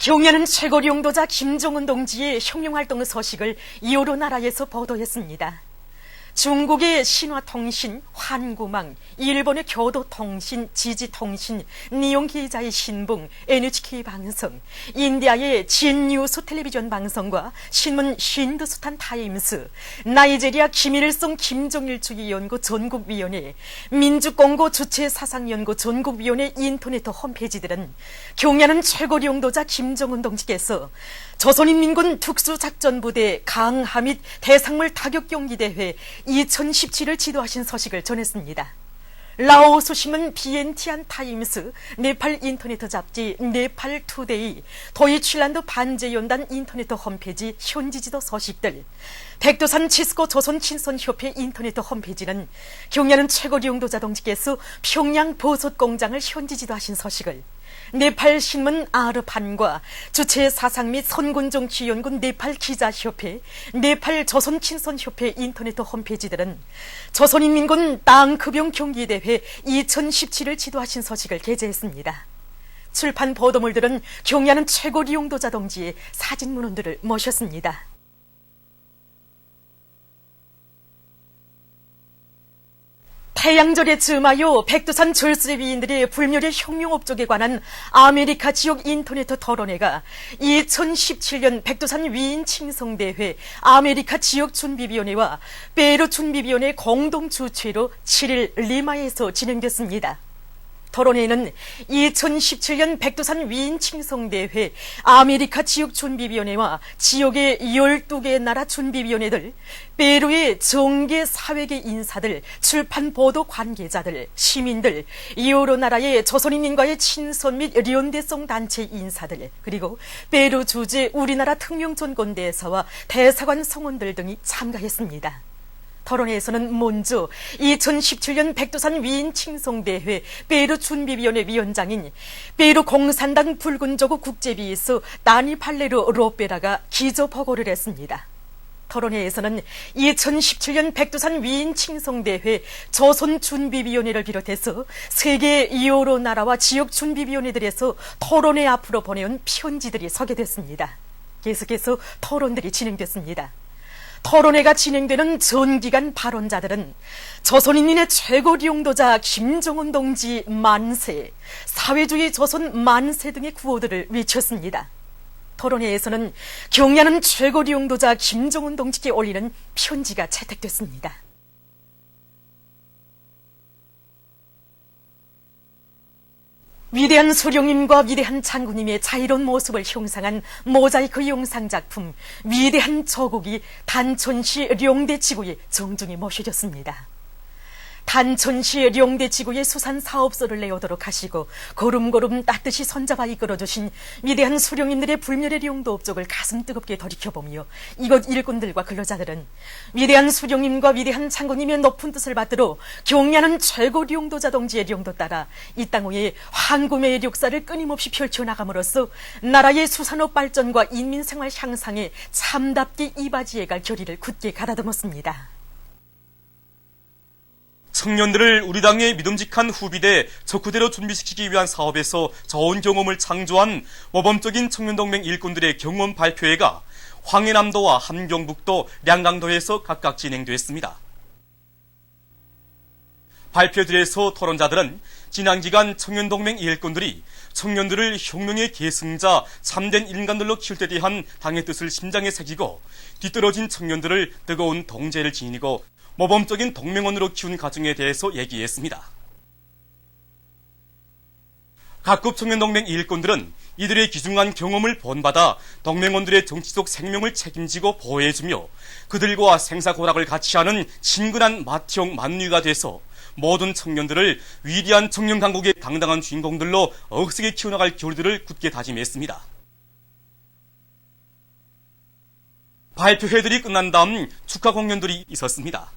경야는 최고리 용도자 김정은 동지의 혁명활동 소식을 여러 나라에서 보도했습니다. 중국의 신화통신, 환구망, 일본의 교도통신, 지지통신, 니온기자의 신봉, NHK 방송, 인디아의 진뉴스 텔레비전 방송과 신문 힌두스탄 타임스, 나이제리아 김일성 김정일주의 연구 전국위원회, 민주공고 주체사상연구 전국위원회 인터넷 홈페이지들은 경야는 최고리 용도자 김정은 동지께서 조선인민군 특수작전부대 강하 및 대상물 타격경기대회 2017을 지도하신 소식을 전했습니다. 라오스 신문 비엔티안 타임스, 네팔 인터넷 잡지 네팔 투데이, 도이칠란드 반제연단 인터넷 홈페이지 현지지도 소식들, 백두산 치스코 조선친선협회 인터넷 홈페이지는 경야는 최고리 용도자 동지께서 평양 버섯공장을 현지지도하신 소식을, 네팔 신문 아르판과 주체 사상 및 선군정 지원군 네팔 기자협회, 네팔 조선친선협회 인터넷 홈페이지들은 조선인민군 땅급용 경기대회 2017을 지도하신 소식을 게재했습니다. 출판 보도물들은 경야는 최고리 용도자 동지의 사진 문헌들을 모셨습니다. 태양절에 즈음하여 백두산 절수위인들의 불멸의 혁명업적에 관한 아메리카 지역 인터넷 토론회가 2017년 백두산 위인 칭송대회 아메리카 지역준비위원회와 페루 준비위원회 공동 주최로 7일 리마에서 진행됐습니다. 토론회는 2017년 백두산 위인 칭송대회 아메리카 지역준비위원회와 지역의 12개 나라 준비위원회들, 페루의 정계 사회계 인사들, 출판 보도 관계자들, 시민들, 여러 나라의 조선인민과의 친선 및 연대성 단체 인사들, 그리고 페루 주재 우리나라 특명전권대사와 대사관 성원들 등이 참가했습니다. 토론회에서는 먼저 2017년 백두산 위인 칭송대회 페루 준비위원회 위원장인 페루 공산당 붉은저고 국제비서 다니 팔레로 로페라가 기조보고를 했습니다. 토론회에서는 2017년 백두산 위인 칭송대회 조선준비위원회를 비롯해서 세계 여러 나라와 지역 준비위원회들에서 토론회 앞으로 보내온 편지들이 소개됐습니다. 계속해서 토론들이 진행됐습니다. 토론회가 진행되는 전기간 발언자들은 조선인민의 최고리 용도자 김정은 동지 만세, 사회주의 조선 만세 등의 구호들을 외쳤습니다. 토론회에서는 경야는 최고리 용도자 김정은 동지께 올리는 편지가 채택됐습니다. 위대한 수령님과 위대한 장군님의 자유로운 모습을 형상한 모자이크 영상작품 위대한 조국이 단천시 령대지구에 정중히 모셔졌습니다. 단천시 령대지구에 수산사업소를 내오도록 하시고 걸음걸음 따뜻이 손잡아 이끌어주신 위대한 수령님들의 불멸의 령도 업적을 가슴 뜨겁게 돌이켜보며 이곳 일꾼들과 근로자들은 위대한 수령님과 위대한 장군님의 높은 뜻을 받들어 경야는 최고리 용도자 동지의 령도 따라 이 땅 위에 황금의 역사를 끊임없이 펼쳐나감으로써 나라의 수산업 발전과 인민생활 향상에 참답게 이바지해 갈 결의를 굳게 가다듬었습니다. 청년들을 우리 당의 믿음직한 후비대 적후대로 준비시키기 위한 사업에서 좋은 경험을 창조한 모범적인 청년동맹 일꾼들의 경험 발표회가 황해남도와 함경북도, 량강도에서 각각 진행됐습니다. 발표들에서 토론자들은 지난 기간 청년동맹 일꾼들이 청년들을 혁명의 계승자, 참된 인간들로 키울 때 대한 당의 뜻을 심장에 새기고 뒤떨어진 청년들을 뜨거운 동제를 지니고 모범적인 동맹원으로 키운 과정에 대해서 얘기했습니다. 각급 청년동맹 일꾼들은 이들의 귀중한 경험을 본받아 동맹원들의 정치적 생명을 책임지고 보호해주며 그들과 생사고락을 같이 하는 친근한 맏형 맏누이가 돼서 모든 청년들을 위대한 청년 강국의 당당한 주인공들로 억세게 키워나갈 결들을 굳게 다짐했습니다. 발표회들이 끝난 다음 축하 공연들이 있었습니다.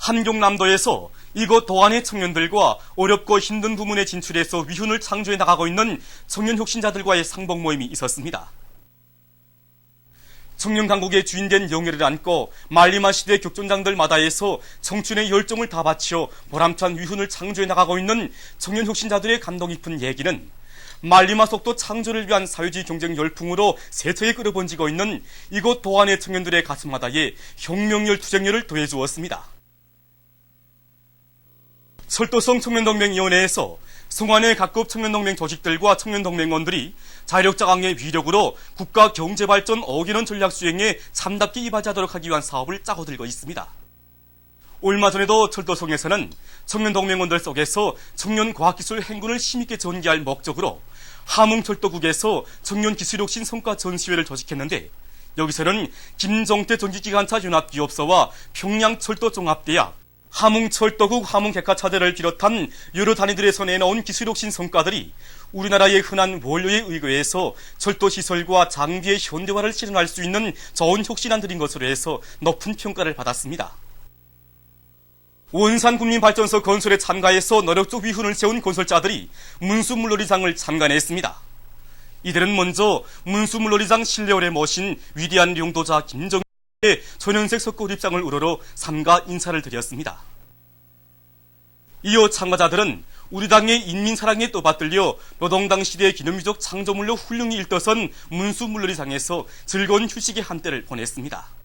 함경남도에서 이곳 도안의 청년들과 어렵고 힘든 부문에 진출해서 위훈을 창조해 나가고 있는 청년 혁신자들과의 상봉 모임이 있었습니다. 청년 강국의 주인된 영예를 안고 말리마 시대 격전장들마다에서 청춘의 열정을 다 바쳐 보람찬 위훈을 창조해 나가고 있는 청년 혁신자들의 감동 깊은 얘기는 말리마 속도 창조를 위한 사회주의 경쟁 열풍으로 세차게 끌어번지고 있는 이곳 도안의 청년들의 가슴마다에 혁명열 투쟁열을 더해주었습니다. 철도성 청년동맹위원회에서 송환의 각급 청년동맹 조직들과 청년동맹원들이 자력자 강의 위력으로 국가 경제발전 5개년 전략 수행에 참답게 이바지하도록 하기 위한 사업을 짜고 들고 있습니다. 얼마 전에도 철도성에서는 청년동맹원들 속에서 청년과학기술 행군을 힘있게 전개할 목적으로 함흥철도국에서 청년기술혁신 성과 전시회를 조직했는데, 여기서는 김정태 전기기관차 연합기업소와 평양철도종합대학, 함흥철도국 함흥개카차대를 비롯한 여러 단위들에서 내놓은 기술혁신 성과들이 우리나라의 흔한 원료에 의거해서 철도시설과 장비의 현대화를 실현할 수 있는 좋은 혁신안들인 것으로 해서 높은 평가를 받았습니다. 원산국민발전소 건설에 참가해서 노력적 위훈을 세운 건설자들이 문수물놀이장을 참관했습니다. 이들은 먼저 문수물놀이장 실내홀에 모신 위대한 용도자 김정일의 초년색 석고립장을 우러러 삼가 인사를 드렸습니다. 이어 참가자들은 우리 당의 인민사랑에 또 받들려 노동당 시대의 기념유적 창조물로 훌륭히 일떠선 문수물놀이장에서 즐거운 휴식의 한때를 보냈습니다.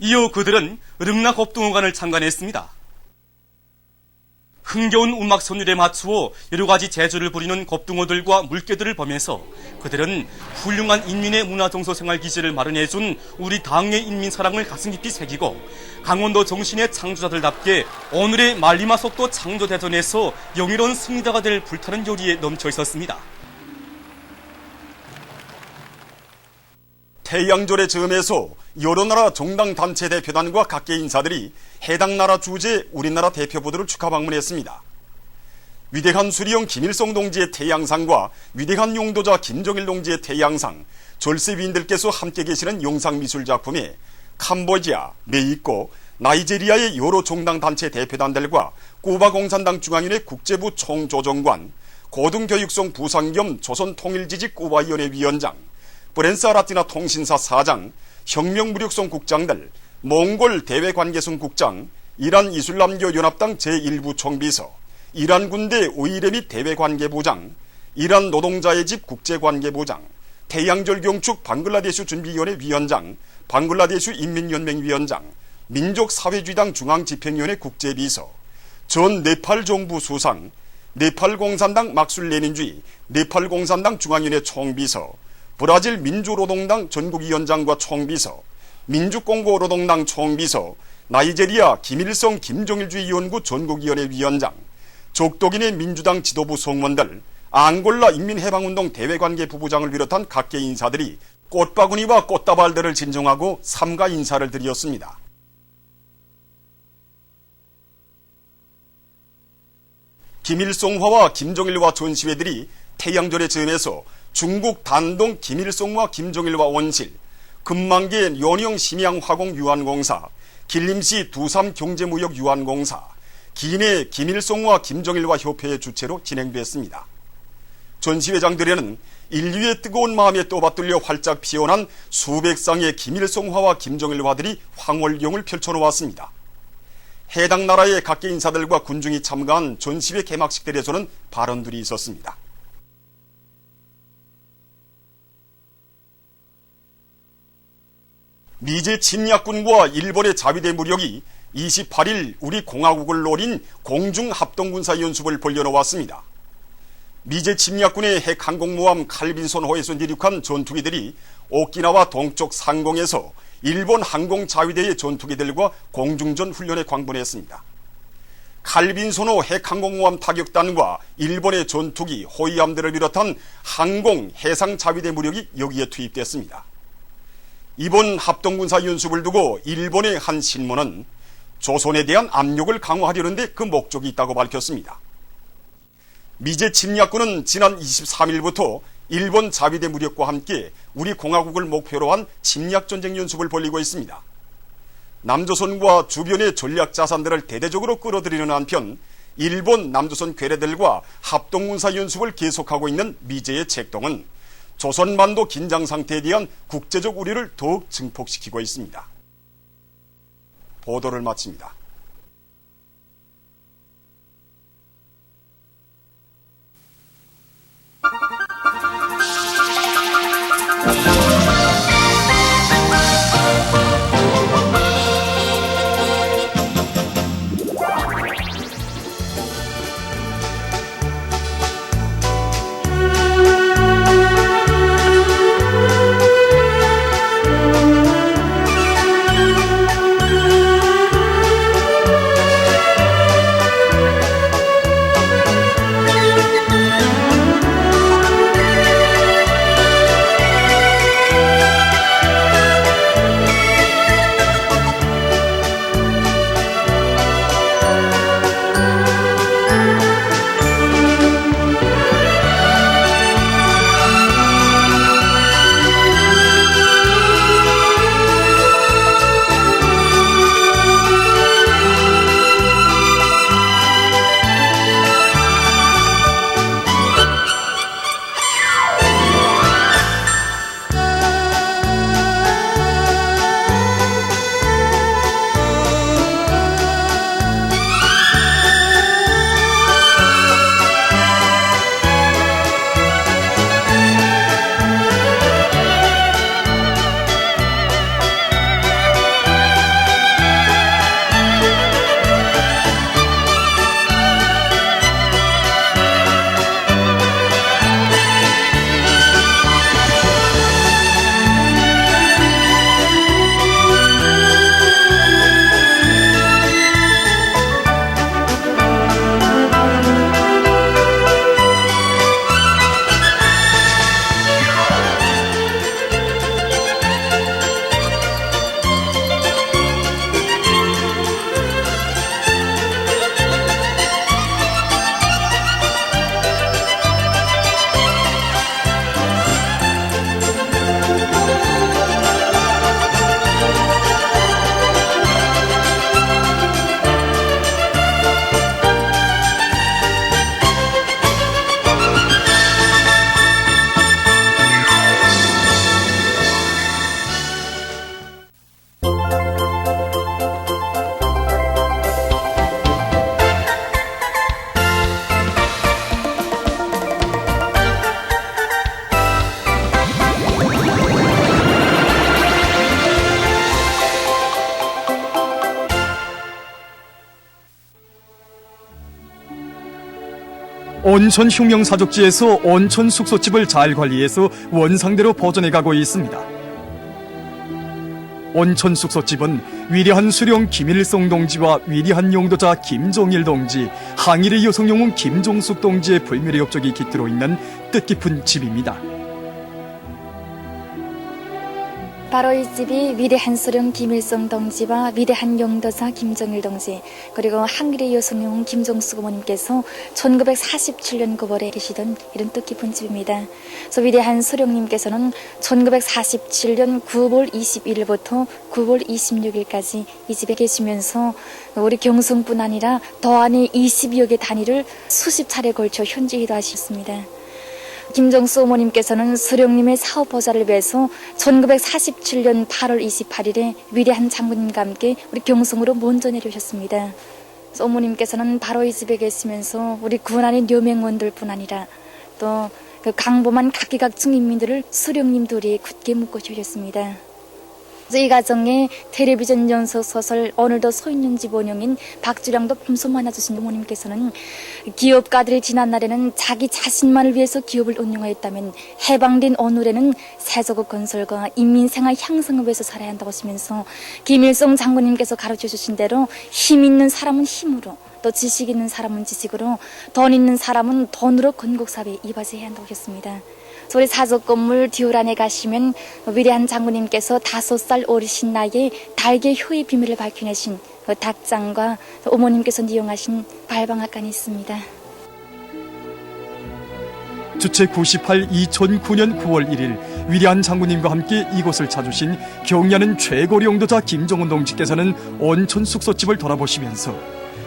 이어 그들은 릉락업동호관을 참관했습니다. 흥겨운 음악 선율에 맞추어 여러가지 재주를 부리는 겁둥어들과 물개들을 보면서 그들은 훌륭한 인민의 문화정서 생활 기지를 마련해준 우리 당의 인민사랑을 가슴 깊이 새기고 강원도 정신의 창조자들답게 오늘의 말리마 속도 창조대전에서 영예로운 승리자가 될 불타는 요리에 넘쳐 있었습니다. 태양절의 즈음에서 여러 나라 정당 단체 대표단과 각계 인사들이 해당 나라 주재 우리나라 대표부들을 축하 방문했습니다. 위대한 수리형 김일성 동지의 태양상과 위대한 용도자 김정일 동지의 태양상, 졸세위인들께서 함께 계시는 영상미술 작품에 캄보디아, 메이코, 나이제리아의 여러 정당 단체 대표단들과 쿠바 공산당 중앙위원회 국제부 총조정관, 고등교육성 부상 겸 조선통일지직 쿠바위원회 위원장, 프렌스 아라티나 통신사 사장, 혁명무력성 국장들, 몽골 대외관계성 국장, 이란 이슬람교 연합당 제1부 총비서, 이란 군대 의뢰 및 대외관계부장, 이란 노동자의 집 국제관계부장, 태양절 경축 방글라데슈 준비위원회 위원장, 방글라데슈 인민연맹 위원장, 민족사회주의당 중앙집행위원회 국제비서, 전 네팔 정부 수상, 네팔 공산당 막술레닌주의, 네팔 공산당 중앙위원회 총비서, 브라질 민주노동당 전국위원장과 총비서, 민주공고노동당 총비서, 나이제리아 김일성 김정일주의 연구 전국위원회 위원장, 적독인의 민주당 지도부 성원들, 앙골라 인민해방운동 대외관계 부부장을 비롯한 각계 인사들이 꽃바구니와 꽃다발들을 진정하고 삼가 인사를 드렸습니다. 김일성화와 김정일화 전시회들이 태양절의 즈음에서 중국 단동 김일성화 김정일화 원실, 금만계 연영 심양 화공 유한공사, 길림시 두삼 경제무역 유한공사, 기내 김일성화 김정일화 협회의 주최로 진행됐습니다. 전시회장들에는 인류의 뜨거운 마음에 떠받들려 활짝 피어난 수백 쌍의 김일성화와 김정일화들이 황홀경을 펼쳐놓았습니다. 해당 나라의 각계 인사들과 군중이 참가한 전시회 개막식들에서는 발언들이 있었습니다. 미제 침략군과 일본의 자위대 무력이 28일 우리 공화국을 노린 공중합동군사연습을 벌려놓았습니다. 미제 침략군의 핵항공모함 칼빈손호에서 이륙한 전투기들이 오키나와 동쪽 상공에서 일본 항공자위대의 전투기들과 공중전 훈련에 광분했습니다. 칼빈손호 핵항공모함 타격단과 일본의 전투기, 호위함들을 비롯한 항공, 해상자위대 무력이 여기에 투입됐습니다. 이번 합동군사연습을 두고 일본의 한 신문은 조선에 대한 압력을 강화하려는 데 그 목적이 있다고 밝혔습니다. 미제 침략군은 지난 23일부터 일본 자위대 무력과 함께 우리 공화국을 목표로 한 침략전쟁 연습을 벌이고 있습니다. 남조선과 주변의 전략자산들을 대대적으로 끌어들이는 한편 일본 남조선 괴뢰들과 합동군사 연습을 계속하고 있는 미제의 책동은 조선반도 긴장 상태에 대한 국제적 우려를 더욱 증폭시키고 있습니다. 보도를 마칩니다. 온천 흉명사족지에서 온천 숙소집을 잘 관리해서 원상대로 보존해가고 있습니다. 온천 숙소집은 위대한 수령 김일성 동지와 위대한 용도자 김종일 동지, 항일의 여성영웅 김종숙 동지의 불멸의 업적이 깃들어 있는 뜻깊은 집입니다. 바로 이 집이 위대한 수령 김일성 동지와 위대한 용도자 김정일 동지, 그리고 항일의 여성영웅 김종숙 어머님께서 1947년 9월에 계시던 이런 뜻깊은 집입니다. 그래서 위대한 수령님께서는 1947년 9월 21일부터 9월 26일까지 이 집에 계시면서 우리 경성뿐 아니라 더 안에 20여 개 단위를 수십 차례 걸쳐 현지기도 하셨습니다. 김종숙 어머님께서는 수령님의 사업 보좌를 위해서 1947년 8월 28일에 위대한 장군님과 함께 우리 경성으로 먼저 내려오셨습니다. 그래서 어머님께서는 바로 이 집에 계시면서 우리 군안의 료맹원들뿐 아니라 또 그 강범한 각기각층 인민들을 수령님들이 굳게 묶어 주셨습니다. 이 가정에 텔레비전 연속 소설 오늘도 서 있는 집 원형인 박주량도 품소 만나주신 어머님께서는 기업가들이 지난 날에는 자기 자신만을 위해서 기업을 운영하였다면 해방된 오늘에는 세조국 건설과 인민생활 향상을 위해서 살아야 한다고 하시면서 김일성 장군님께서 가르쳐 주신 대로 힘 있는 사람은 힘으로, 또 지식 있는 사람은 지식으로, 돈 있는 사람은 돈으로 건국사회에 이바지해야 한다고 하셨습니다. 우리 사적 건물 디오란에 가시면 위대한 장군님께서 5살 어리신 나이에 달개 효의 비밀을 밝혀내신 그 닭장과 어머님께서 이용하신 발방학관이 있습니다. 주체 98 2009년 9월 1일 위대한 장군님과 함께 이곳을 찾으신 경야는 최고리 용도자 김종훈 동지께서는 온천 숙소집을 돌아보시면서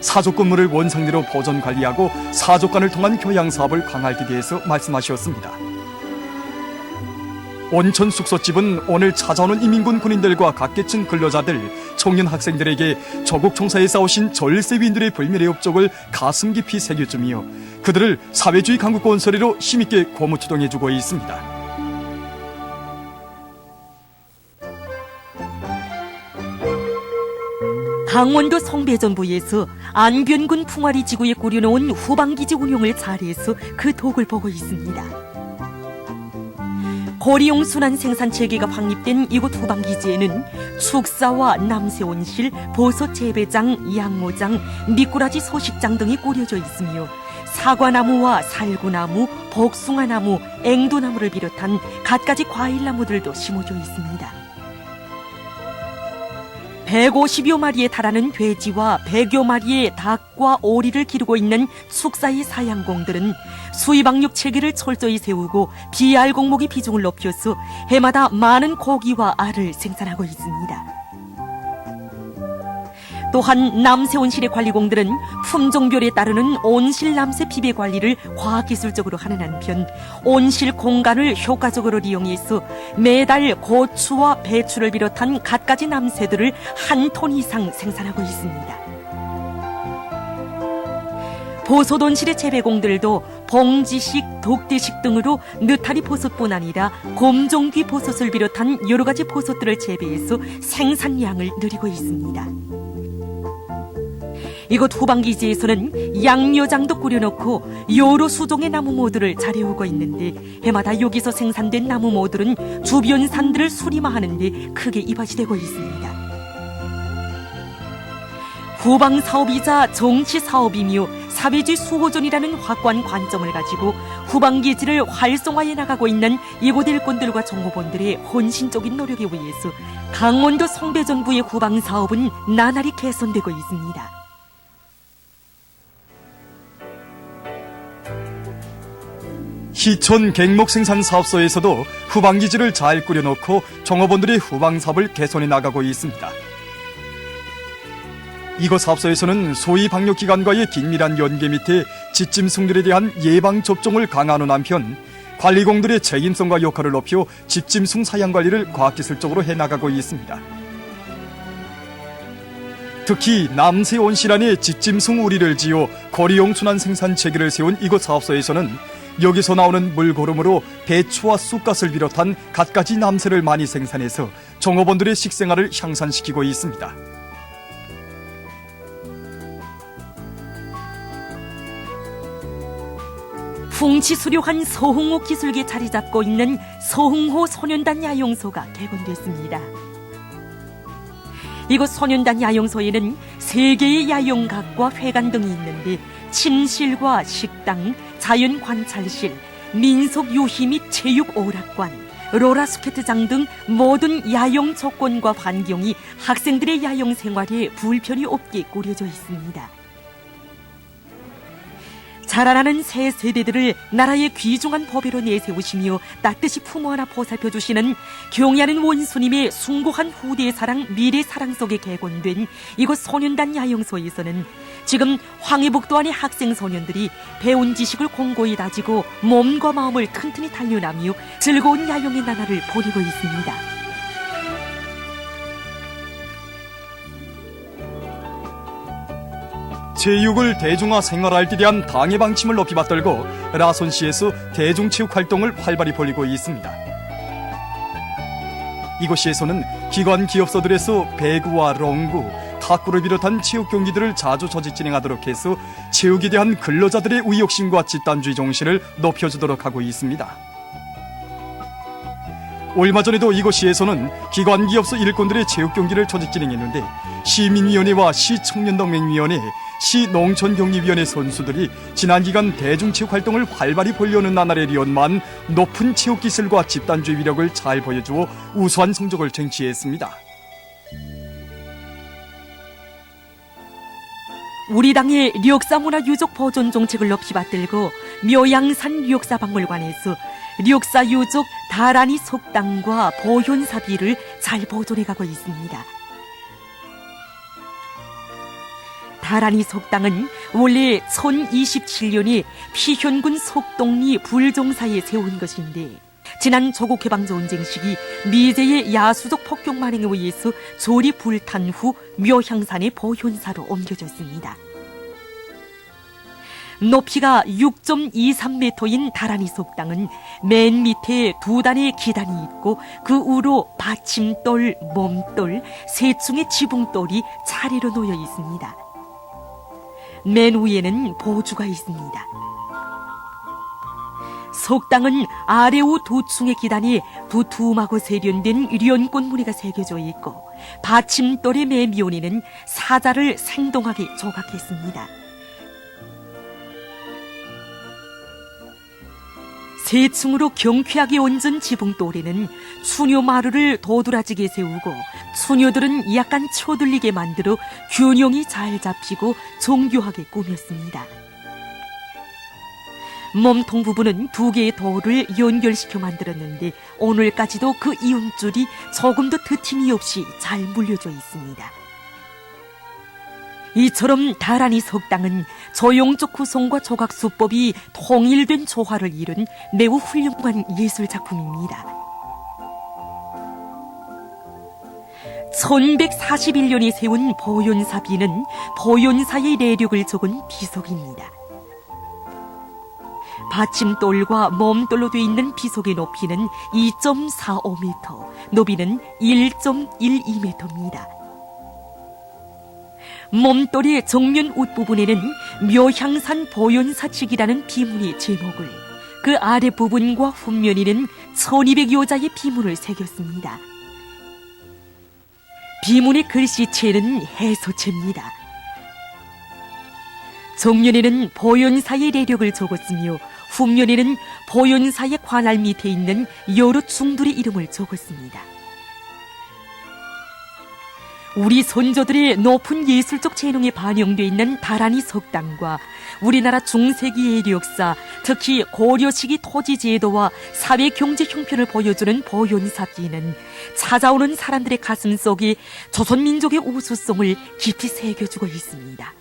사족 건물을 원상대로 보존 관리하고 사족관을 통한 교양 사업을 강화하기 위해서 말씀하셨습니다. 온천 숙소집은 오늘 찾아오는 이민군 군인들과 각계층 근로자들, 청년 학생들에게 조국 총사에 싸우신 절세위인들의 불멸의 업적을 가슴 깊이 새겨주며 그들을 사회주의 강국 건설으로 힘있게 고무추동해주고 있습니다. 강원도 성배전부에서 안변군 풍화리 지구에 꾸려놓은 후방기지 운용을 잘해서 그 덕을 보고 있습니다. 고리용 순환 생산 체계가 확립된 이곳 후방기지에는 축사와 남새온실, 버섯 재배장, 양모장, 미꾸라지 소식장 등이 꾸려져 있으며 사과나무와 살구나무, 복숭아나무, 앵두나무를 비롯한 갖가지 과일나무들도 심어져 있습니다. 150여 마리에 달하는 돼지와 100여 마리의 닭과 오리를 기르고 있는 축사의 사양공들은 수입학력 체계를 철저히 세우고 비알 공목의 비중을 높여서 해마다 많은 고기와 알을 생산하고 있습니다. 또한 남새온실의 관리공들은 품종별에 따르는 온실 남새 비배 관리를 과학기술적으로 하는 한편 온실 공간을 효과적으로 이용해서 매달 고추와 배추를 비롯한 갖가지 남새들을 1톤 이상 생산하고 있습니다. 버섯온실의 재배공들도 봉지식, 독대식 등으로 느타리 버섯뿐 아니라 곰종귀 버섯을 비롯한 여러 가지 버섯들을 재배해서 생산량을 늘리고 있습니다. 이곳 후방기지에서는 양묘장도 꾸려놓고 여러 수종의 나무 모들을 잘해오고 있는데 해마다 여기서 생산된 나무 모들은 주변 산들을 수림화하는 데 크게 이바지되고 있습니다. 후방사업이자 정치사업이며 사회주의 수호전이라는 확고한 관점을 가지고 후방기지를 활성화해 나가고 있는 이곳 일꾼들과 정보본들의 헌신적인 노력에 의해서 강원도 성배전부의 후방사업은 나날이 개선되고 있습니다. 희촌 갱목생산사업소에서도 후방기지를 잘 꾸려놓고 종업원들의 후방사업을 개선해 나가고 있습니다. 이곳 사업소에서는 소위 방역기관과의 긴밀한 연계 밑에 집짐승들에 대한 예방접종을 강화하는 한편 관리공들의 책임성과 역할을 높여 집짐승 사양관리를 과학기술적으로 해나가고 있습니다. 특히 남새온실 안에 집짐승 우리를 지어 거리용 순환 생산 체계를 세운 이곳 사업소에서는 여기서 나오는 물고름으로 배추와 쑥갓을 비롯한 갖가지 남새를 많이 생산해서 종업원들의 식생활을 향상시키고 있습니다. 풍치수려한 서흥호 기술기에 자리 잡고 있는 서흥호 소년단 야영소가 개건됐습니다. 이곳 소년단 야영소에는 3개의 야영각과 회관 등이 있는데 침실과 식당, 자연관찰실, 민속요희 및 체육오락관, 롤러스케이트장 등 모든 야영 조건과 환경이 학생들의 야영 생활에 불편이 없게 꾸려져 있습니다. 자라나는 새 세대들을 나라의 귀중한 법외로 내세우시며 따뜻이 품어안아 보살펴주시는 경야는 원수님의 숭고한 후대의 사랑, 미래 사랑 속에 개건된 이곳 소년단 야영소에서는 지금 황해북도 안의 학생 소년들이 배운 지식을 공고히 다지고 몸과 마음을 튼튼히 단련하며 즐거운 야영의 나날을 보내고 있습니다. 체육을 대중화 생활할 때 대한 방해 방침을 높이 받들고 라손시에서 대중체육 활동을 활발히 벌이고 있습니다. 이곳시에서는 기관 기업소들에서 배구와 롱구, 탁구를 비롯한 체육 경기들을 자주 조직 진행하도록 해서 체육에 대한 근로자들의 의욕심과 집단주의 정신을 높여주도록 하고 있습니다. 얼마 전에도 이곳시에서는 기관 기업소 일꾼들의 체육 경기를 조직 진행했는데 시민위원회와 시청년동맹위원회, 시농촌경기위원회 선수들이 지난 기간 대중체육 활동을 활발히 벌려는 나날에 리언만 높은 체육기술과 집단주의 위력을 잘 보여주어 우수한 성적을 쟁취했습니다. 우리 당의 력사문화 유적 보존 정책을 높이 받들고 묘양산 력사박물관에서 력사 유적 다란이 속당과 보현사비를 잘 보존해가고 있습니다. 다란이 속당은 원래 1027년에 피현군 속동리 불종사에 세운 것인데 지난 조국해방전쟁 시기 미제의 야수적 폭격 만행에 의해서 조리 불탄 후 묘향산의 보현사로 옮겨졌습니다. 높이가 6.23m인 다란이 속당은 맨 밑에 2단의 기단이 있고 그 위로 받침돌, 몸돌, 3층의 지붕돌이 차례로 놓여 있습니다. 맨 위에는 보주가 있습니다. 속당은 아래우 2층의 기단이 두툼하고 세련된 연꽃 무늬가 새겨져 있고 받침돌의 맨 위에는 사자를 생동하게 조각했습니다. 3층으로 경쾌하게 얹은 지붕돌에는 추녀 마루를 도드라지게 세우고 추녀들은 약간 쳐들리게 만들어 균형이 잘 잡히고 정교하게 꾸몄습니다. 몸통 부분은 2개의 돌을 연결시켜 만들었는데 오늘까지도 그 이음줄이 조금도 드팀이 없이 잘 물려져 있습니다. 이처럼 다란이 속당은 조형적 구성과 조각 수법이 통일된 조화를 이룬 매우 훌륭한 예술 작품입니다. 1141년에 세운 보현사비는 보현사의 내력을 적은 비석입니다. 받침돌과 몸돌로 되어 있는 비석의 높이는 2.45m, 너비는 1.12m입니다. 몸돌의 정면 웃부분에는 묘향산 보현사칙이라는 비문의 제목을, 그 아랫부분과 후면에는 1200여자의 비문을 새겼습니다. 비문의 글씨체는 해소체입니다. 정면에는 보현사의 내력을 적었으며 후면에는 보현사의 관할 밑에 있는 여러 중들의 이름을 적었습니다. 우리 선조들의 높은 예술적 재능이 반영되어 있는 다란이 석당과 우리나라 중세기의 역사, 특히 고려 시기 토지 제도와 사회 경제 형편을 보여주는 보현사비는 찾아오는 사람들의 가슴 속에 조선민족의 우수성을 깊이 새겨주고 있습니다.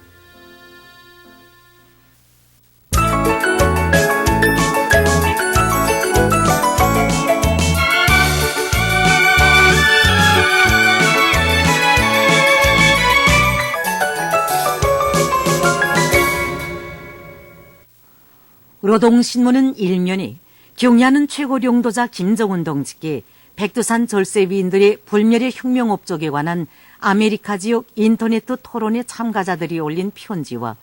노동신문은 일면에 경야는 최고領도자 김정은 동지께 백두산 절세위인들의 불멸의 혁명업적에 관한 아메리카 지역 인터넷 토론회 참가자들이 올린 편지와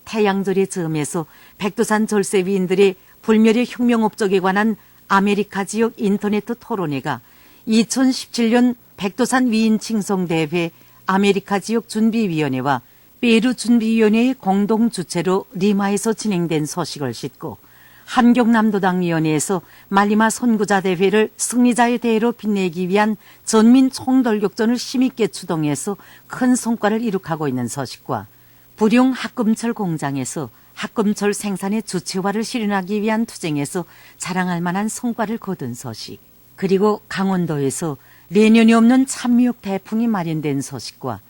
태양절의 즈음에서 백두산 절세위인들의 불멸의 혁명업적에 관한 아메리카 지역 인터넷 토론회가 2017년 백두산 위인 칭송대회 아메리카 지역 준비위원회와 페루 준비위원회의 공동 주최로 리마에서 진행된 소식을 싣고 한경남도당위원회에서 말리마 선구자 대회를 승리자의 대회로 빛내기 위한 전민 총돌격전을 힘있게 추동해서 큰 성과를 이룩하고 있는 소식과 부룡 학금철 공장에서 학금철 생산의 주체화를 실현하기 위한 투쟁에서 자랑할 만한 성과를 거둔 소식, 그리고 강원도에서 내년이 없는 참미역 대풍이 마련된 소식과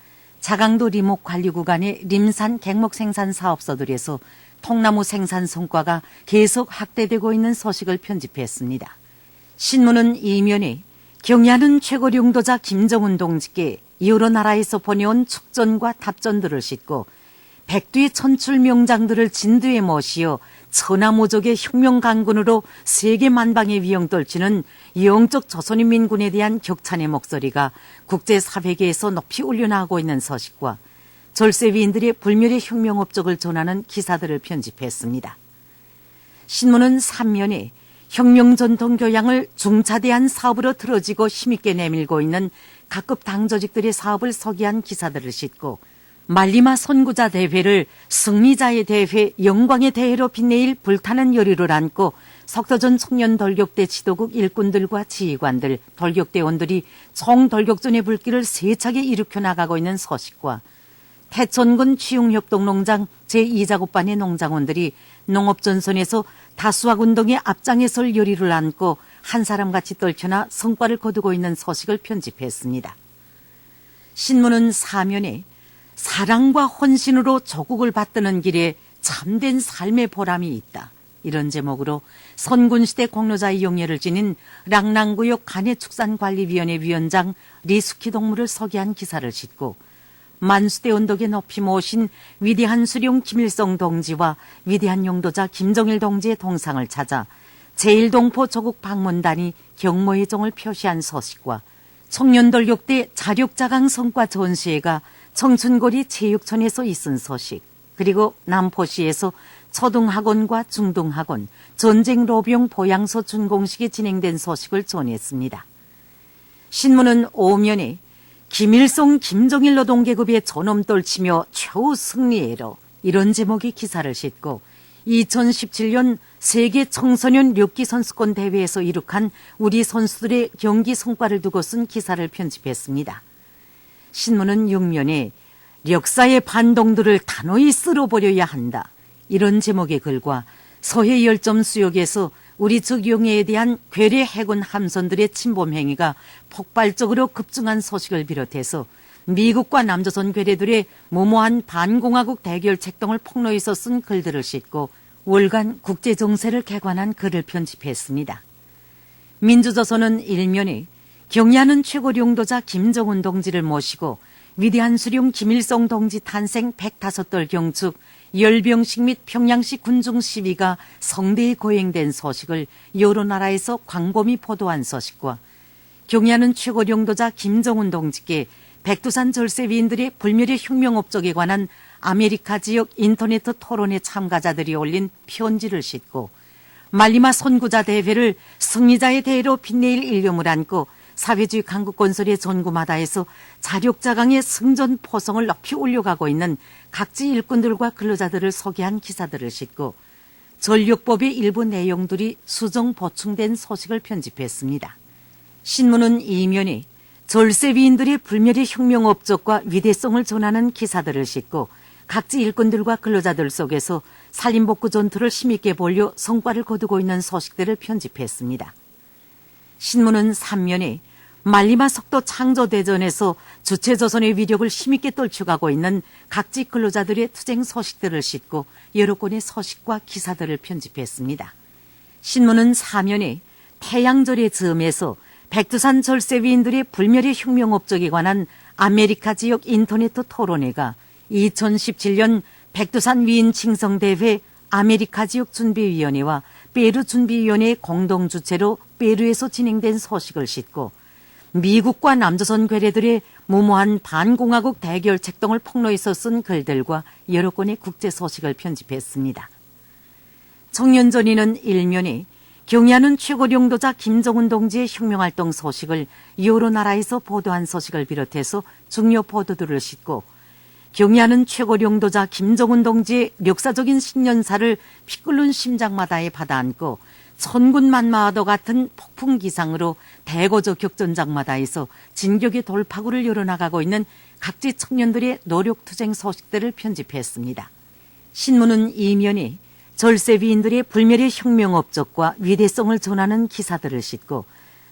자강도 리목 관리 구간의 림산 갱목 생산 사업소들에서 통나무 생산 성과가 계속 확대되고 있는 소식을 편집했습니다. 신문은 이면에 경야는 최고 용도자 김정은 동지께 여러 나라에서 보내온 축전과 답전들을 싣고 백두의 천출 명장들을 진두에 모시어 천하모족의 혁명 강군으로 세계 만방의 위용 떨치는 영적 조선인민군에 대한 격찬의 목소리가 국제사회계에서 높이 울려나오고 있는 소식과 절세위인들의 불멸의 혁명 업적을 전하는 기사들을 편집했습니다. 신문은 3면에 혁명 전통 교양을 중차대한 사업으로 틀어지고 힘있게 내밀고 있는 각급 당조직들의 사업을 소개한 기사들을 싣고 말리마 선구자 대회를 승리자의 대회, 영광의 대회로 빛내일 불타는 열의를 안고 석도전 청년 돌격대 지도국 일꾼들과 지휘관들, 돌격대원들이 총돌격전의 불길을 세차게 일으켜 나가고 있는 소식과 태천군 취용협동농장 제2작업반의 농장원들이 농업전선에서 다수학운동의 앞장에 설 열의를 안고 한 사람같이 떨쳐나 성과를 거두고 있는 소식을 편집했습니다. 신문은 사면에 사랑과 헌신으로 조국을 받드는 길에 참된 삶의 보람이 있다, 이런 제목으로 선군시대 공로자의 영예를 지닌 랑랑구역 간해축산관리위원회 위원장 리수키 동무를 소개한 기사를 싣고 만수대 언덕에 높이 모신 위대한 수령 김일성 동지와 위대한 용도자 김정일 동지의 동상을 찾아 제1동포 조국 방문단이 경모의 정을 표시한 소식과 청년돌격대 자력자강 성과 전시회가 청춘고리 체육촌에서 있은 소식, 그리고 남포시에서 초등학원과 중등학원, 전쟁로병 보양소 준공식이 진행된 소식을 전했습니다. 신문은 오면에 김일성 김정일 노동계급의 존엄 떨치며 최후 승리해로, 이런 제목의 기사를 싣고 2017년 세계 청소년 력기 선수권 대회에서 이룩한 우리 선수들의 경기 성과를 두고 쓴 기사를 편집했습니다. 신문은 6면에 역사의 반동들을 단호히 쓸어버려야 한다, 이런 제목의 글과 서해 열점 수역에서 우리 측 용해에 대한 괴뢰 해군 함선들의 침범 행위가 폭발적으로 급증한 소식을 비롯해서 미국과 남조선 괴뢰들의 무모한 반공화국 대결 책동을 폭로해서 쓴 글들을 싣고 월간 국제정세를 개관한 글을 편집했습니다. 민주조선은 1면에 경야는 최고 용도자 김정은 동지를 모시고 위대한 수령 김일성 동지 탄생 105돌 경축 열병식 및 평양시 군중 시위가 성대히 거행된 소식을 여러 나라에서 광범위 보도한 소식과 경야는 최고 용도자 김정은 동지께 백두산 절세위인들의 불멸의 혁명 업적에 관한 아메리카 지역 인터넷 토론회 참가자들이 올린 편지를 싣고 말리마 선구자 대회를 승리자의 대회로 빛내일 일념을 안고 사회주의 강국 건설의 전구마다에서 자력자강의 승전 포성을 높이 올려가고 있는 각지 일꾼들과 근로자들을 소개한 기사들을 싣고 전력법의 일부 내용들이 수정 보충된 소식을 편집했습니다. 신문은 이면에 절세위인들의 불멸의 혁명 업적과 위대성을 전하는 기사들을 싣고 각지 일꾼들과 근로자들 속에서 살림복구 전투를 힘있게 벌려 성과를 거두고 있는 소식들을 편집했습니다. 신문은 3면에 말리마 석도 창조대전에서 주체조선의 위력을 힘있게 떨쳐가고 있는 각지 근로자들의 투쟁 소식들을 싣고 여러 건의 소식과 기사들을 편집했습니다. 신문은 4면에 태양절의 즈음에서 백두산 절세위인들의 불멸의 혁명 업적에 관한 아메리카 지역 인터넷 토론회가 2017년 백두산 위인 칭송대회 아메리카 지역 준비위원회와 페루 준비위원회의 공동 주최로 페루에서 진행된 소식을 싣고 미국과 남조선 괴뢰들의 무모한 반공화국 대결 책동을 폭로해서 쓴 글들과 여러 건의 국제 소식을 편집했습니다. 청년전의는 일면에 경야는 최고령도자 김정은 동지의 혁명활동 소식을 여러 나라에서 보도한 소식을 비롯해서 중요 보도들을 싣고 경야는 최고령도자 김정은 동지의 역사적인 신년사를 피 끓는 심장마다에 받아안고 천군만마와도 같은 폭풍 기상으로 대거적 격전장마다에서 진격의 돌파구를 열어나가고 있는 각지 청년들의 노력투쟁 소식들을 편집했습니다. 신문은 이면에 절세비인들의 불멸의 혁명 업적과 위대성을 전하는 기사들을 싣고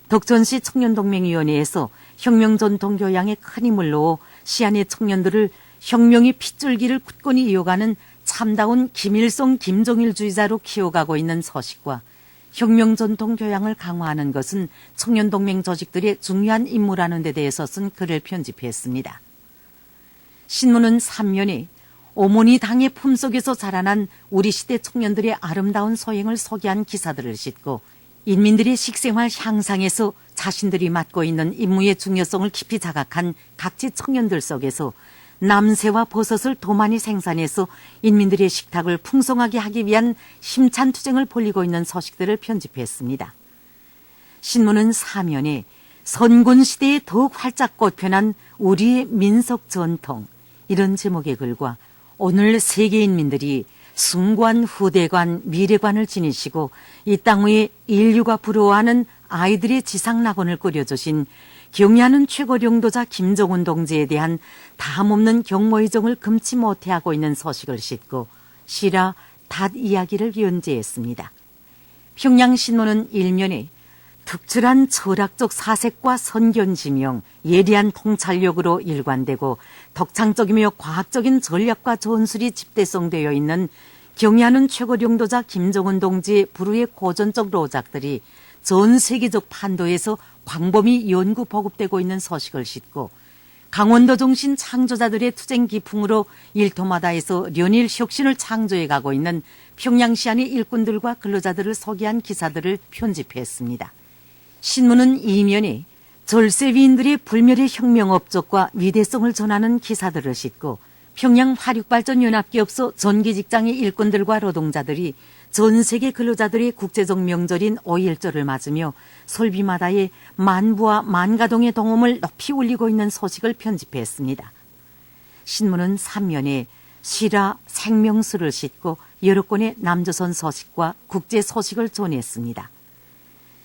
덕천시 청년동맹위원회에서 혁명 전통 교양에 큰 힘을 놓어 시안의 청년들을 혁명의 핏줄기를 굳건히 이어가는 참다운 김일성 김정일주의자로 키워가고 있는 소식과 혁명 전통 교양을 강화하는 것은 청년동맹 조직들의 중요한 임무라는 데 대해서 쓴 글을 편집했습니다. 신문은 3면에 어머니 당의 품속에서 자라난 우리 시대 청년들의 아름다운 소행을 소개한 기사들을 싣고 인민들의 식생활 향상에서 자신들이 맡고 있는 임무의 중요성을 깊이 자각한 각지 청년들 속에서 남새와 버섯을 더 많이 생산해서 인민들의 식탁을 풍성하게 하기 위한 힘찬 투쟁을 벌이고 있는 소식들을 편집했습니다. 신문은 4면에 선군시대에 더욱 활짝 꽃펴난 우리의 민속 전통, 이런 제목의 글과 오늘 세계인민들이 숭고한 후대관, 미래관을 지니시고 이 땅 위에 인류가 부러워하는 아이들의 지상낙원을 꾸려주신 경야는 최고령도자 김정은 동지에 대한 다함없는 경모의정을 금치 못해하고 있는 소식을 싣고 시라 닷 이야기를 연재했습니다. 평양신문은 일면에 특출한 철학적 사색과 선견지명, 예리한 통찰력으로 일관되고 덕창적이며 과학적인 전략과 전술이 집대성되어 있는 경야는 최고령도자 김정은 동지의 불후의 고전적 로작들이 전 세계적 판도에서 광범위 연구 보급되고 있는 소식을 싣고 강원도 정신 창조자들의 투쟁 기풍으로 일토마다에서 연일 혁신을 창조해가고 있는 평양시안의 일꾼들과 근로자들을 소개한 기사들을 편집했습니다. 신문은 이면에 절세위인들의 불멸의 혁명 업적과 위대성을 전하는 기사들을 싣고 평양 화력발전연합기업소 전기직장의 일꾼들과 노동자들이 전 세계 근로자들의 국제적 명절인 5.1절을 맞으며 솔비마다의 만부와 만가동의 동음을 높이 울리고 있는 소식을 편집했습니다. 신문은 3면에 시라 생명수를 싣고 여러 건의 남조선 소식과 국제 소식을 전했습니다.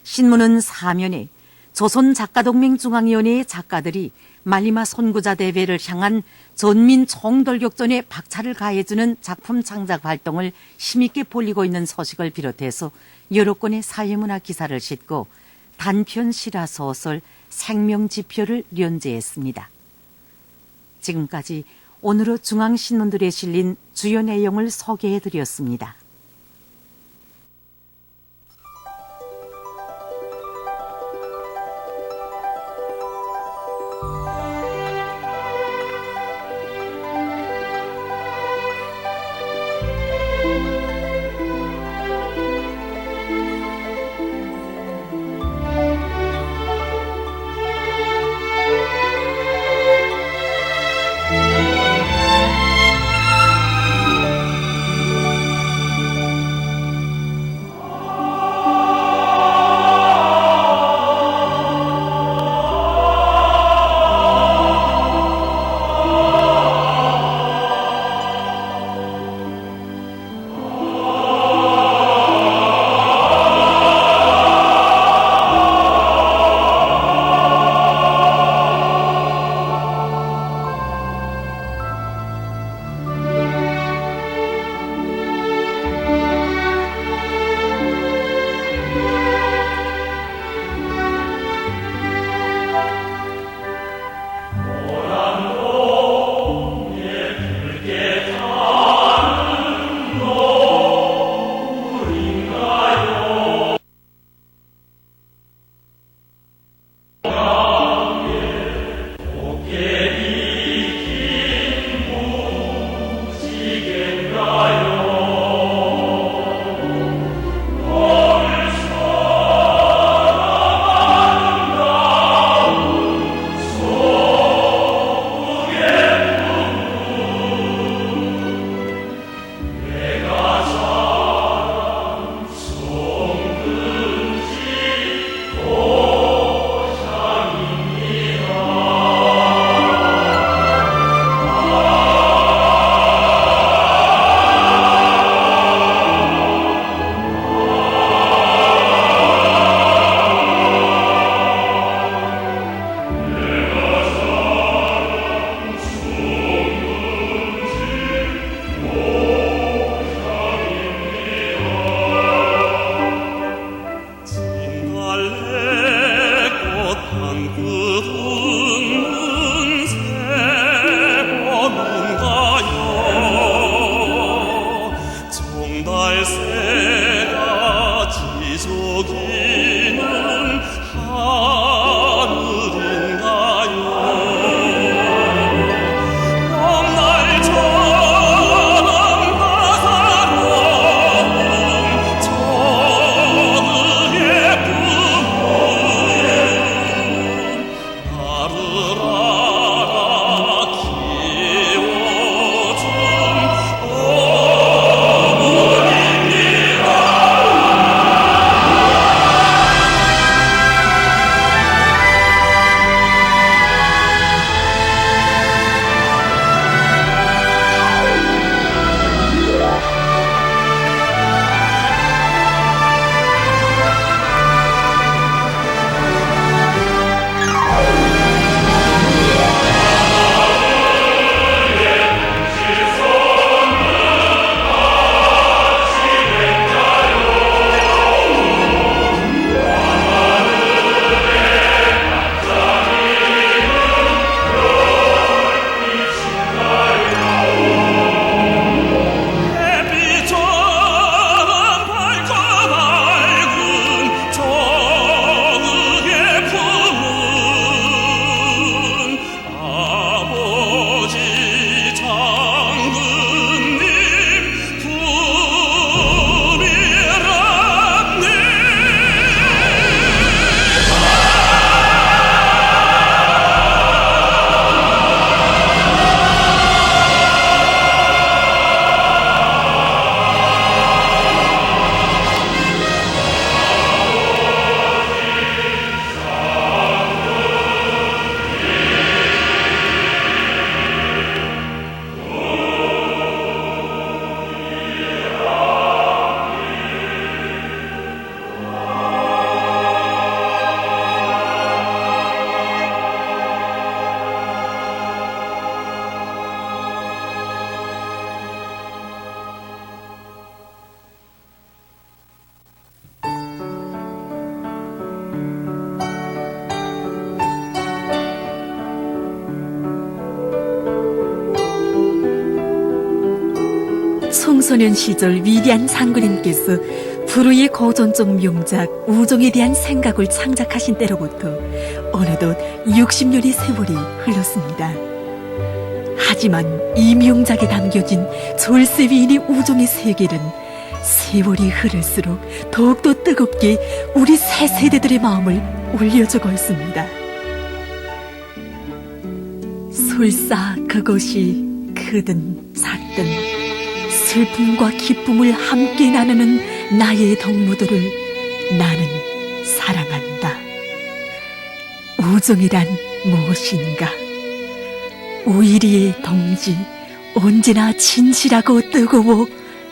신문은 4면에 조선작가동맹중앙위원회의 작가들이 말리마 선구자 대회를 향한 전민 총돌격전에 박차를 가해주는 작품 창작 활동을 힘있게 벌이고 있는 소식을 비롯해서 여러 건의 사회문화 기사를 싣고 단편 실화 소설 생명지표를 연재했습니다. 지금까지 오늘의 중앙신문들에 실린 주요 내용을 소개해드렸습니다. 송달새가 지저귀는 하늘인가요? 봄날처럼 따사로운 저의 꿈은 나를 알아 키워준 햇빛처럼 밝고 밝은 저의 품은 아버지 장군님 품이란네. 청소년 시절 위대한 장군님께서 불후의 고전적 명작 우정에 대한 생각을 창작하신 때로부터 어느덧 60년의 세월이 흘렀습니다. 하지만 이 명작에 담겨진 졸세 위인의 우정의 세계는 세월이 흐를수록 더욱더 뜨겁게 우리 새 세대들의 마음을 울려주고 있습니다. 설사 그것이 크든 작든 슬픔과 기쁨을 함께 나누는 나의 동무들을 나는 사랑한다. 우정이란 무엇인가? 우일이의 동지, 언제나 진실하고 뜨거워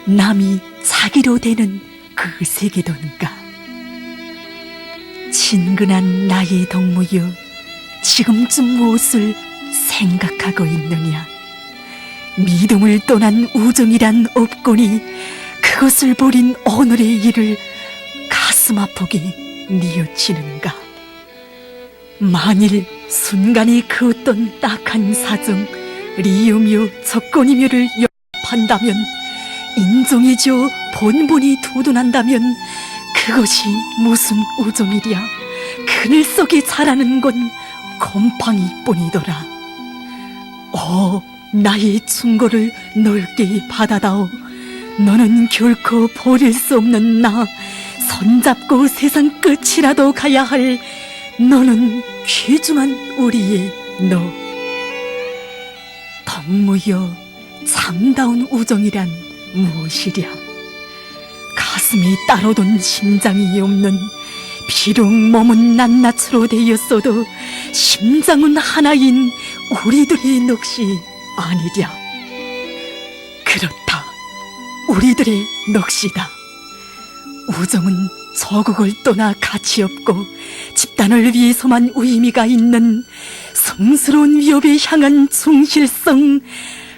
남이 자기로 되는 그 세계던가. 친근한 나의 동무여, 지금쯤 무엇을 생각하고 있느냐? 믿음을 떠난 우정이란 없거니 그것을 버린 오늘의 일을 가슴 아프게 뉘우치는가. 만일 순간에 그 어떤 딱한 사정, 리우며 적건이며를 연합한다면, 인정이죠 본분이 두둔한다면 그것이 무슨 우정이랴. 그늘 속에 자라는 건 곰팡이뿐이더라. 나의 충고를 넓게 받아다오. 너는 결코 버릴 수 없는 나, 손잡고 세상 끝이라도 가야 할 너는 귀중한 우리의 너. 동무여, 참다운 우정이란 무엇이랴? 가슴이 따로 돈 심장이 없는, 비록 몸은 낱낱으로 되었어도 심장은 하나인 우리들의 넋이 아니랴. 그렇다, 우리들의 넋이다. 우정은 조국을 떠나 가치 없고 집단을 위해서만 의미가 있는 성스러운 위협에 향한 충실성,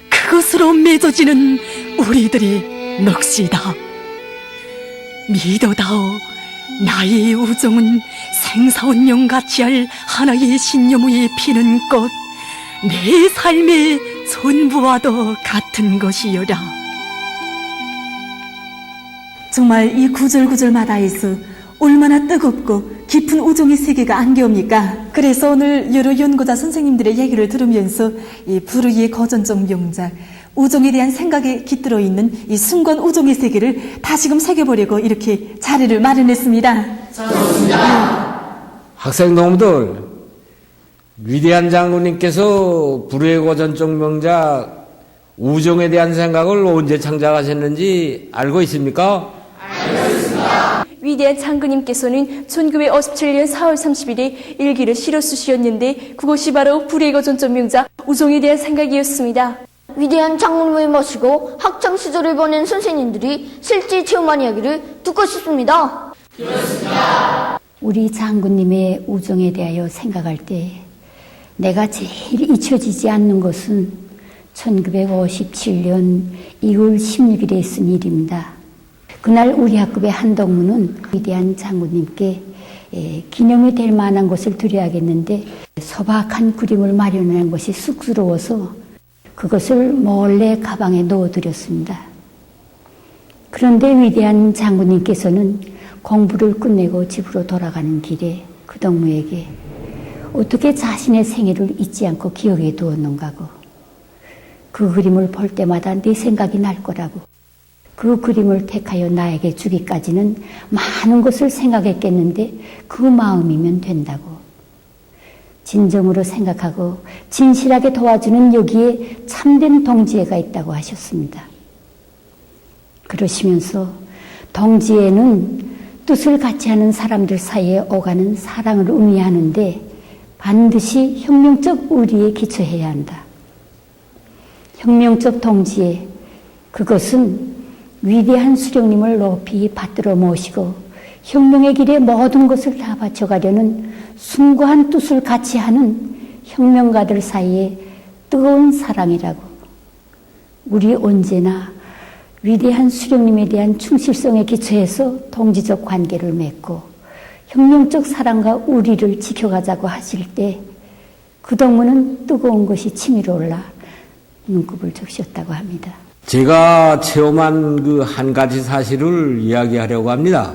그것으로 맺어지는 우리들의 넋이다. 믿어다오. 나의 우정은 생사운명같이 할 하나의 신념 위에 피는 꽃, 내 삶의 전부와도 같은 것이여라. 정말 이 구절구절마다에서 얼마나 뜨겁고 깊은 우정의 세계가 안겨옵니까? 그래서 오늘 여러 연구자 선생님들의 얘기를 들으면서 이 불의의 거전적 명작, 우정에 대한 생각에 깃들어 있는 이 순간 우정의 세계를 다시금 새겨보려고 이렇게 자리를 마련했습니다. 학생 동무들, 위대한 장군님께서 불의의 거전적 명작 우정에 대한 생각을 언제 창작하셨는지 알고 있습니까? 위대한 장군님께서는 1957년 4월 30일에 일기를 실어 쓰셨는데 그것이 바로 불의의 거전적 명작 우정에 대한 생각이었습니다. 위대한 장군님을 모시고 학창시절을 보낸 선생님들이 실제 체험한 이야기를 듣고 싶습니다. 우리 장군님의 우정에 대하여 생각할 때 내가 제일 잊혀지지 않는 것은 1957년 2월 16일에 있은 일입니다. 그날 우리 학급의 한 동무는 위대한 장군님께 기념이 될 만한 것을 드려야겠는데 소박한 그림을 마련하는 것이 쑥스러워서 그것을 몰래 가방에 넣어드렸습니다. 그런데 위대한 장군님께서는 공부를 끝내고 집으로 돌아가는 길에 그 동무에게 어떻게 자신의 생일을 잊지 않고 기억에 두었는가고, 그 그림을 볼 때마다 네 생각이 날 거라고, 그 그림을 택하여 나에게 주기까지는 많은 것을 생각했겠는데 그 마음이면 된다고. 진정으로 생각하고 진실하게 도와주는 여기에 참된 동지애가 있다고 하셨습니다. 그러시면서 동지애는 뜻을 같이 하는 사람들 사이에 오가는 사랑을 의미하는데 반드시 혁명적 의리에 기초해야 한다. 혁명적 동지애, 그것은 위대한 수령님을 높이 받들어 모시고 혁명의 길에 모든 것을 다 바쳐가려는 숭고한 뜻을 같이 하는 혁명가들 사이에 뜨거운 사랑이라고. 우리 언제나 위대한 수령님에 대한 충실성에 기초해서 동지적 관계를 맺고 혁명적 사랑과 우리를 지켜가자고 하실 때 그 동무는 뜨거운 것이 치밀어 올라 눈곱을 적셨다고 합니다. 제가 체험한 그 한 가지 사실을 이야기하려고 합니다.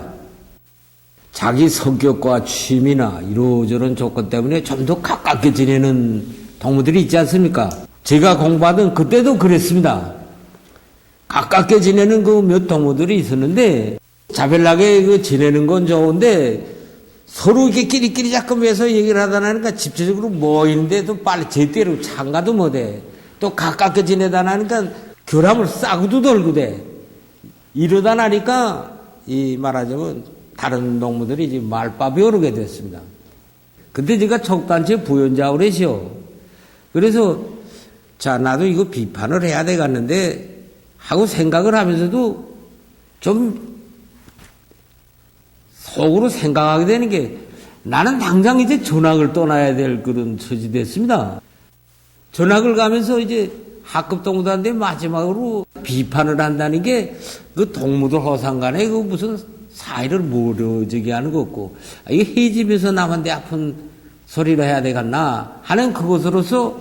자기 성격과 취미나 이러저런 조건 때문에 좀 더 가깝게 지내는 동무들이 있지 않습니까? 제가 공부하던 그때도 그랬습니다. 가깝게 지내는 그 몇 동무들이 있었는데 자별나게 그 지내는 건 좋은데 서로 이렇게 끼리끼리 자꾸 매서 얘기를 하다 나니까 집체적으로 모이는데도 빨리 제때로 참가도 못해. 또 가깝게 지내다 나니까 결함을 싸고도 돌고 돼. 이러다 나니까 이 말하자면 다른 동무들이 이제 말밥이 오르게 됐습니다. 근데 제가 척단체 부연자고 그러시오. 그래서 자 나도 이거 비판을 해야 되겠는데 하고 생각을 하면서도 좀 속으로 생각하게 되는 게 나는 당장 이제 전학을 떠나야 될 그런 처지 됐습니다. 전학을 가면서 이제 학급 동무들한테 마지막으로 비판을 한다는 게 그 동무들 허상간에 그 무슨 사이를 모르지게 하는 거 없고 이게 해집에서 남한테 아픈 소리를 해야 되겠나 하는 그것으로서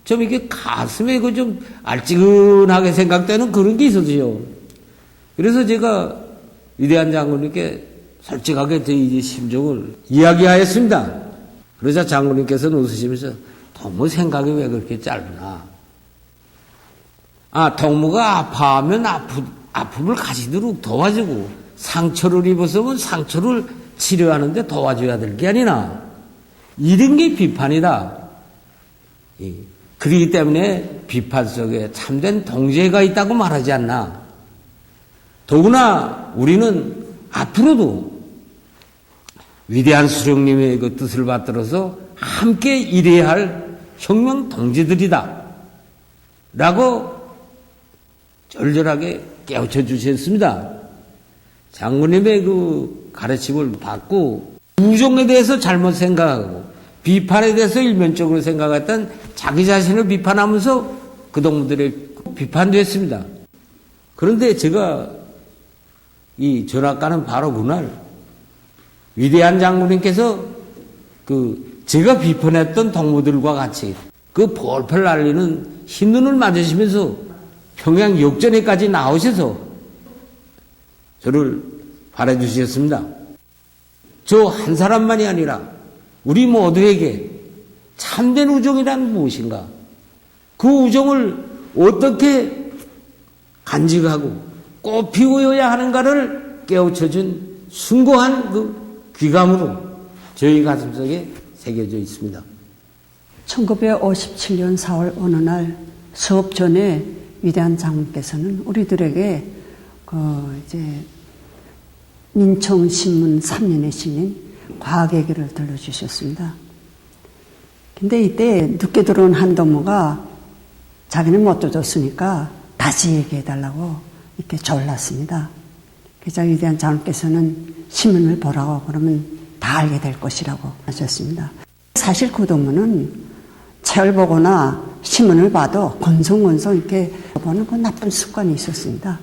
좀 이게 가슴에 그 좀 알찌근하게 생각되는 그런 게 있었어요. 그래서 제가 위대한 장군님께 솔직하게 제 이제 심정을 이야기하였습니다. 그러자 장군님께서는 웃으시면서 동무 생각이 왜 그렇게 짧나? 동무가 아파하면 아픔을 가시도록 도와주고 상처를 입었으면 상처를 치료하는데 도와줘야 될 게 아니나 이런 게 비판이다. 그렇기 때문에 비판 속에 참된 동지애가 있다고 말하지 않나. 더구나 우리는 앞으로도 위대한 수령님의 그 뜻을 받들어서 함께 일해야 할 혁명 동지들이다. 라고 절절하게 깨우쳐 주셨습니다. 장군님의 그 가르침을 받고 우정에 대해서 잘못 생각하고 비판에 대해서 일면적으로 생각했던 자기 자신을 비판하면서 그 동무들의 비판됐습니다. 그런데 제가 이 전학 가는 바로 그날 위대한 장군님께서 제가 비판했던 동무들과 같이 그 볼펠 날리는 흰눈을 맞으시면서 평양 역전에까지 나오셔서 저를 바라주셨습니다. 저 한 사람만이 아니라 우리 모두에게 참된 우정이란 무엇인가? 그 우정을 어떻게 간직하고 꽃피워야 하는가를 깨우쳐준 숭고한 그 귀감으로 저희 가슴속에 새겨져 있습니다. 1957년 4월 어느 날 수업 전에 위대한 장군께서는 우리들에게 이제 민청신문 3년에 실린 과학 얘기를 들려주셨습니다. 근데 이때 늦게 들어온 한동무가 자기는 못 들었으니까 다시 얘기해달라고 이렇게 졸랐습니다. 그래서 위대한 장군께서는 신문을 보라고 그러면 다 알게 될 것이라고 하셨습니다. 사실 그 동무는 책을 보거나 신문을 봐도 건성건성 이렇게 보는 그 나쁜 습관이 있었습니다.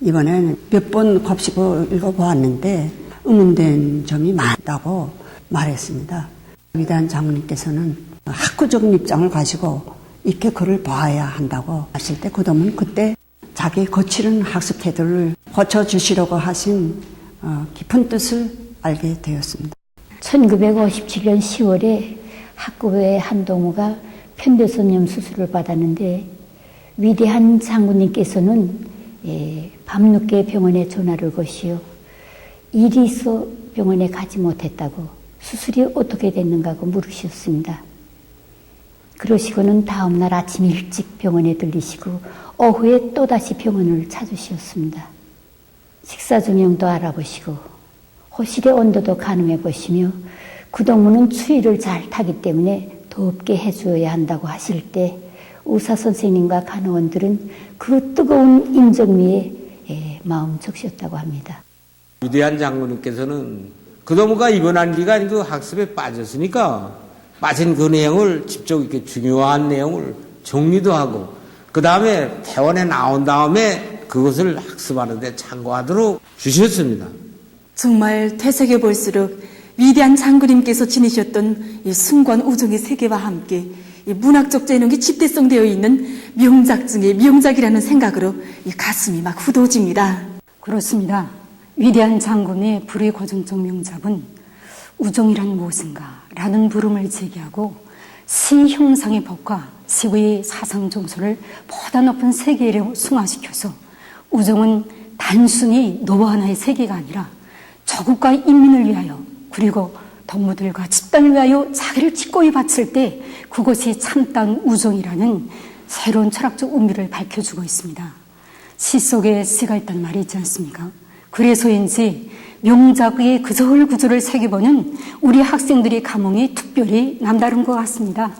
이번에 몇 번 곱씹어 읽어보았는데 의문된 점이 많다고 말했습니다. 위대한 장군님께서는 학구적인 입장을 가지고 이렇게 글을 봐야 한다고 하실 때 그동안 그때 자기 거칠은 학습 태도를 고쳐주시려고 하신 깊은 뜻을 알게 되었습니다. 1957년 10월에 학급의 한동우가 편도선염 수술을 받았는데 위대한 장군님께서는 밤늦게 병원에 전화를 거시어 일이 있어 병원에 가지 못했다고 수술이 어떻게 됐는가고 물으셨습니다. 그러시고는 다음날 아침 일찍 병원에 들리시고 오후에 또다시 병원을 찾으셨습니다. 식사 중용도 알아보시고 호실의 온도도 가늠해 보시며 구동무는 추위를 잘 타기 때문에 덥게 해주어야 한다고 하실 때 의사 선생님과 간호원들은 그 뜨거운 인정미에 마음 적셨다고 합니다. 위대한 장군님께서는 그동무가 입원한 기간 그 학습에 빠졌으니까 빠진 그 내용을 직접 이렇게 중요한 내용을 정리도 하고 그 다음에 퇴원에 나온 다음에 그것을 학습하는 데 참고하도록 주셨습니다. 정말 되새겨볼수록 위대한 장군님께서 지니셨던 이 숭고한 우정의 세계와 함께 이 문학적 재능이 집대성되어 있는 명작 중의 명작이라는 생각으로 이 가슴이 막 후도집니다. 그렇습니다. 위대한 장군의 불의 고전적 명작은 우정이란 무엇인가 라는 물음을 제기하고 시 형상의 법과 시의 사상 정서를 보다 높은 세계로 승화시켜서 우정은 단순히 너와 하나의 세계가 아니라 조국과 인민을 위하여 그리고 동무들과 집단을 위하여 자기를 기꺼이 바칠 때 그것이 참다운 우정이라는 새로운 철학적 의미를 밝혀주고 있습니다. 시 속에 시가 있다는 말이 있지 않습니까? 그래서인지 명작의 구절구절을 새겨보는 우리 학생들의 감흥이 특별히 남다른 것 같습니다.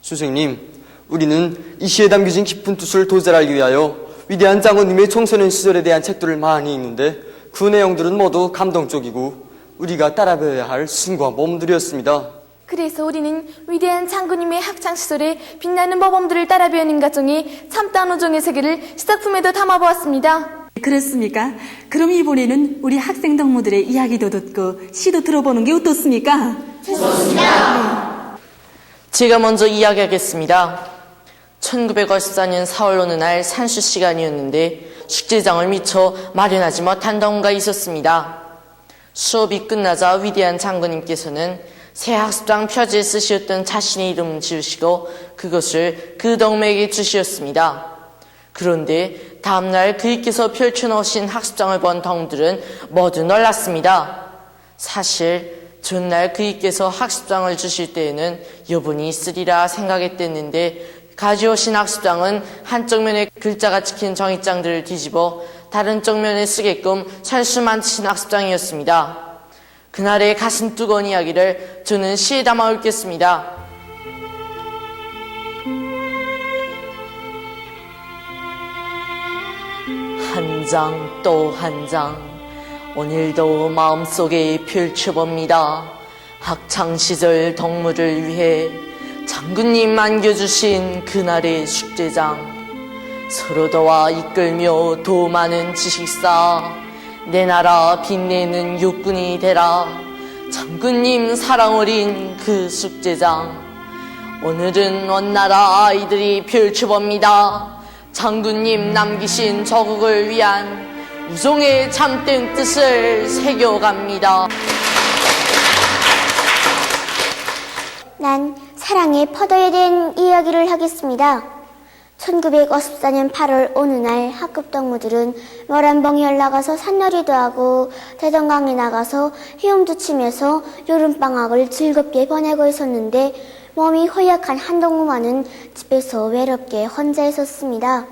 선생님, 우리는 이 시에 담겨진 깊은 뜻을 도달하기 위하여 위대한 장군님의 청소년 시절에 대한 책들을 많이 읽는데 그 내용들은 모두 감동적이고 우리가 따라배워야 할 숭고한 모범들이었습니다. 그래서 우리는 위대한 장군님의 학창시절에 빛나는 모범들을 따라 배우는 과정이 참다운 우정의 세계를 시작품에도 담아보았습니다. 그렇습니까? 그럼 이번에는 우리 학생 동무들의 이야기도 듣고 시도 들어보는 게 어떻습니까? 좋습니다. 제가 먼저 이야기하겠습니다. 1954년 4월 어느 날 산수 시간이었는데 숙제장을 미처 마련하지 못한 동무가 있었습니다. 수업이 끝나자 위대한 장군님께서는 새 학습장 표지에 쓰셨던 자신의 이름을 지으시고 그것을 그 동무에게 주시었습니다. 그런데 다음날 그이께서 펼쳐놓으신 학습장을 본 동무들은 모두 놀랐습니다. 사실 전날 그이께서 학습장을 주실 때에는 여분이 있으리라 생각했댔는데 가져오신 학습장은 한쪽 면에 글자가 찍힌 종이장들을 뒤집어 다른 쪽 면에 쓰게끔 살수만 치신 학습장이었습니다. 그날의 가슴 뜨거운 이야기를 저는 시에 담아 옳겠습니다. 한 장 또 한 장 오늘도 마음속에 펼쳐봅니다. 학창시절 동무를 위해 장군님 안겨주신 그날의 숙제장 서로 도와 이끌며 더 많은 지식 쌓아 내 나라 빛내는 육군이 되라. 장군님 사랑 어린 그 숙제장 오늘은 온 나라 아이들이 펼쳐봅니다. 장군님 남기신 조국을 위한 우종의 잠든 뜻을 새겨갑니다. 난 사랑의 포도에 대한 이야기를 하겠습니다. 1954년 8월 어느 날 학급 동무들은 모란봉에 올라가서 산놀이도 하고 대동강에 나가서 헤엄도 치면서 여름방학을 즐겁게 보내고 있었는데 몸이 허약한 한 동무만은 집에서 외롭게 혼자 있었습니다.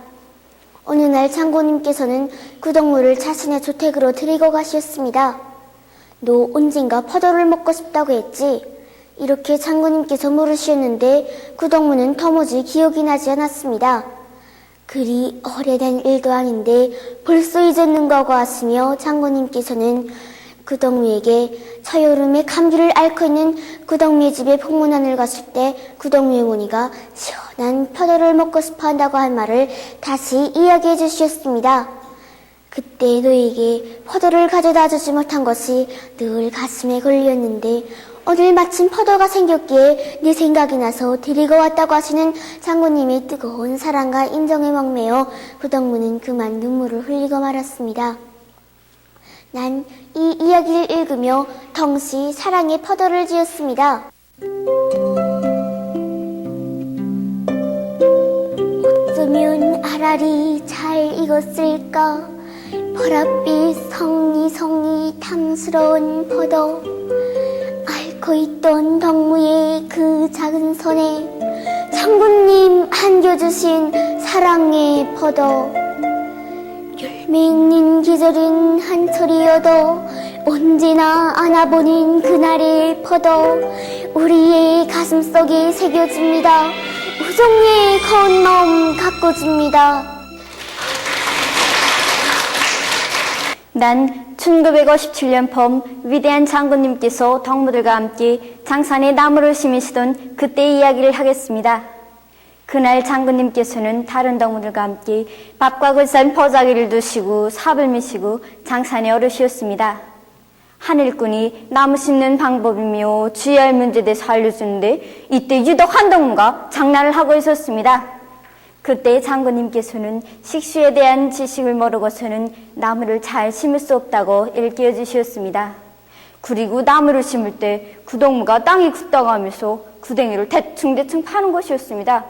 어느 날 장군님께서는 그 동무를 자신의 주택으로 데리고 가셨습니다. 너 언젠가 포도를 먹고 싶다고 했지? 이렇게 장군님께서 물으셨는데 그 동무는 도무지 기억이 나지 않았습니다. 그리 오래된 일도 아닌데 벌써 잊었는 거고 하시며 장군님께서는 그 동무에게 초여름에 감기를 앓고 있는 그 동무의 집에 폭문안을 갔을 때 그 동무의 어머니가 시원한 포도를 먹고 싶어 한다고 한 말을 다시 이야기해 주셨습니다. 그때 너에게 포도를 가져다 주지 못한 것이 늘 가슴에 걸렸는데 오늘 마침 포도가 생겼기에 네 생각이 나서 데리고 왔다고 하시는 장군님의 뜨거운 사랑과 인정에 목매어 그 동무는 그만 눈물을 흘리고 말았습니다. 난 이 이야기를 읽으며 동시 사랑의 포도를 지었습니다. 어쩌면 알알이 잘 익었을까? 보랏빛 성리성리 탐스러운 포도, 앓고 있던 동무의 그 작은 손에 장군님 안겨주신 사랑의 포도, 열매 익는 계절은 한철이어도 언제나 안아보는 그날의 포도, 우리의 가슴속에 새겨집니다. 우정의 거운 마음 가꿔줍니다. 난 1957년 봄 위대한 장군님께서 동무들과 함께 장산에 나무를 심으시던 그때 이야기를 하겠습니다. 그날 장군님께서는 다른 동무들과 함께 밥과 굴산 포자기를 두시고 삽을 미시고 장산에 오르셨습니다. 하늘꾼이 나무 심는 방법이며 주의할 문제에 대해서 알려주는데 이때 유독 한 동무가 장난을 하고 있었습니다. 그때 장군님께서는 식수에 대한 지식을 모르고서는 나무를 잘 심을 수 없다고 일깨워 주셨습니다. 그리고 나무를 심을 때 그 동무가 땅이 굳다고 하면서 구덩이를 대충대충 파는 것이었습니다.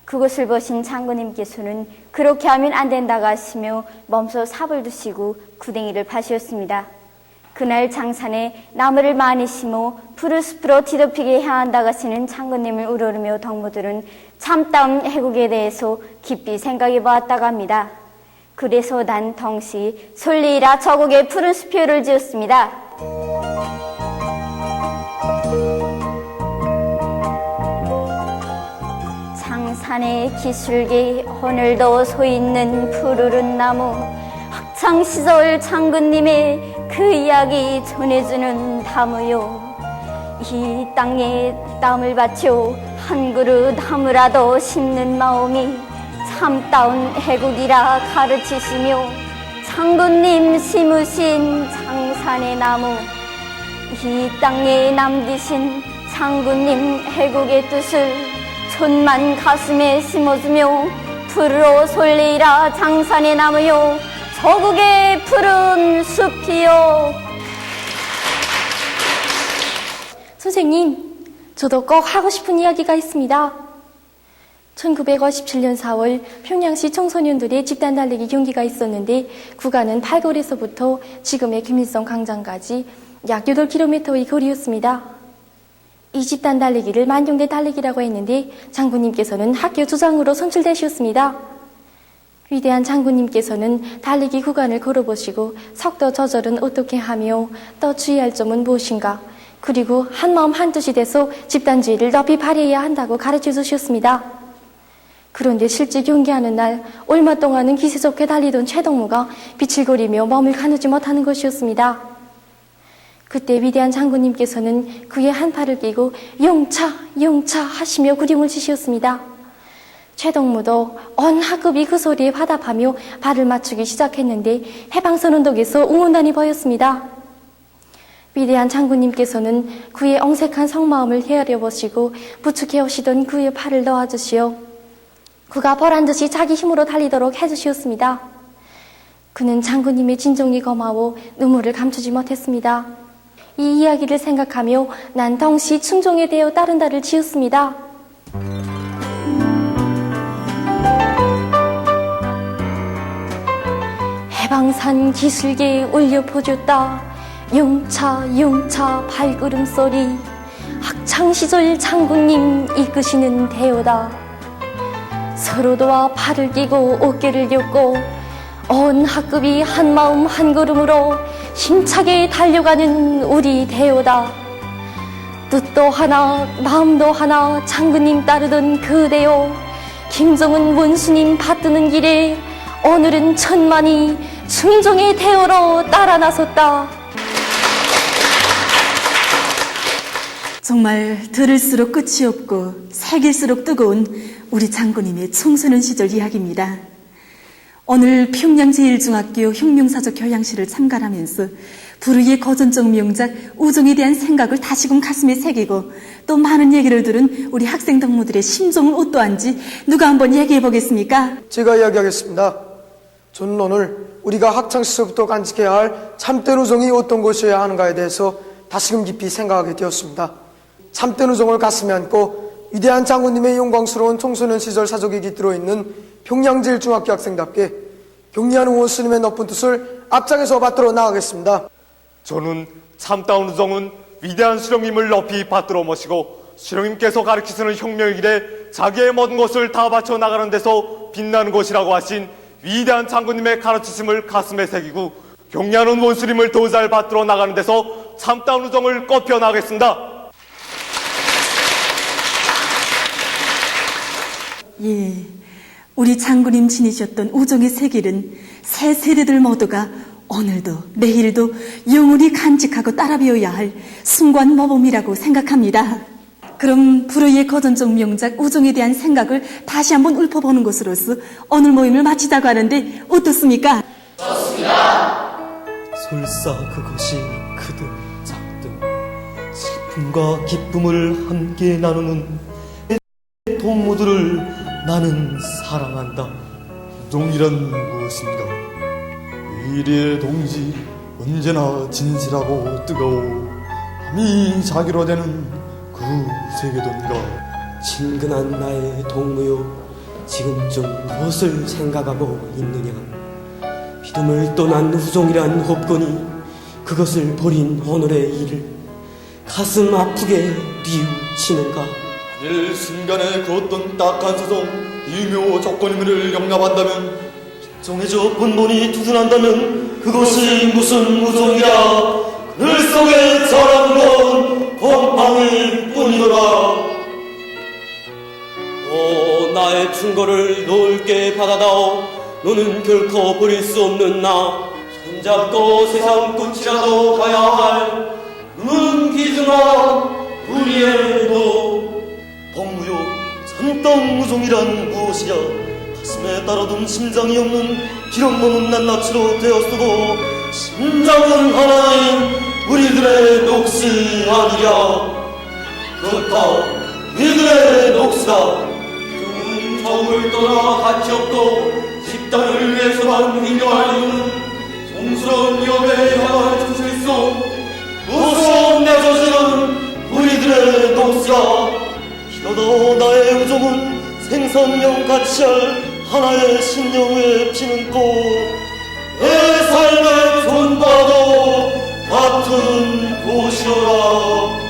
그것을 보신 장군님께서는 그렇게 하면 안 된다고 하시며 멈춰 삽을 두시고 구덩이를 파셨습니다. 그날 장산에 나무를 많이 심어 푸른 숲으로 뒤덮이게 향한다고 하시는 장군님을 우러르며 동무들은 참다운 해국에 대해서 깊이 생각해 보았다고 합니다. 그래서 난 동시 솔리라 저곡의 푸른 숲표를 지었습니다. 장산의 기슭에 오늘도 서있는 푸르른 나무, 학창시절 장군님의 그 이야기 전해주는 나무요. 이 땅에 땀을 바쳐 한 그릇 나무라도 심는 마음이 참다운 애국이라 가르치시며 장군님 심으신 장산의 나무, 이 땅에 남기신 장군님 애국의 뜻을 천만 가슴에 심어주며 푸르러 솔리라 장산의 나무요, 저국의 푸른 숲이요. 선생님, 저도 꼭 하고 싶은 이야기가 있습니다. 1957년 4월 평양시 청소년들의 집단 달리기 경기가 있었는데 구간은 팔거리에서부터 지금의 김일성 광장까지 약 8km의 거리였습니다. 이 집단 달리기를 만경대 달리기라고 했는데 장군님께서는 학교 주장으로 선출되셨습니다. 위대한 장군님께서는 달리기 구간을 걸어보시고 속도 조절은 어떻게 하며 또 주의할 점은 무엇인가, 그리고 한마음 한뜻이 돼서 집단주의를 높이 발휘해야 한다고 가르쳐 주셨습니다. 그런데 실제 경기하는 날 얼마 동안은 기세 좋게 달리던 최동무가 비칠거리며 몸을 가누지 못하는 것이었습니다. 그때 위대한 장군님께서는 그의 한 팔을 끼고 영차 영차 하시며 구령을 치셨습니다. 최동무도 온 학급이 그 소리에 화답하며 발을 맞추기 시작했는데 해방선 언덕에서 응원단이 보였습니다. 위대한 장군님께서는 그의 엉색한 속마음을 헤아려 보시고 부축해 오시던 그의 팔을 놓아주시어 그가 보란듯이 자기 힘으로 달리도록 해주시었습니다. 그는 장군님의 진정이 고마워 눈물을 감추지 못했습니다. 이 이야기를 생각하며 난 덩시 충종에 대어 다른 달을 지었습니다. 해방산 기슭에 울려 퍼졌다. 용차 용차 발걸음소리. 학창시절 장군님 이끄시는 대오다. 서로 도와 팔을 끼고 어깨를 엮고 온 학급이 한마음 한걸음으로 힘차게 달려가는 우리 대오다. 뜻도 하나 마음도 하나 장군님 따르던 그 대오. 김정은 원수님 받드는 길에 오늘은 천만이 충종의 대오로 따라 나섰다. 정말 들을수록 끝이 없고 새길수록 뜨거운 우리 장군님의 청소년 시절 이야기입니다. 오늘 평양제일중학교 혁명사적 교양실을 참관하면서 불의의 거전적 명작 우정에 대한 생각을 다시금 가슴에 새기고 또 많은 얘기를 들은 우리 학생 동무들의 심정은 어떠한지 누가 한번 얘기해 보겠습니까? 제가 이야기하겠습니다. 저는 오늘 우리가 학창시절부터 간직해야 할 참된 우정이 어떤 것이어야 하는가에 대해서 다시금 깊이 생각하게 되었습니다. 참된 우정을 가슴에 안고 위대한 장군님의 영광스러운 청소년 시절 사적이 깃들어 있는 평양제일중학교 학생답게 경리하는 원수님의 높은 뜻을 앞장에서 받들어 나가겠습니다. 저는 참다운 우정은 위대한 수령님을 높이 받들어 모시고 수령님께서 가르치시는 혁명의 길에 자기의 모든 것을 다 바쳐 나가는 데서 빛나는 것이라고 하신 위대한 장군님의 가르치심을 가슴에 새기고 경리하는 원수님을 더 잘 받들어 나가는 데서 참다운 우정을 꼽혀 나가겠습니다. 예, 우리 장군님 지니셨던 우정의 세길은 새 세대들 모두가 오늘도 내일도 영원히 간직하고 따라배워야 할 숭고한 모범이라고 생각합니다. 그럼 불의의 거전적 명작 우정에 대한 생각을 다시 한번 읊어보는 것으로서 오늘 모임을 마치자고 하는데 어떻습니까? 좋습니다. 설사 그것이 크든 작든 슬픔과 기쁨을 함께 나누는 동무들을 나는 사랑한다. 우정이란 무엇인가? 위리의 동지 언제나 진실하고 뜨거워 함이 자기로 되는 그 세계던가. 친근한 나의 동무요, 지금쯤 무엇을 생각하고 있느냐? 믿음을 떠난 우정이란 없거니 그것을 버린 오늘의 일을 가슴 아프게 뉘우치는가? 만일 순간에 그 어떤 딱한 사정 이묘 조건임을 용납한다면, 정해져 본본이 투순한다면 그것이 무슨 우정이야? 글 속에 자라는 건 곰팡이일 뿐이더라. 오, 나의 충고를 넓게 받아다오. 너는 결코 버릴 수 없는 나. 손잡고 세상 끝이라도 가야 할 눈은 기중한 우리의 도. 동무요, 참다운 우정이란 무엇이야? 가슴에 따라둔 심장이 없는 기력 머문 낱낱이로 되었어도 심장은 하나인 우리들의 몫이 아니랴. 그렇다, 우리들의 몫이다. 그는 적을 떠나 가치 없고 집단을 위해서만 행동할 이유는 성스러운 위협에 향할 조실성 무서운 내 저지는 우리들의 몫이다. 이러다 나의 우정은 생선령 가치할 하나의 신령에 피는 꽃, 내 삶의 존바도 같은 곳이어라.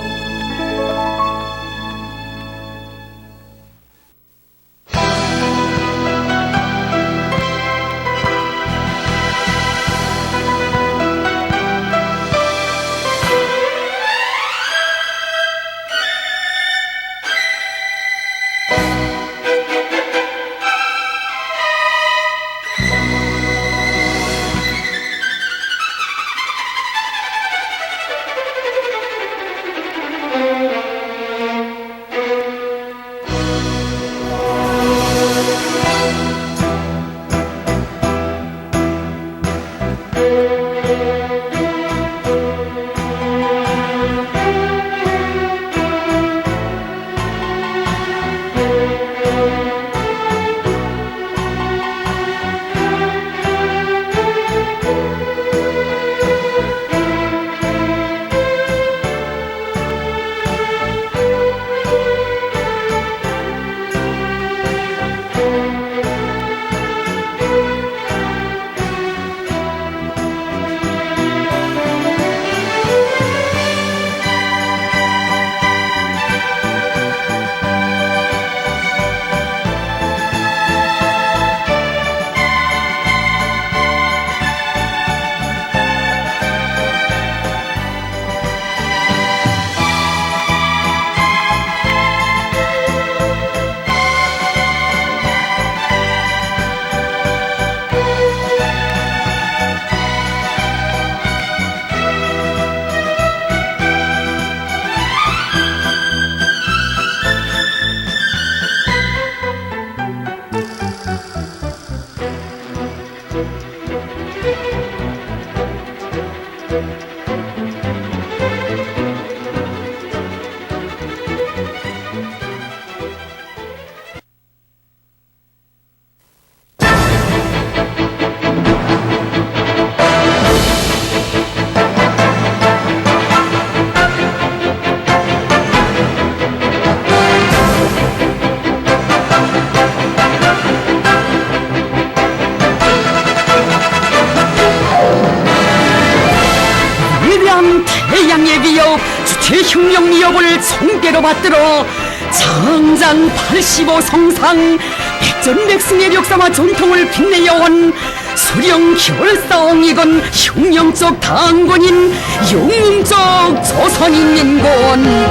위대한 태양의 기업 주체 혁명 위협을 총대로 받들어 장장 85성상 백전백승의 역사와 전통을 빛내어온 수령 결사옹이건 혁명적 당군인 영웅적 조선인민군.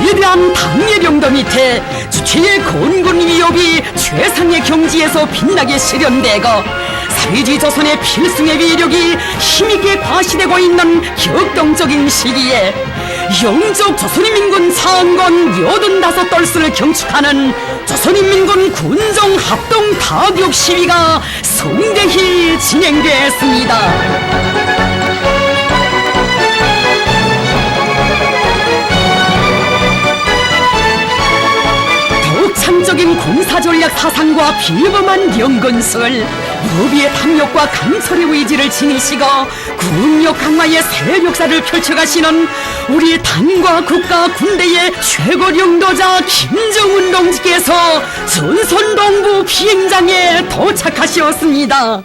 위대한 당예병도 밑에 주체의 건군 위협이 최상의 경지에서 빛나게 실현되고 사회주의 조선의 필승의 위력이 힘있게 과시되고 있는 격동적인 시기에 영적 조선인민군 상권 85덜스를 경축하는 조선인민군 군정 합동 타격 시위가 성대히 진행됐습니다. 독창적인 군사전략 사상과 비범한 연근술, 무비의 탐욕과 강철의 의지를 지니시고 군력 강화의 새 역사를 펼쳐가시는 우리 당과 국가 군대의 최고領導자 김정은 동지께서 전선동부 비행장에 도착하셨습니다.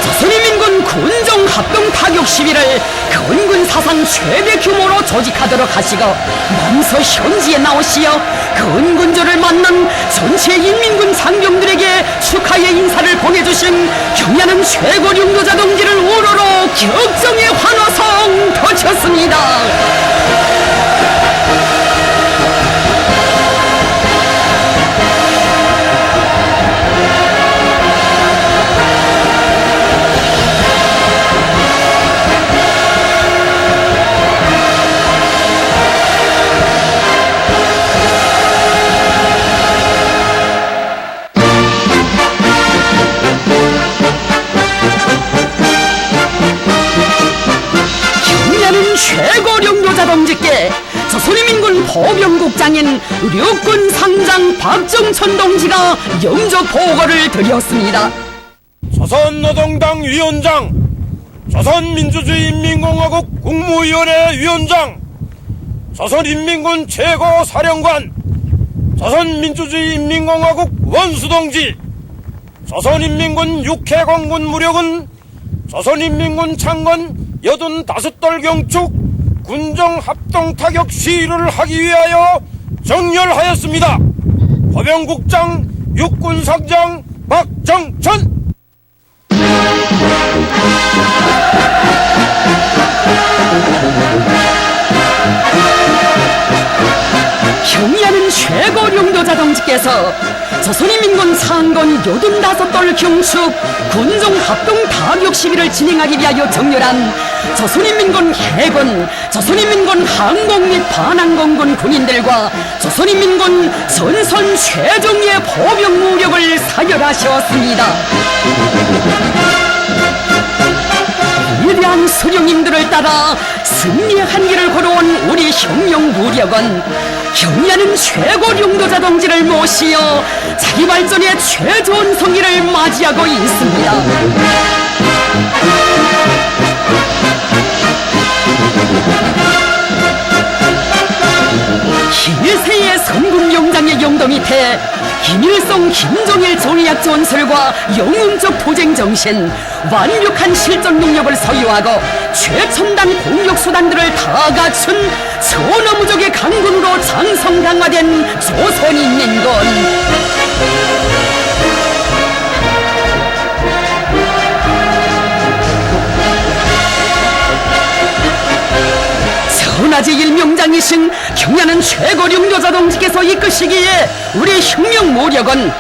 조선인민군 군정 합동 타격 시위를 건군 사상 최대 규모로 조직하도록 하시고 먼저 현지에 나오시어 건군조를 맞는 전체 인민군 장병들에게 축하의 인사를 보내주신 경야는 최고領導자 동지를 우러러 격정의 환호성 터쳤습니다. 최고領導자 동지께 조선인민군 보병국장인 육군 상장 박정천 동지가 영적 보고를 드렸습니다. 조선노동당 위원장, 조선민주주의인민공화국 국무위원회 위원장, 조선인민군 최고사령관, 조선민주주의인민공화국 원수동지, 조선인민군 육해공군 무력은 조선인민군 창건 85돌 경축 군정 합동 타격 시위를 하기 위하여 정렬하였습니다. 보병국장 육군상장 박정천. 경의하는 최고領導자 동지께서 조선인민군 상권 85돌 경축 군정 합동 타격 시위를 진행하기 위하여 정렬한 조선인민군 해군, 조선인민군 항공 및 반항공군 군인들과 조선인민군 전선 최정예 보병 무력을 사열하셨습니다. 위대한 수령님들을 따라 승리의 한길을 걸어온 우리 혁명 무력은 경의하는 최고領導자 동지를 모시어 자기 발전의 최좋은 성기를 맞이하고 있습니다. 길세의 선군영장의 영도 밑에 김일성, 김정일 전략 전술과 영웅적 투쟁 정신, 완벽한 실전 능력을 소유하고 최첨단 공격 수단들을 다 갖춘 천하무적의 강군으로 장성강화된 조선인민군. 천하제 일명장이신 경야는 최고령조자 동지께서 이끄시기에 우리 혁명모력은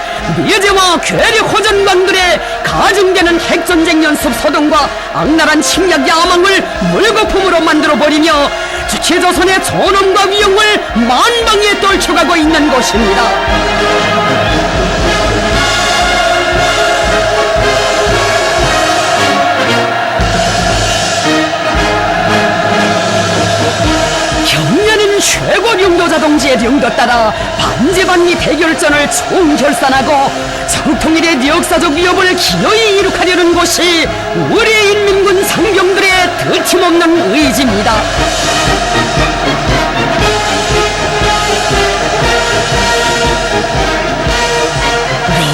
미제와 괴력 호전관들의 가중되는 핵전쟁 연습 서동과 악랄한 침략 야망을 물거품으로 만들어버리며 주체조선의 존엄과 위용을 만방에 떨쳐가고 있는 것입니다. 경야는 최고령도자 동지의 령도 따라 반제반미 대결전을 총결산하고 정통일의 역사적 위협을 기어이 이룩하려는 것이 우리 인민군 상병들의 드침없는 의지입니다.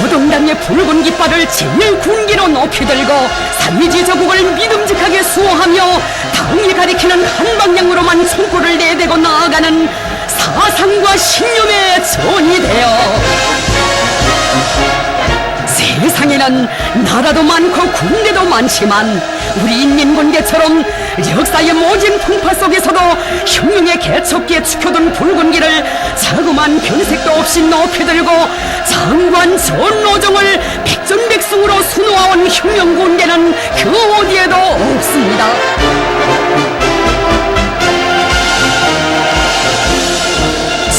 노동당의 붉은 깃발을 제일 군기로 높이 들고 사회주의 저국을 믿음직하게 수호하며 당이 가리키는 한 방향으로만 손꼽을 내대고 나아가는 사상과 신념의 전이 되어 세상에는 나라도 많고 군대도 많지만 우리 인민군대처럼 역사의 모진 풍파 속에서도 혁명의 개척기에 축혀둔 붉은 길을 자그만 변색도 없이 높이 들고 장관 전노정을 백전백승으로 수놓아온 혁명군대는 그 어디에도 없습니다.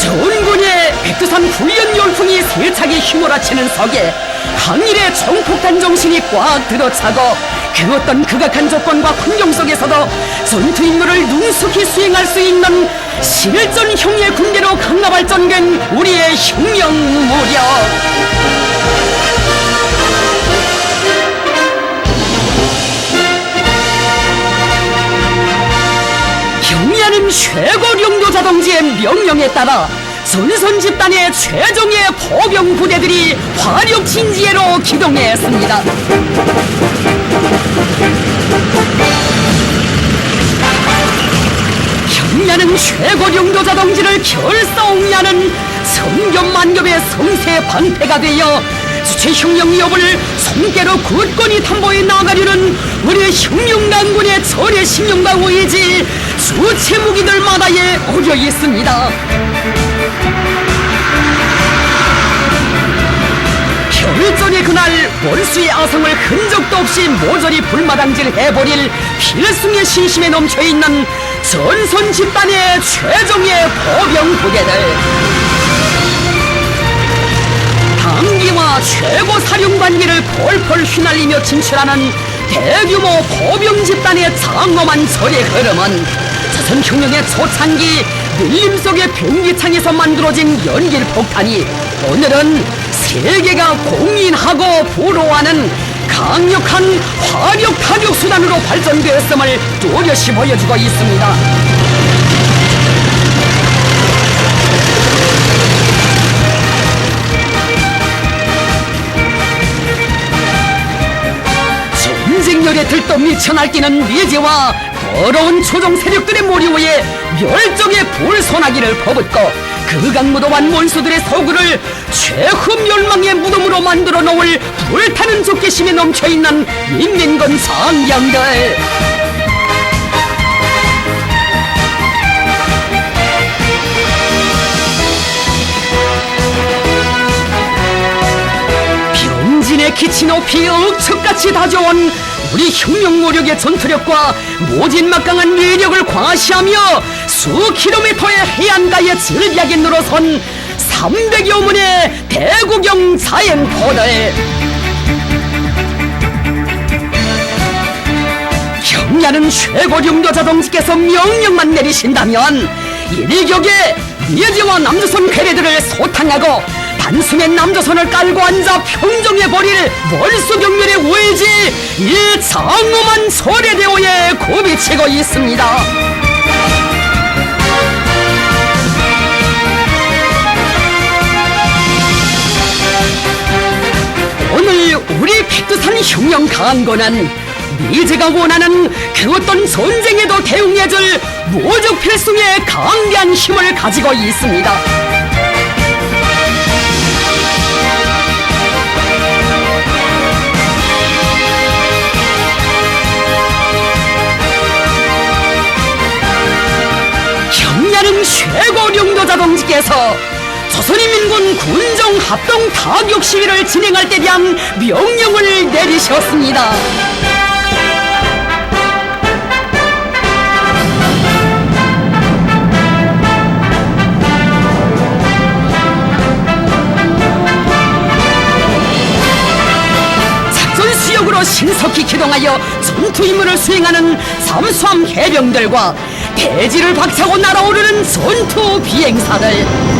전군의 백두산 훈련 열풍이 세차게 휘몰아치는 석에 항일의 정폭탄 정신이 꽉 들어차고 그 어떤 극악한 조건과 환경 속에서도 전투 임무를 능숙히 수행할 수 있는 실전형의 군대로 강화발전된 우리의 혁명 모력. 경야는 최고령도자 동지의 명령에 따라 전선 집단의 최종의 포병 부대들이 화력 진지회로 기동했습니다. 경야는 최고령도자 동지를 결사옹야는 성겹만겹의 성세 방패가 되어 주체 혁명 위협을 손께로 굳건히 탐보해 나가려는 우리 혁명강군의 절의 신념과 의지 주체 무기들마다에 어려 있습니다. 결전의 그날 원수의 아성을 흔적도 없이 모조리 불마당질해버릴 필승의 신심에 넘쳐있는 전선 집단의 최종의 포병 부대들. 당기와 최고 사령관기를 펄펄 휘날리며 진출하는 대규모 포병 집단의 장엄한 절의 흐름은 조선혁명의 초창기 밀림 속의 병기창에서 만들어진 연길폭탄이 오늘은 세계가 공인하고 부러워하는 강력한 화력 타격 수단으로 발전되었음을 뚜렷이 보여주고 있습니다. 전쟁열에 들떠 미쳐날뛰는 미제와 더러운 조정 세력들의 모리오에 멸종의 불소나기를 퍼붓고 극악무도한 원수들의 서구를 최후멸망의 무덤으로 만들어 놓을 불타는 족개심에 넘쳐있는 인민군 상병들. 병진의 기치 높이 억척같이 다져온 우리 혁명모력의 전투력과 모진막강한 위력을 과시하며 수킬로미터의 해안가에 즐비하게 늘어선 300여 문의 대구경 자연포들. 경야는 최고령도자 동지께서 명령만 내리신다면 일격에 미제와 남조선 괴뢰들을 소탕하고 단숨에 남조선을 깔고 앉아 평정해버릴 월수경멸의 우회지 이 장엄한 소래대오에 굽이치고 있습니다. 오늘 우리 백두산 혁명 강군은 미제가 원하는 그 어떤 전쟁에도 대응해줄 무적 필승의 강대한 힘을 가지고 있습니다. 최고령도자 동지께서 조선인민군 군정 합동 타격 시위를 진행할 때 대한 명령을 내리셨습니다. 작전 수역으로 신속히 기동하여 전투 임무를 수행하는 잠수함 해병들과 대지를 박차고 날아오르는 전투 비행사들.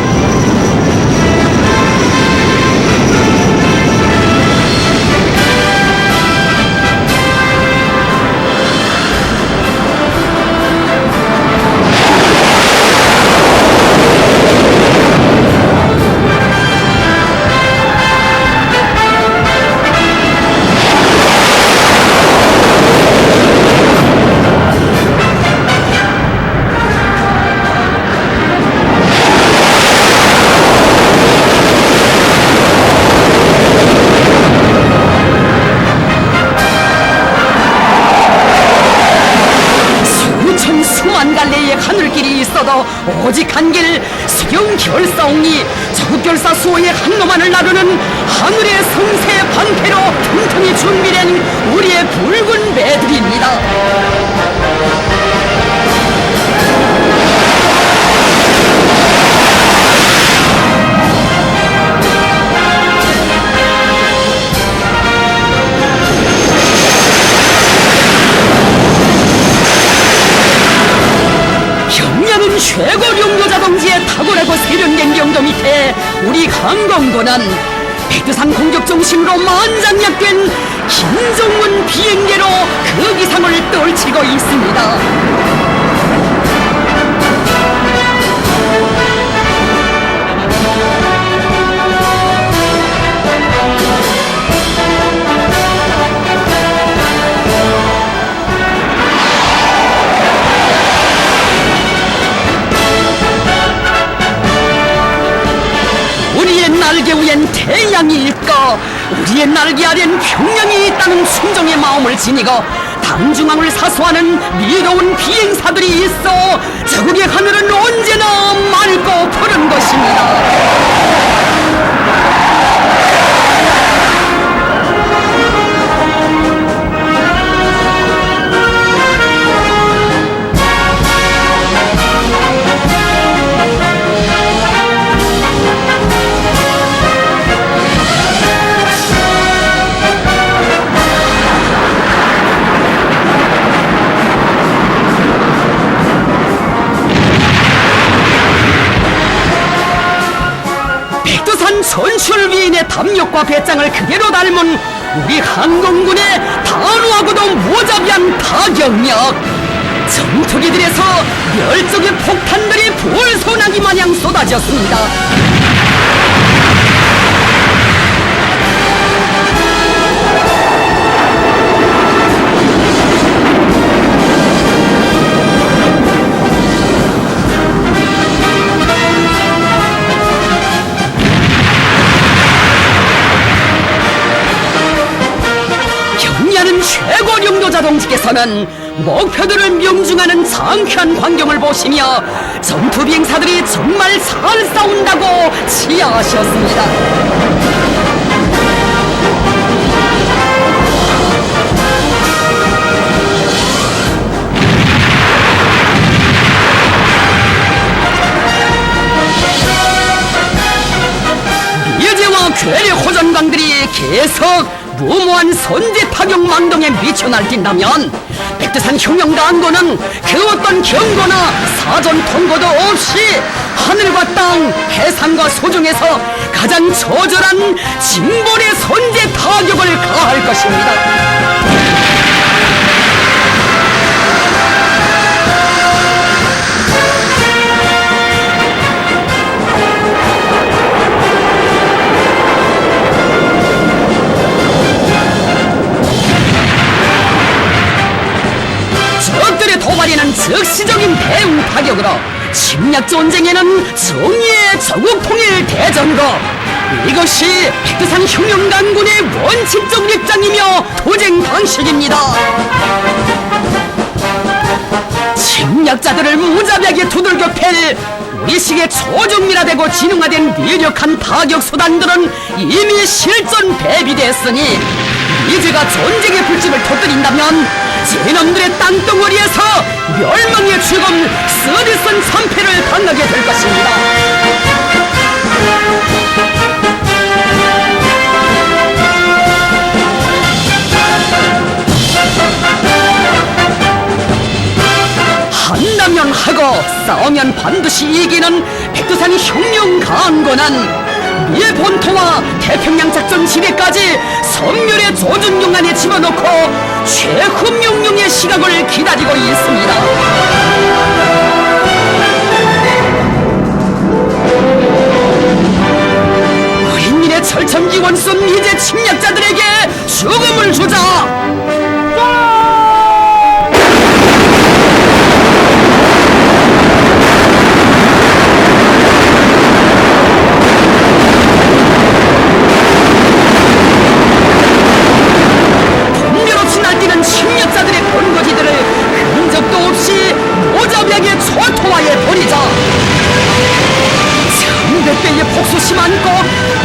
하늘길이 있어도 오직 한 길 수경 결사옹이 저국결사 수호의 한노만을 나르는 하늘의 성세 방패로 튼튼히 준비된 우리의 붉은 배들입니다. 경량은 최고령도자 동지의 탁월하고 세련된 경도 밑에 우리 항공도는 백두산 공격 중심으로 만장약된 김정은 비행계로 그 기상을 떨치고 있습니다. 날개 위엔 태양이 있고 우리의 날개 아래엔 평양이 있다는 순정의 마음을 지니고 당중앙을 사수하는 미로운 비행사들이 있어 저국의 하늘은 언제나 맑고 푸른 것입니다. 전출위인의 담력과 배짱을 그대로 닮은 우리 항공군의 단호하고도 무자비한 타격력. 전투기들에서 멸종의 폭탄들이 볼소나기 마냥 쏟아졌습니다. 최고령도자 동지께서는 목표들을 명중하는 장쾌한 광경을 보시며 전투 비행사들이 정말 잘 싸운다고 치하하셨습니다. 미제와 괴뢰 호전강들이 계속 무모한 선제 타격 망동에 미쳐 날뛴다면 백두산 흉영과 안도는 그 어떤 경고나 사전 통고도 없이 하늘과 땅, 해상과 소중에서 가장 처절한 징벌의 선제 타격을 가할 것입니다. 도발에는 즉시적인 대응 타격으로 침략 전쟁에는 정의의 전국 통일 대전거, 이것이 백두산 흉영강군의 원칙적 입장이며 도쟁 방식입니다. 침략자들을 무자비하게 두들겨 팰 우리 시기에 초정밀화되고 진흥화된 미력한 타격 수단들은 이미 실전 배비됐으니 이제가 전쟁의 불집을 터뜨린다면 제놈들의 땅덩어리에서 멸망의 죽음 쓰리선 참패를 당하게 될 것입니다. 한다면 하고 싸우면 반드시 이기는 백두산 혁명 강건한 미의 본토와 태평양 작전 지대까지 선멸의 조준용 안에 집어넣고 최후 명령의 시각을 기다리고 있습니다. 인민의 철천지 원수 미제 침략자들에게 죽음을 주자. 날뛰는 침략자들의 본거지들을 흔적도 없이 모자비하게 초토화해 버리자. 300배의 폭소심 안고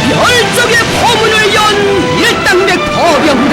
멸종의 포문을 연 일당백 포병들.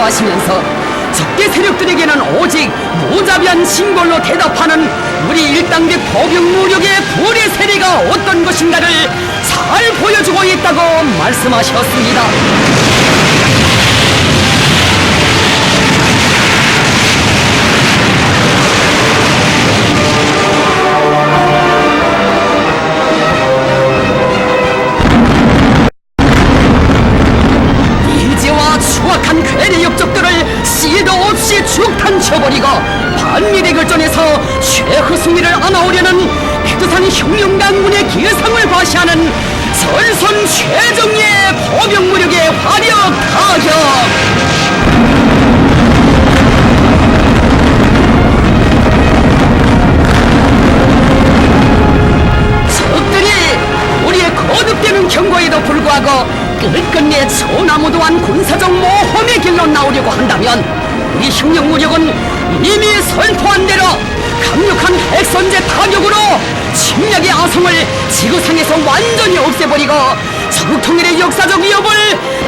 하시면서 적대 세력들에게는 오직 모자비한 신골로 대답하는 우리 일당백 포병 무력의 불의 세례가 어떤 것인가를 잘 보여주고 있다고 말씀하셨습니다. 추악한 괴뢰 역적들을 씨도 없이 죽탄쳐버리고 반미래 결전에서 최후 승리를 안아오려는 백두산 혁명강군의 기성을 과시하는 전선 최정예 포병 무력의 화력 타격. 적들이 우리의 거듭되는 경고에도 불구하고 끝끝내 소나무도한 군사적 모험의 길로 나오려고 한다면 우리 혁명 무력은 이미 선포한 대로 강력한 핵선제 타격으로 침략의 아성을 지구상에서 완전히 없애버리고 전국 통일의 역사적 위협을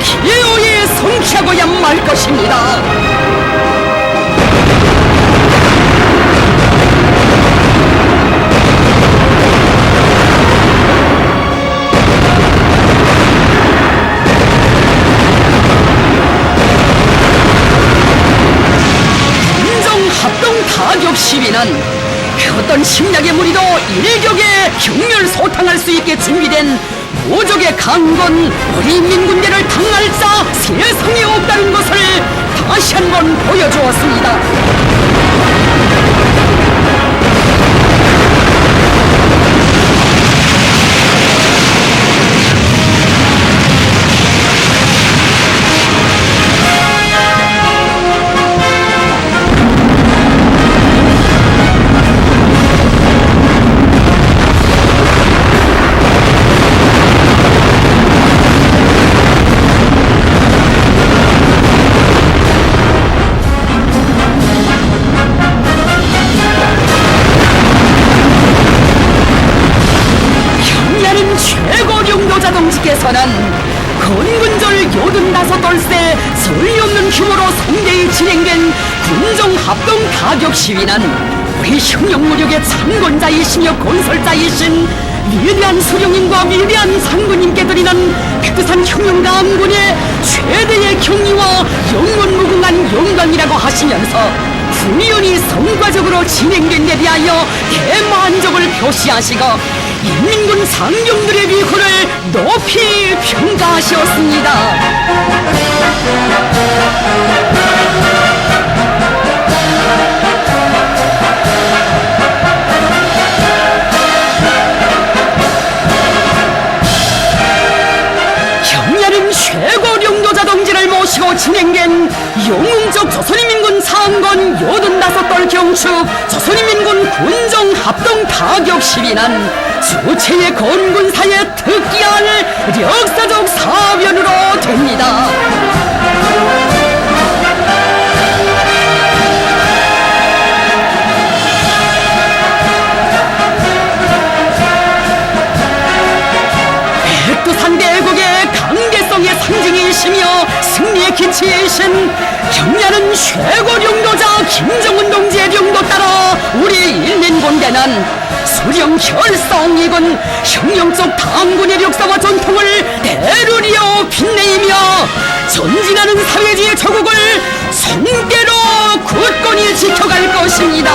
기어이 성취하고야 말 것입니다. 타격 시위는 어떤 침략의 무리도 일격에 격렬소탕할 수 있게 준비된 무적의 강건 우리 민군대를 당할 자 세상에 없다는 것을 다시 한번 보여주었습니다. 자동직께서는 건군절 85돌세 소리 없는 규모로 성대히 진행된 군정합동 타격 시위는 우리 혁명 무력의 창건자이시며 건설자이신 위대한 수령님과 위대한 상군님께 드리는 백두산 혁명강군의 최대의 경의와 영원무궁한 영광이라고 하시면서 훈련이 성과적으로 진행된 데 대하여 대만족을 표시하시고 인민군 상병들의 비호를 높이 평가하셨습니다. 경야는 최고 용도자 동지를 모시고 진행된 영웅적 조선인민군 상권 85돌 경축 조선인민군 군정 합동 타격 시비는 주체의 건군사에 특기할 역사적 사변으로 됩니다. 백두산 대국의 강대성의 상징이시며 승리의 기치이신 경야는 최고領導者 김정은 동지의領導 따라 우리 인민군대는 수령 결성이군 혁명적 당군의 역사와 전통을 대루리어 빛내이며 전진하는 사회주의 조국을 손대로 굳건히 지켜갈 것입니다.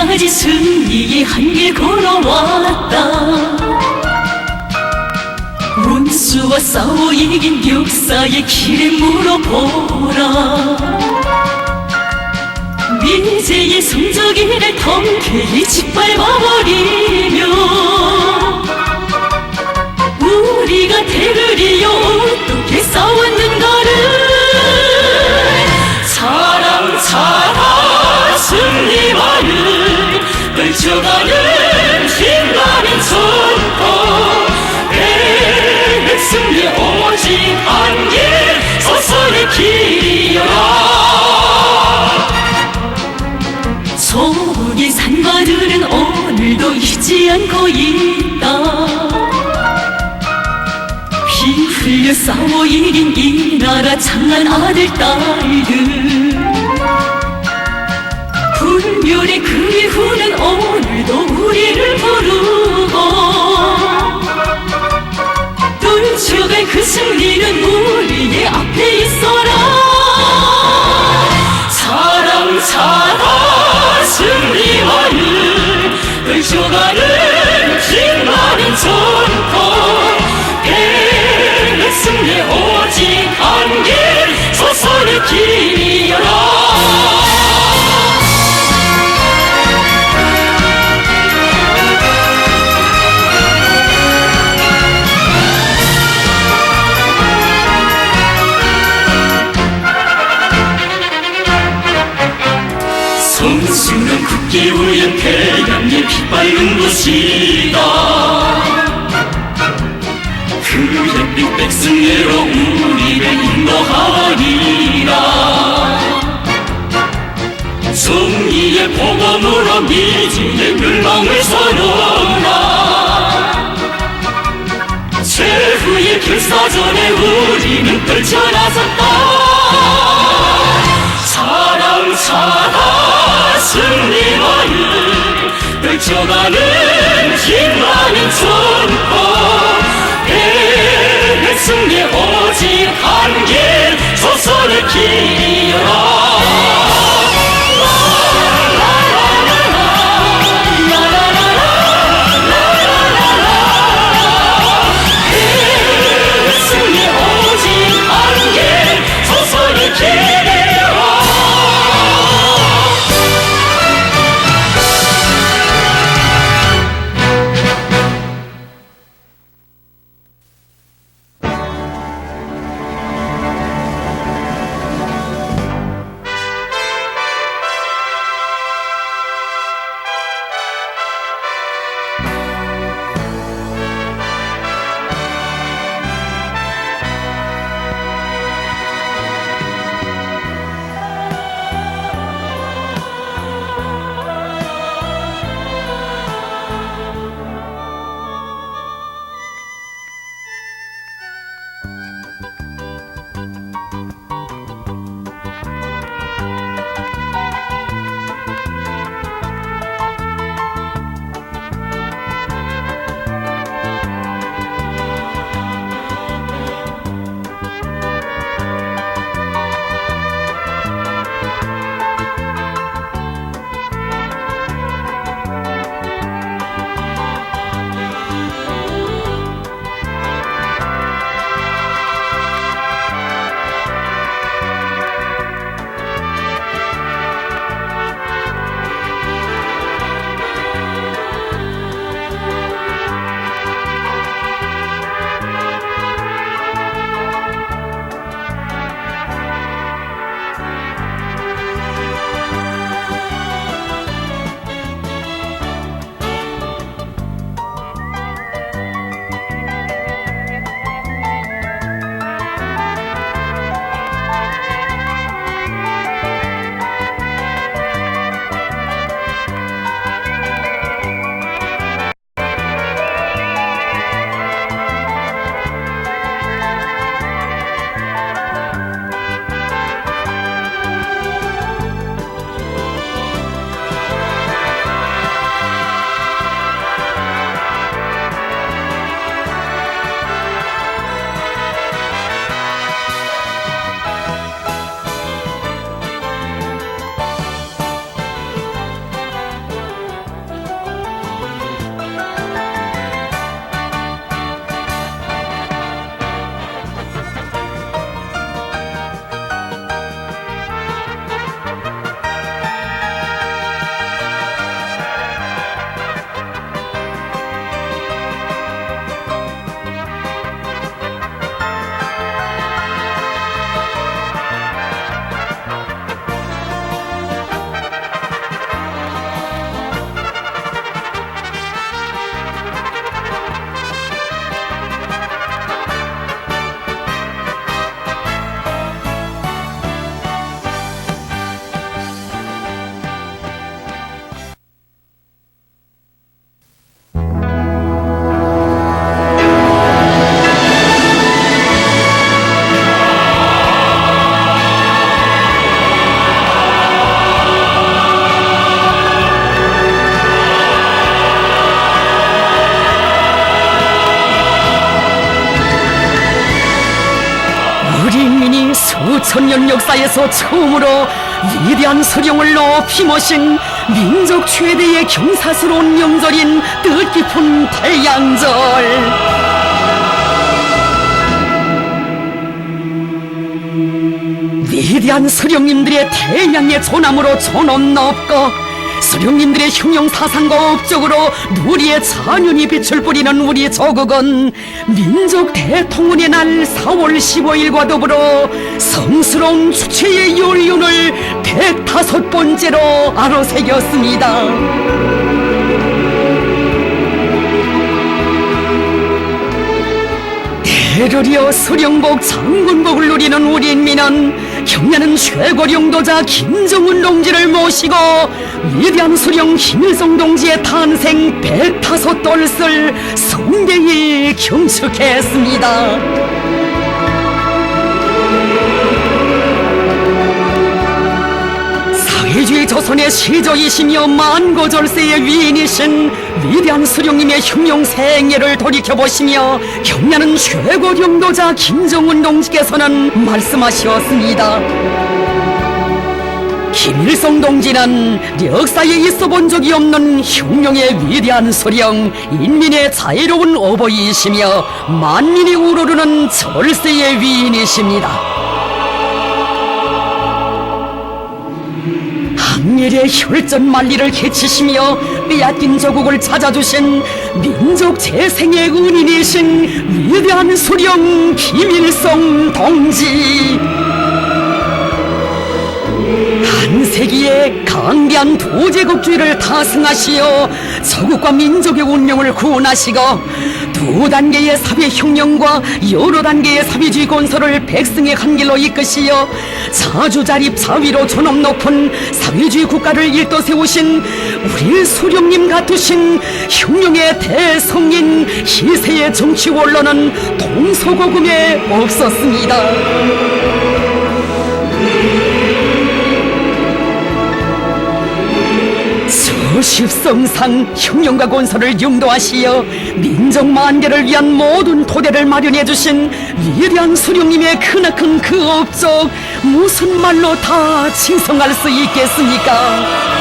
끝까지 승리의 한길 걸어왔다. 원수와 싸워 이긴 역사의 길에 물어보라. 미제의 성적이를 통쾌히 짓밟아버리며 우리가 대그리여 어떻게 싸웠는가를 펼쳐가는 빛나는 전통 백승리 오직 한길 서선의 길이여라. 저기 산마들은 오늘도 잊지 않고 있다. 피 흘려 싸워 이긴 이 나라 장한 아들 딸들, 불멸의 그 이후는 오늘도 우리를 부르고 뚫쳐갈 그 승리는 우리의 앞에 있어라. 사랑 사랑 승리만을 펼쳐가는 빛나는 전통 백승리 오직 한길 서선의 길이여라. 성수는 국기 위에 태양이 빛바른 곳이다. 그 햇빛 백승리로 우리를 인도하리라. 정의의 복음으로 미지의 멸망을 선언하. 최후의 결사전에 우리는 떨쳐나섰다. 사랑 사랑 승리만을 펼쳐가는 빛나는 전통 백승리 오직 한길 조선의 길이여라. 백승리 오직 한길 조선의 길이여라. 수천년 역사에서 처음으로 위대한 수령을 높이 모신 민족 최대의 경사스러운 명절인 뜻깊은 태양절. 위대한 수령님들의 태양의 존함으로 존엄 높고 수령님들의 흉용 사상과 업적으로 누리의 찬연히 빛을 뿌리는 우리 조국은 민족 대통운의 날 4월 15일과 더불어 성스러운 주체의 연륜을 105번째로 아로새겼습니다. 대러리어 수령복 장군복을 누리는 우리 인민은 경야는 최고령도자 김정은 동지를 모시고 위대한 수령 김일성 동지의 탄생 105돌을 성대히 경축했습니다. 사회주의 조선의 시조이시며 만고절세의 위인이신 위대한 수령님의 흉용 생애를 돌이켜보시며 경야는 최고령도자 김정은 동지께서는 말씀하셨습니다. 김일성 동지는 역사에 있어본 적이 없는 흉룡의 위대한 수령, 인민의 자유로운 어버이이시며 만민이 우러르는 절세의 위인이십니다. 항일의 혈전 만리를 해치시며 빼앗긴 조국을 찾아주신 민족 재생의 은인이신 위대한 수령 김일성 동지. 한 세기의 강대한 도제국주의를 타승하시어 조국과 민족의 운명을 구원하시고 두 단계의 사회혁명과 여러 단계의 사회주의 건설을 백성의 한 길로 이끄시어 자주자립 자위로 존엄 높은 사회주의 국가를 일떠 세우신 우리 수령님 같으신 흉룡의 대성인 희세의 정치 원로는 동서고금에 없었습니다. 저십성상 흉룡과 건설을 용도하시어 민족 만대를 위한 모든 토대를 마련해 주신 위대한 수령님의 크나큰 그 업적 무슨 말로 다 칭송할 수 있겠습니까?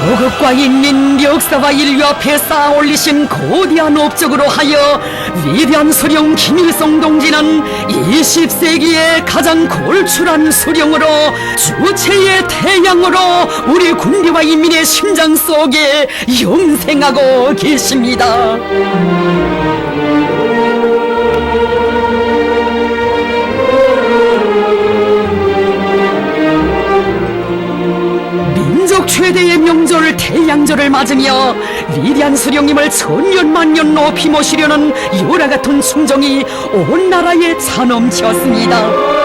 조국과 인민, 역사와 인류 앞에 쌓아 올리신 거대한 업적으로 하여 위대한 수령 김일성 동지는 20세기의 가장 골출한 수령으로 주체의 태양으로 우리 군대와 인민의 심장 속에 영생하고 계십니다. 최대의 명절 태양절을 맞으며 위대한 수령님을 천년만년 높이 모시려는 요라같은 충정이 온 나라에 차넘쳤습니다.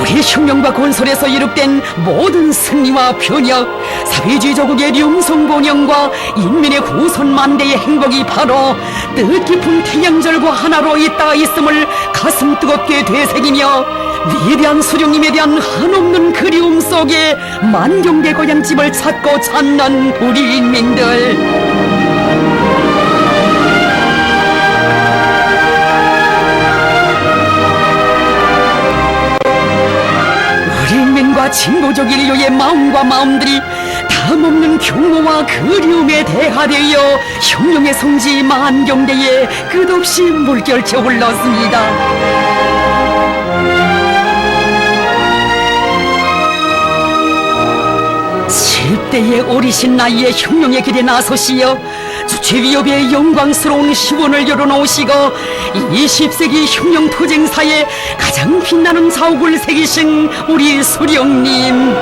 우리 혁명과 건설에서 이룩된 모든 승리와 변혁, 사회주의 조국의 룡성본영과 인민의 구선만대의 행복이 바로 뜻깊은 태양절과 하나로 있다 있음을 가슴 뜨겁게 되새기며 위대한 수령님에 대한 한없는 그리움 속에 만경대 고향집을 찾고 찾는 우리 인민들. 진보적 인류의 마음과 마음들이 담없는 경호와 그리움에 대하되어 혁명의 성지 만경대에 끝없이 물결쳐 흘렀습니다. 10대의 어리신 나이에 혁명의 길에 나서시어 주체위협의 영광스러운 시원을 열어놓으시고 20세기 혁명 투쟁사에 가장 빛나는 자욱을 새기신 우리 수령님,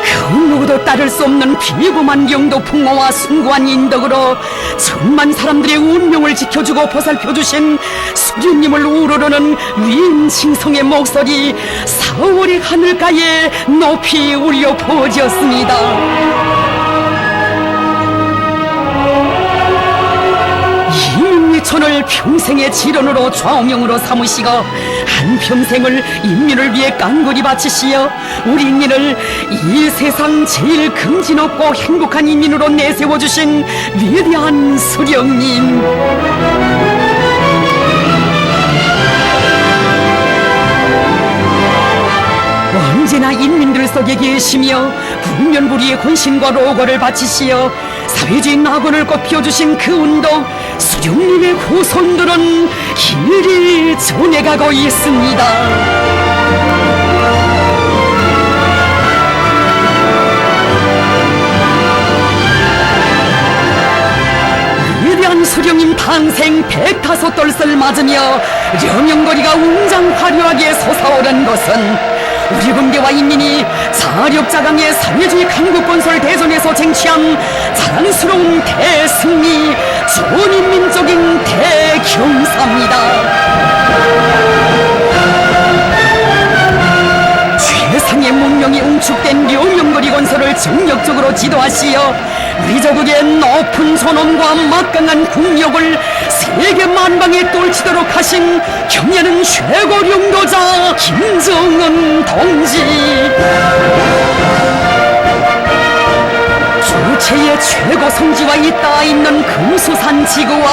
그 누구도 따를 수 없는 비범한 영도 풍모와 숭고한 인덕으로 천만 사람들의 운명을 지켜주고 보살펴주신 수령님을 우러러는 위인 칭송의 목소리 4월의 하늘가에 높이 울려 퍼졌습니다. 천을 평생의 질원으로 좌우명으로 삼으시고 한평생을 인민을 위해 깡그리 바치시어 우리 인민을 이 세상 제일 긍지높고 행복한 인민으로 내세워주신 위대한 수령님. 언제나 인민들 속에 계시며 국면부리의 헌신과 로고를 바치시어 사회주의 낙원을 꽃피워주신 그 운동 수령님의 후손들은 길이 전해가고 있습니다. 위대한 수령님 탄생 105돌을 맞으며 령영거리가 웅장 화려하게 솟아오른 것은 우리 군대와 인민이 자력자강의 사회주의 강국건설 대전에서 쟁취한 자랑스러운 대승리, 전인민적인 대경사입니다. 최상의 문명이 웅축된 령영거리 건설을 정력적으로 지도하시어 우리 조국의 높은 존엄과 막강한 국력을 세계 만방에 떨치도록 하신 경야는 최고領導자 김정은 동지. 주체의 최고 성지와 있다 있는 금수산 지구와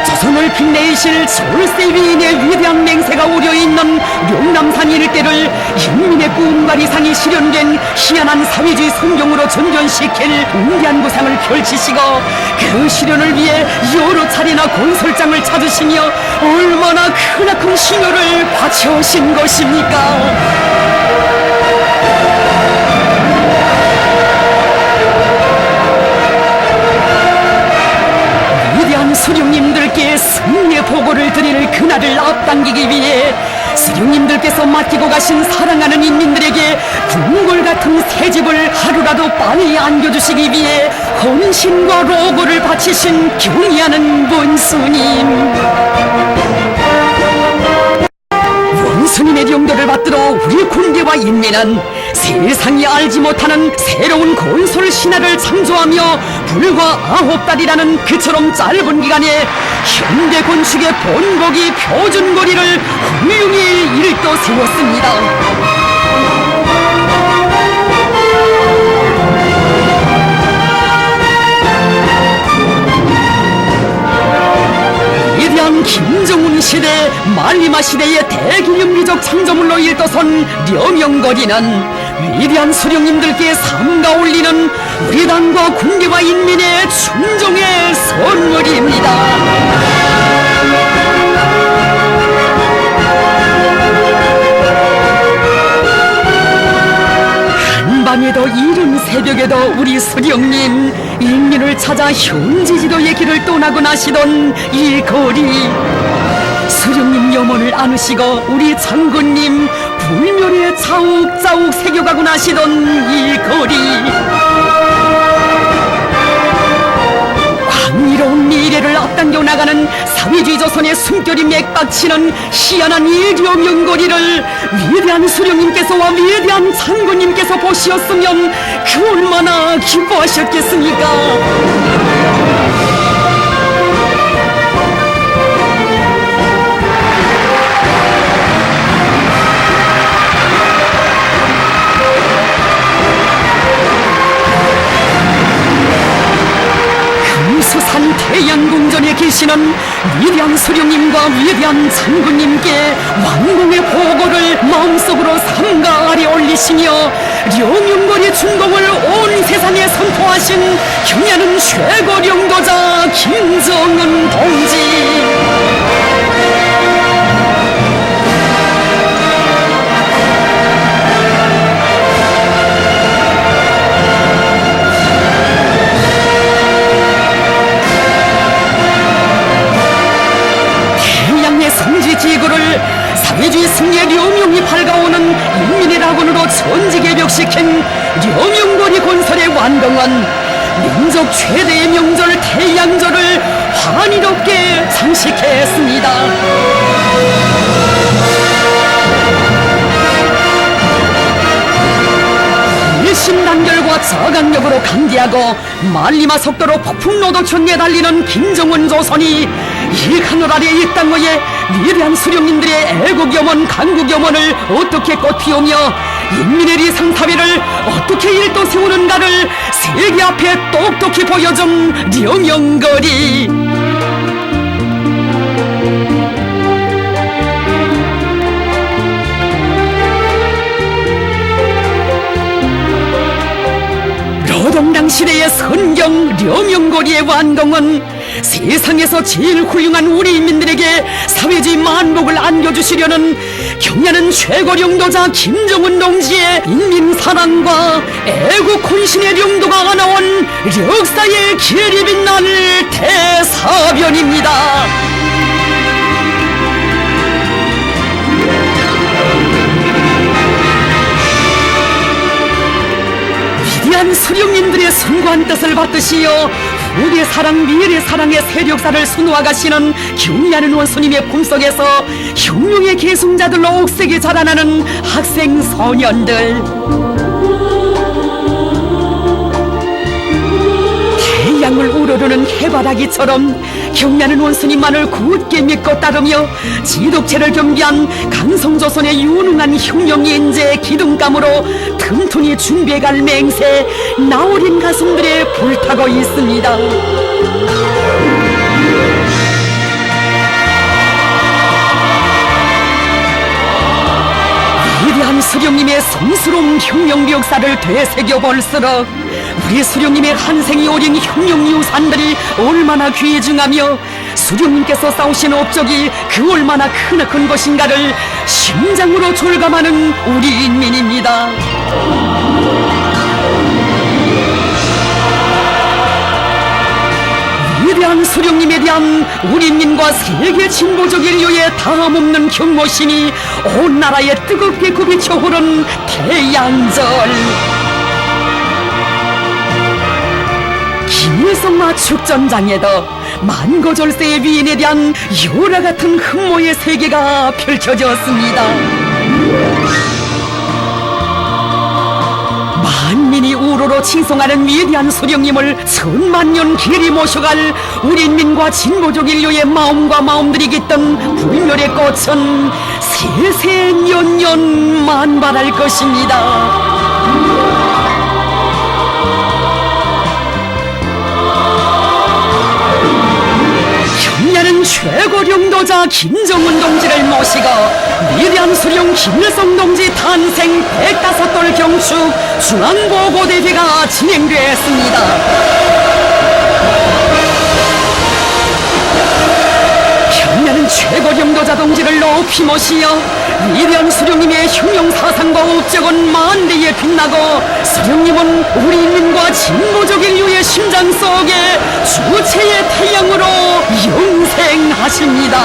조선을 빛내실 졸세 위인의 위대한 맹세가 우려있는 용남산 일대를 인민의 꿈과 이상이 실현된 희한한 사회주의 성경으로 전전시킬 웅대한 구상을 펼치시고 그 실현을 위해 여러 차례나 건설장을 찾으시며 얼마나 크나큰 신효를 바쳐오신 것입니까? 수령님들께 승리의 보고를 드릴 그날을 앞당기기 위해 수령님들께서 맡기고 가신 사랑하는 인민들에게 궁궐 같은 새 집을 하루라도 빨리 안겨주시기 위해 헌신과 로고를 바치신 경의하는 원수님. 원수님의 용도를 받들어 우리 군대와 인민은 세상이 알지 못하는 새로운 건설 신화를 창조하며 불과 9달이라는 그처럼 짧은 기간에 현대 건축의 본보기 표준거리를 훌륭히 일떠 세웠습니다. 위대한 김정은 시대, 말리마 시대의 대기념비적 창조물로 일떠선 령영거리는 위대한 수령님들께 삼가 올리는 우리 당과 군대와 인민의 충정의 선물입니다. 한밤에도 이른 새벽에도 우리 수령님 인민을 찾아 현지지도의 길을 떠나고 나시던 이 거리, 수령님 염원을 안으시고 우리 장군님 불면에 자욱자욱 새겨가고 나시던 이 거리, 광의로운 미래를 앞당겨 나가는 사회주의 조선의 숨결이 맥박치는 희한한 이 령영거리를 위대한 수령님께서와 위대한 장군님께서 보시었으면 그 얼마나 기뻐하셨겠습니까? 수산 태양궁전에 계시는 위대한 수령님과 위대한 장군님께 왕궁의 보고를 마음속으로 삼가 아래 올리시며 령영거리 준공을 온 세상에 선포하신 경야는 최고領導자 김정은 동지. 성지지구를 사회주의 승리의 령용이 밝아오는 인민의 낙원으로 전지개벽시킨 령영거리 건설의 완공은 민족 최대의 명절 태양절을 환희롭게 장식했습니다. 일심단결과 저강력으로 강대하고 말리마 속도로 폭풍노도천에 달리는 김정은 조선이 이 하늘 아래 이 땅의 위대한 수령님들의 애국염원 강국염원을 어떻게 꽃피우며 인민의 리상사회를 어떻게 일도 세우는가를 세계 앞에 똑똑히 보여준 령영거리. 노동당 시대의 선경 령영거리의 완공은 세상에서 제일 훌륭한 우리 인민들에게 사회주의 만복을 안겨주시려는 경야는 최고령도자 김정은 동지의 인민사랑과 애국 혼신의 용도가 하나온 역사의 길이 빛날 대사변입니다. 위대한 수령님들의 숭고한 뜻을 받드시어 후대 사랑 미래 사랑의 세력사를 수놓아가시는 경리하는 원수님의 품속에서 혁명의 계승자들로 옥색이 자라나는 학생 소년들. 태양을 우러르는 해바라기처럼 경리하는 원수님만을 굳게 믿고 따르며 지독체를 겸비한 강성조선의 유능한 혁명의 인재 기둥감으로 틈틈이 준비해갈 맹세 나어린 가슴들에 불타고 있습니다. 위대한 수령님의 성스러운 혁명 역사를 되새겨볼수록 우리 수령님의 한생이 어린 혁명 유산들이 얼마나 귀중하며 수령님께서 싸우신 업적이 그 얼마나 크나큰 것인가를 심장으로 절감하는 우리 인민입니다. 위대한 수령님에 대한 우리 인민과 세계 진보적 인류의 다함없는 경모심이 온 나라에 뜨겁게 굽이쳐 흐른 태양절. 김일성마 축전장에도 만고절세의 위인에 대한 요라 같은 흠모의 세계가 펼쳐졌습니다. 만민이 우러러 칭송하는 위대한 수령님을 천만년 길이 모셔갈 우리 인민과 진보적 인류의 마음과 마음들이 깃든 불멸의 꽃은 세세년년 만발할 것입니다. 경야는 최고령도자 김정은 동지를 모시고 위대한 수령 김일성 동지 탄생 105돌 경축 중앙보고대회가 진행되었습니다. 경야는 최고령도자 동지를 높이 모시어 위대한 수령님의 혁명사상과 업적은 만대에 빛나고 수령님은 우리 인민과 진보적 인류의 심장 속에 주체의 태양으로 영생하십니다.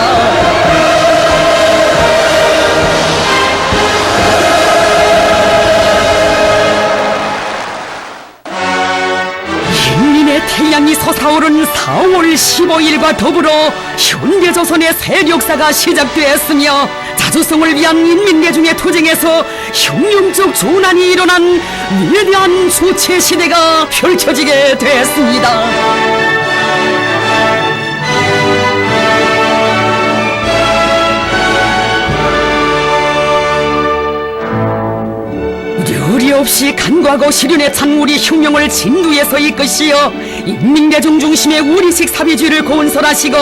인민의 태양이 솟아오른 4월 15일과 더불어 현대조선의 세력사가 시작되었으며 자주성을 위한 인민대중의 투쟁에서 혁명적 조난이 일어난 위대한 주체 시대가 펼쳐지게 되었습니다. 유리 없이 간과하고 시련에 찬 우리 혁명을 진두에서 이끄시어 인민대중 중심의 우리식 사회주의를 건설하시고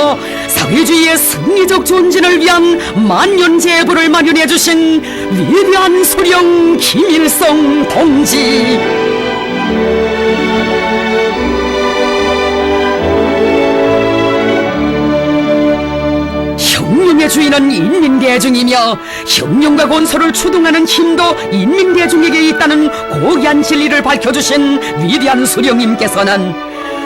사회주의의 승리적 존진을 위한 만년제부를 마련해 주신 위대한 수령 김일성 동지. 혁명의 주인은 인민대중이며 혁명과 건설을 추동하는 힘도 인민대중에게 있다는 고귀한 진리를 밝혀주신 위대한 수령님께서는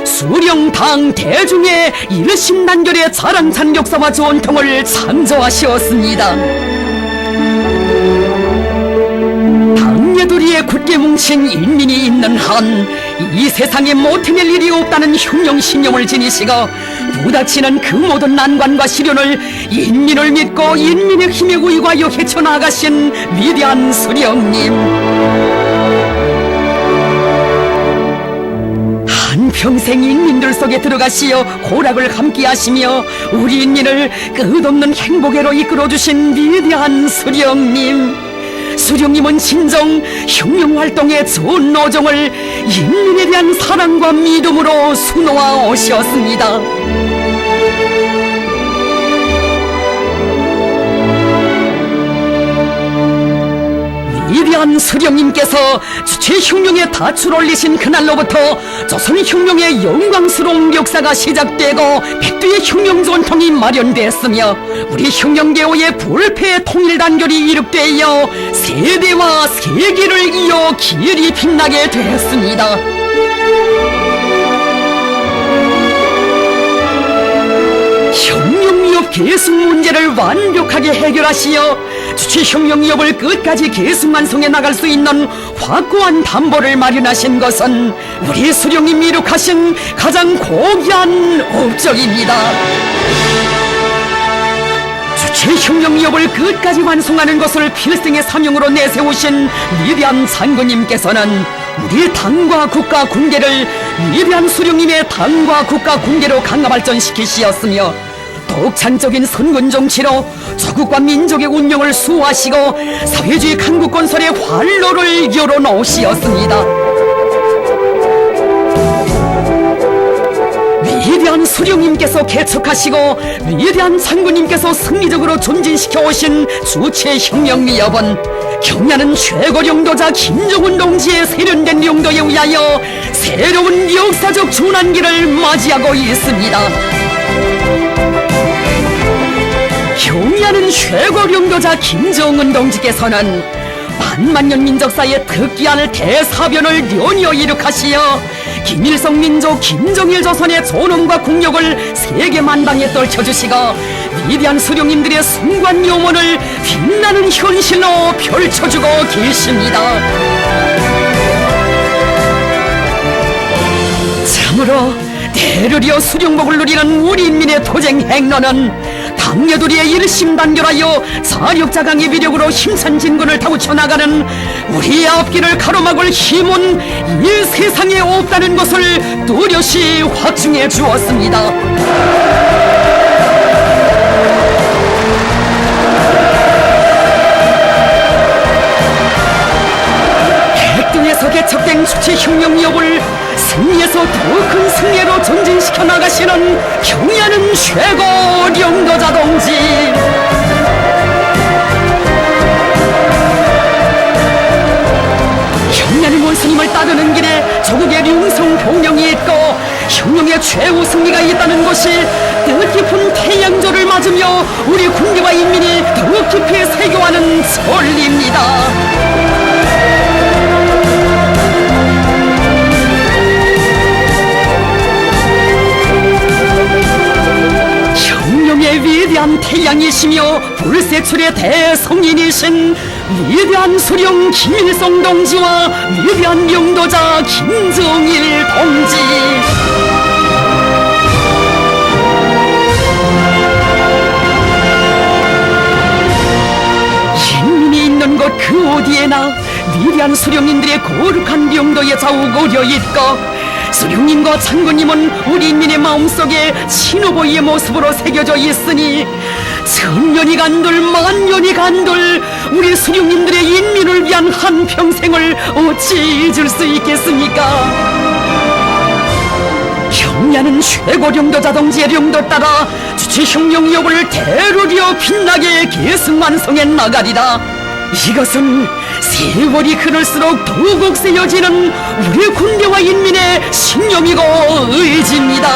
수령당 대중의 일심단결의 자랑찬 역사와 전통을 창조하시었습니다. 당예도리에 굳게 뭉친 인민이 있는 한 이 세상에 못해낼 일이 없다는 혁명신념을 지니시고 부닥치는 그 모든 난관과 시련을 인민을 믿고 인민의 힘에 의거하여 헤쳐나가신 위대한 수령님. 한평생 인민들 속에 들어가시어 고락을 함께하시며 우리 인민을 끝없는 행복에로 이끌어주신 위대한 수령님. 수령님은 진정 혁명활동의 좋은 노정을 인민에 대한 사랑과 믿음으로 수놓아 오셨습니다. 위대한 수령님께서 주체혁명에 닻을 올리신 그날로부터 조선혁명의 영광스러운 역사가 시작되고 백두의 혁명전통이 마련됐으며 우리 혁명개호의 불패 통일단결이 이룩되어 세대와 세계를 이어 길이 빛나게 되었습니다. 혁명위협 계승 문제를 완벽하게 해결하시어 주체혁명위협을 끝까지 계승완성해 나갈 수 있는 확고한 담보를 마련하신 것은 우리 수령님이 이룩하신 가장 고귀한 업적입니다. 주체혁명위협을 끝까지 완성하는 것을 필생의 사명으로 내세우신 위대한 장군님께서는 우리 당과 국가 군계를 위대한 수령님의 당과 국가 군계로 강화 발전시키시었으며 독창적인 선군 정치로 조국과 민족의 운명을 수호하시고 사회주의 강국 건설의 활로를 열어놓으시었습니다. 위대한 수령님께서 개척하시고 위대한 장군님께서 승리적으로 존진시켜 오신 주체혁명위협은 경야는 최고領導자 김정은 동지의 세련된 용도에 의하여 새로운 역사적 전환기를 맞이하고 있습니다. 경야는 최고領導자 김정은 동지께서는 만만년 민족사의 특기한 대사변을 연이어 이룩하시어 김일성 민족 김정일 조선의 존엄과 국력을 세계 만방에 떨쳐주시고 위대한 수령님들의 숭고한 용언을 빛나는 현실로 펼쳐주고 계십니다. 참으로 대를 이어 수령복을 누리는 우리 인민의 도쟁 행로는 당녀들의 일심단결하여 자력자강의 위력으로 힘찬 진군을 타고쳐 나가는 우리의 앞길을 가로막을 힘은 이 세상에 없다는 것을 뚜렷이 확증해 주었습니다. 백두에서 개척된 주체혁명위협을 승리에서 더 큰 승리로 전진시켜 나가시는 경야는 최고領導자 동지. 경야는 원수님을 따르는 길에 조국의 융성 동령이 있고 혁명의 최후 승리가 있다는 것이 뜻깊은 태양절을 맞으며 우리 군대와 인민이 더욱 깊이 새겨하는 설리입니다. 혁명의 위대한 태양이시며 불세출의 대성인이신 위대한 수령 김일성 동지와 위대한領導자 김정일 동지. 인민이 있는 곳 그 어디에나 위대한 수령님들의 거룩한 명도에 좌우거려 있고 수령님과 장군님은 우리 인민의 마음속에 신호보이의 모습으로 새겨져 있으니 천년이 간들 만년이 간들 우리 수령님들의 인민을 위한 한평생을 어찌 잊을 수 있겠습니까? 경야는 최고領導자 동지의領導따라 주체혁명위협을 대르려 빛나게 계승완성해 나가리라. 이것은 세월이 흐를수록 더욱 억세여지는 우리 군대와 인민의 신념이고 의지입니다.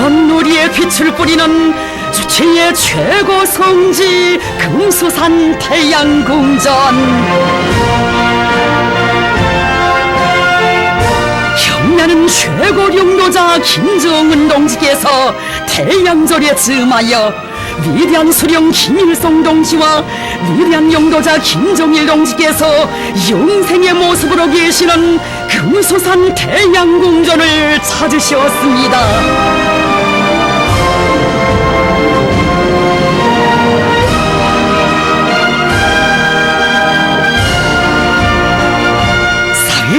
온누리에 빛을 뿌리는 주체의 최고 성지 금수산 태양궁전. 경야는 최고領導자 김정은 동지께서 태양절에 즈음하여 위대한 수령 김일성 동지와 위대한領導자 김정일 동지께서 영생의 모습으로 계시는 금수산 태양궁전을 찾으셨습니다.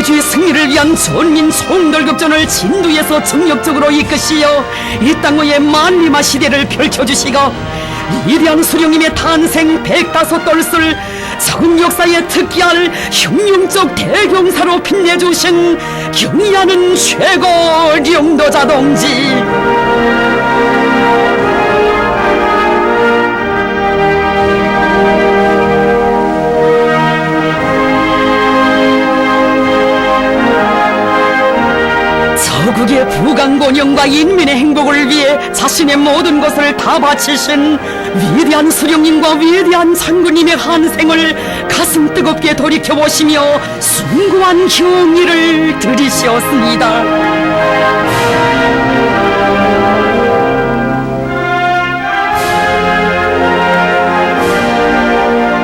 민주주의 승리를 위한 전민 총돌격전을 진두에서 정력적으로 이끄시어 이 땅의 만리마 시대를 펼쳐주시고 위대한 수령님의 탄생 105돌을 적은 역사에 특기할 혁명적 대경사로 빛내주신 경의하는 최고 령도자 동지. 저국의 부강본영과 인민의 행복을 위해 자신의 모든 것을 다 바치신 위대한 수령님과 위대한 장군님의 한생을 가슴 뜨겁게 돌이켜보시며 숭고한 경의를 드리시었습니다.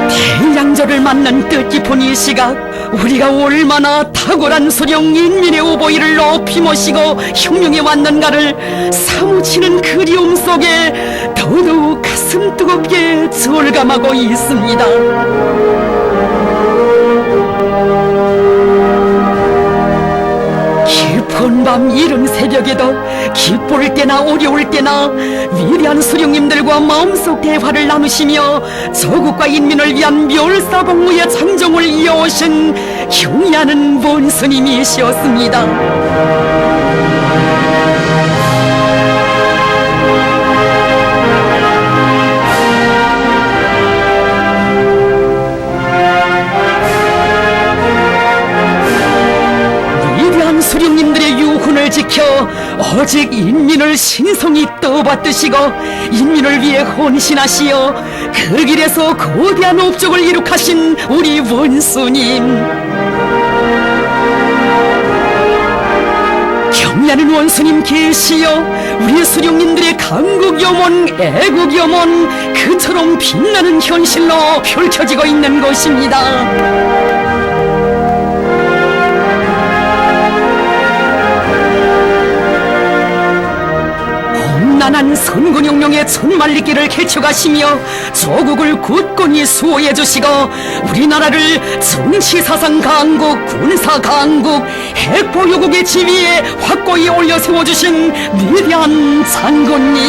태양절을 맞는 뜻깊은 이 시각, 우리가 얼마나 탁월한 수령 인민의 오보이를 높이 모시고 혁명에 왔는가를 사무치는 그리움 속에 더더욱 가슴 뜨겁게 절감하고 있습니다. 깊은 밤 이른 새벽에도 기쁠 때나 어려울 때나 위대한 수령님들과 마음속 대화를 나누시며 저국과 인민을 위한 멸사복무의 장정을 이어오신 경의하는 원스님이시었습니다. 수령님들의 유훈을 지켜 오직 인민을 신성히 떠받드시고 인민을 위해 헌신하시어 그 길에서 거대한 업적을 이룩하신 우리 원수님. 경의하는 원수님 계시어 우리 수령님들의 강국염원, 애국염원 그처럼 빛나는 현실로 펼쳐지고 있는 것입니다. 험난한 선군혁명의 천만리길을 개척하시며 조국을 굳건히 수호해 주시고 우리나라를 정치사상 강국, 군사 강국, 핵보유국의 지위에 확고히 올려 세워주신 위대한 장군님.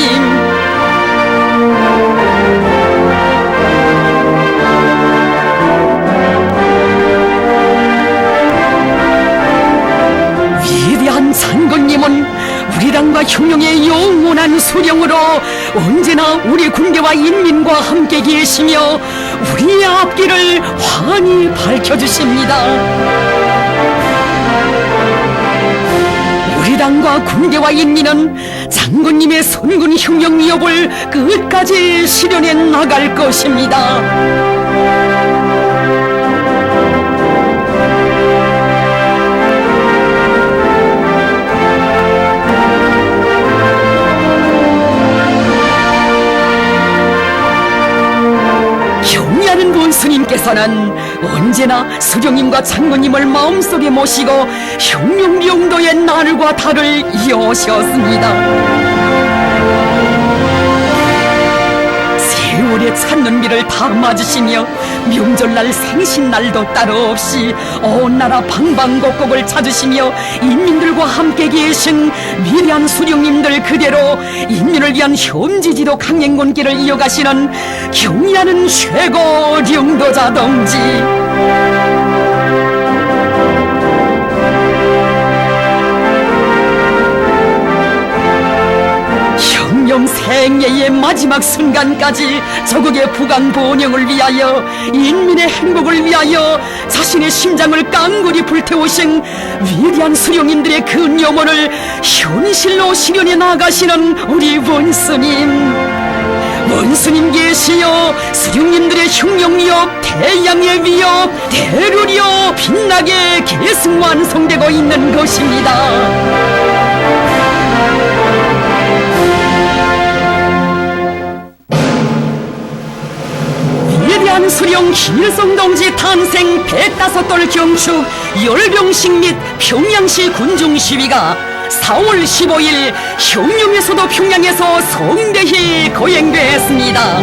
위대한 장군님은 우리 당과 혁명의 영원한 수령으로 언제나 우리 군대와 인민과 함께 계시며 우리의 앞길을 환히 밝혀주십니다. 우리 당과 군대와 인민은 장군님의 선군 혁명 위협을 끝까지 실현해 나갈 것입니다. 경의하는 원수님께서는 언제나 수령님과 장군님을 마음속에 모시고 혁명령도의 날과 달을 이어오셨습니다. 세월의 찬눈비를 다 맞으시며 명절날 생신날도 따로 없이 온 나라 방방곡곡을 찾으시며 인민들과 함께 계신 위대한 수령님들 그대로 인민을 위한 현지지도 강행군길을 이어가시는 경의하는 최고 령도자 동지. 혁명 생애의 마지막 순간까지 저국의 부강 번영을 위하여 인민의 행복을 위하여 자신의 심장을 깡그리 불태우신 위대한 수령님들의 그 염원을 현실로 실현해 나가시는 우리 원수님. 원수님 계시여 수령님들의 혁명 위협, 태양의 위협 대류려 빛나게 계승 완성되고 있는 것입니다. 위대한 수령 김일성 동지 탄생 105돌 경축 열병식 및 평양시 군중 시위가 4월 15일 혁명의 수도 평양에서 성대히 거행됐습니다.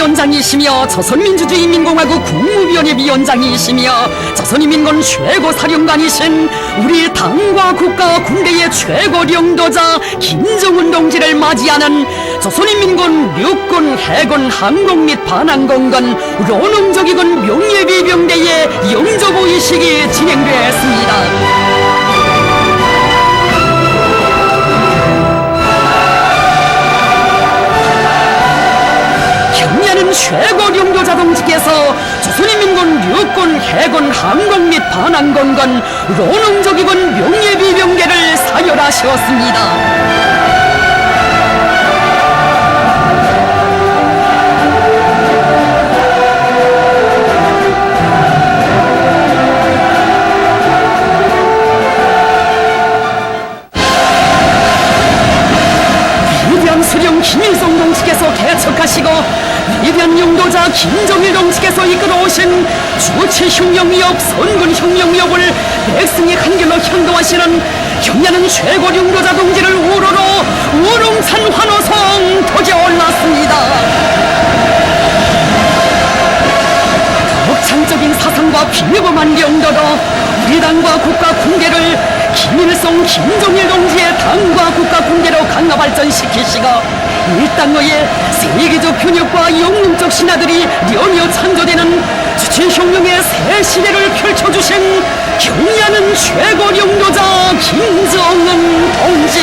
위원장이시며 조선민주주의인민공화국 국무위원회 위원장이시며 조선인민군 최고사령관이신 우리 당과 국가 군대의 최고領導자 김정은 동지를 맞이하는 조선인민군 육군, 해군, 항공 및 반항공군, 론흥적이군 명예비병대의 영조보의식이 진행되었습니다. 경례는 최고領導자 동지께서 조선인민군 육군, 해군, 항공 및 반항공군, 론흥적이군 명예비병대를 사열하셨습니다. 수령 김일성 동지께서 개척하시고 위대한 용도자 김정일 동지께서 이끌어오신 주체혁명력, 선군혁명력을 백성의 한결로 향도하시는 경야는 최고 용도자 동지를 우러러 우롱산 환호성 터져 올랐습니다. 독창적인 사상과 비범한 용도로 우리 당과 국가 군대를 김일성, 김정일 동지의 당과 국가 군대로 강화 발전시키시고 일당의 세계적 편협과 영웅적 신하들이 연이어 창조되는 주체혁명의 새 시대를 펼쳐주신 경야는 최고 용도자 김정은 동지.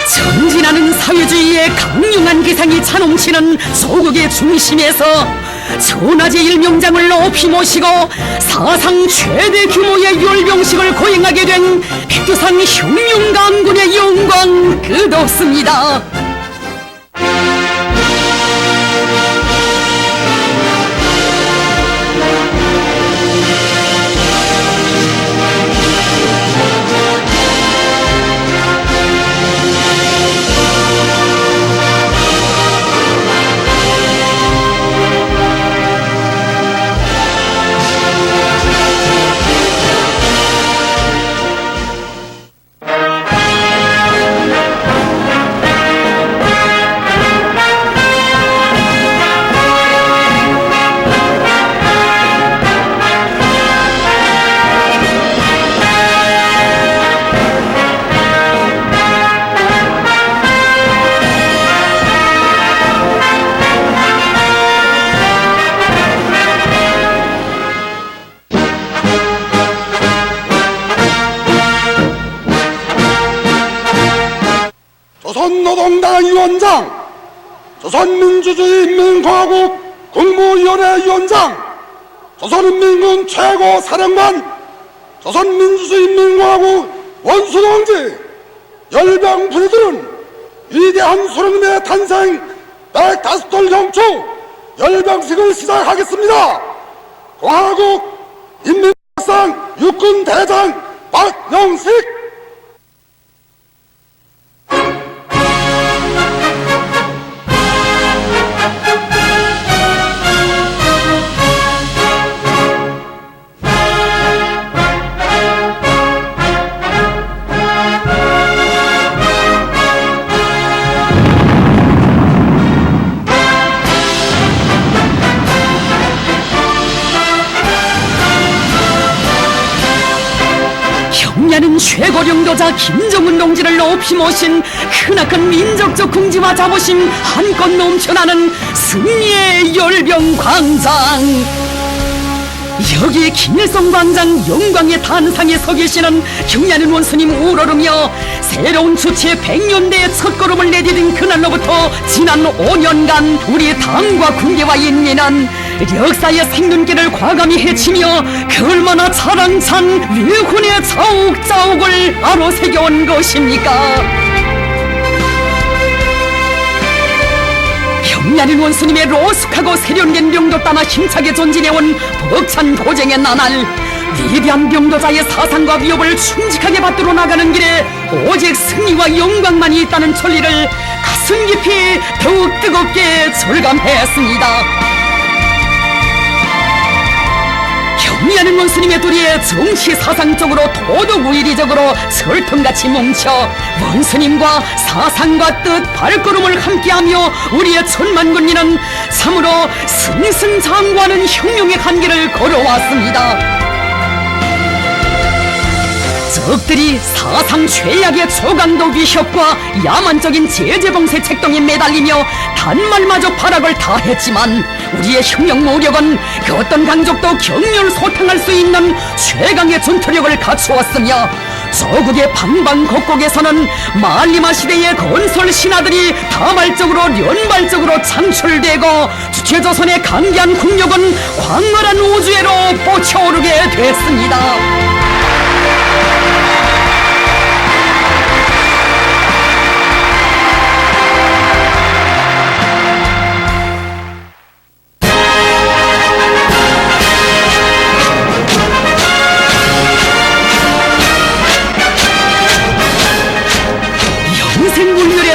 전진하는 사회주의의 강력한 기상이 차넘치는 소국의 중심에서 천하제 일명장을 높이 모시고 사상 최대 규모의 열병식을 거행하게 된 백두산 혁명강군의 영광 끝없습니다. 조선노동당 위원장, 조선민주주의인민공화국 국무위원회 위원장, 조선인민군 최고사령관, 조선민주주의인민공화국 원수동지, 열병 부대들은 위대한 수령님의 탄생 105돌 경축 열병식을 시작하겠습니다. 공화국 인민박상 육군대장 박영식. 경야는 최고領導자 김정은 동지를 높이 모신 크나큰 민족적 긍지와 자부심 한껏 넘쳐나는 승리의 열병광장. 여기 김일성 광장 영광의 단상에 서 계시는 경야는 원수님 우러르며 새로운 주체 100년대의 첫걸음을 내디딘 그날로부터 지난 5년간 우리 당과 군대와 인민은 역사의 생존기를 과감히 헤치며 그 얼마나 자랑찬 위훈의 자욱자욱을 아로새겨온 것입니까? 경야는 원수님의 로숙하고 세련된 병도 따나 힘차게 전진해온 벅찬 도쟁의 나날, 위대한 병도자의 사상과 위협을 충직하게 받들어 나가는 길에 오직 승리와 영광만이 있다는 천리를 가슴 깊이 더욱 뜨겁게 절감했습니다. 경리하는 원수님의 도리에 정치 사상적으로 도덕 우위리적으로 설통같이 뭉쳐 원수님과 사상과 뜻 발걸음을 함께하며 우리의 천만군리는 참으로 승승장구하는 혁명의 간길을 걸어왔습니다. 적들이 사상 최악의 초강도 위협과 야만적인 제재봉쇄 책동에 매달리며 단말마저 발악을 다했지만 우리의 혁명 모력은 그 어떤 강족도 경멸소탕할 수 있는 최강의 전투력을 갖추었으며 조국의 방방곡곡에서는 만리마 시대의 건설 신하들이 다발적으로 연발적으로 창출되고 주체조선의 강대한 국력은 광활한 우주애로 뻗쳐오르게 됐습니다.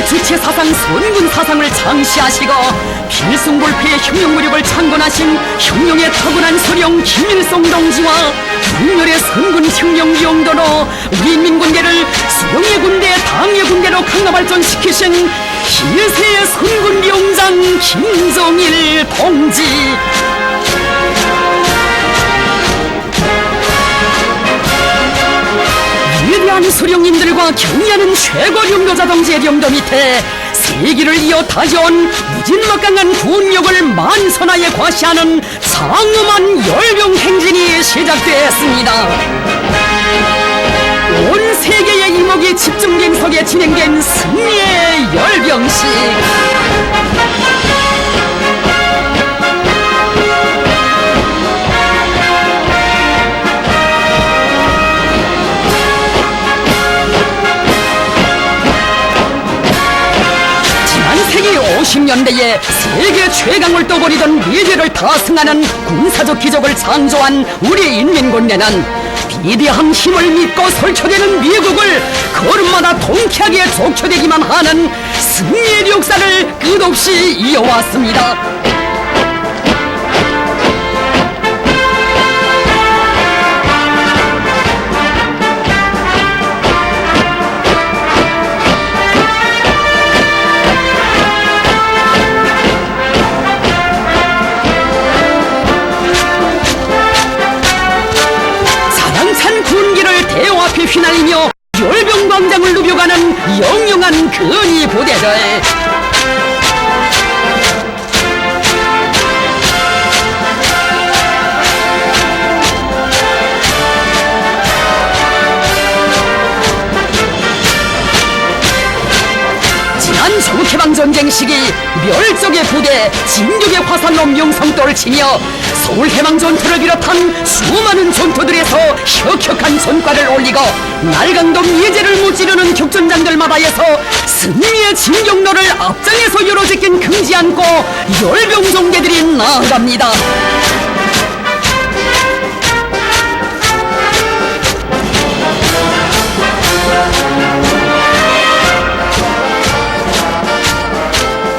주체 사상, 선군 사상을 장시하시고 필승골패의 혁명 무력을 창건하신 혁명의 타고난 소령 김일성 동지와 국렬의 선군 혁명 용도로 우리 인민군대를 수령의 군대, 당의 군대로 강화 발전시키신 실세의 선군 명장 김정일 동지. 위대한 수령님들과 경의하는 최고 용도자 동지의 용도 밑에 세기를 이어 다져온 무진막강한 군력을 만선하에 과시하는 장엄한 열병 행진이 시작되었습니다. 온 세계의 이목이 집중된 속에 진행된 승리의 열병식. 세기 50년대에 세계 최강을 떠버리던 미래를 다승하는 군사적 기적을 창조한 우리 인민군대는 비대한 힘을 믿고 설쳐되는 미국을 걸음마다 통쾌하게 족쳐대기만 하는 승리의 역사를 끝없이 이어왔습니다. 대화 앞에 휘날리며 열병광장을 누벼가는 영영한 근위 부대들. 지난 조국해방전쟁 시기 멸적의 부대, 진격의 화살로 명성도를 치며 서울해방전투를 비롯한 수많은 전투들에서 혁혁한 전과를 올리고 날강도 미제를 무찌르는 격전장들마다에서 승리의 진격로를 앞장에서 열어제낀 금지 않고 열병종대들이 나아갑니다.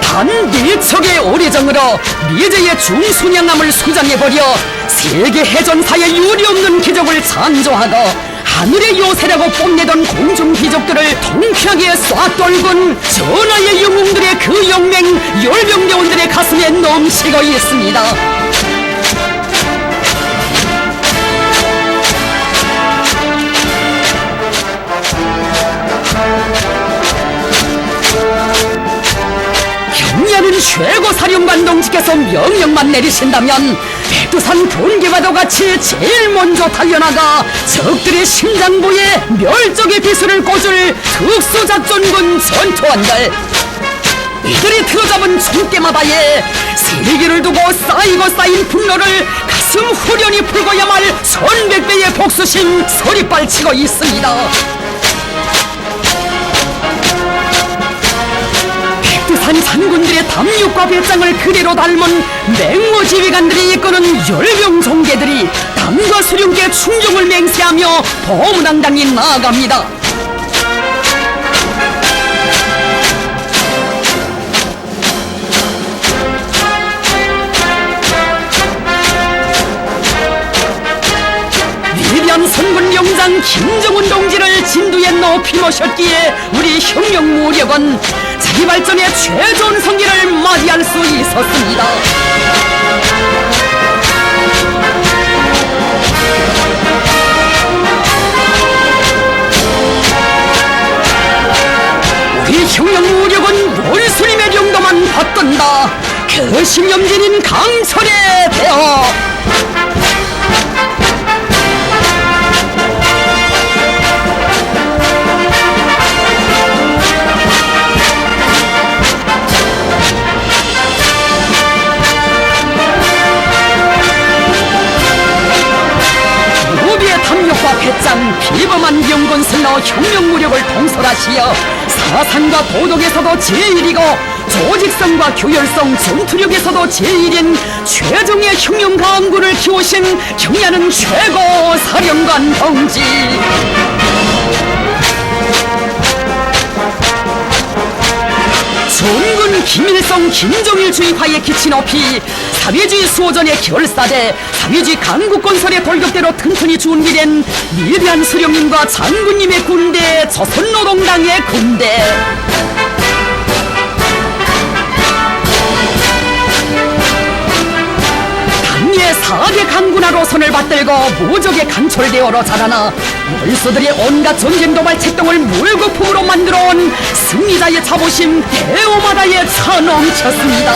단 4척의 오래정으로 미제의 중순양함을 수장해버려 세계 해전사에 유례없는 기적을 창조하고 하늘의 요새라고 뽐내던 공중기적들을 통쾌하게 쏴 떨군 전하의 영웅들의 그 영맹 열병대원들의 가슴에 넘치고 있습니다. 경리하는 최고 사령관 동지께서 명령만 내리신다면 백두산 번개와도 같이 제일 먼저 달려나가 적들의 심장부에 멸적의 비수를 꽂을 특수작전군 전투원들, 이들이 들어잡은 총대마다에 세기를 두고 쌓이고 쌓인 분노를 가슴 후련히 풀고야말 선백배의 복수심 서리빨치고 있습니다. 백두산 장군들의 담력과 배짱을 그대로 닮은 맹모 지휘관들이 이끄는 열병종대들이 당과 수령께 충정을 맹세하며 범무당당히 나아갑니다. 위대한 선군 용장 김정은 동지를 진두에 높이 모셨기에 우리 혁명무력은 자기 발전의 최좋은 성기를 맞이할 수 있었습니다. 우리 혁명무력은 원수님의 명도만 받던다. 그 신념진인 강철의 대어. 무비의 탐욕과 배짱, 비범한 영건슬로 혁명무력을 통솔하시어 사상과 도덕에서도 제1이고 조직성과 교열성, 전투력에서도 제1인 최정의 혁명강군을 키우신 경야는 최고 사령관 동지. 전군 김일성 김정일 주의파에 기치 높이 사회주의 수호전의 결사대, 사회주의 강국건설의 돌격대로 튼튼히 준비된 위대한 수령님과 장군님의 군대, 조선노동당의 군대. 당의 4대 강군하로 손을 받들고 무적의 강철대어로 자라나 원수들이 온갖 전쟁 도발 책동을 물거품으로 만들어온 승리자의 자부심 대오마다에 차 넘쳤습니다.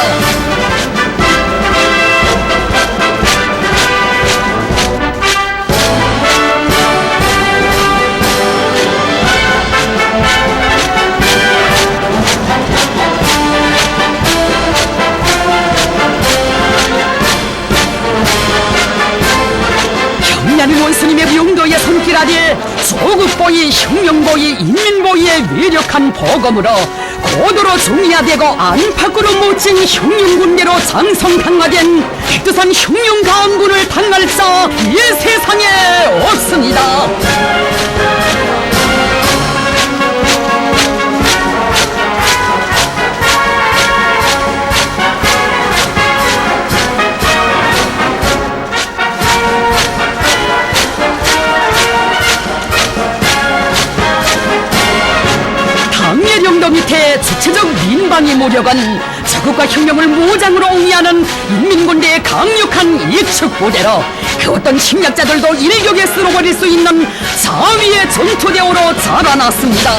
경야는 원수님의 명도의 손길 아래 조국보위, 혁명보위, 인민보위의 위력한 보검으로 고도로 중의화되고 안팎으로 모친 혁명군대로 장성강화된 백두산 혁명강군을 당할 자 이 세상에 없습니다. 당예령도 밑에 주체적 민방위 무력은 적국과 혁명을 무장으로 옹이하는 인민군대의 강력한 익축부대로 그 어떤 침략자들도 일격에 쓸어버릴 수 있는 자위의 전투대오로 자라났습니다.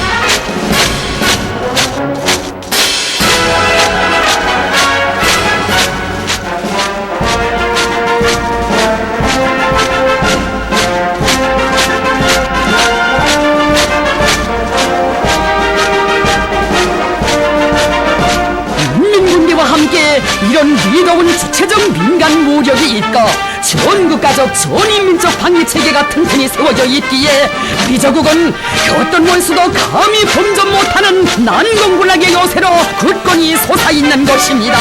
함께 이런 위대한 주체적 민간 무력이 있고 전국가적 전인민족 방위체계가 튼튼히 세워져 있기에 우리 조국은 그 어떤 원수도 감히 범접 못하는 난공불락의 요새로 굳건히 솟아있는 것입니다.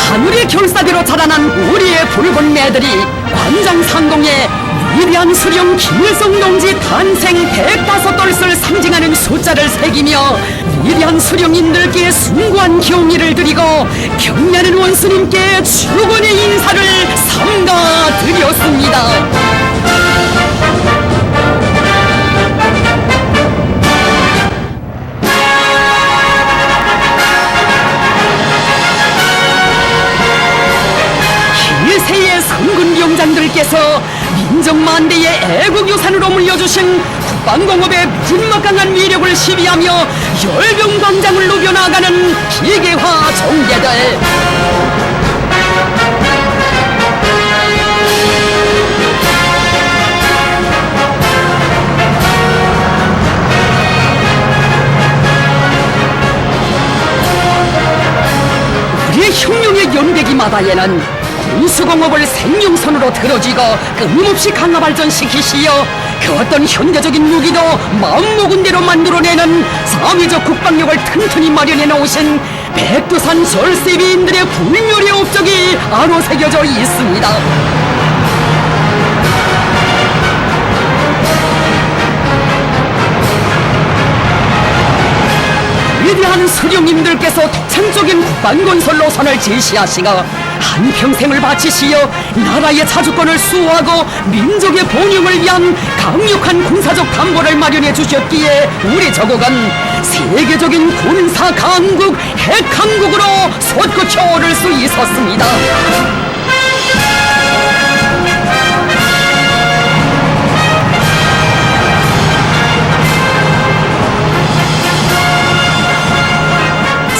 하늘의 결사대로 자라난 우리의 붉은 매들이 관장상동에 위대한 수령 김일성 동지 탄생 105돌을 상징하는 숫자를 새기며 위대한 수령인들께 숭고한 경의를 드리고 경례하는 원수님께 축원의 인사를 삼가 드렸습니다. 세의 선군병장들께서 민족만대의 애국유산으로 물려주신 국방공업의 무진막강한 위력을 시비하며 열병광장을 누벼나가는 기계화 종대들. 우리의 혁명의 연대기마다에는 군수공업을 생명선으로 들어쥐고 끊임없이 강화 발전시키시어 그 어떤 현대적인 무기도 마음먹은 대로 만들어내는 사회적 국방력을 튼튼히 마련해 놓으신 백두산 절세비인들의 불멸의 업적이 아로새겨져 있습니다. 위대한 수령님들께서 독창적인 국방건설 노선을 제시하시고 한평생을 바치시어 나라의 자주권을 수호하고 민족의 번영을 위한 강력한 군사적 담보를 마련해 주셨기에 우리 저국은 세계적인 군사 강국, 핵 강국으로 솟구쳐 오를 수 있었습니다.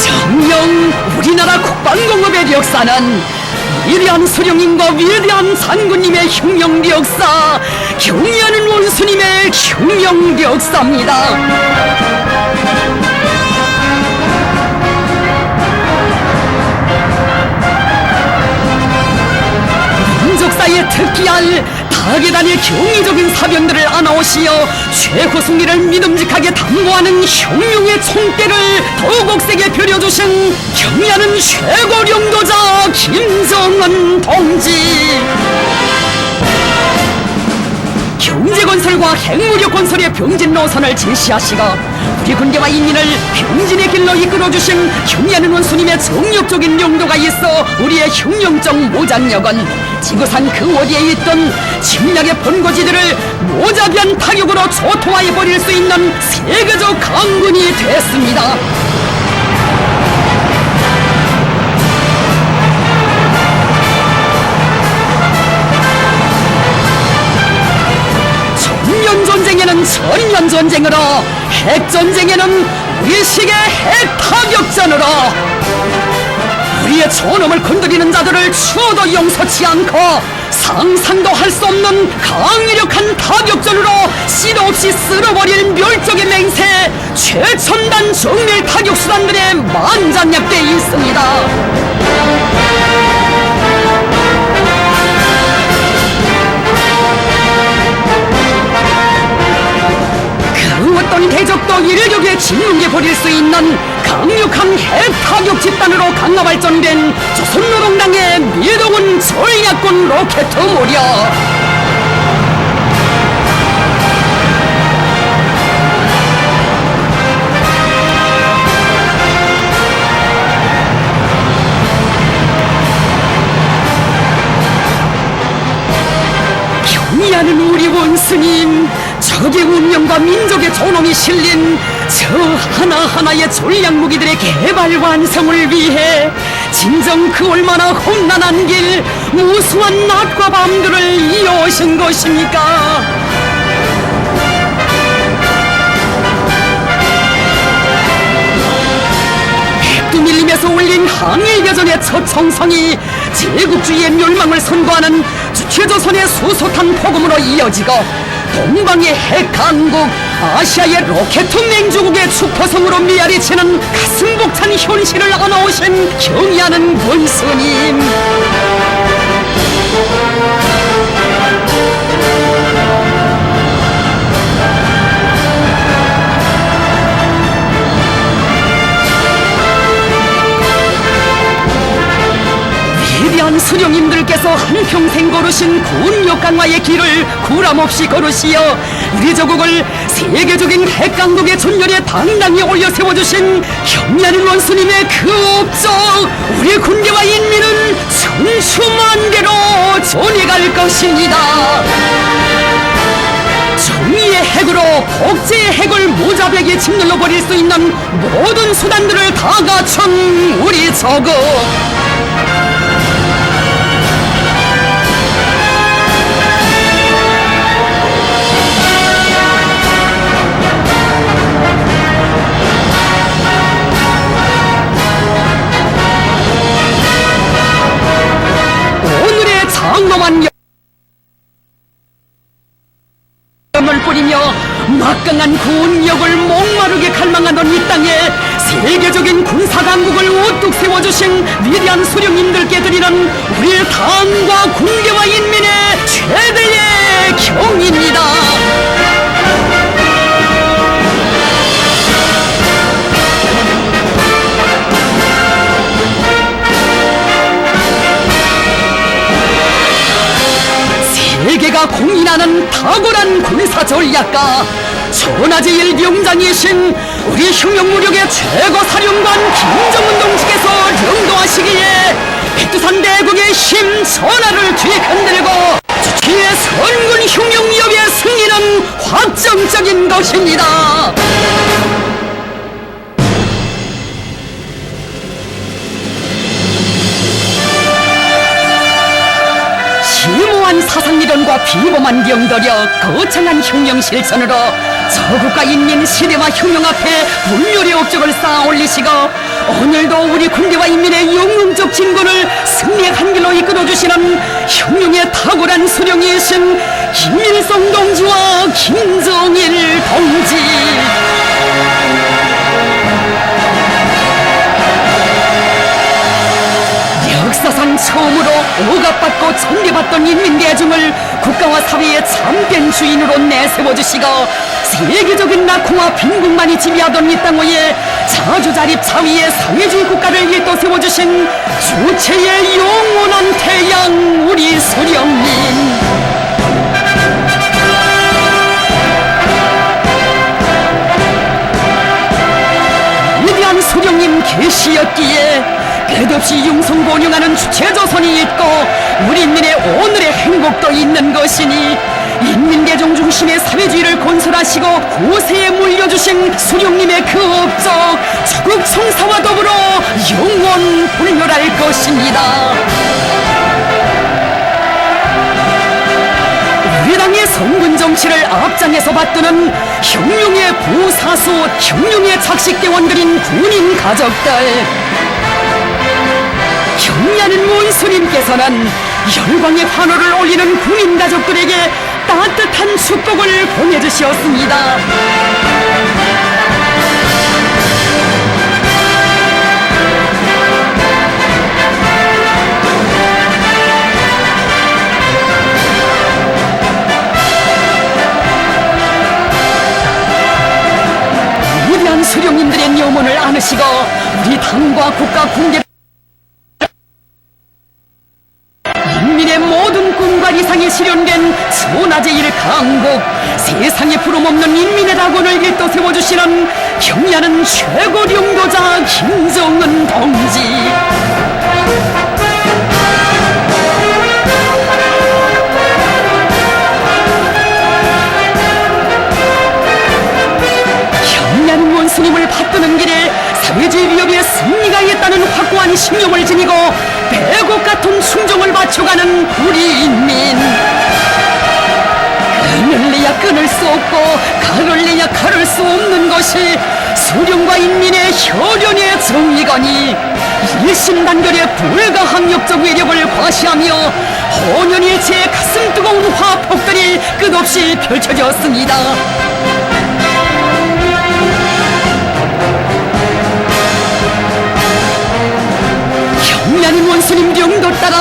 정녕 우리나라 국방공업의 역사는 위대한 수령님과 위대한 장군님의 혁명 역사, 경의하는 원수님의 혁명 역사입니다. 민족사에 특기할 타계단의 경이적인 사변들을 안아오시어 최후승리를 믿음직하게 담보하는 혁명의 총대를 더욱 세게 펴려주신 경의하는 최고령도자 김정은 동지. 경제건설과 핵무력 건설의 병진 노선을 제시하시고 우리 군대와 인민을 병진의 길로 이끌어주신 경의하는 원수님의 정력적인 용도가 있어 우리의 혁명적 모장력은 지구상 그 어디에 있던 침략의 본거지들을 모자비한 타격으로 초토화해버릴 수 있는 세계적 강군이 됐습니다. 전쟁에는 전면전쟁으로, 핵전쟁에는 우리식의 핵타격전으로 우리의 존엄을 건드리는 자들을 추워도 용서치 않고 상상도 할 수 없는 강력한 타격전으로 씨도 없이 쓸어버릴 멸종의 맹세 최첨단 정밀 타격 수단들에 만장약돼 있습니다. 그 어떤 대적도 일격에 짓뭉개 버릴 수 있는 강력한 핵타격 집단으로 강화 발전된 조선노동당의 미동은 전략군 로켓 모려. 경의하는 우리 원수님, 적의 운명과 민족의 존엄이 실린 저 하나하나의 전략 무기들의 개발 완성을 위해 진정 그 얼마나 험난한 길, 무수한 낮과 밤들을 이어오신 것입니까? 밀림에서 올린 항일여전의 첫 정성이 제국주의의 멸망을 선고하는 주체조선의 수소탄 포금으로 이어지고 동방의 핵강국, 아시아의 로켓 맹주국의 축포성으로 메아리치는 가슴 벅찬 현실을 안아오신 경의하는 원수님. 위대한 수령님들께서 한평생 걸으신 군력 강화의 길을 구람없이 걸으시어 우리 저국을 세계적인 핵강국의 존열에 당당히 올려 세워주신 경의하는 원수님의 그 업적, 우리 군대와 인민은 천수만개로 전해갈 것입니다. 정의의 핵으로 복제의 핵을 모자백에 짓눌러 버릴 수 있는 모든 수단들을 다 갖춘 우리 저국. 오늘의 장엄한 을 뿌리며 막강한 군력을 목마르게 갈망하던 이 땅에 세계적인 군사강국을 우뚝 세워주신 위대한 수령님들께 드리는 우리 당과 군대와 인민의 최대의 경의입니다. 세계가 공인하는 탁월한 군사 전략가, 천하제일 용장이신 우리 흉용무력의 최고 사령관 김정은 동지께서 영도하시기에 백두산 대국의 힘 천하를 뒤흔들고 주치의 선군 흉용위협의 승리는 확정적인 것입니다. 심오한 사상이론과 비범한 경도력, 거창한 흉령 실천으로 저국과 인민 시대와 흉용 앞에 불멸의 업적을 쌓아 올리시고 오늘도 우리 군대와 인민의 영웅적 진군을 승리의 한 길로 이끌어주시는 흉용의 탁월한 수령이신 김일성 동지와 김정일 동지. 역사상 처음으로 억압받고 천대받던 인민대중을 국가와 사회의 참된 주인으로 내세워주시고 세계적인 낙후와 빈국만이 지배하던 이 땅 위에 자주자립 자위의 사회주의 국가를 일도 세워주신 주체의 영원한 태양 우리 수령님. 위대한 수령님 계시였기에 끝없이 융성본영하는 주체조선이 있고 우리 인민의 오늘의 행복도 있는 것이니 인민대중 중심의 사회주의를 건설하시고 고세에 물려주신 수령님의 그 업적 조국 성사와 더불어 영원 불멸할 것입니다. 우리 당의 성군 정치를 앞장에서 받드는 흉룡의 부사수, 흉룡의 착식대원들인 군인 가족들, 경리하는 원수님께서는 열광의 환호를 올리는 군인 가족들에게 따뜻한 축복을 보내주셨습니다. 위대한 수령님들의 영혼을 안으시고 우리 당과 국가 공개 인민의 모든 꿈과 이상이 실현된 천하제일 강국, 세상에 부름없는 인민의 낙원을 일도 세워주시는 경리하는 최고領導자 김정은 동지. 경리하는 원수님을 받드는 길에 사회주의 위협의 승리가 있다는 확고한 신념을 지니고 배곡 같은 충정을 바쳐가는 우리 인민. 끊을래야 끊을 수 없고 가를래야 가를 수 없는 것이 수령과 인민의 혈연의 정리거니 일심단결의 불가항력적 위력을 과시하며 혼연일체의 가슴 뜨거운 화폭들이 끝없이 펼쳐졌습니다. 경리하는 원수님 명도 따라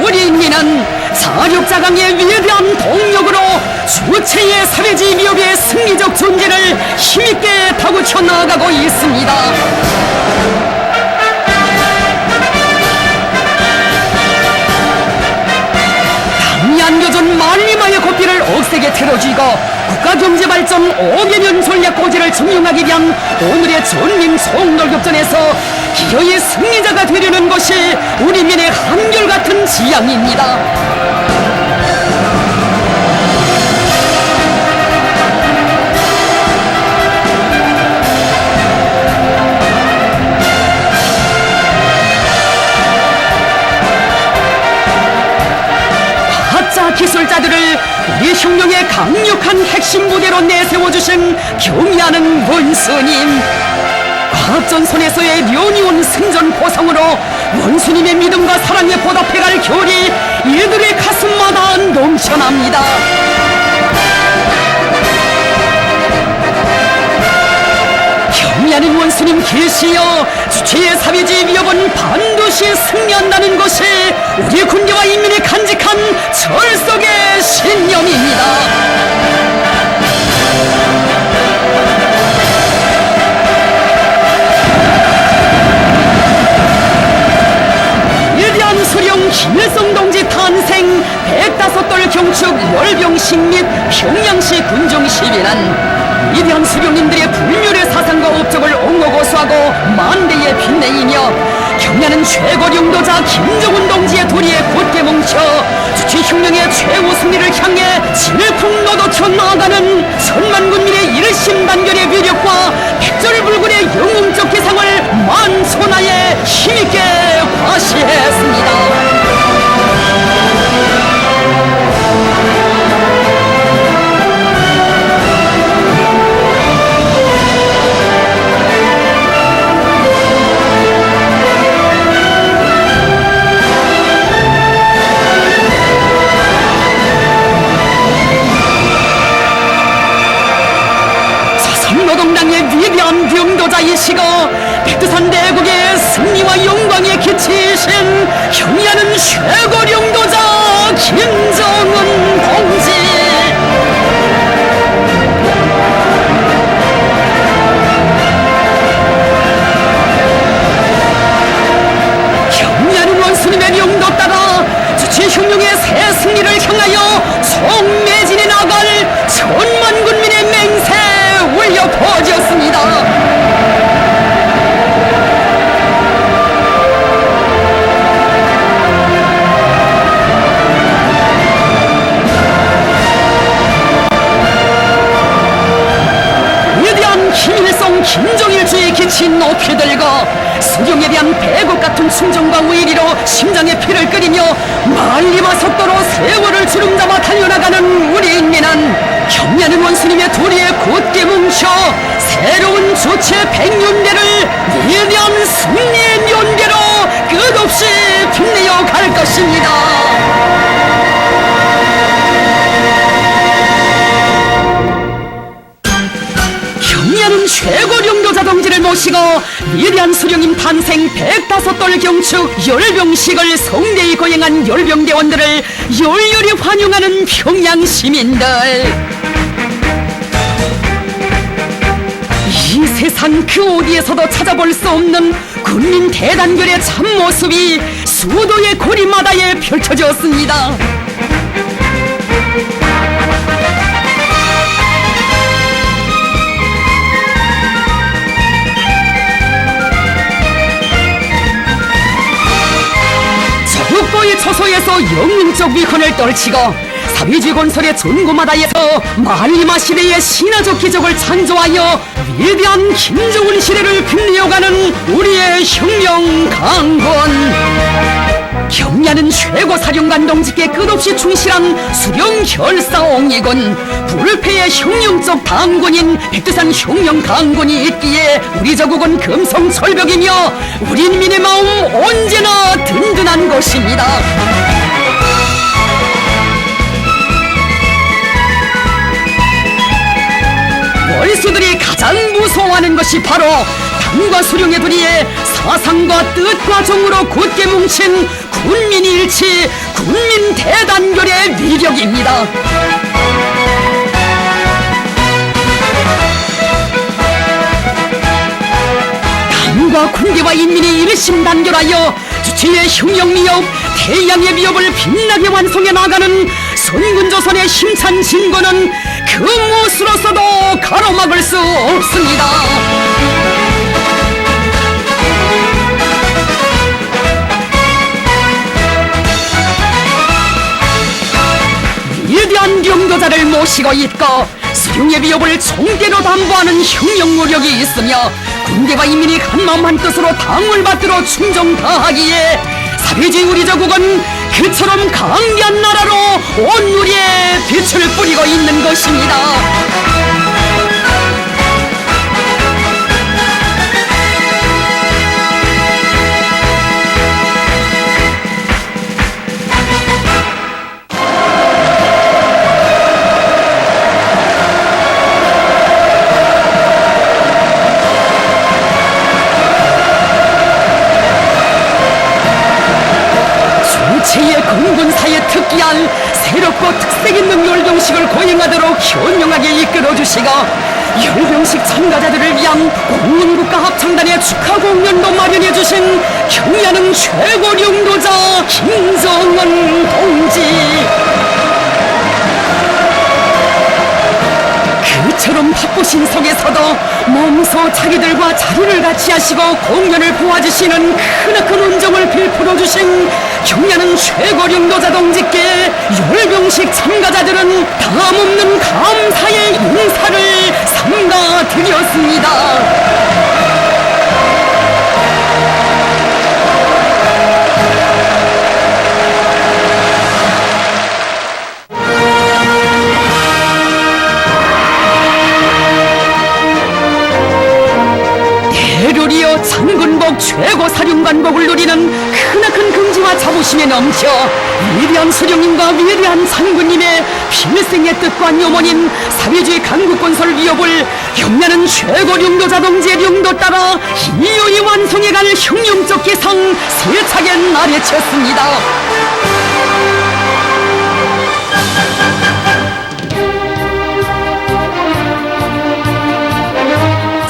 우리 인민은 사륙자강의 위대한 동력으로 주체의 사회주의 위협의 승리적 존재를 힘있게 다구쳐 나아가고 있습니다. 당이 안겨준 만리마의 고삐를 억세게 틀어쥐고 국가경제발전 5개년 전략고지를 적용하기 위한 오늘의 전림 총돌격전에서 기어의 승리자가 되려는 것이 우리 민의 한결같은 지향입니다. 화자 기술자들을 우리 흉룡의 강력한 핵심 부대로 내세워주신 경의하는 원수님. 과학전선에서의 련이온 승전 보상으로 원수님의 믿음과 사랑에 보답해갈 결이 이들의 가슴마다 넘쳐납니다. 경리하는 원수님 계시여 주체의 사회주의 위협은 반드시 승리한다는 것이 우리 군대와 인민이 간직한 철석의 신념입니다. 위대한 수령 김일성 동지 탄생 105돌 경축 열병식 및 평양시 군중 시위는 위대한 수령님들의 불멸의 사상과 업적을 옹호고수하고 만대에 빛내이며 경야는 최고 용도자 김정은 동지의 도리에 곧게 뭉쳐 주체혁명의 최후 승리를 향해 질풍노도쳐 나아가는 천만 군민의 일심단결의 위력과 백절불굴의 영웅적 기상을 만천하에 힘있게 과시했습니다. 노동당의 위대한 병도자이시고 백두산 대국의 승리와 영광에 기치신 경야는 최고 용도자 김정은 동지. 경야는 원수님의 명도 따라 주체혁명의 새 승리를 향하여 총매진해 나갈 천만 군민의 맹세 울려 퍼졌습니다. 위대한 김일성 김정일주의 기친 높이 들고 수령에 대한 배국 같은 충정과 의리로 심장에 피를 끓이며 만리와 속도로 세월을 주름잡아 달려나가는 우리 인민은 경야는 원수님의 도리에 곧게 뭉쳐 새로운 주체 백년대를 위대한 승리의 연계로 끝없이 빛내어 갈 것입니다. 경야는 최고 용도자 동지를 모시고 위대한 수령님 탄생 105돌 경축 열병식을 성대히 거행한 열병대원들을 열렬히 환영하는 평양 시민들. 이 세상 그 어디에서도 찾아볼 수 없는 군민 대단결의 참모습이 수도의 거리마다에 펼쳐졌습니다. 저국보의 초소에서 영웅적 위헌을 떨치고 사회주의 건설의 전고마다에서 만리마 시대의 신화적 기적을 창조하여 위대한 김정은 시대를 빛내어가는 우리의 혁명 강군. 경야는 최고 사령관 동지께 끝없이 충실한 수령 결사옹이군. 불패의 혁명적 당군인 백두산 혁명 강군이 있기에 우리 저국은 금성철벽이며 우리 인민의 마음 언제나 든든한 것입니다. 월수들이 가장 무서워하는 것이 바로 당과 수령의 도리에 사상과 뜻과 정으로 굳게 뭉친 군민일치, 군민 대단결의 위력입니다. 당과 군대와 인민이 일심단결하여 주체의 혁명미업, 태양의 미업을 빛나게 완성해 나가는 선군조선의 힘찬 진군은 그 무엇으로서도 가로막을 수 없습니다. 위대한 용도자를 모시고 있고 수령의 비업을 총대로 담보하는 혁명무력이 있으며 군대와 인민이 한마음 한뜻으로 당을 받들어 충정 다하기에 사회주의 우리 저국은 그처럼 강대한 나라로 온누리에 빛을 뿌리고 있는 것입니다. 주체의 건군사에 특기한 새롭고 특색 있는 열병식을 거행하도록 현명하게 이끌어주시고 열병식 참가자들을 위한 공군국가합창단의 축하 공연도 마련해주신 경의하는 최고領導자 김정은 동지. 그처럼 바쁘신 속에서도 몸소 자기들과 자리를 같이 하시고 공연을 보아주시는 크나큰 운정을 베풀어 주신 경의하는 최고領導자 동지께 열병식 참가자들은 다함없는 감사의 인사를 삼가 드렸습니다. 대류리어 장군복 최고사령관복을 누리는 크나큰 긍지와 자부심에 넘쳐 위대한 수령님과 위대한 장군님의 필생의 뜻과 요원인 사회주의 강국건설 위협을 경의하는 최고領導자 동지의領導따라 이유히 완성해갈 혁명적 기상 세차게 나래쳤습니다.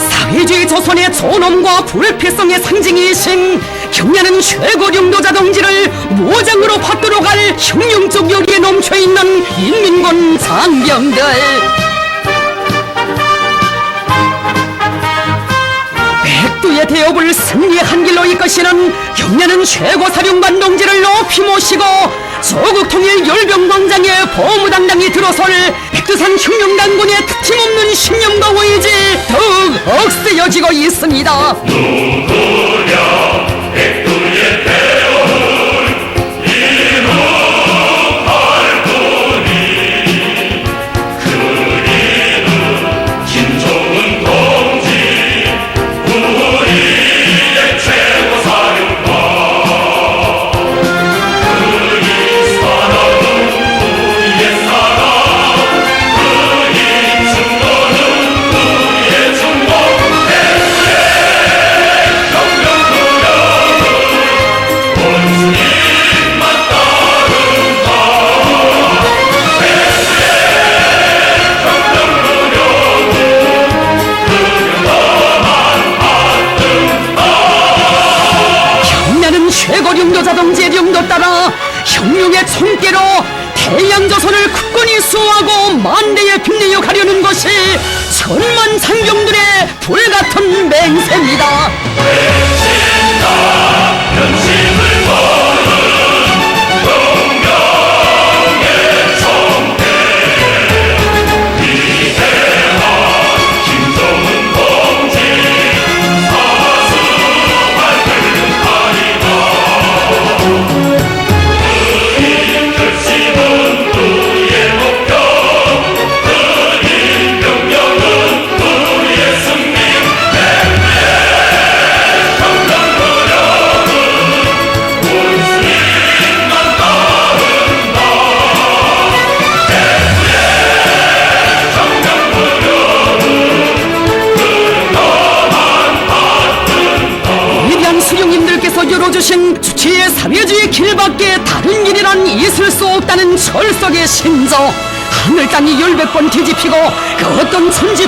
사회주의 조선의 존엄과 불패성의 상징이신 경의하는 최고領導자 동지를 모장으로 받들어 갈 혁명적 열기에 넘쳐있는 인민군 장병들. 백두의 대업을 승리의 한 길로 이끄시는 경의하는 최고사령관 동지를 높이 모시고 조국통일 열병광장에 보무당당히 들어설 백두산 혁명단군의 특팀없는 신념과 의지 더욱 억세여지고 있습니다. 누구냐 백두의 대업을 이루할 뿐이 그리는 김정은 동지 우리의 최고사령관. 그의 사랑은 우리의 사랑, 그의 증거는 우리의 증거. 경의하는 최고領導자 동지의領導따라 혁명의 총대로 태양조선을 굳건히 수호하고 만대에 빛내어 가려는 것이 천만 장병들의 불같은 맹세입니다. 변심을 거는 동명의 총대 위대한 김정은 동지 사수할 듯하리라. 그의 결심은 우리의 목표, 그의 명령은 우리의 승리. 위대한 수령님들께서 열어주신 주체의 사회주의 길밖에 다른 길이란 있을 수 없다는 철석의 신조. 하늘 땅이 열백 번 뒤집히고 그 어떤 천지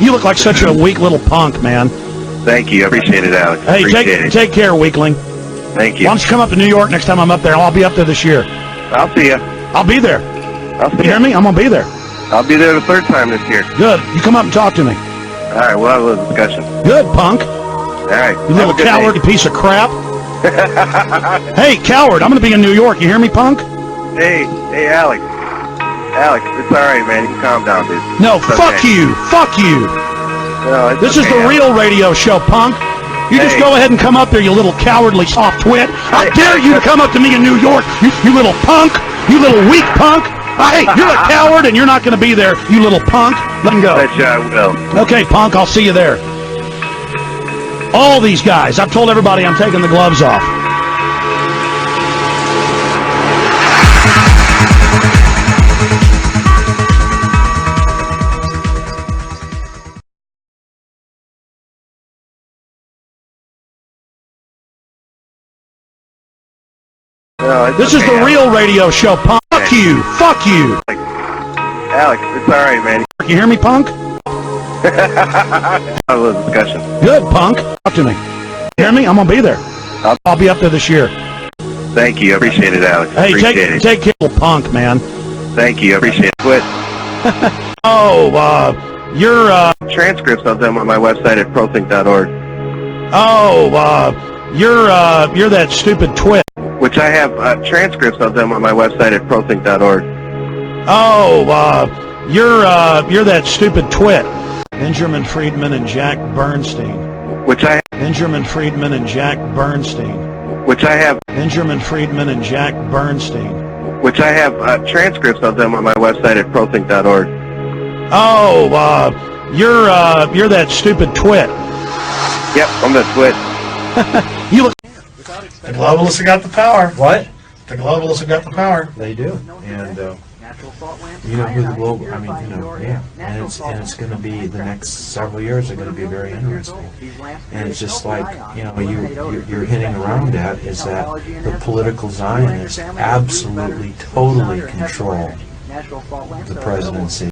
You look like such a weak little punk, man. Thank you. I appreciate it, Alex. Hey, take care, weakling. Thank you. Why don't you come up to New York next time I'm up there? I'll be up there this year. I'll see you. I'll be there. You hear me? I'm going to be there. I'll be there the third time this year. Good. You come up and talk to me. All right, we'll have a little discussion. Good, punk. All right. You little coward, piece of crap. Hey, coward, I'm going to be in New York. You hear me, punk? Hey, Alex. Alex, it's all right, man. You can calm down, dude. No, It's fuck okay. you. Fuck you. No, it's This is okay, the real radio show, punk. You just go ahead and come up there, you little cowardly soft twit. I dare you to come up to me in New York, you little punk. You little weak punk. Hey, you're a coward and you're not going to be there, you little punk. Let him go. Bet you I will. Okay, punk, I'll see you there. All these guys, I've told everybody I'm taking the gloves off. No, it's This is okay, the real radio show, punk. Fuck you. Fuck you. Alex, it's all right, man. You hear me, punk? Have a little discussion. Good, punk. Talk to me. You hear me? I'm going to be there. I'll be up there this year. Thank you. I appreciate it, Alex. Hey, appreciate it. take care, little punk, man. Thank you. I appreciate it. Quit. You're, Transcripts of them on my website at prothink.org. you're that stupid twit. Which I have transcripts of them on my website at prothink.org. You're that stupid twit. Benjamin Friedman and Jack Bernstein. Benjamin Friedman and Jack Bernstein. Which I have Benjamin Friedman and Jack Bernstein. Which I have transcripts of them on my website at prothink.org. You're that stupid twit. Yep, I'm the twit. You look. The globalists have got the power. What? The globalists have got the power. They do. And you know who the global, I mean, you know, yeah. And it's going to be, the next several years are going to be very interesting. And it's just like, you know, you're hitting around at is that the political Zionists absolutely, totally control the presidency.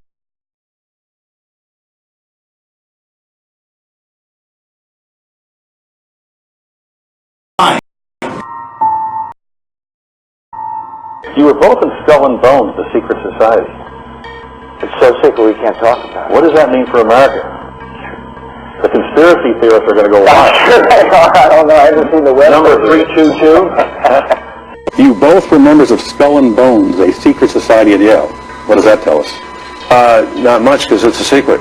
You were both in Skull and Bones, the secret society. It's so secret we can't talk about it. What does that mean for America? The conspiracy theorists are going to go wild. I don't know. I haven't seen the web. Number 322. You both were members of Skull and Bones, a secret society at Yale. What does that tell us? Not much, because it's a secret.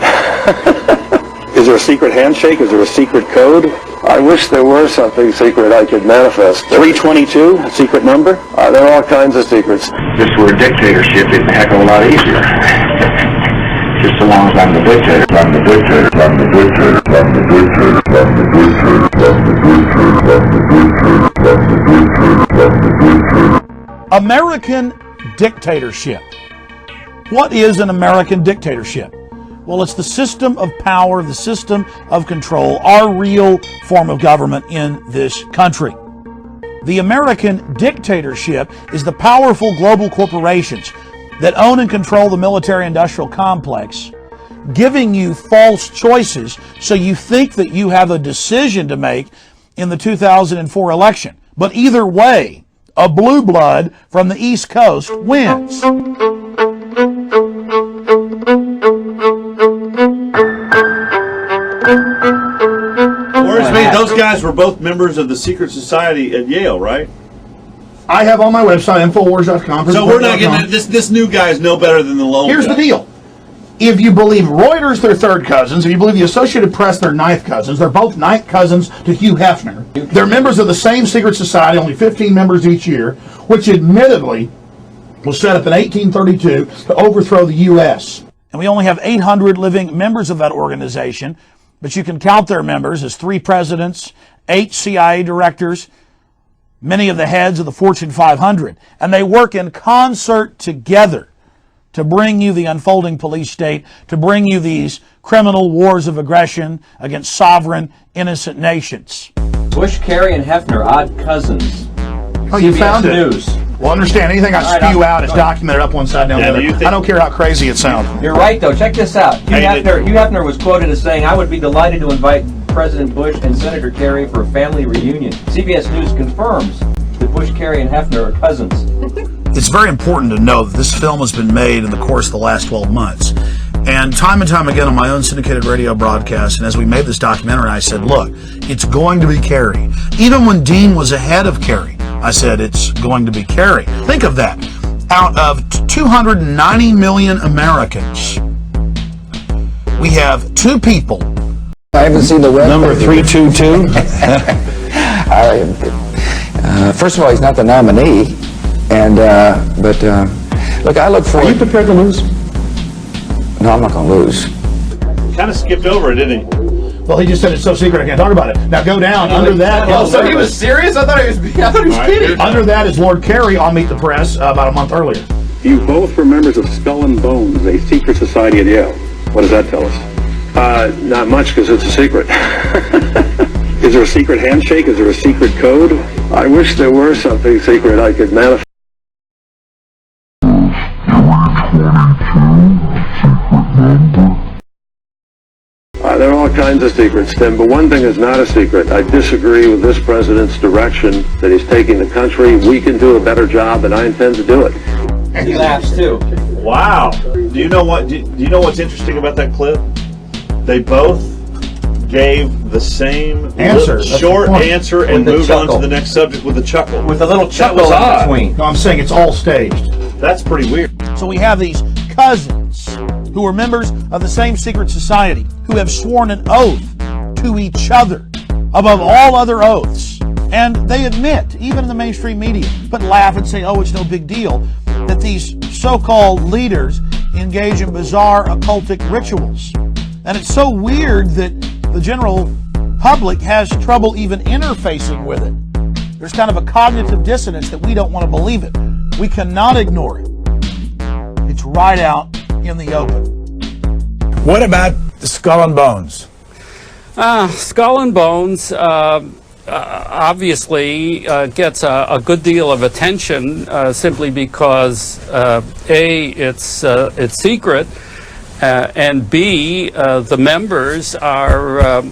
Is there a secret handshake? Is there a secret code? I wish there were something secret I could manifest. 322, a secret number? There are all kinds of secrets. If this were a dictatorship, it'd be a heck of a lot easier. Just so long as I'm the dictator, I'm the dictator, I'm the dictator, I'm the dictator, I'm the dictator, I'm the dictator, I'm the dictator, I'm the dictator. American dictatorship. What is an American dictatorship? Well, it's the system of power, the system of control, our real form of government in this country. The American dictatorship is the powerful global corporations that own and control the military-industrial complex, giving you false choices so you think that you have a decision to make in the 2004 election. But either way, a blue blood from the East Coast wins. Words me, those guys were both members of the secret society at Yale, right? I have on my website, Infowars.com. So we're not getting this new guy is no better than the lone Here's guy. the deal. If you believe Reuters, they're third cousins. If you believe the Associated Press, they're ninth cousins. They're both ninth cousins to Hugh Hefner. They're members of the same secret society, only 15 members each year, which admittedly was set up in 1832 to overthrow the U.S. And we only have 800 living members of that organization, but you can count their members as 3 presidents, 8 CIA directors, many of the heads of the Fortune 500. And they work in concert together to bring you the unfolding police state, to bring you these criminal wars of aggression against sovereign, innocent nations. Bush, Kerry, and Hefner, odd cousins. Oh, you found it. News. Well, understand, anything I spew out is documented up one side, down the other. I don't care how crazy it sounds. You're right, though. Check this out. Hugh Hefner was quoted as saying, "I would be delighted to invite President Bush and Senator Kerry for a family reunion." CBS News confirms that Bush, Kerry, and Hefner are cousins. It's very important to know that this film has been made in the course of the last 12 months. And time again on my own syndicated radio broadcast, and as we made this documentary, I said, look, it's going to be Kerry. Even when Dean was ahead of Kerry, I said it's going to be Kerry. Think of that. Out of 290 million Americans, we have two people. I haven't seen the web. Number 322. First of all, he's not the nominee, and look, I look for. Are you prepared to lose? No, I'm not going to lose. Kind of skipped over it, didn't he? Well, he just said it's so secret I can't talk about it. Now go down under that. Oh, so he was serious? I thought he was kidding. Under that is Lord Kerry on Meet the Press about a month earlier. You both were members of Skull and Bones, a secret society at Yale. What does that tell us? Not much, because it's a secret. Is there a secret handshake? Is there a secret code? I wish there were something secret I could manifest. There are all kinds of secrets, Tim, but one thing is not a secret. I disagree with this president's direction that he's taking the country. We can do a better job, and I intend to do it. He laughs, too. Wow. Do you know what's interesting about that clip? They both gave the same short answer and moved on to the next subject with a chuckle. With a little chuckle in between. No, I'm saying it's all staged. That's pretty weird. So we have these cousins who are members of the same secret society who have sworn an oath to each other above all other oaths. And they admit, even in the mainstream media, but laugh and say, oh, it's no big deal, that these so-called leaders engage in bizarre occultic rituals. And it's so weird that the general public has trouble even interfacing with it. There's kind of a cognitive dissonance that we don't want to believe it. We cannot ignore it. It's right out in the open. What about the Skull and Bones? Skull and Bones obviously gets a good deal of attention simply because A, it's secret, and B, the members are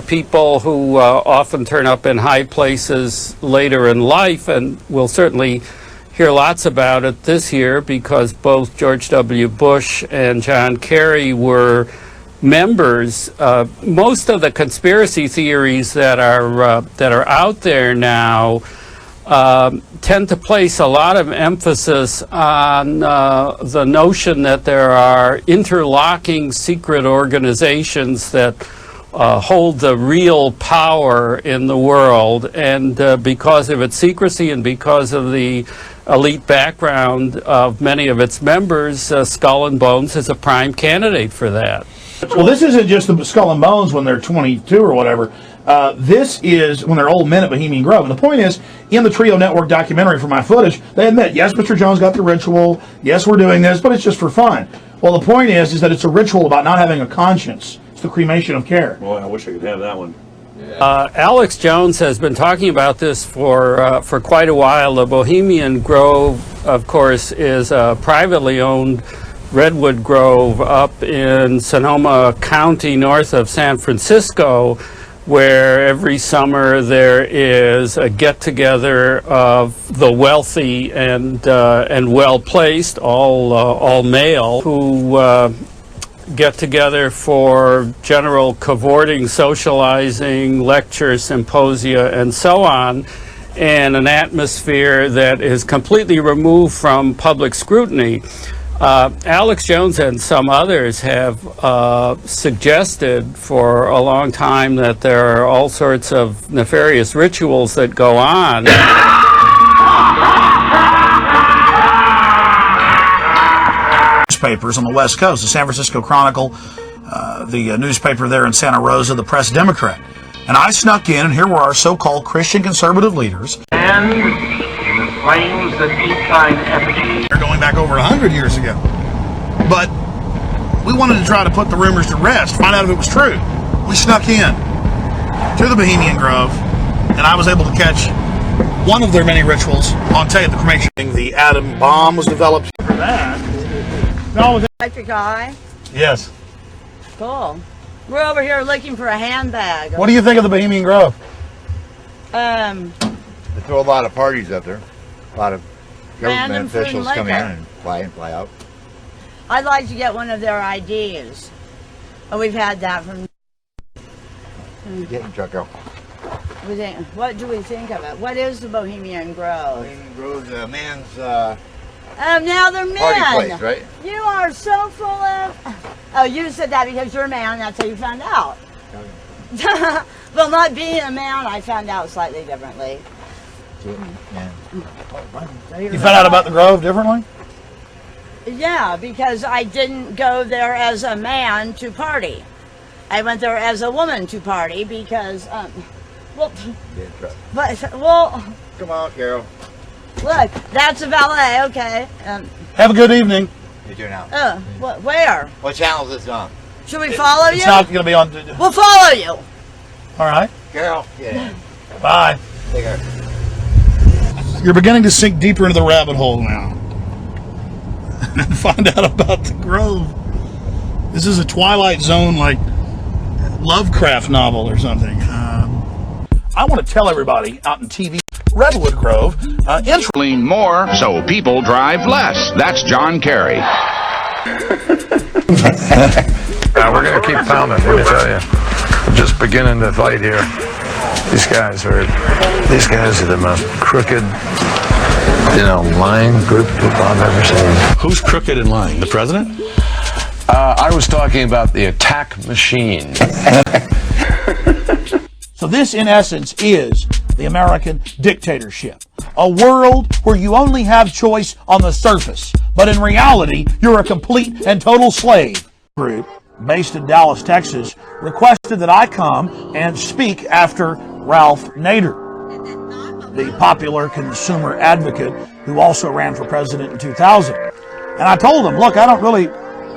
people who often turn up in high places later in life, and will certainly hear lots about it this year because both George W. Bush and John Kerry were members. Most of the conspiracy theories that are out there now tend to place a lot of emphasis on the notion that there are interlocking secret organizations that hold the real power in the world, and because of its secrecy and because of the elite background of many of its members, Skull and Bones is a prime candidate for that. Well, this isn't just the Skull and Bones when they're 22 or whatever. This is when they're old men at Bohemian Grove. And the point is, in the Trio Network documentary from my footage, they admit, yes, Mr. Jones got the ritual, yes, we're doing this, but it's just for fun. Well, the point is that it's a ritual about not having a conscience. It's the cremation of care. Boy, I wish I could have that one. Alex Jones has been talking about this for quite a while. The Bohemian Grove, of course, is a privately owned redwood grove up in Sonoma County, north of San Francisco, where every summer there is a get-together of the wealthy and well-placed, all male, who get together for general cavorting, socializing, lectures, symposia, and so on, in an atmosphere that is completely removed from public scrutiny. Alex Jones and some others have suggested for a long time that there are all sorts of nefarious rituals that go on. Newspapers on the West Coast, the San Francisco Chronicle, the newspaper there in Santa Rosa, the Press Democrat. And I snuck in, and here were our so-called Christian conservative leaders. And the flames that eat thine effigy. They're going back over 100 years ago. But we wanted to try to put the rumors to rest, find out if it was true. We snuck in to the Bohemian Grove, and I was able to catch one of their many rituals. I'll tell you, the cremation. The atom bomb was developed for that. No, Electric eye? yes. Cool. We're over here looking for a handbag. What do you think of the Bohemian Grove? They throw a lot of parties up there. A lot of Random government food officials and come in liquor. and fly out. I'd like to get one of their IDs. Oh, we've had that from... Get in truck out. What do we think of it? What is the Bohemian Grove? Bohemian Grove's a man's Now they're men. party place, right? You are so full of... Oh, you said that because you're a man. That's how you found out. Well, not being a man, I found out slightly differently. You found out about the Grove differently? Yeah, because I didn't go there as a man to party. I went there as a woman to party because, well, Come on, Carol. look, that's a valet, okay. Have a good evening. You do now. Where? What channel is this on? Should we follow you? It's not going to be on. We'll follow you. All right. Carol. Yeah. Bye. Take care. You're beginning to sink deeper into the rabbit hole now. And find out about the Grove. This is a Twilight Zone, like, Lovecraft novel or something. I want to tell everybody out in TV, Redwood Grove, Lean more so people drive less. That's John Kerry. We're going to keep pounding, let me tell you. I'm just beginning to fight here. These guys are the most crooked, lying group of people I've ever seen. Who's crooked and lying? The president? I was talking about the attack machine. So this, in essence, is the American dictatorship. A world where you only have choice on the surface, but in reality, you're a complete and total slave. Group, based in Dallas, Texas, requested that I come and speak after Ralph Nader, the popular consumer advocate who also ran for president in 2000. And I told him, look, I don't really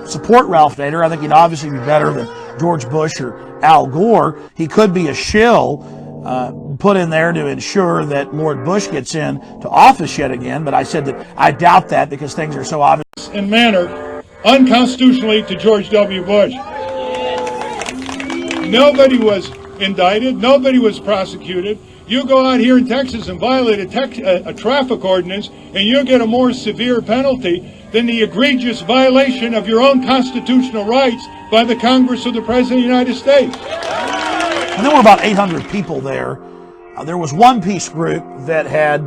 support Ralph Nader. I think he'd obviously be better than George Bush or Al Gore. He could be a shill put in there to ensure that Lord Bush gets in to office yet again. But I said that I doubt that because things are so obvious. In manner unconstitutionally to George W. Bush. Nobody was indicted. Nobody was prosecuted. You go out here in Texas and violate a traffic ordinance, and you'll get a more severe penalty than the egregious violation of your own constitutional rights by the Congress of the President of the United States. And there were about 800 people there. There was one peace group that had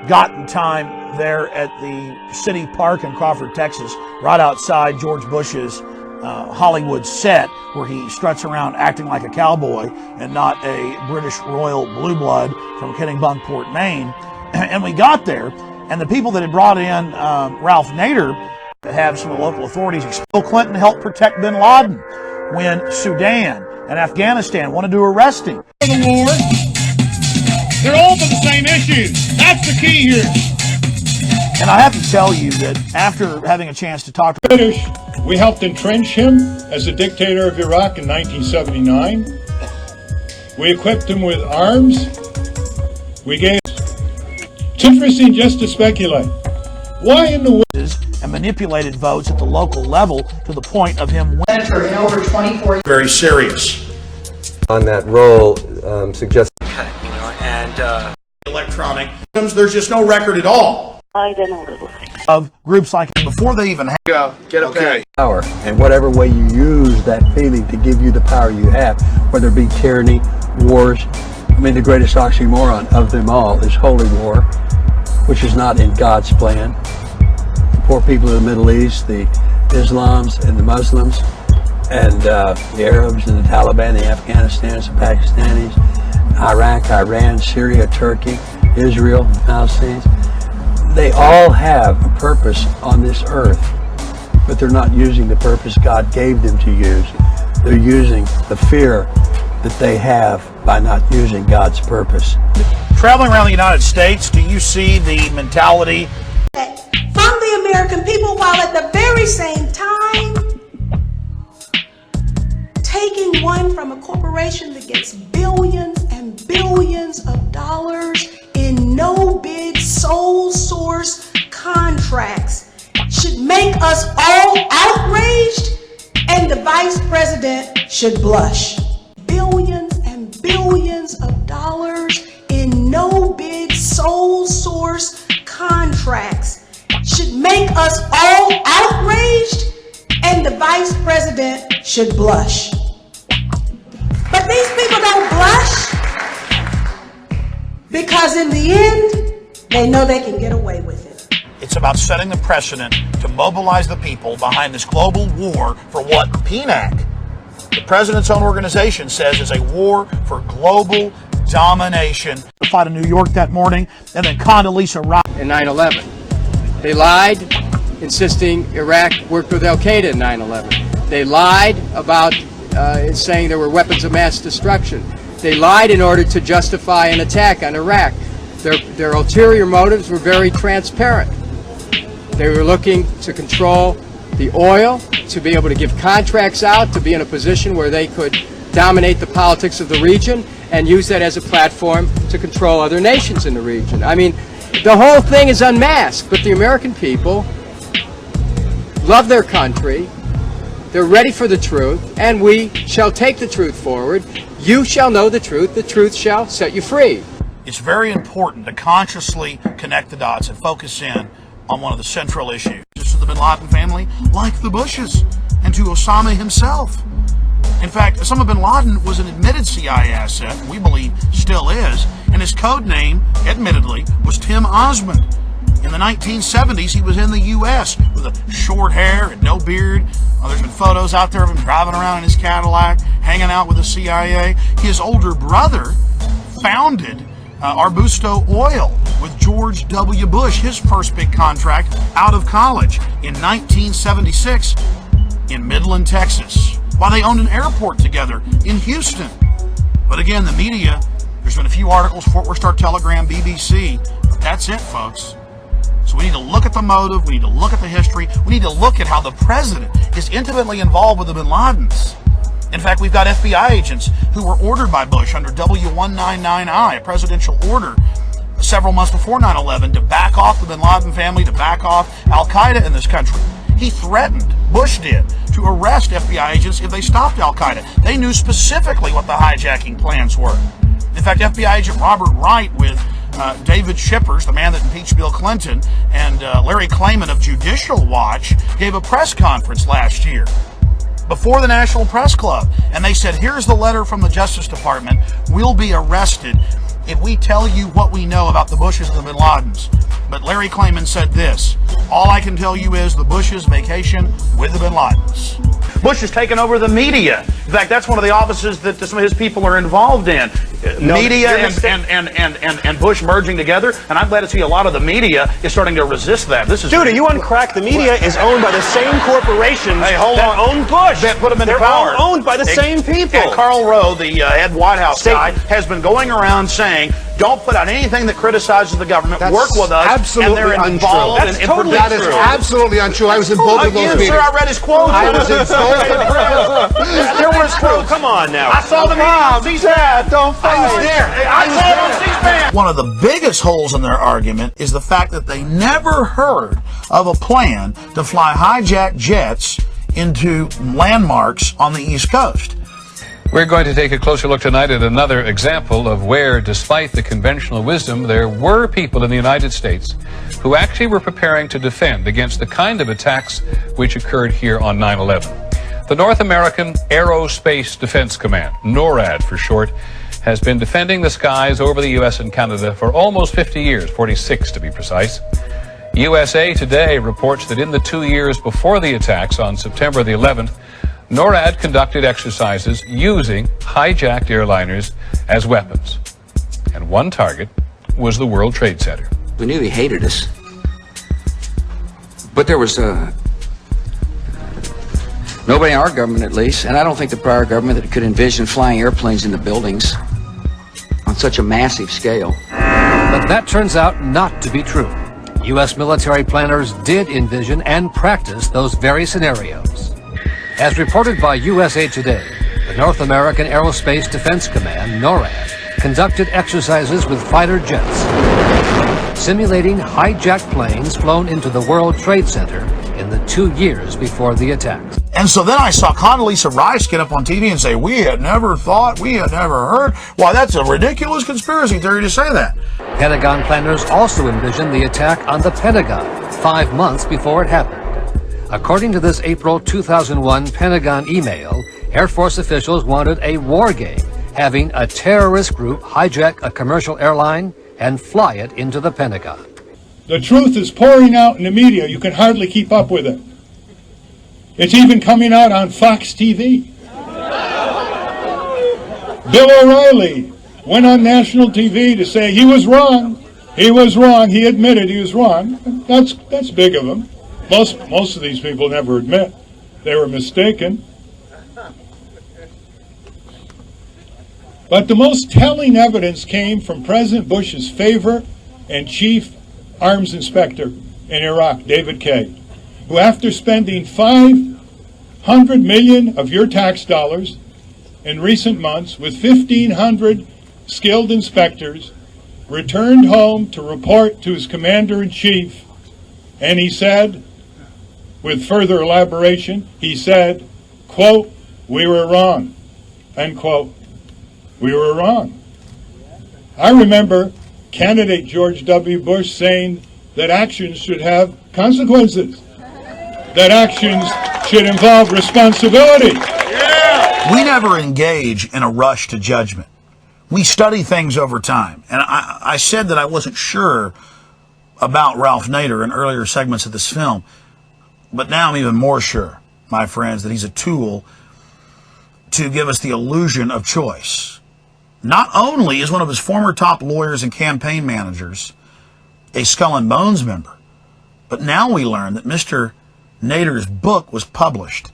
gotten time there at the city park in Crawford, Texas, right outside George Bush's Hollywood set, where he struts around acting like a cowboy and not a British royal blue blood from Kennebunkport, Maine. And we got there, and the people that had brought in Ralph Nader to have some of the local authorities. Bill Clinton helped protect bin Laden when Sudan and Afghanistan wanted to arrest him. For the war, they're all for the same issues. That's the key here. And I have to tell you that after having a chance to talk to British, we helped entrench him as the dictator of Iraq in 1979. We equipped him with arms. We gave... It's interesting just to speculate. Why in the world... and manipulated votes at the local level to the point of him winning. In over 24 Very serious. On that role suggests... And electronic systems, there's just no record at all of groups like him before they even have power, and whatever way you use that feeling to give you the power you have, whether it be tyranny, wars. I mean, the greatest oxymoron of them all is holy war, which is not in God's plan. The poor people of the Middle East, the Islams and the Muslims, and the Arabs and the Taliban, the Afghanistans, the Pakistanis, Iraq, Iran, Syria, Turkey, Israel, the Palestinians. They all have a purpose on this earth, but they're not using the purpose God gave them to use. They're using the fear that they have by not using God's purpose. Traveling around the United States, do you see the mentality from the American people, while at the very same time taking one from a corporation that gets billions and billions of dollars in no bid sole source contracts should make us all outraged, and the vice president should blush. Billions and billions of dollars in no bid sole source contracts should make us all outraged, and the vice president should blush. But these people don't blush because in the end, they know they can get away with it. It's about setting the precedent to mobilize the people behind this global war for what PNAC, the president's own organization, says is a war for global domination. Fought in New York that morning, and then Condoleezza Rice. In 9/11. They lied, insisting Iraq worked with Al-Qaeda in 9/11. They lied about saying there were weapons of mass destruction. They lied in order to justify an attack on Iraq. Their ulterior motives were very transparent. They were looking to control the oil, to be able to give contracts out, to be in a position where they could dominate the politics of the region and use that as a platform to control other nations in the region. I mean, the whole thing is unmasked, but the American people love their country. They're ready for the truth, and we shall take the truth forward. You shall know the truth shall set you free. It's very important to consciously connect the dots and focus in on one of the central issues. Just to the bin Laden family, like the Bushes, and to Osama himself. In fact, Osama bin Laden was an admitted CIA asset, we believe still is, and his code name, admittedly, was Tim Osmond. In the 1970s, he was in the U.S. with a short hair and no beard. There's been photos out there of him driving around in his Cadillac, hanging out with the CIA. His older brother founded Arbusto Oil with George W. Bush, his first big contract out of college in 1976 in Midland, Texas, while they owned an airport together in Houston. But again, the media, there's been a few articles, Fort Worth Star-Telegram, BBC, but that's it, folks. So we need to look at the motive, we need to look at the history, we need to look at how the president is intimately involved with the bin Ladens. In fact, we've got FBI agents who were ordered by Bush under W199I, a presidential order, several months before 9/11 to back off the bin Laden family, to back off Al-Qaeda in this country. He threatened, Bush did, to arrest FBI agents if they stopped Al-Qaeda. They knew specifically what the hijacking plans were. In fact, FBI agent Robert Wright with David Shippers, the man that impeached Bill Clinton, and Larry Klayman of Judicial Watch gave a press conference last year before the National Press Club, and they said, here's the letter from the Justice Department. We'll be arrested if we tell you what we know about the Bushes and the bin Ladens. But Larry Klayman said this, all I can tell you is the Bushes vacation with the bin Ladens. Bush has taken over the media. In fact, that's one of the offices that some of his people are involved in. Media and Bush merging together, and I'm glad to see a lot of the media is starting to resist that. This is Dude, you uncrack, the media is owned by the same corporations that own Bush. That put him into They're power. all owned by the same people. And Karl Rove, the head White House guy, has been going around saying, don't put out anything that criticizes the government. That's work with us. absolutely and they're involved untrue. in Totally that is absolutely untrue. I was in both of those meetings. Sir, I read his quote. I was in both. There was quote. Come on now. I saw the meeting on C-SPAN. Don't fight. I was there. I saw it on C-SPAN. One of the biggest holes in their argument is the fact that they never heard of a plan to fly hijacked jets into landmarks on the East Coast. We're going to take a closer look tonight at another example of where, despite the conventional wisdom, there were people in the United States who actually were preparing to defend against the kind of attacks which occurred here on 9/11. The North American Aerospace Defense Command, NORAD for short, has been defending the skies over the U.S. and Canada for almost 50 years, 46 to be precise. USA Today reports that in the 2 years before the attacks on September the 11th, NORAD conducted exercises using hijacked airliners as weapons. And one target was the World Trade Center. We knew he hated us. But there was nobody in our government, at least, and I don't think the prior government, that could envision flying airplanes into buildings on such a massive scale. But that turns out not to be true. U.S. military planners did envision and practice those very scenarios. As reported by USA Today, the North American Aerospace Defense Command, NORAD, conducted exercises with fighter jets, simulating hijacked planes flown into the World Trade Center in the 2 years before the attacks. And so then I saw Condoleezza Rice get up on TV and say, we had never thought, we had never heard. Why, that's a ridiculous conspiracy theory to say that. Pentagon planners also envisioned the attack on the Pentagon 5 months before it happened. According to this April 2001 Pentagon email, Air Force officials wanted a war game, having a terrorist group hijack a commercial airline and fly it into the Pentagon. The truth is pouring out in the media. You can hardly keep up with it. It's even coming out on Fox TV. Bill O'Reilly went on national TV to say he was wrong. He was wrong. He admitted he was wrong. That's big of him. Most of these people never admit they were mistaken. But the most telling evidence came from President Bush's favorite and chief arms inspector in Iraq, David Kay, who after spending $500 million of your tax dollars in recent months with 1,500 skilled inspectors, returned home to report to his commander-in-chief, and he said, with further elaboration, he said, quote, "We were wrong," end quote. We were wrong. I remember candidate George W. Bush saying that actions should have consequences, that actions should involve responsibility. We never engage in a rush to judgment. We study things over time. And I said that I wasn't sure about Ralph Nader in earlier segments of this film, but now I'm even more sure, my friends, that he's a tool to give us the illusion of choice. Not only is one of his former top lawyers and campaign managers a Skull and Bones member, but now we learn that Mr. Nader's book was published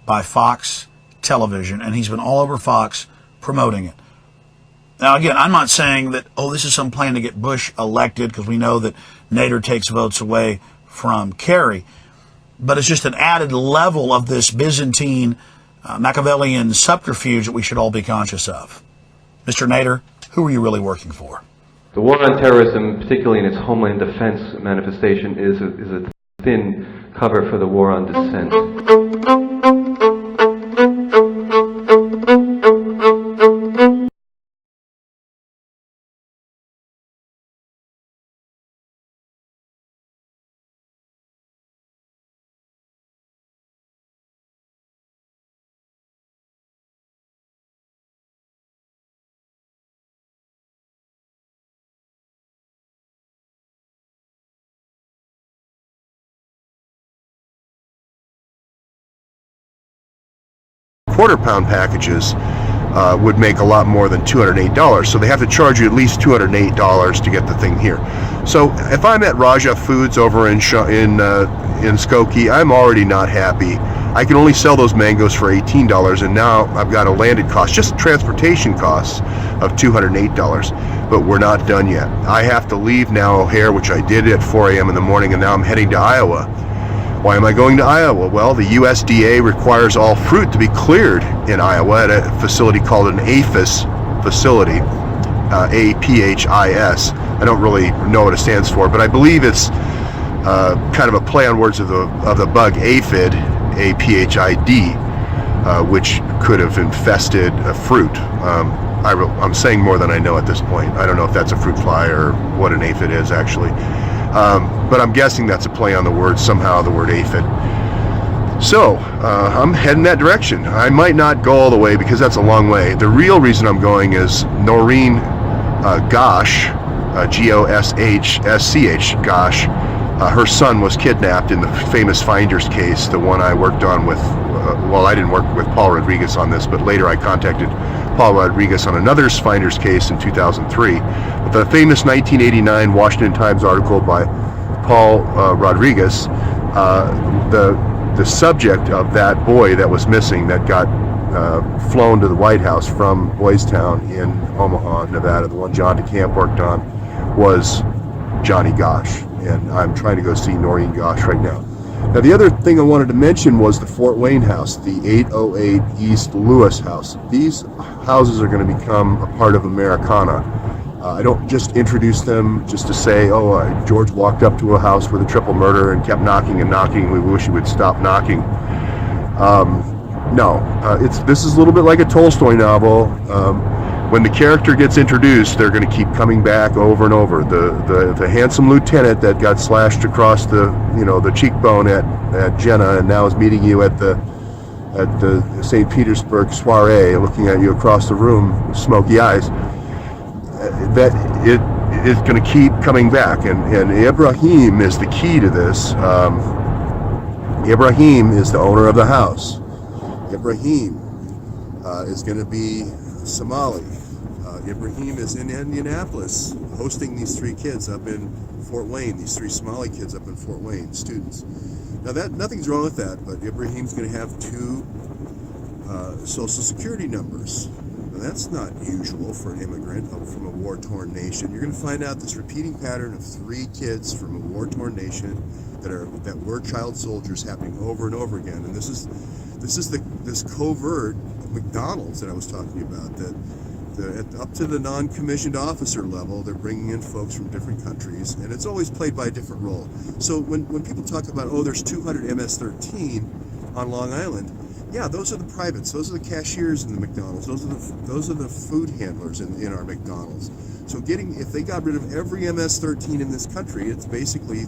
by Fox Television, and he's been all over Fox promoting it. Now, again, I'm not saying that, this is some plan to get Bush elected, because we know that Nader takes votes away from Kerry, but it's just an added level of this Byzantine, Machiavellian subterfuge that we should all be conscious of. Mr. Nader, who are you really working for? The war on terrorism, particularly in its homeland defense manifestation, is a thin cover for the war on dissent. Quarter-pound packages would make a lot more than $208, so they have to charge you at least $208 to get the thing here. So if I'm at Raja Foods over in Skokie, I'm already not happy. I can only sell those mangoes for $18, and now I've got a landed cost, just transportation costs, of $208. But we're not done yet. I have to leave now O'Hare, which I did at 4 a.m. in the morning, and now I'm heading to Iowa. Why am I going to Iowa? Well, the USDA requires all fruit to be cleared in Iowa at a facility called an APHIS facility, APHIS. I don't really know what it stands for, but I believe it's kind of a play on words of the bug aphid, APHID, which could have infested a fruit. I'm saying more than I know at this point. I don't know if that's a fruit fly or what an aphid is actually. But I'm guessing that's a play on the word, somehow, the word aphid. So, I'm heading that direction. I might not go all the way because that's a long way. The real reason I'm going is Noreen Gosch, G-O-S-H-S-C-H, Gosch. Her son was kidnapped in the famous Finders case, the one I worked on with, I didn't work with Paul Rodriguez on this, but later I contacted Paul Rodriguez on another Finders case in 2003. But the famous 1989 Washington Times article by Paul Rodriguez, the subject of that boy that was missing, that got flown to the White House from Boys Town in Omaha, Nevada, the one John DeCamp worked on, was Johnny Gosch. And I'm trying to go see Noreen Gosch right now. Now, the other thing I wanted to mention was the Fort Wayne house, the 808 East Lewis house. These houses are going to become a part of Americana. I don't just introduce them just to say, George walked up to a house with a triple murder and kept knocking and knocking. We wish he would stop knocking. This is a little bit like a Tolstoy novel. When the character gets introduced, they're going to keep coming back over and over. The handsome lieutenant that got slashed across the cheekbone at Jenna and now is meeting you at the St. Petersburg soiree, looking at you across the room with smoky eyes. That it is going to keep coming back, and Ibrahim is the key to this. Ibrahim is the owner of the house. Ibrahim is going to be Somali. Ibrahim is in Indianapolis hosting these 3 kids up in Fort Wayne, these 3 Somali kids up in Fort Wayne, students. Now, nothing's wrong with that, but Ibrahim's going to have 2 social security numbers. Now, that's not usual for an immigrant from a war-torn nation. You're going to find out this repeating pattern of 3 kids from a war-torn nation that were child soldiers happening over and over again. And this is this covert McDonald's that I was talking about. Up to the non-commissioned officer level, they're bringing in folks from different countries, and it's always played by a different role. So when people talk about, there's 200 MS-13 on Long Island, yeah, those are the privates. Those are the cashiers in the McDonald's. Those are the food handlers in our McDonald's. So if they got rid of every MS-13 in this country, it's basically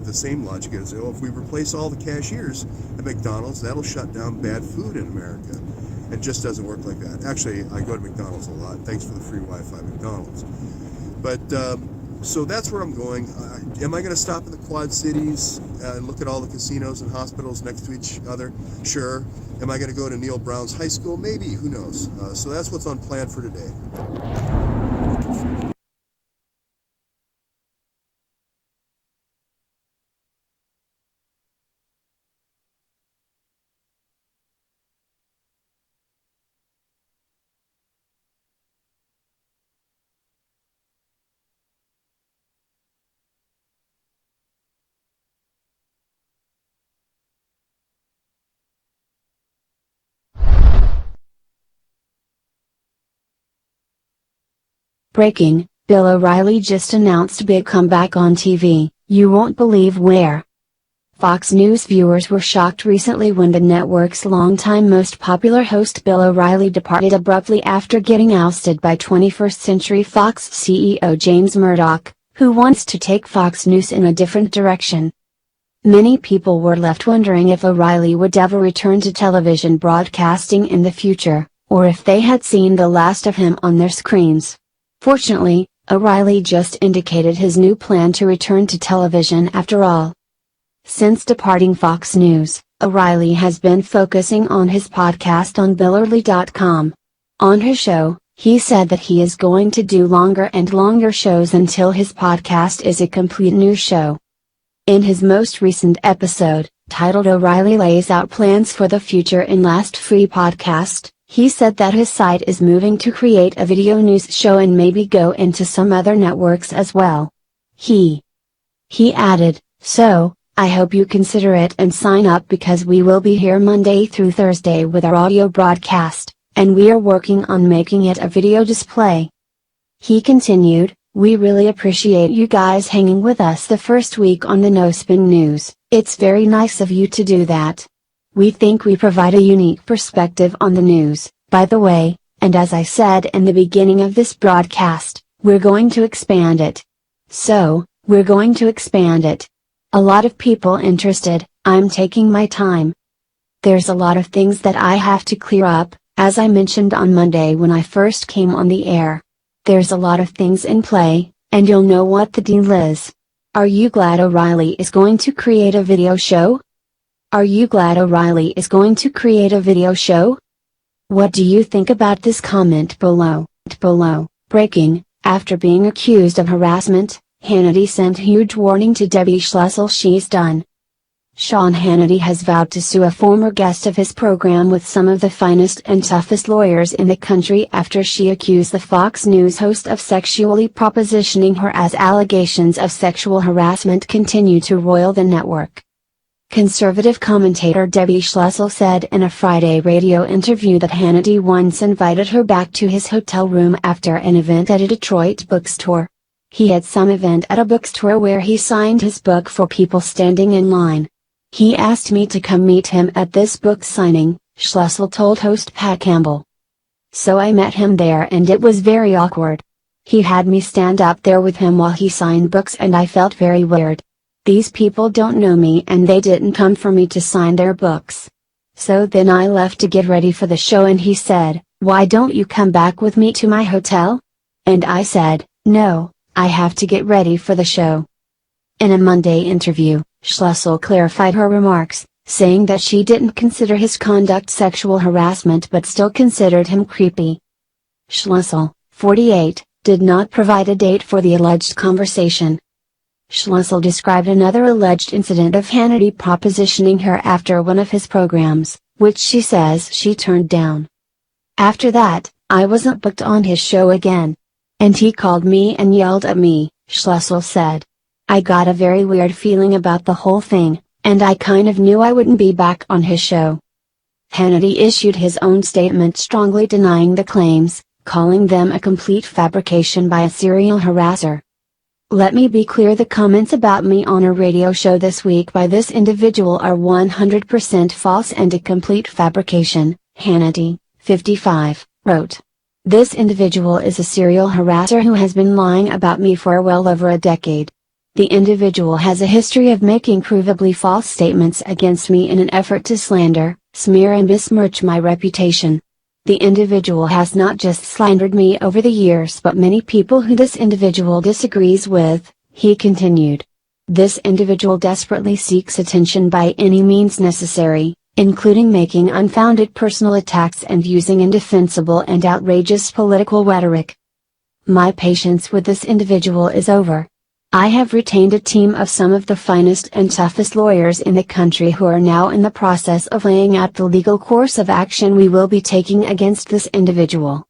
the same logic as, if we replace all the cashiers at McDonald's, that'll shut down bad food in America. It just doesn't work like that. Actually, I go to McDonald's a lot. Thanks for the free Wi-Fi, McDonald's. But so that's where I'm going. Am I going to stop in the Quad Cities and look at all the casinos and hospitals next to each other? Sure. Am I going to go to Neil Brown's high school? Maybe. Who knows? So that's what's on plan for today. Breaking, Bill O'Reilly just announced big comeback on TV, you won't believe where. Fox News viewers were shocked recently when the network's longtime most popular host Bill O'Reilly departed abruptly after getting ousted by 21st Century Fox CEO James Murdoch, who wants to take Fox News in a different direction. Many people were left wondering if O'Reilly would ever return to television broadcasting in the future, or if they had seen the last of him on their screens. Fortunately, O'Reilly just indicated his new plan to return to television after all. Since departing Fox News, O'Reilly has been focusing on his podcast on BillO'Reilly.com. On his show, he said that he is going to do longer and longer shows until his podcast is a complete news show. In his most recent episode, titled O'Reilly Lays Out Plans for the Future in Last Free Podcast, he said that his site is moving to create a video news show and maybe go into some other networks as well. He added, "So, I hope you consider it and sign up because we will be here Monday through Thursday with our audio broadcast, and we are working on making it a video display." He continued, "We really appreciate you guys hanging with us the first week on the No Spin News. It's very nice of you to do that. We think we provide a unique perspective on the news, by the way, and as I said in the beginning of this broadcast, we're going to expand it. So, we're going to expand it. A lot of people interested, I'm taking my time. There's a lot of things that I have to clear up, as I mentioned on Monday when I first came on the air. There's a lot of things in play, and you'll know what the deal is. Are you glad O'Reilly is going to create a video show? Are you glad O'Reilly is going to create a video show? What do you think about this comment below? Breaking, after being accused of harassment, Hannity sent huge warning to Debbie Schlussel. She's done. Sean Hannity has vowed to sue a former guest of his program with some of the finest and toughest lawyers in the country after she accused the Fox News host of sexually propositioning her as allegations of sexual harassment continue to roil the network. Conservative commentator Debbie Schlussel said in a Friday radio interview that Hannity once invited her back to his hotel room after an event at a Detroit bookstore. He had some event at a bookstore where he signed his book for people standing in line. He asked me to come meet him at this book signing, Schlussel told host Pat Campbell. So I met him there and it was very awkward. He had me stand up there with him while he signed books and I felt very weird. These people don't know me and they didn't come for me to sign their books. So then I left to get ready for the show and he said, "Why don't you come back with me to my hotel?" And I said, "No, I have to get ready for the show." In a Monday interview, Schlussel clarified her remarks, saying that she didn't consider his conduct sexual harassment but still considered him creepy. Schlussel, 48, did not provide a date for the alleged conversation. Schlussel described another alleged incident of Hannity propositioning her after one of his programs, which she says she turned down. "After that, I wasn't booked on his show again. And he called me and yelled at me," Schlussel said. "I got a very weird feeling about the whole thing, and I kind of knew I wouldn't be back on his show." Hannity issued his own statement strongly denying the claims, calling them a complete fabrication by a serial harasser. "Let me be clear, the comments about me on a radio show this week by this individual are 100% false and a complete fabrication," Hannity, 55, wrote. "This individual is a serial harasser who has been lying about me for well over a decade. The individual has a history of making provably false statements against me in an effort to slander, smear and besmirch my reputation. The individual has not just slandered me over the years but many people who this individual disagrees with," he continued. "This individual desperately seeks attention by any means necessary, including making unfounded personal attacks and using indefensible and outrageous political rhetoric. My patience with this individual is over. I have retained a team of some of the finest and toughest lawyers in the country who are now in the process of laying out the legal course of action we will be taking against this individual."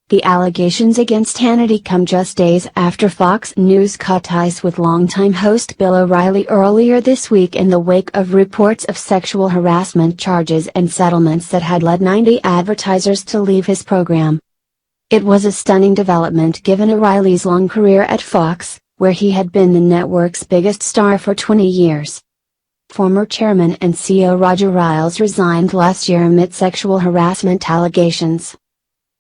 The allegations against Hannity come just days after Fox News cut ties with longtime host Bill O'Reilly earlier this week in the wake of reports of sexual harassment charges and settlements that had led 90 advertisers to leave his program. It was a stunning development given O'Reilly's long career at Fox, where he had been the network's biggest star for 20 years. Former chairman and CEO Roger Ailes resigned last year amid sexual harassment allegations.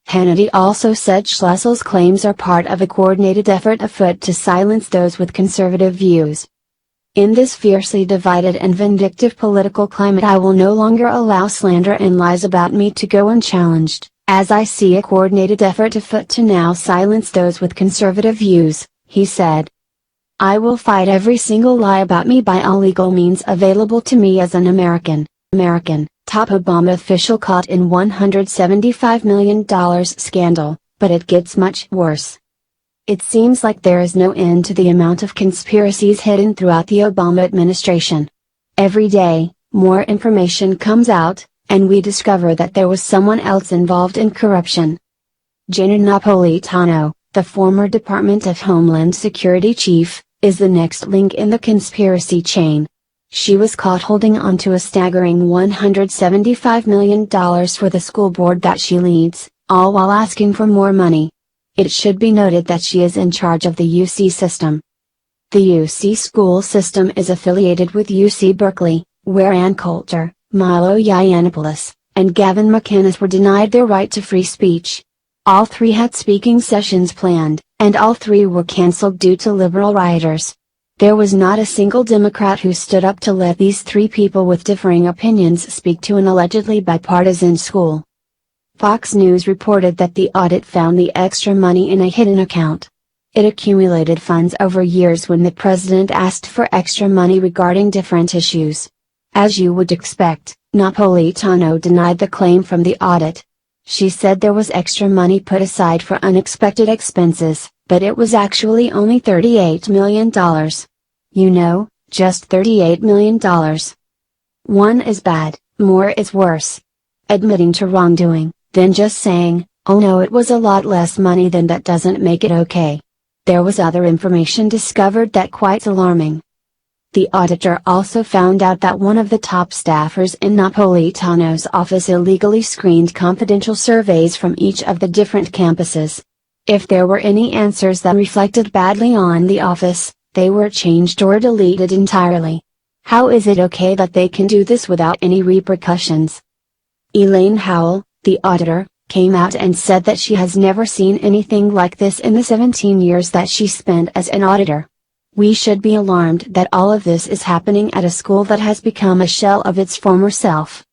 Hannity also said Schlussel's claims are part of a coordinated effort afoot to silence those with conservative views. "In this fiercely divided and vindictive political climate, I will no longer allow slander and lies about me to go unchallenged, as I see a coordinated effort afoot to now silence those with conservative views," he said. "I will fight every single lie about me by all legal means available to me as an American." Top Obama official caught in $175 million scandal, but it gets much worse. It seems like there is no end to the amount of conspiracies hidden throughout the Obama administration. Every day, more information comes out, and we discover that there was someone else involved in corruption. Gina Napolitano, the former Department of Homeland Security chief, is the next link in the conspiracy chain. She was caught holding on to a staggering $175 million for the school board that she leads, all while asking for more money. It should be noted that she is in charge of the UC system. The UC school system is affiliated with UC Berkeley, where Ann Coulter, Milo Yiannopoulos, and Gavin McInnes were denied their right to free speech. All three had speaking sessions planned, and all three were canceled due to liberal rioters. There was not a single Democrat who stood up to let these three people with differing opinions speak to an allegedly bipartisan school. Fox News reported that the audit found the extra money in a hidden account. It accumulated funds over years when the president asked for extra money regarding different issues. As you would expect, Napolitano denied the claim from the audit. She said there was extra money put aside for unexpected expenses, but it was actually only $38 million. You know, just $38 million. One is bad, more is worse. Admitting to wrongdoing, then just saying, "Oh no, it was a lot less money than that," doesn't make it okay. There was other information discovered that quite alarming. The auditor also found out that one of the top staffers in Napolitano's office illegally screened confidential surveys from each of the different campuses. If there were any answers that reflected badly on the office, they were changed or deleted entirely. How is it okay that they can do this without any repercussions? Elaine Howell, the auditor, came out and said that she has never seen anything like this in the 17 years that she spent as an auditor. We should be alarmed that all of this is happening at a school that has become a shell of its former self.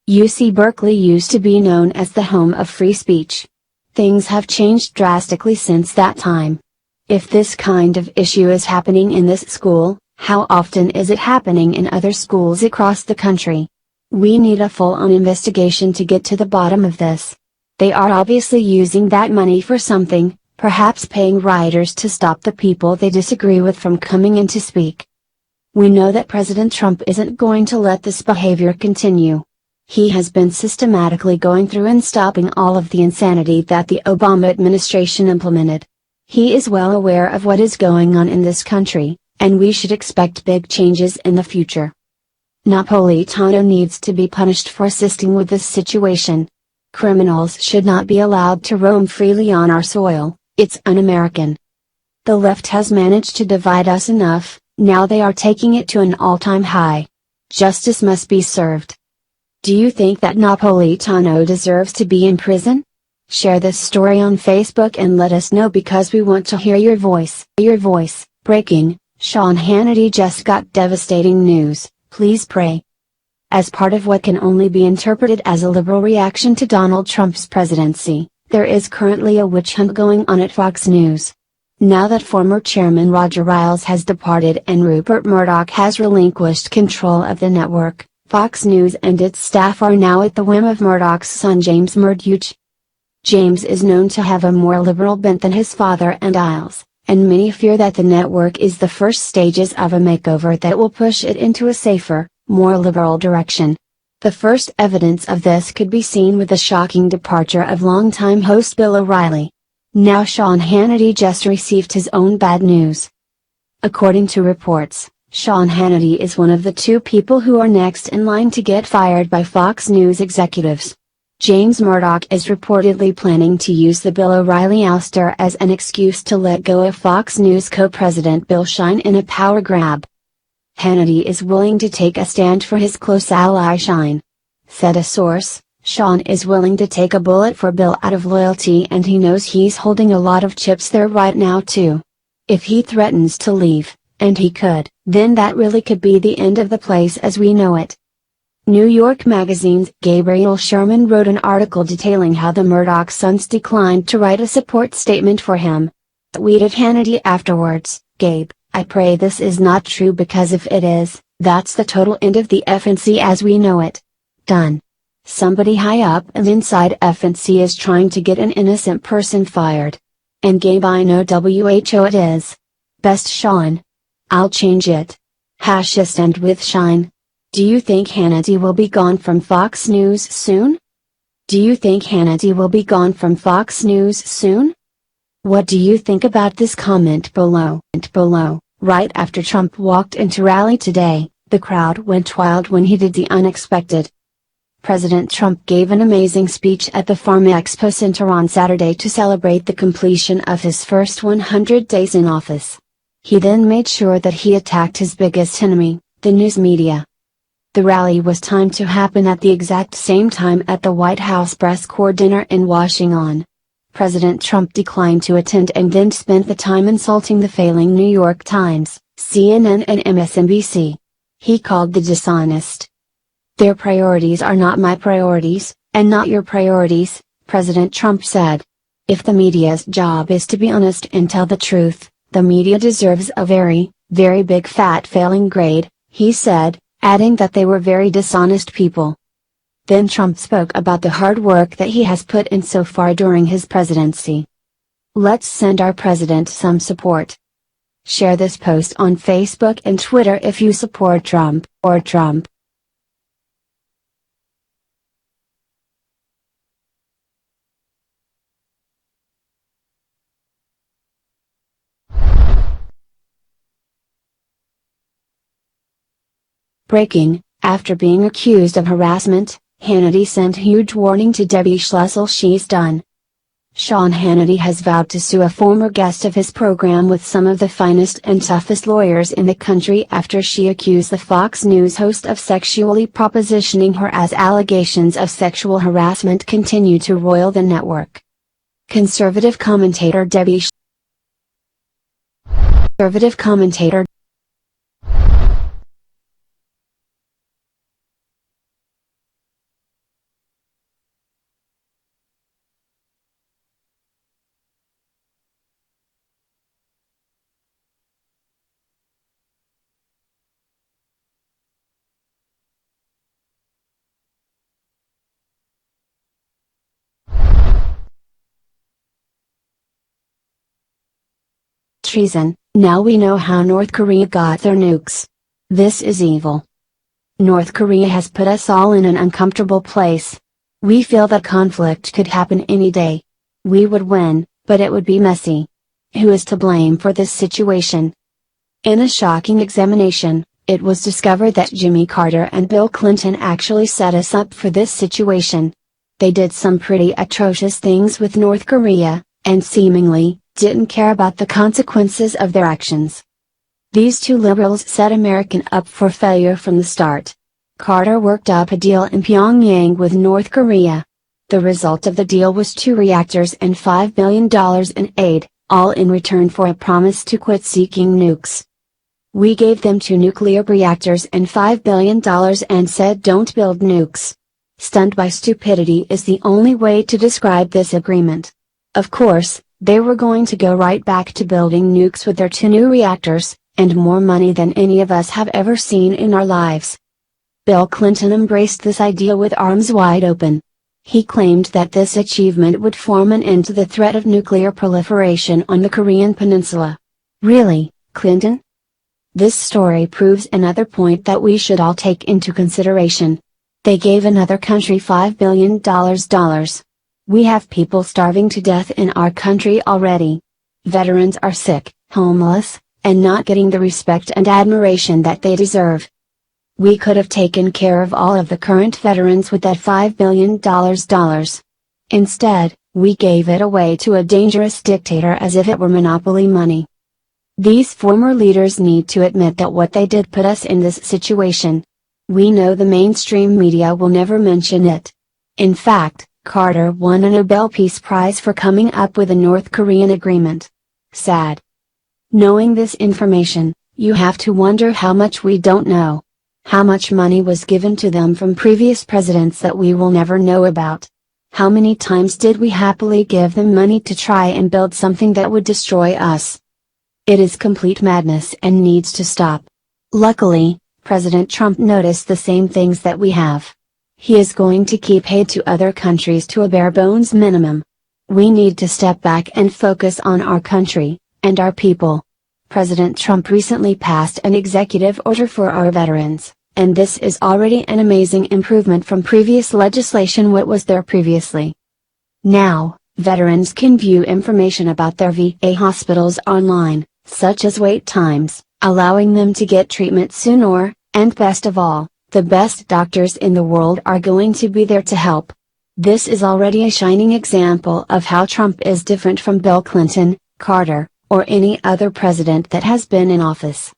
UC Berkeley used to be known as the home of free speech. Things have changed drastically since that time. If this kind of issue is happening in this school, how often is it happening in other schools across the country? We need a full-on investigation to get to the bottom of this. They are obviously using that money for something, perhaps paying writers to stop the people they disagree with from coming in to speak. We know that President Trump isn't going to let this behavior continue. He has been systematically going through and stopping all of the insanity that the Obama administration implemented. He is well aware of what is going on in this country, and we should expect big changes in the future. Napolitano needs to be punished for assisting with this situation. Criminals should not be allowed to roam freely on our soil. It's un-American. The left has managed to divide us enough, now they are taking it to an all-time high. Justice must be served. Do you think that Napolitano deserves to be in prison? Share this story on Facebook and let us know because we want to hear your voice. Breaking, Sean Hannity just got devastating news, please pray. As part of what can only be interpreted as a liberal reaction to Donald Trump's presidency, there is currently a witch hunt going on at Fox News. Now that former chairman Roger Ailes has departed and Rupert Murdoch has relinquished control of the network, Fox News and its staff are now at the whim of Murdoch's son James Murdoch. James is known to have a more liberal bent than his father and Ailes, and many fear that the network is the first stages of a makeover that will push it into a safer, more liberal direction. The first evidence of this could be seen with the shocking departure of longtime host Bill O'Reilly. Now Sean Hannity just received his own bad news. According to reports, Sean Hannity is one of the two people who are next in line to get fired by Fox News executives. James Murdoch is reportedly planning to use the Bill O'Reilly ouster as an excuse to let go of Fox News co-president Bill Shine in a power grab. Hannity is willing to take a stand for his close ally Shine. Said a source, Sean is willing to take a bullet for Bill out of loyalty and he knows he's holding a lot of chips there right now too. If he threatens to leave, and he could, then that really could be the end of the place as we know it. New York Magazine's Gabriel Sherman wrote an article detailing how the Murdoch sons declined to write a support statement for him. Tweeted Hannity afterwards, "Gabe, I pray this is not true because if it is, that's the total end of the FNC as we know it. Done. Somebody high up and inside FNC is trying to get an innocent person fired. And Gabe, I know WHO it is. Best Sean. I'll change it. #stand with Shine." Do you think Hannity will be gone from Fox News soon? Do you think Hannity will be gone from Fox News soon? What do you think about this comment below? Right after Trump walked into rally today, the crowd went wild when he did the unexpected. President Trump gave an amazing speech at the Farm Expo Center on Saturday to celebrate the completion of his first 100 days in office. He then made sure that he attacked his biggest enemy, the news media. The rally was timed to happen at the exact same time at the White House press corps dinner in Washington. President Trump declined to attend and then spent the time insulting the failing New York Times, CNN and MSNBC. He called the dishonest. "Their priorities are not my priorities, and not your priorities," President Trump said. "If the media's job is to be honest and tell the truth, the media deserves a very, very big fat failing grade," he said, adding that they were very dishonest people. Then Trump spoke about the hard work that he has put in so far during his presidency. Let's send our president some support. Share this post on Facebook and Twitter if you support Trump. Breaking: after being accused of harassment, Hannity sent huge warning to Debbie Schlussel. She's done. Sean Hannity has vowed to sue a former guest of his program with some of the finest and toughest lawyers in the country after she accused the Fox News host of sexually propositioning her as allegations of sexual harassment continue to roil the network. Conservative commentator treason. Now we know how North Korea got their nukes. This is evil. North Korea has put us all in an uncomfortable place. We feel that conflict could happen any day. We would win, but it would be messy. Who is to blame for this situation? In a shocking examination, it was discovered that Jimmy Carter and Bill Clinton actually set us up for this situation. They did some pretty atrocious things with North Korea, and seemingly didn't care about the consequences of their actions. These two liberals set America up for failure from the start. Carter worked up a deal in Pyongyang with North Korea. The result of the deal was 2 reactors and $5 billion in aid, all in return for a promise to quit seeking nukes. We gave them 2 nuclear reactors and $5 billion and said don't build nukes. Stunned by stupidity is the only way to describe this agreement. Of course, they were going to go right back to building nukes with their 2 new reactors, and more money than any of us have ever seen in our lives. Bill Clinton embraced this idea with arms wide open. He claimed that this achievement would form an end to the threat of nuclear proliferation on the Korean peninsula. Really, Clinton? This story proves another point that we should all take into consideration. They gave another country $5 billion. We have people starving to death in our country already. Veterans are sick, homeless, and not getting the respect and admiration that they deserve. We could have taken care of all of the current veterans with that $5 billion. Instead, we gave it away to a dangerous dictator as if it were monopoly money. These former leaders need to admit that what they did put us in this situation. We know the mainstream media will never mention it. In fact, Carter won a Nobel Peace Prize for coming up with a North Korean agreement. Sad. Knowing this information, you have to wonder how much we don't know. How much money was given to them from previous presidents that we will never know about? How many times did we happily give them money to try and build something that would destroy us? It is complete madness and needs to stop. Luckily, President Trump noticed the same things that we have. He is going to keep aid to other countries to a bare bones minimum. We need to step back and focus on our country, and our people. President Trump recently passed an executive order for our veterans, and this is already an amazing improvement from previous legislation what was there previously. Now, veterans can view information about their VA hospitals online, such as wait times, allowing them to get treatment sooner, and best of all, the best doctors in the world are going to be there to help. This is already a shining example of how Trump is different from Bill Clinton, Carter, or any other president that has been in office.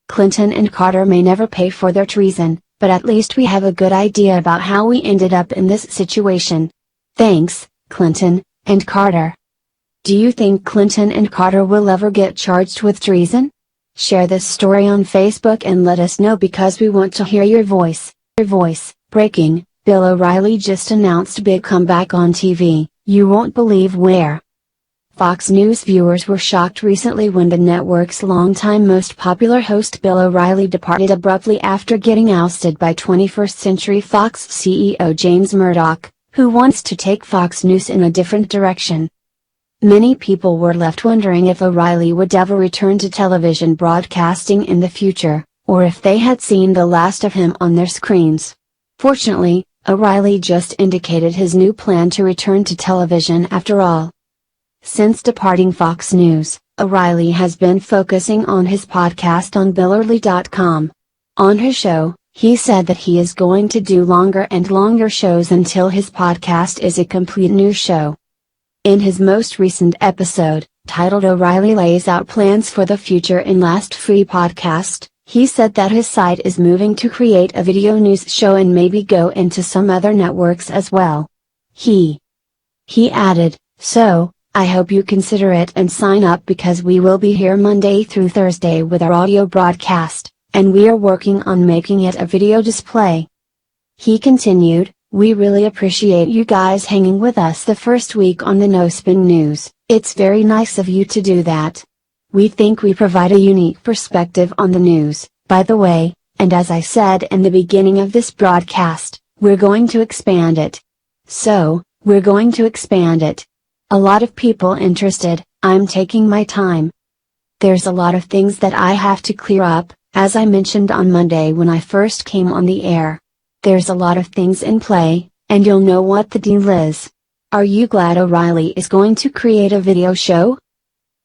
Clinton and Carter may never pay for their treason, but at least we have a good idea about how we ended up in this situation. Thanks, Clinton and Carter. Do you think Clinton and Carter will ever get charged with treason? Share this story on Facebook and let us know because we want to hear your voice. Breaking: Bill O'Reilly just announced big comeback on TV, you won't believe where. Fox News viewers were shocked recently when the network's longtime most popular host Bill O'Reilly departed abruptly after getting ousted by 21st Century Fox CEO James Murdoch, who wants to take Fox News in a different direction. Many people were left wondering if O'Reilly would ever return to television broadcasting in the future, or if they had seen the last of him on their screens. Fortunately, O'Reilly just indicated his new plan to return to television after all. Since departing Fox News, O'Reilly has been focusing on his podcast on BillO'Reilly.com. On his show, He said that he is going to do longer and longer shows until his podcast is a complete news show. In his most recent episode, titled O'Reilly Lays Out Plans for the Future in Last Free Podcast, he said that his site is moving to create a video news show and maybe go into some other networks as well. He added, "So, I hope you consider it and sign up because we will be here Monday through Thursday with our audio broadcast, and we are working on making it a video display." He continued, "We really appreciate you guys hanging with us the first week on the No Spin News. It's very nice of you to do that. We think we provide a unique perspective on the news, by the way, and as I said in the beginning of this broadcast, we're going to expand it. So, we're going to expand it. A lot of people interested, I'm taking my time. There's a lot of things that I have to clear up, as I mentioned on Monday when I first came on the air. There's a lot of things in play, and you'll know what the deal is. Are you glad O'Reilly is going to create a video show?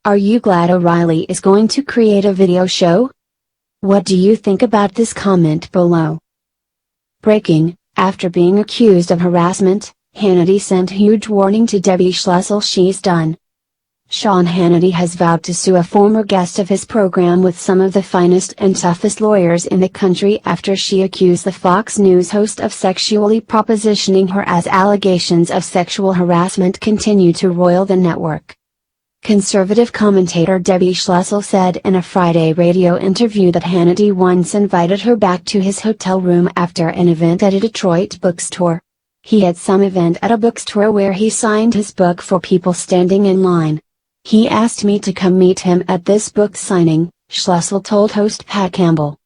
Are you glad O'Reilly is going to create a video show? What do you think about this comment below?" Breaking: after being accused of harassment, Hannity sent huge warning to Debbie Schlussel. She's done. Sean Hannity has vowed to sue a former guest of his program with some of the finest and toughest lawyers in the country after she accused the Fox News host of sexually propositioning her as allegations of sexual harassment continue to roil the network. Conservative commentator Debbie Schlussel said in a Friday radio interview that Hannity once invited her back to his hotel room after an event at a Detroit bookstore. He had some event at a bookstore where he signed his book for people standing in line. He asked me to come meet him at this book signing, Schlussel told host Pat Campbell.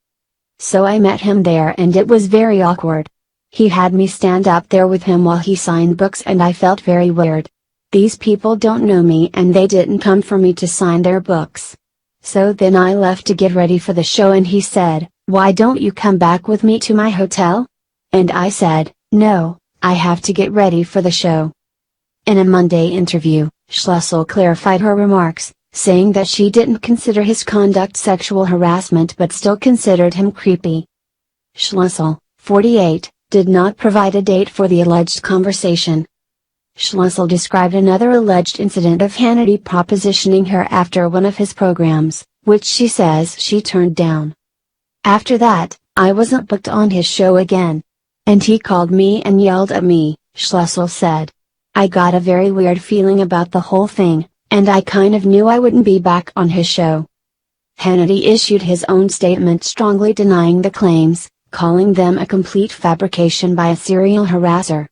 So I met him there and it was very awkward. He had me stand up there with him while he signed books and I felt very weird. These people don't know me and they didn't come for me to sign their books. So then I left to get ready for the show and he said, "Why don't you come back with me to my hotel?" And I said, "No, I have to get ready for the show." In a Monday interview, Schlussel clarified her remarks, saying that she didn't consider his conduct sexual harassment but still considered him creepy. Schlussel, 48, did not provide a date for the alleged conversation. Schlussel described another alleged incident of Hannity propositioning her after one of his programs, which she says she turned down. "After that, I wasn't booked on his show again. And he called me and yelled at me," Schlussel said. "I got a very weird feeling about the whole thing, and I kind of knew I wouldn't be back on his show." Hannity issued his own statement strongly denying the claims, calling them a complete fabrication by a serial harasser.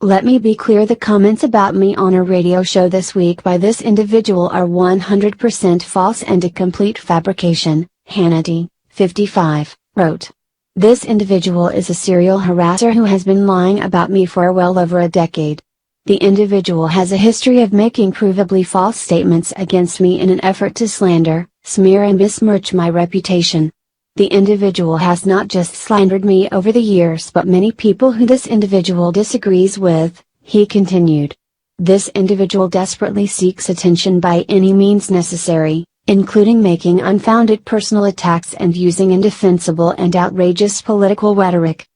"Let me be clear, the comments about me on a radio show this week by this individual are 100% false and a complete fabrication," Hannity, 55, wrote. "This individual is a serial harasser who has been lying about me for well over a decade. The individual has a history of making provably false statements against me in an effort to slander, smear and besmirch my reputation. The individual has not just slandered me over the years but many people who this individual disagrees with," he continued. "This individual desperately seeks attention by any means necessary, including making unfounded personal attacks and using indefensible and outrageous political rhetoric.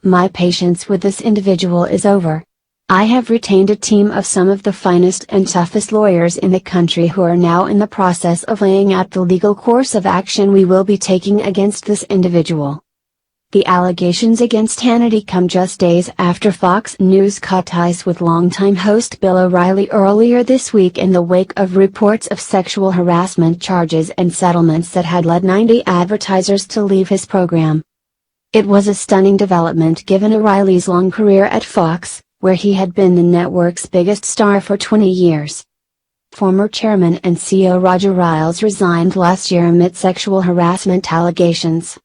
My patience with this individual is over. I have retained a team of some of the finest and toughest lawyers in the country who are now in the process of laying out the legal course of action we will be taking against this individual." The allegations against Hannity come just days after Fox News cut ties with longtime host Bill O'Reilly earlier this week in the wake of reports of sexual harassment charges and settlements that had led 90 advertisers to leave his program. It was a stunning development given O'Reilly's long career at Fox, where he had been the network's biggest star for 20 years. Former chairman and CEO Roger Ailes resigned last year amid sexual harassment allegations.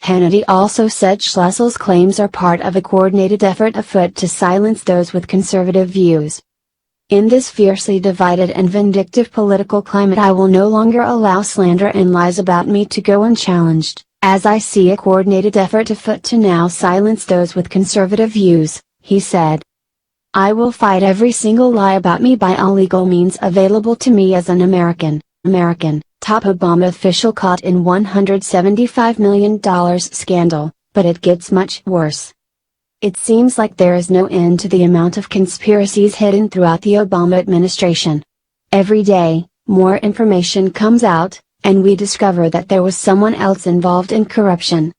Hannity also said Schlussel's claims are part of a coordinated effort afoot to silence those with conservative views. "In this fiercely divided and vindictive political climate, I will no longer allow slander and lies about me to go unchallenged, as I see a coordinated effort afoot to now silence those with conservative views," he said. "I will fight every single lie about me by all legal means available to me as an American." Top Obama official caught in $175 million scandal, But it gets much worse. It seems like there is no end to the amount of conspiracies hidden throughout the Obama administration. Every day, more information comes out, and we discover that there was someone else involved in corruption.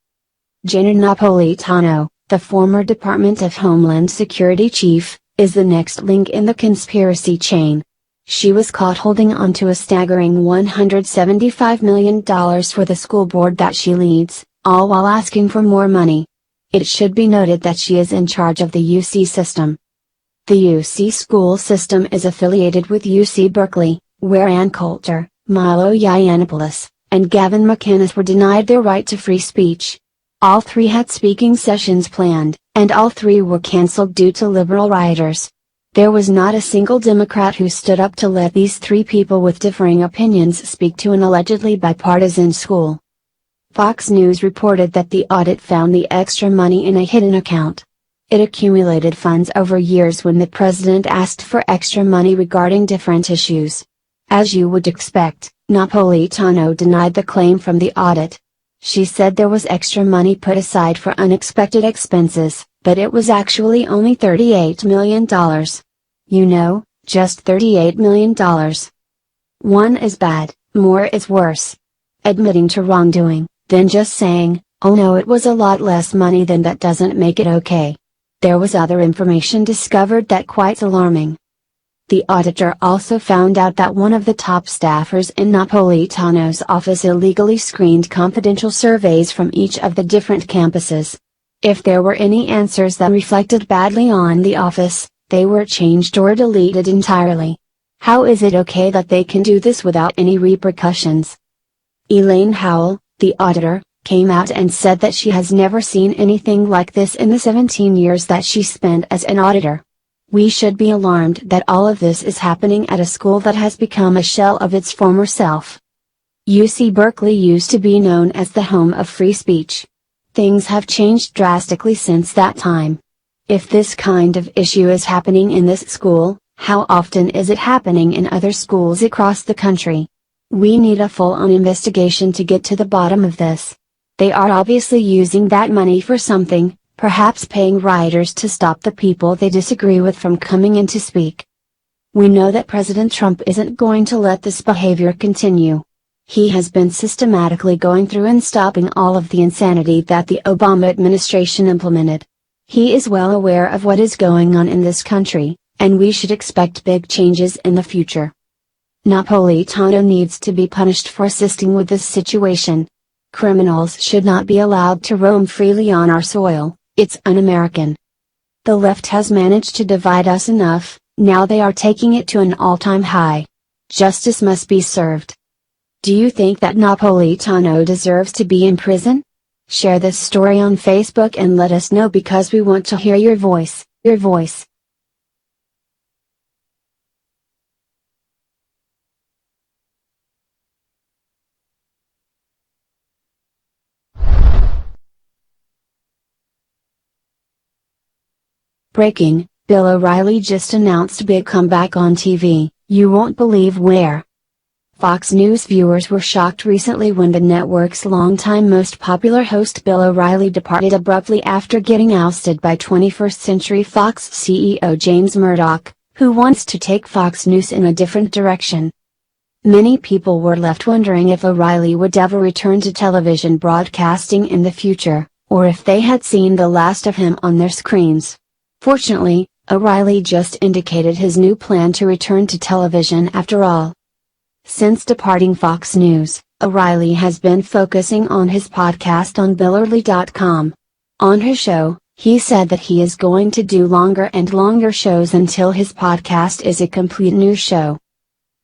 Janet Napolitano, the former Department of Homeland Security chief, is the next link in the conspiracy chain. She was caught holding onto a staggering $175 million for the school board that she leads, all while asking for more money. It should be noted that she is in charge of the UC system. The UC school system is affiliated with UC Berkeley, where Ann Coulter, Milo Yiannopoulos, and Gavin McInnes were denied their right to free speech. All three had speaking sessions planned, and all three were cancelled due to liberal rioters. There was not a single Democrat who stood up to let these three people with differing opinions speak to an allegedly bipartisan school. Fox News reported that the audit found the extra money in a hidden account. It accumulated funds over years when the president asked for extra money regarding different issues. As you would expect, Napolitano denied the claim from the audit. She said there was extra money put aside for unexpected expenses, but it was actually only $38 million. You know, just $38 million. One is bad, more is worse. Admitting to wrongdoing, then just saying, oh no, it was a lot less money than that doesn't make it okay. There was other information discovered that quite alarming. The auditor also found out that one of the top staffers in Napolitano's office illegally screened confidential surveys from each of the different campuses. If there were any answers that reflected badly on the office, they were changed or deleted entirely. How is it okay that they can do this without any repercussions? Elaine Howell, the auditor, came out and said that she has never seen anything like this in the 17 years that she spent as an auditor. We should be alarmed that all of this is happening at a school that has become a shell of its former self. UC Berkeley used to be known as the home of free speech. Things have changed drastically since that time. If this kind of issue is happening in this school, how often is it happening in other schools across the country? We need a full-on investigation to get to the bottom of this. They are obviously using that money for something, perhaps paying rioters to stop the people they disagree with from coming in to speak. We know that President Trump isn't going to let this behavior continue. He has been systematically going through and stopping all of the insanity that the Obama administration implemented. He is well aware of what is going on in this country, and we should expect big changes in the future. Napolitano needs to be punished for assisting with this situation. Criminals should not be allowed to roam freely on our soil. It's un-American. The left has managed to divide us enough, now they are taking it to an all-time high. Justice must be served. Do you think that Napolitano deserves to be in prison? Share this story on Facebook and let us know because we want to hear your voice, your voice. Breaking, Bill O'Reilly just announced big comeback on TV, you won't believe where. Fox News viewers were shocked recently when the network's longtime most popular host Bill O'Reilly departed abruptly after getting ousted by 21st Century Fox CEO James Murdoch, who wants to take Fox News in a different direction. Many people were left wondering if O'Reilly would ever return to television broadcasting in the future, or if they had seen the last of him on their screens. Fortunately, O'Reilly just indicated his new plan to return to television after all. Since departing Fox News, O'Reilly has been focusing on his podcast on BillO'Reilly.com. On his show, he said that he is going to do longer and longer shows until his podcast is a complete new show.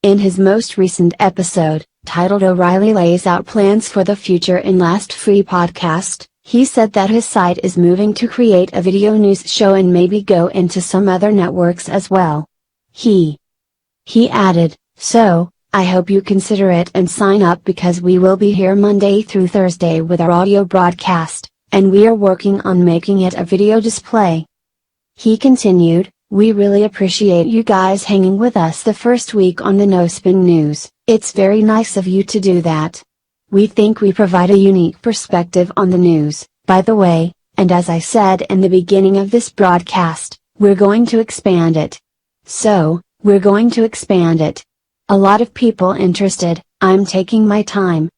In his most recent episode, titled O'Reilly Lays Out Plans for the Future in Last Free Podcast, he said that his site is moving to create a video news show and maybe go into some other networks as well. He added, "So, I hope you consider it and sign up because we will be here Monday through Thursday with our audio broadcast, and we are working on making it a video display." He continued, "We really appreciate you guys hanging with us the first week on the No Spin News. It's very nice of you to do that. We think we provide a unique perspective on the news, By the way, and as I said in the beginning of this broadcast, we're going to expand it. So, we're going to expand it. A lot of people interested, I'm taking my time.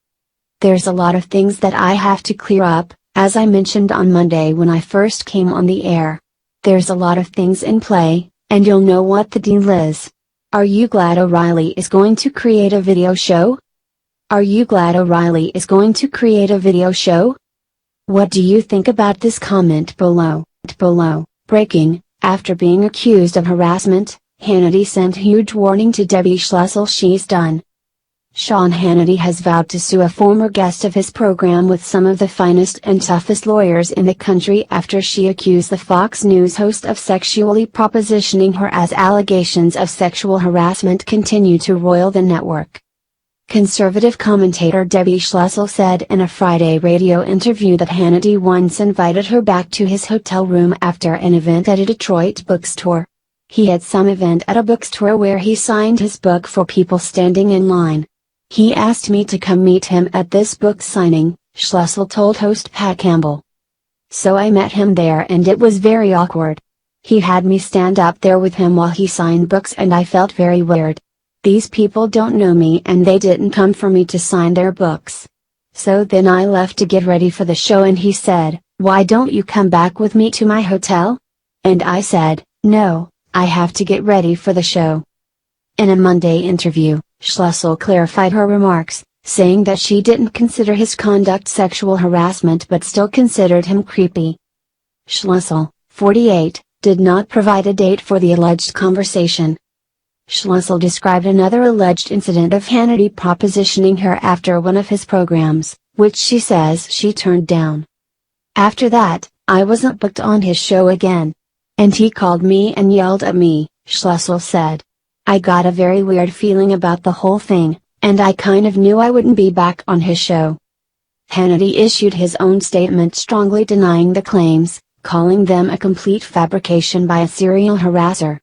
There's a lot of things that I have to clear up, as I mentioned on Monday when I first came on the air. There's a lot of things in play, and you'll know what the deal is. Are you glad O'Reilly is going to create a video show? Are you glad O'Reilly is going to create a video show? What do you think about this comment below? Breaking, after being accused of harassment, Hannity sent huge warning to Debbie Schlussel. She's done. Sean Hannity has vowed to sue a former guest of his program with some of the finest and toughest lawyers in the country after she accused the Fox News host of sexually propositioning her as allegations of sexual harassment continue to roil the network. Conservative commentator Debbie Schlussel said in a Friday radio interview that Hannity once invited her back to his hotel room after an event at a Detroit bookstore. He had some event at a bookstore where he signed his book for people standing in line. He asked me to come meet him at this book signing, Schlussel told host Pat Campbell. So I met him there and it was very awkward. He had me stand up there with him while he signed books and I felt very weird. These people don't know me and they didn't come for me to sign their books. So then I left to get ready for the show and he said, "Why don't you come back with me to my hotel?" And I said, "No, I have to get ready for the show." In a Monday interview, Schlussel clarified her remarks, saying that she didn't consider his conduct sexual harassment but still considered him creepy. Schlussel, 48, did not provide a date for the alleged conversation. Schlussel described another alleged incident of Hannity propositioning her after one of his programs, which she says she turned down. "After that, I wasn't booked on his show again. And he called me and yelled at me," Schlussel said. "I got a very weird feeling about the whole thing, and I kind of knew I wouldn't be back on his show." Hannity issued his own statement strongly denying the claims, calling them a complete fabrication by a serial harasser.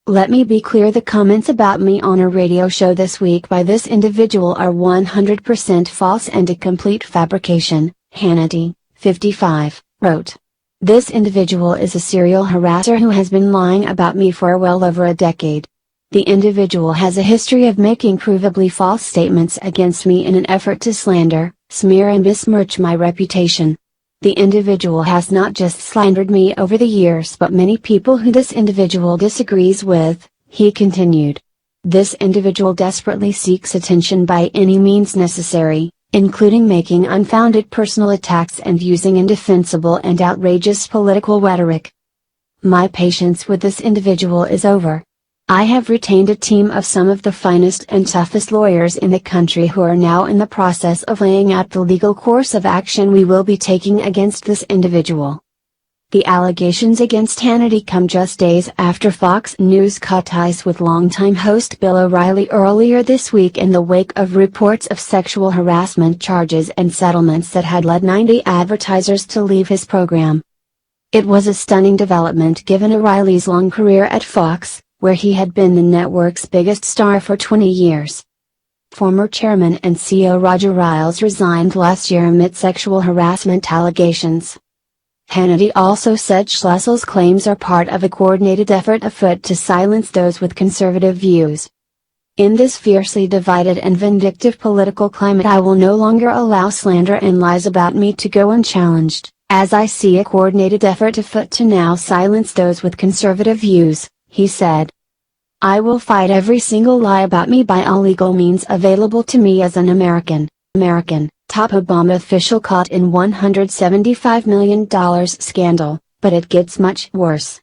"Let me be clear, the comments about me on a radio show this week by this individual are 100% false and a complete fabrication," Hannity, 55, wrote. "This individual is a serial harasser who has been lying about me for well over a decade. The individual has a history of making provably false statements against me in an effort to slander, smear and besmirch my reputation. The individual has not just slandered me over the years but many people who this individual disagrees with," he continued. "This individual desperately seeks attention by any means necessary, including making unfounded personal attacks and using indefensible and outrageous political rhetoric. My patience with this individual is over. I have retained a team of some of the finest and toughest lawyers in the country who are now in the process of laying out the legal course of action we will be taking against this individual." The allegations against Hannity come just days after Fox News cut ties with longtime host Bill O'Reilly earlier this week in the wake of reports of sexual harassment charges and settlements that had led 90 advertisers to leave his program. It was a stunning development given O'Reilly's long career at Fox, where he had been the network's biggest star for 20 years. Former chairman and CEO Roger Ailes resigned last year amid sexual harassment allegations. Hannity also said Schlussel's claims are part of a coordinated effort afoot to silence those with conservative views. "In this fiercely divided and vindictive political climate, I will no longer allow slander and lies about me to go unchallenged, as I see a coordinated effort afoot to now silence those with conservative views," he said. "I will fight every single lie about me by all legal means available to me as an American." Top Obama official caught in $175 million scandal, but it gets much worse.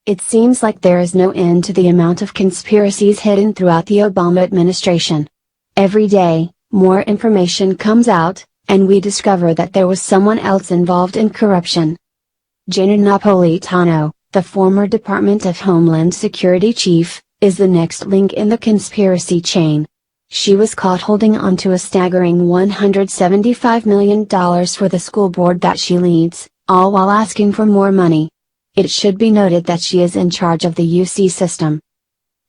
It seems like there is no end to the amount of conspiracies hidden throughout the Obama administration. Every day, more information comes out, and we discover that there was someone else involved in corruption. Gina Napolitano, the former Department of Homeland Security chief, is the next link in the conspiracy chain. She was caught holding on to a staggering $175 million for the school board that she leads, all while asking for more money. It should be noted that she is in charge of the UC system.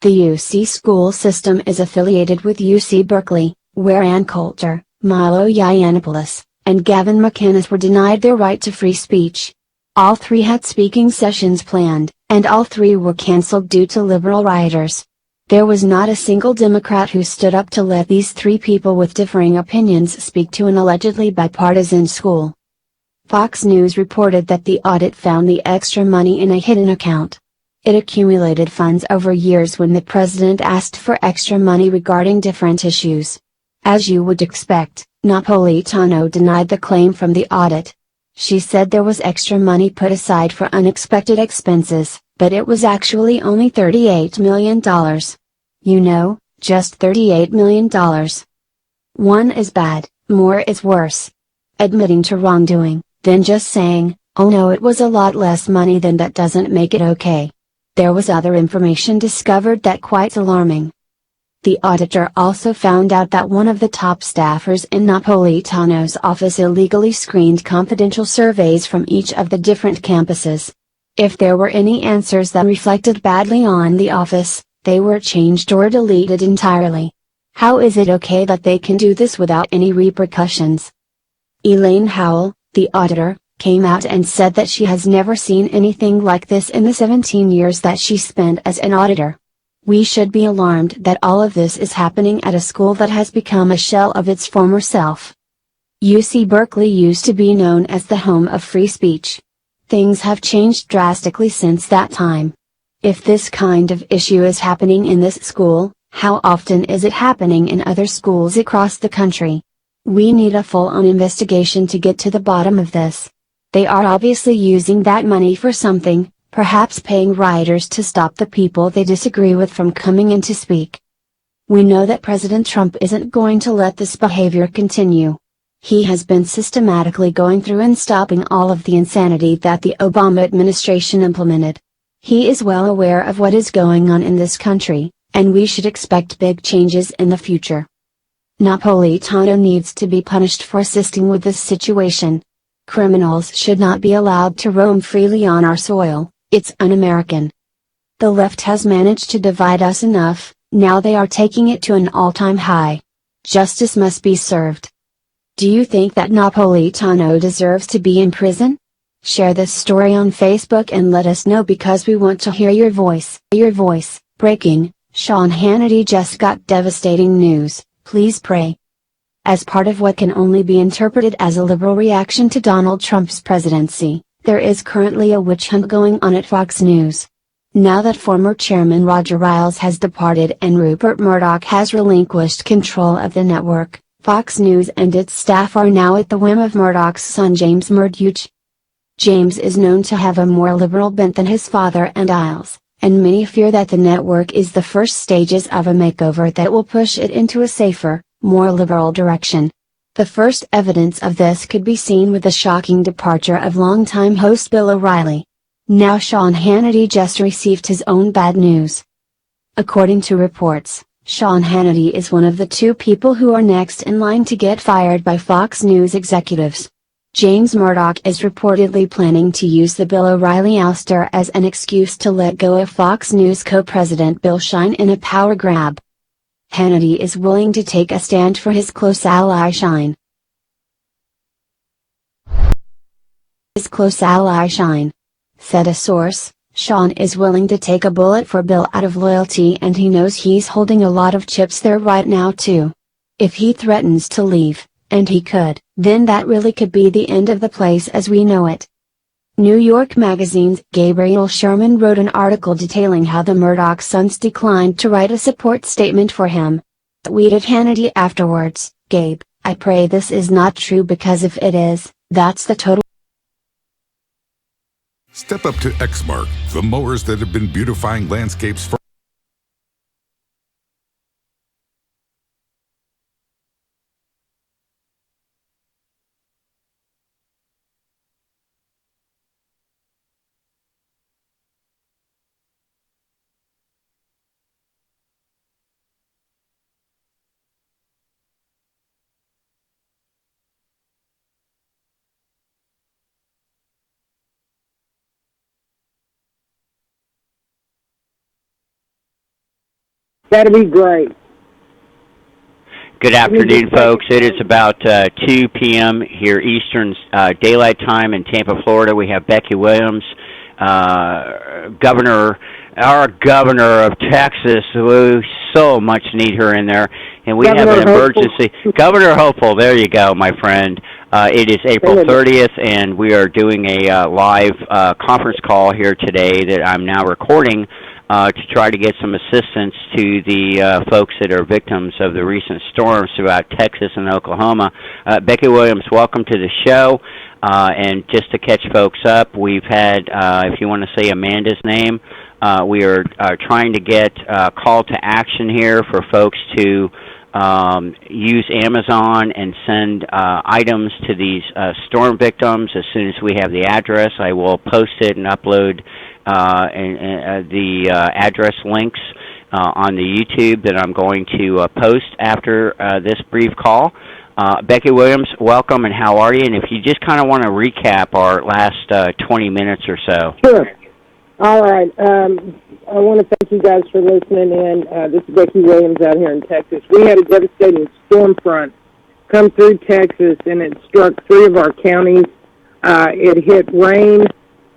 The UC school system is affiliated with UC Berkeley, where Ann Coulter, Milo Yiannopoulos, and Gavin McInnes were denied their right to free speech. All three had speaking sessions planned, and all three were cancelled due to liberal rioters. There was not a single Democrat who stood up to let these three people with differing opinions speak to an allegedly bipartisan school. Fox News reported that the audit found the extra money in a hidden account. It accumulated funds over years when the president asked for extra money regarding different issues. As you would expect, Napolitano denied the claim from the audit. She said there was extra money put aside for unexpected expenses, but it was actually only $38 million. You know, just $38 million. One is bad, more is worse. Admitting to wrongdoing, then just saying, oh no, it was a lot less money than that doesn't make it okay. There was other information discovered that quite alarming. The auditor also found out that one of the top staffers in Napolitano's office illegally screened confidential surveys from each of the different campuses. If there were any answers that reflected badly on the office, they were changed or deleted entirely. How is it okay that they can do this without any repercussions? Elaine Howell, the auditor, came out and said that she has never seen anything like this in the 17 years that she spent as an auditor. We should be alarmed that all of this is happening at a school that has become a shell of its former self. UC Berkeley used to be known as the home of free speech. Things have changed drastically since that time. If this kind of issue is happening in this school, how often is it happening in other schools across the country? We need a full-on investigation to get to the bottom of this. They are obviously using that money for something, perhaps paying rioters to stop the people they disagree with from coming in to speak. We know that President Trump isn't going to let this behavior continue. He has been systematically going through and stopping all of the insanity that the Obama administration implemented. He is well aware of what is going on in this country, and we should expect big changes in the future. Napolitano needs to be punished for assisting with this situation. Criminals should not be allowed to roam freely on our soil, it's un-American. The left has managed to divide us enough, now they are taking it to an all-time high. Justice must be served. Do you think that Napolitano deserves to be in prison? Share this story on Facebook and let us know because we want to hear your voice. Breaking, Sean Hannity just got devastating news, please pray. As part of what can only be interpreted as a liberal reaction to Donald Trump's presidency, there is currently a witch hunt going on at Fox News. Now that former chairman Roger Ailes has departed and Rupert Murdoch has relinquished control of the network, Fox News and its staff are now at the whim of Murdoch's son James Murdoch. James is known to have a more liberal bent than his father and Ailes, and many fear that the network is the first stages of a makeover that will push it into a safer, more liberal direction. The first evidence of this could be seen with the shocking departure of longtime host Bill O'Reilly. Now Sean Hannity just received his own bad news. According to reports, Sean Hannity is one of the two people who are next in line to get fired by Fox News executives. James Murdoch is reportedly planning to use the Bill O'Reilly ouster as an excuse to let go of Fox News co-president Bill Shine in a power grab. Hannity is willing to take a stand for his close ally Shine. Said a source, Sean is willing to take a bullet for Bill out of loyalty and he knows he's holding a lot of chips there right now too. If he threatens to leave, and he could, then that really could be the end of the place as we know it. New York Magazine's Gabriel Sherman wrote an article detailing how the Murdoch sons declined to write a support statement for him. Tweeted Hannity afterwards, "Gabe, I pray this is not true because if it is, that's the total." Step up to Exmark, the mowers that have been beautifying landscapes for That'd be great. Good afternoon, folks. It is about 2 p.m. here Eastern Daylight Time in Tampa, Florida. We have Becky Williams, our governor of Texas. We so much need her in there. And we have an emergency. Governor Hopeful, there you go, my friend. It is April 30th, and we are doing a live conference call here today that I'm now recording to try to get some assistance to the folks that are victims of the recent storms throughout Texas and Oklahoma. Becky Williams, welcome to the show. And just to catch folks up, we've had, if you want to say Amanda's name, we are trying to get a call to action here for folks to use Amazon and send items to these storm victims. As soon as we have the address, I will post it and upload the address links on the YouTube that I'm going to post after this brief call. Becky Williams, welcome, and how are you? And if you just kind of want to recap our last 20 minutes or so. Sure. All right. I want to thank you guys for listening in. This is Becky Williams out here in Texas. We had a devastating storm front come through Texas, and it struck 3 of our counties. It hit Wayne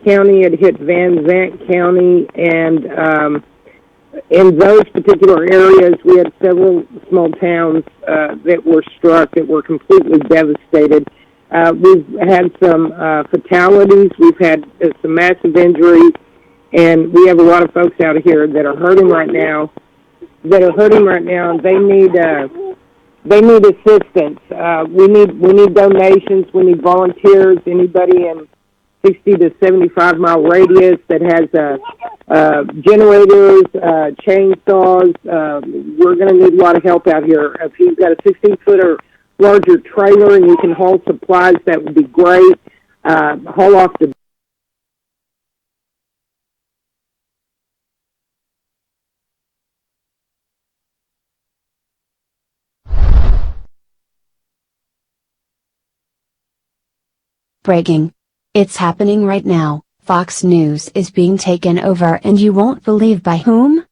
County, it hit Van Zant County, and in those particular areas, we had several small towns that were struck, that were completely devastated. We've had some fatalities. We've had some massive injuries. And we have a lot of folks out here that are hurting right now. They need assistance. We need donations. We need volunteers. Anybody in 60 to 75 mile radius that has generators, chainsaws. We're going to need a lot of help out here. If you've got a 16-foot or larger trailer and you can haul supplies, that would be great. Haul off the Breaking. It's happening right now. Fox News is being taken over, and you won't believe by whom?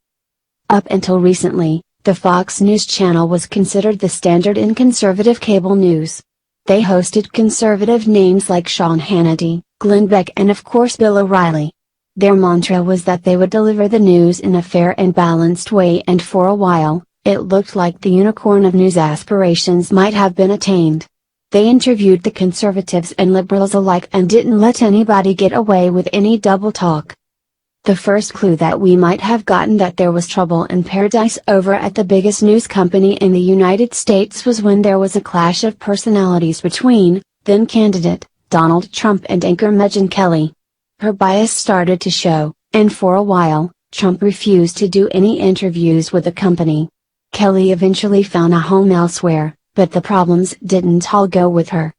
Up until recently, the Fox News channel was considered the standard in conservative cable news. They hosted conservative names like Sean Hannity, Glenn Beck, and of course Bill O'Reilly. Their mantra was that they would deliver the news in a fair and balanced way, and for a while, it looked like the unicorn of news aspirations might have been attained. They interviewed the conservatives and liberals alike and didn't let anybody get away with any double talk. The first clue that we might have gotten that there was trouble in paradise over at the biggest news company in the United States was when there was a clash of personalities between then candidate Donald Trump and anchor Megyn Kelly. Her bias started to show, and for a while, Trump refused to do any interviews with the company. Kelly eventually found a home elsewhere, but the problems didn't all go with her.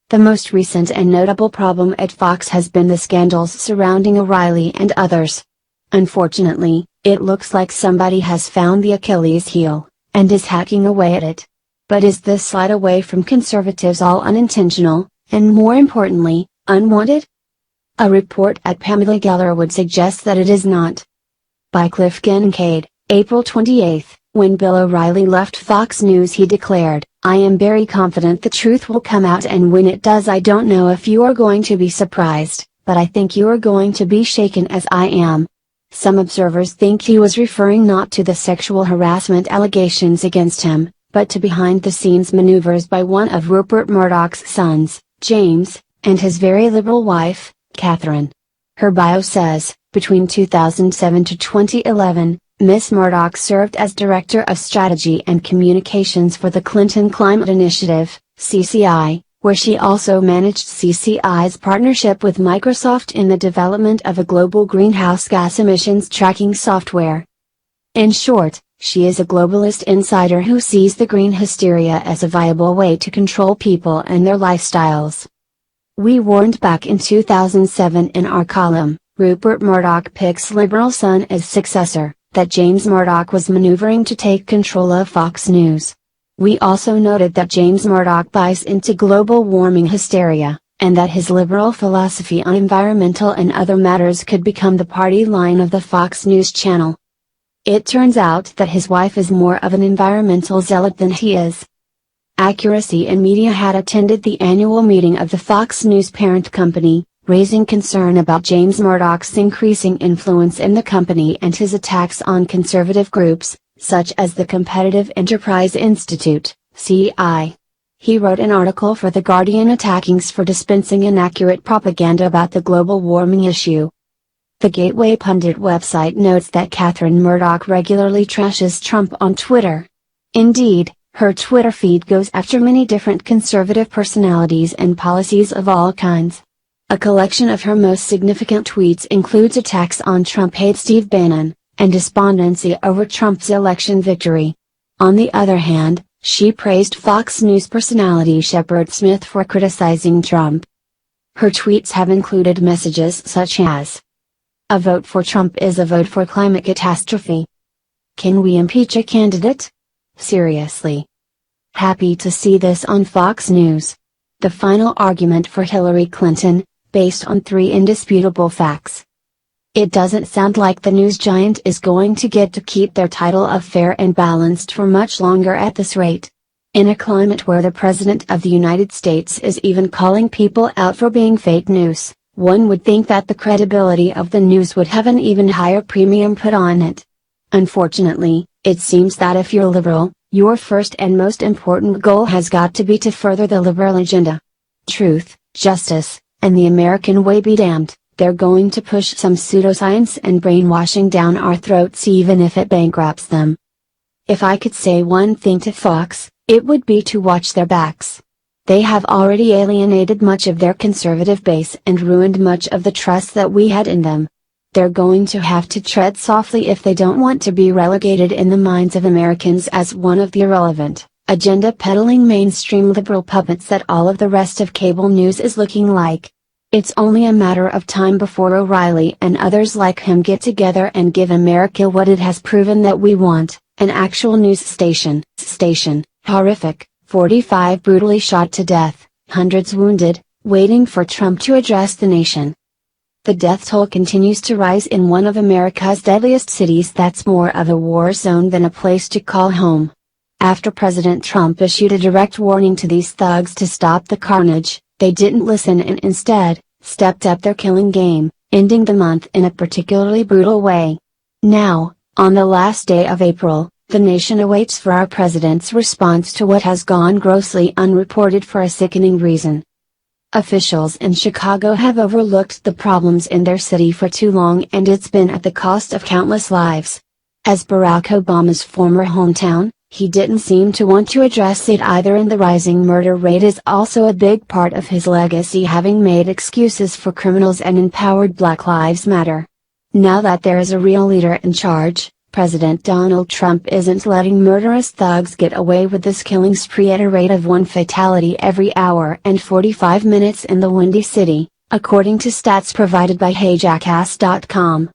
The most recent and notable problem at Fox has been the scandals surrounding O'Reilly and others. Unfortunately, it looks like somebody has found the Achilles heel, and is hacking away at it. But is this slide away from conservatives all unintentional, and more importantly, unwanted? A report at Pamela Geller would suggest that it is not. By Cliff Kincaid, April 28. When Bill O'Reilly left Fox News, he declared, "I am very confident the truth will come out, and when it does, I don't know if you are going to be surprised, but I think you are going to be shaken as I am." Some observers think he was referring not to the sexual harassment allegations against him, but to behind-the-scenes maneuvers by one of Rupert Murdoch's sons, James, and his very liberal wife, Catherine. Her bio says, between 2007 to 2011, Ms. Murdoch served as Director of Strategy and Communications for the Clinton Climate Initiative, CCI, where she also managed CCI's partnership with Microsoft in the development of a global greenhouse gas emissions tracking software. In short, she is a globalist insider who sees the green hysteria as a viable way to control people and their lifestyles. We warned back in 2007 in our column, Rupert Murdoch picks liberal son as successor, that James Murdoch was maneuvering to take control of Fox News. We also noted that James Murdoch buys into global warming hysteria, and that his liberal philosophy on environmental and other matters could become the party line of the Fox News channel. It turns out that his wife is more of an environmental zealot than he is. Accuracy in Media had attended the annual meeting of the Fox News parent company, raising concern about James Murdoch's increasing influence in the company and his attacks on conservative groups, such as the Competitive Enterprise Institute, CI. He wrote an article for The Guardian attacking for dispensing inaccurate propaganda about the global warming issue. The Gateway Pundit website notes that Catherine Murdoch regularly trashes Trump on Twitter. Indeed, her Twitter feed goes after many different conservative personalities and policies of all kinds. A collection of her most significant tweets includes attacks on Trump aide Steve Bannon, and despondency over Trump's election victory. On the other hand, she praised Fox News personality Shepard Smith for criticizing Trump. Her tweets have included messages such as, "A vote for Trump is a vote for climate catastrophe. Can we impeach a candidate? Seriously. Happy to see this on Fox News. The final argument for Hillary Clinton, based on 3 indisputable facts." It doesn't sound like the news giant is going to get to keep their title of fair and balanced for much longer at this rate. In a climate where the President of the United States is even calling people out for being fake news, one would think that the credibility of the news would have an even higher premium put on it. Unfortunately, it seems that if you're liberal, your first and most important goal has got to be to further the liberal agenda. Truth, justice, and the American way be damned, they're going to push some pseudoscience and brainwashing down our throats even if it bankrupts them. If I could say one thing to Fox, it would be to watch their backs. They have already alienated much of their conservative base and ruined much of the trust that we had in them. They're going to have to tread softly if they don't want to be relegated in the minds of Americans as one of the irrelevant, agenda-peddling mainstream liberal puppets that all of the rest of cable news is looking like. It's only a matter of time before O'Reilly and others like him get together and give America what it has proven that we want, an actual news station. Horrific. 45 brutally shot to death, hundreds wounded, waiting for Trump to address the nation. The death toll continues to rise in one of America's deadliest cities that's more of a war zone than a place to call home. After President Trump issued a direct warning to these thugs to stop the carnage, they didn't listen and instead, stepped up their killing game, ending the month in a particularly brutal way. Now, on the last day of April, the nation awaits for our president's response to what has gone grossly unreported for a sickening reason. Officials in Chicago have overlooked the problems in their city for too long and it's been at the cost of countless lives. As Barack Obama's former hometown, he didn't seem to want to address it either, and the rising murder rate is also a big part of his legacy, having made excuses for criminals and empowered Black Lives Matter. Now that there is a real leader in charge, President Donald Trump isn't letting murderous thugs get away with this killing spree at a rate of 1 fatality every hour and 45 minutes in the Windy City, according to stats provided by HeyJackass.com.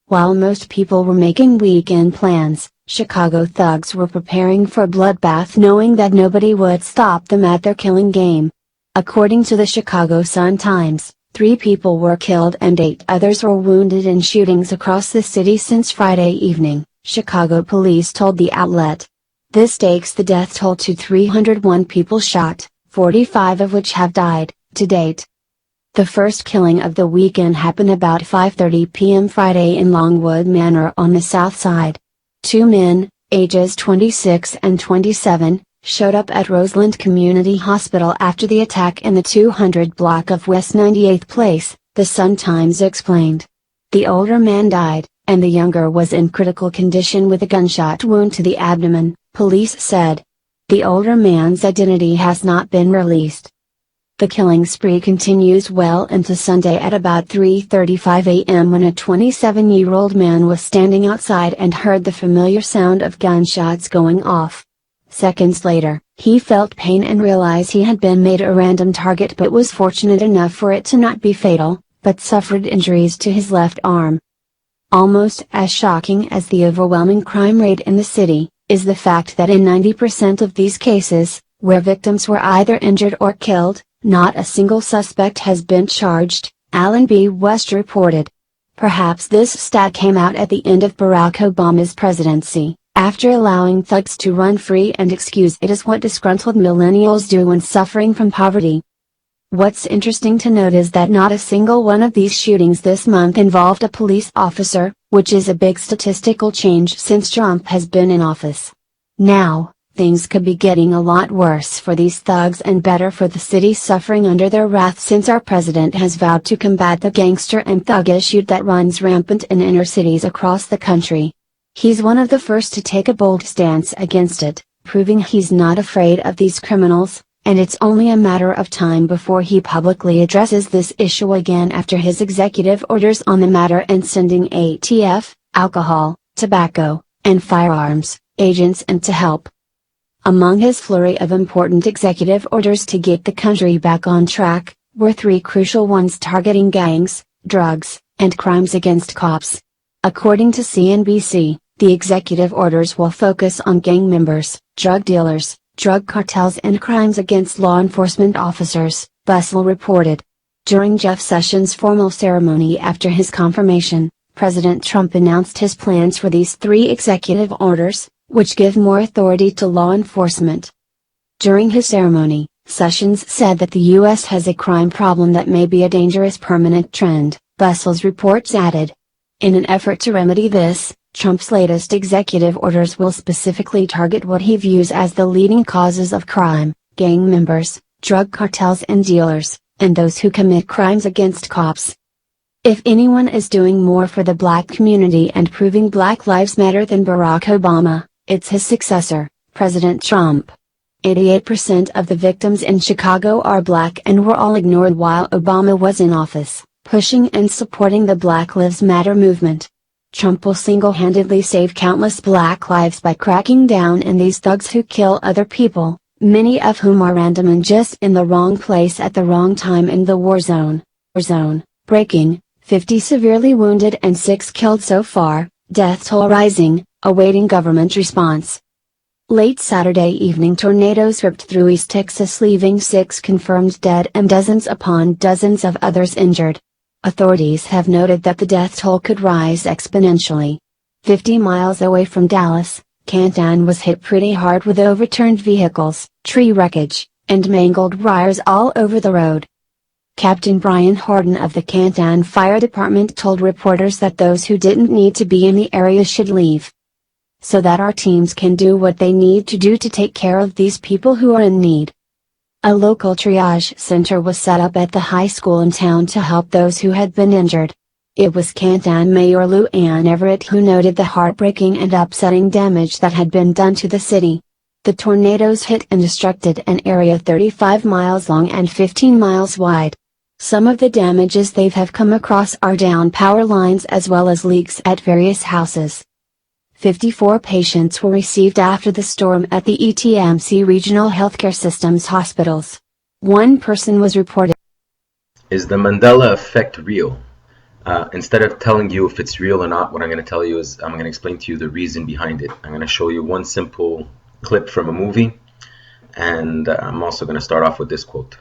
While most people were making weekend plans, Chicago thugs were preparing for a bloodbath knowing that nobody would stop them at their killing game. According to the Chicago Sun-Times, 3 people were killed and 8 others were wounded in shootings across the city since Friday evening, Chicago police told the outlet. This takes the death toll to 301 people shot, 45 of which have died, to date. The first killing of the weekend happened about 5:30 p.m. Friday in Longwood Manor on the south side. 2 men, ages 26 and 27, showed up at Roseland Community Hospital after the attack in the 200 block of West 98th Place, the Sun-Times explained. The older man died, and the younger was in critical condition with a gunshot wound to the abdomen, police said. The older man's identity has not been released. The killing spree continues well into Sunday at about 3:35 a.m. when a 27-year-old man was standing outside and heard the familiar sound of gunshots going off. Seconds later, he felt pain and realized he had been made a random target but was fortunate enough for it to not be fatal, but suffered injuries to his left arm. Almost as shocking as the overwhelming crime rate in the city, is the fact that in 90% of these cases, where victims were either injured or killed, not a single suspect has been charged, Alan B. West reported. Perhaps this stat came out at the end of Barack Obama's presidency, after allowing thugs to run free and excuse it as what disgruntled millennials do when suffering from poverty. What's interesting to note is that not a single one of these shootings this month involved a police officer, which is a big statistical change since Trump has been in office. Now, things could be getting a lot worse for these thugs and better for the city suffering under their wrath since our president has vowed to combat the gangster and thug issue that runs rampant in inner cities across the country. He's one of the first to take a bold stance against it, proving he's not afraid of these criminals, and it's only a matter of time before he publicly addresses this issue again after his executive orders on the matter and sending ATF, alcohol, tobacco, and firearms agents in to help. Among his flurry of important executive orders to get the country back on track, were 3 crucial ones targeting gangs, drugs, and crimes against cops. According to CNBC, the executive orders will focus on gang members, drug dealers, drug cartels and crimes against law enforcement officers, Bustle reported. During Jeff Sessions' formal ceremony after his confirmation, President Trump announced his plans for these 3 executive orders, which give more authority to law enforcement. During his ceremony, Sessions said that the U.S. has a crime problem that may be a dangerous permanent trend, Bustle's reports added. In an effort to remedy this, Trump's latest executive orders will specifically target what he views as the leading causes of crime: gang members, drug cartels and dealers, and those who commit crimes against cops. If anyone is doing more for the black community and proving Black Lives Matter than Barack Obama, it's his successor, President Trump. 88% of the victims in Chicago are black and were all ignored while Obama was in office, pushing and supporting the Black Lives Matter movement. Trump will single-handedly save countless black lives by cracking down on these thugs who kill other people, many of whom are random and just in the wrong place at the wrong time in the war zone. Breaking, 50 severely wounded and 6 killed so far, death toll rising, awaiting government response. Late Saturday evening tornadoes ripped through East Texas, leaving 6 confirmed dead and dozens upon dozens of others injured. Authorities have noted that the death toll could rise exponentially. 50 miles away from Dallas, Canton was hit pretty hard with overturned vehicles, tree wreckage, and mangled wires all over the road. Captain Brian Horton of the Canton Fire Department told reporters that those who didn't need to be in the area should leave, so that our teams can do what they need to do to take care of these people who are in need. A local triage center was set up at the high school in town to help those who had been injured. It was Canton Mayor Lou Ann Everett who noted the heartbreaking and upsetting damage that had been done to the city. The tornadoes hit and destructed an area 35 miles long and 15 miles wide. Some of the damages they have come across are down power lines as well as leaks at various houses. 54 patients were received after the storm at the ETMC Regional Healthcare Systems hospitals. 1 person was reported. Is the Mandela effect real? Instead of telling you if it's real or not, what I'm going to tell you is I'm going to explain to you the reason behind it. I'm going to show you one simple clip from a movie, and I'm also going to start off with this quote.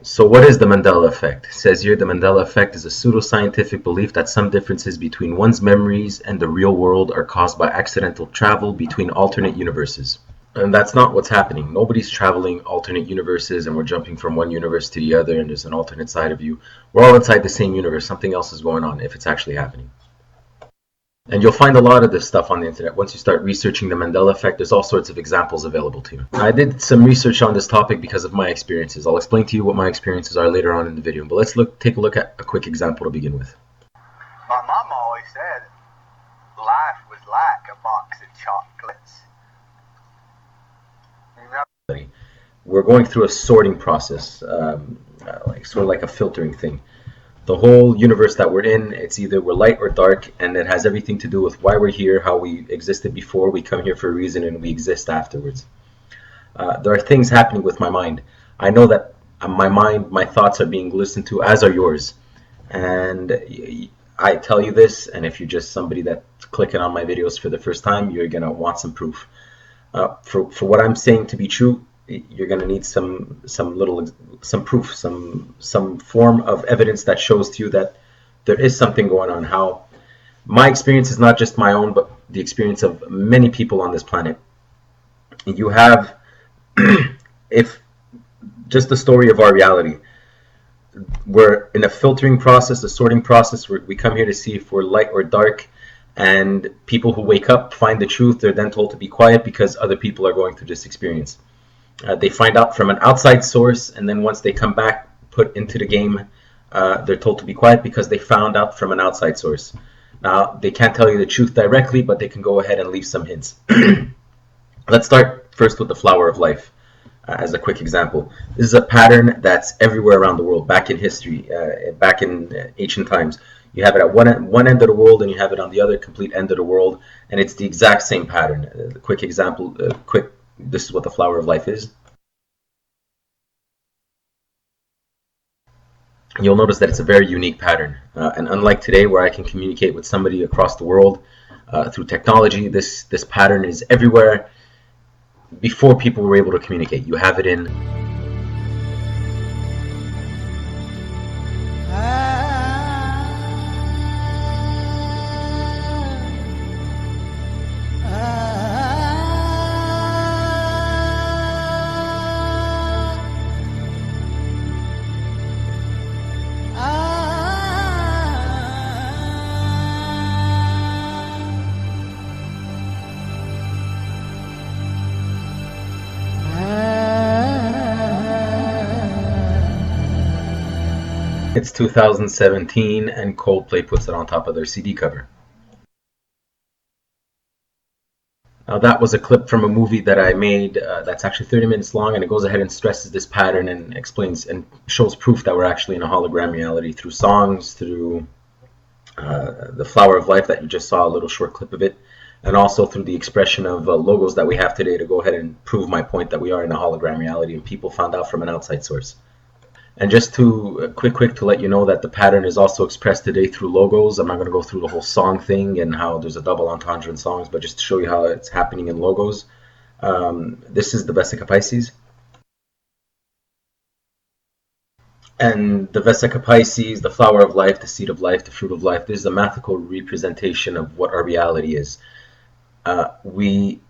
So what is the Mandela effect? It says here the Mandela effect is a pseudoscientific belief that some differences between one's memories and the real world are caused by accidental travel between alternate universes. And that's not what's happening. Nobody's traveling alternate universes and we're jumping from one universe to the other and there's an alternate side of you. We're all inside the same universe. Something else is going on if it's actually happening. And you'll find a lot of this stuff on the internet. Once you start researching the Mandela effect, there's all sorts of examples available to you. I did some research on this topic because of my experiences. I'll explain to you what my experiences are later on in the video. But let's take a look at a quick example to begin with. My mom always said life was like a box of chocolates. You know? We're going through a sorting process, sort of like a filtering thing. The whole universe that we're in, it's either we're light or dark, and it has everything to do with why we're here, how we existed before, we come here for a reason, and we exist afterwards. There are things happening with my mind. I know that my mind, my thoughts are being listened to, as are yours. And I tell you this, and if you're just somebody that's clicking on my videos for the first time, you're going to want some proof. For what I'm saying to be true, you're going to need some proof, some form of evidence that shows to you that there is something going on. How my experience is not just my own, but the experience of many people on this planet. You have, if just the story of our reality, we're in a filtering process, a sorting process, where we come here to see if we're light or dark, and people who wake up find the truth. They're then told to be quiet because other people are going through this experience. They find out from an outside source, and then once they come back, put into the game, they're told to be quiet because they found out from an outside source. Now, they can't tell you the truth directly, but they can go ahead and leave some hints. Let's start first with the flower of life. As a quick example, this is a pattern that's everywhere around the world. Back in history, back in ancient times, you have it at one end of the world, and you have it on the other complete end of the world, and it's the exact same pattern. The quick example, this is what the flower of life is. You'll notice that it's a very unique pattern, and unlike today, where I can communicate with somebody across the world through technology, this pattern is everywhere. Before people were able to communicate, you have it in It's 2017, and Coldplay puts it on top of their CD cover. Now, that was a clip from a movie that I made that's actually 30 minutes long, and it goes ahead and stresses this pattern and explains and shows proof that we're actually in a hologram reality through songs, through the flower of life that you just saw a little short clip of it, and also through the expression of logos that we have today to go ahead and prove my point that we are in a hologram reality, and people found out from an outside source. And just to quick to let you know that the pattern is also expressed today through logos. I'm not going to go through the whole song thing and how there's a double entendre in songs, but just to show you how it's happening in logos. This is the Vesica Pisces. And the Vesica Pisces, the flower of life, the seed of life, the fruit of life, this is a mathical representation of what our reality is. We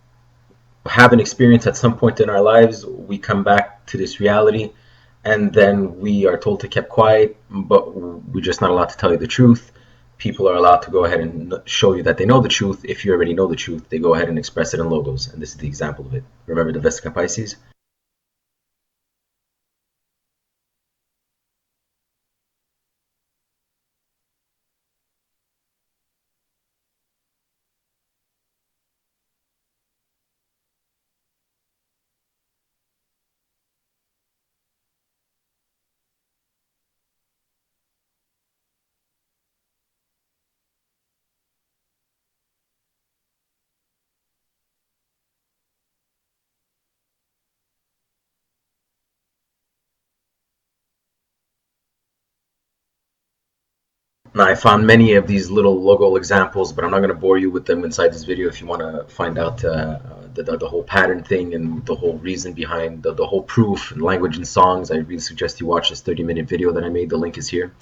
have an experience at some point in our lives. We come back to this reality, and then we are told to keep quiet, but we're just not allowed to tell you the truth. People are allowed to go ahead and show you that they know the truth. If you already know the truth, they go ahead and express it in logos, and this is the example of it. Remember the Vesica Pisces? Now, I found many of these little logo examples, but I'm not going to bore you with them inside this video. If you want to find out the whole pattern thing and the whole reason behind the whole proof and language and songs, I really suggest you watch this 30-minute video that I made. The link is here.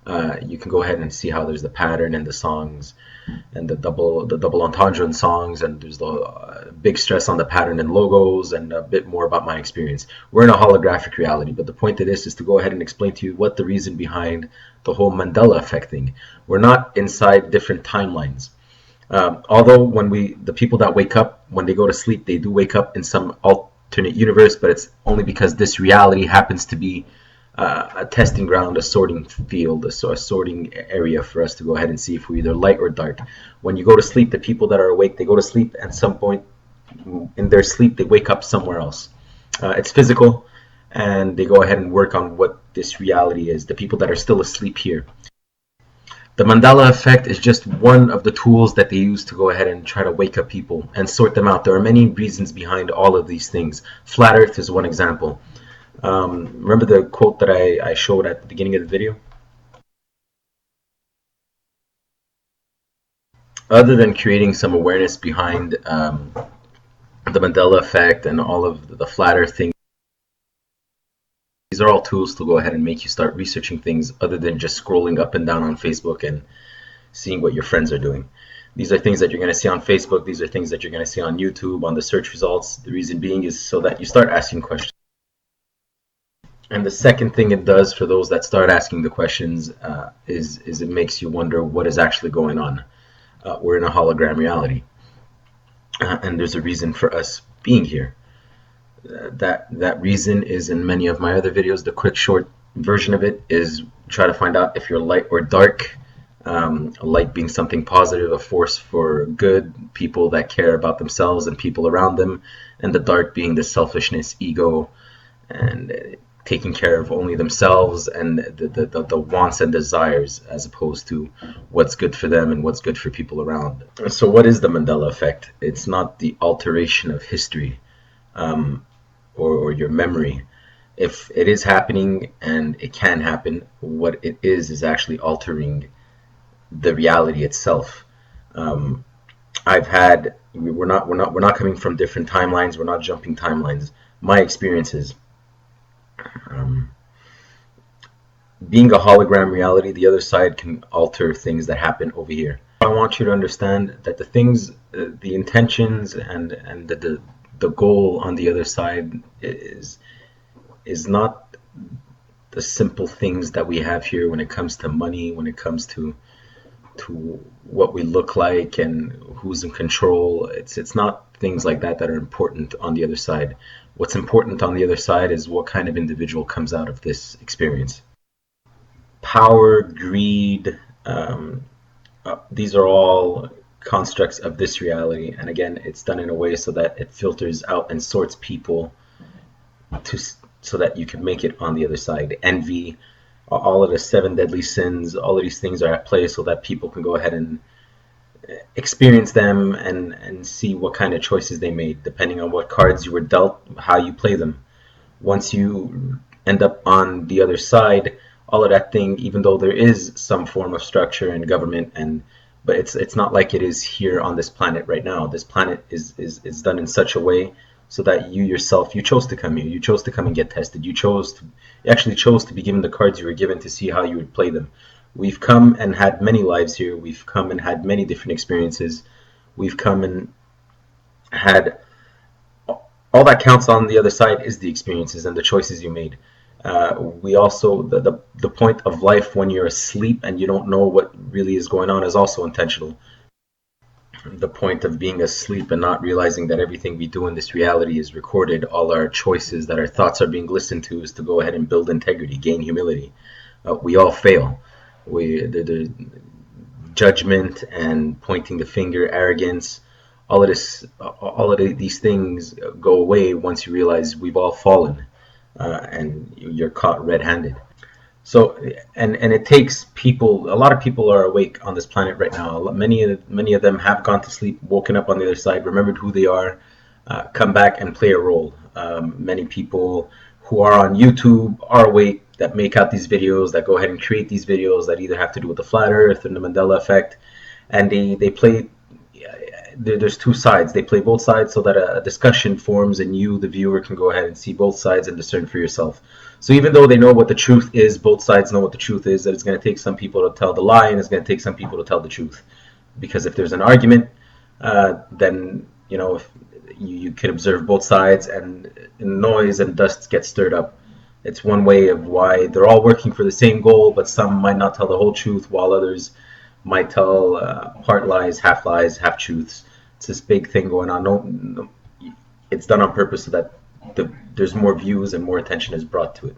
You can go ahead and see how there's the pattern and the songs and the double entendre in songs, and there's the big stress on the pattern and logos, and a bit more about my experience. We're in a holographic reality, but the point of this is to go ahead and explain to you what the reason behind the whole Mandela effect thing. We're not inside different timelines. Although the people that wake up, when they go to sleep, they do wake up in some alternate universe, but it's only because this reality happens to be a testing ground, a sorting field, a sorting area for us to go ahead and see if we're either light or dark. When you go to sleep, the people that are awake, they go to sleep, and at some point in their sleep, they wake up somewhere else. It's physical, and they go ahead and work on what this reality is, the people that are still asleep here. The Mandela effect is just one of the tools that they use to go ahead and try to wake up people and sort them out. There are many reasons behind all of these things. Flat Earth is one example. Remember the quote that I showed at the beginning of the video? Other than creating some awareness behind the Mandela effect and all of the Flat Earth thing, these are all tools to go ahead and make you start researching things other than just scrolling up and down on Facebook and seeing what your friends are doing. These are things that you're going to see on Facebook. These are things that you're going to see on YouTube, on the search results. The reason being is so that you start asking questions. And the second thing it does for those that start asking the questions is it makes you wonder what is actually going on. We're in a hologram reality. And there's a reason for us being here. That reason is in many of my other videos. The quick short version of it is try to find out if you're light or dark. Light being something positive, a force for good, people that care about themselves and people around them, and the dark being the selfishness, ego, and taking care of only themselves and the wants and desires as opposed to what's good for them and what's good for people around. So what is the Mandela effect? It's not the alteration of history or your memory. If it is happening, and it can happen, what it is actually altering the reality itself. We're not coming from different timelines. We're not jumping timelines. My experiences, being a hologram reality, the other side can alter things that happen over here. I want you to understand that the things, the intentions, and the goal on the other side is not the simple things that we have here when it comes to money, when it comes to what we look like and who's in control. It's not things like that are important on the other side. What's important on the other side is what kind of individual comes out of this experience. Power, greed, these are all constructs of this reality, and again, it's done in a way so that it filters out and sorts people so that you can make it on the other side. Envy, all of the 7 deadly sins, all of these things are at play so that people can go ahead and experience them and see what kind of choices they made, depending on what cards you were dealt, how you play them. Once you end up on the other side, all of that thing, even though there is some form of structure and government, but it's not like it is here on this planet right now. This planet is done in such a way so that you yourself, you chose to come here. You chose to come and get tested. You actually chose to be given the cards you were given to see how you would play them. We've come and had many lives here. We've come and had many different experiences. We've come and had all that counts on the other side is the experiences and the choices you made. We also, the point of life when you're asleep and you don't know what really is going on is also intentional. The point of being asleep and not realizing that everything we do in this reality is recorded, all our choices, that our thoughts are being listened to, is to go ahead and build integrity, gain humility. We all fail. The judgment and pointing the finger, arrogance, all of these things go away once you realize we've all fallen and you're caught red-handed. So, and it takes people, a lot of people are awake on this planet right now. Many of them have gone to sleep, woken up on the other side, remembered who they are, come back and play a role. Many people who are on YouTube are awake, that make out these videos, that go ahead and create these videos that either have to do with the flat earth and the Mandela effect, and they play, there's two sides. They play both sides so that a discussion forms and you, the viewer, can go ahead and see both sides and discern for yourself. So even though they know what the truth is, both sides know what the truth is, that it's going to take some people to tell the lie and it's going to take some people to tell the truth. Because if there's an argument, then, you know, if you can observe both sides and noise and dust gets stirred up. It's one way of why they're all working for the same goal, but some might not tell the whole truth, while others might tell part lies, half truths. It's this big thing going on. No, it's done on purpose so that there's more views and more attention is brought to it.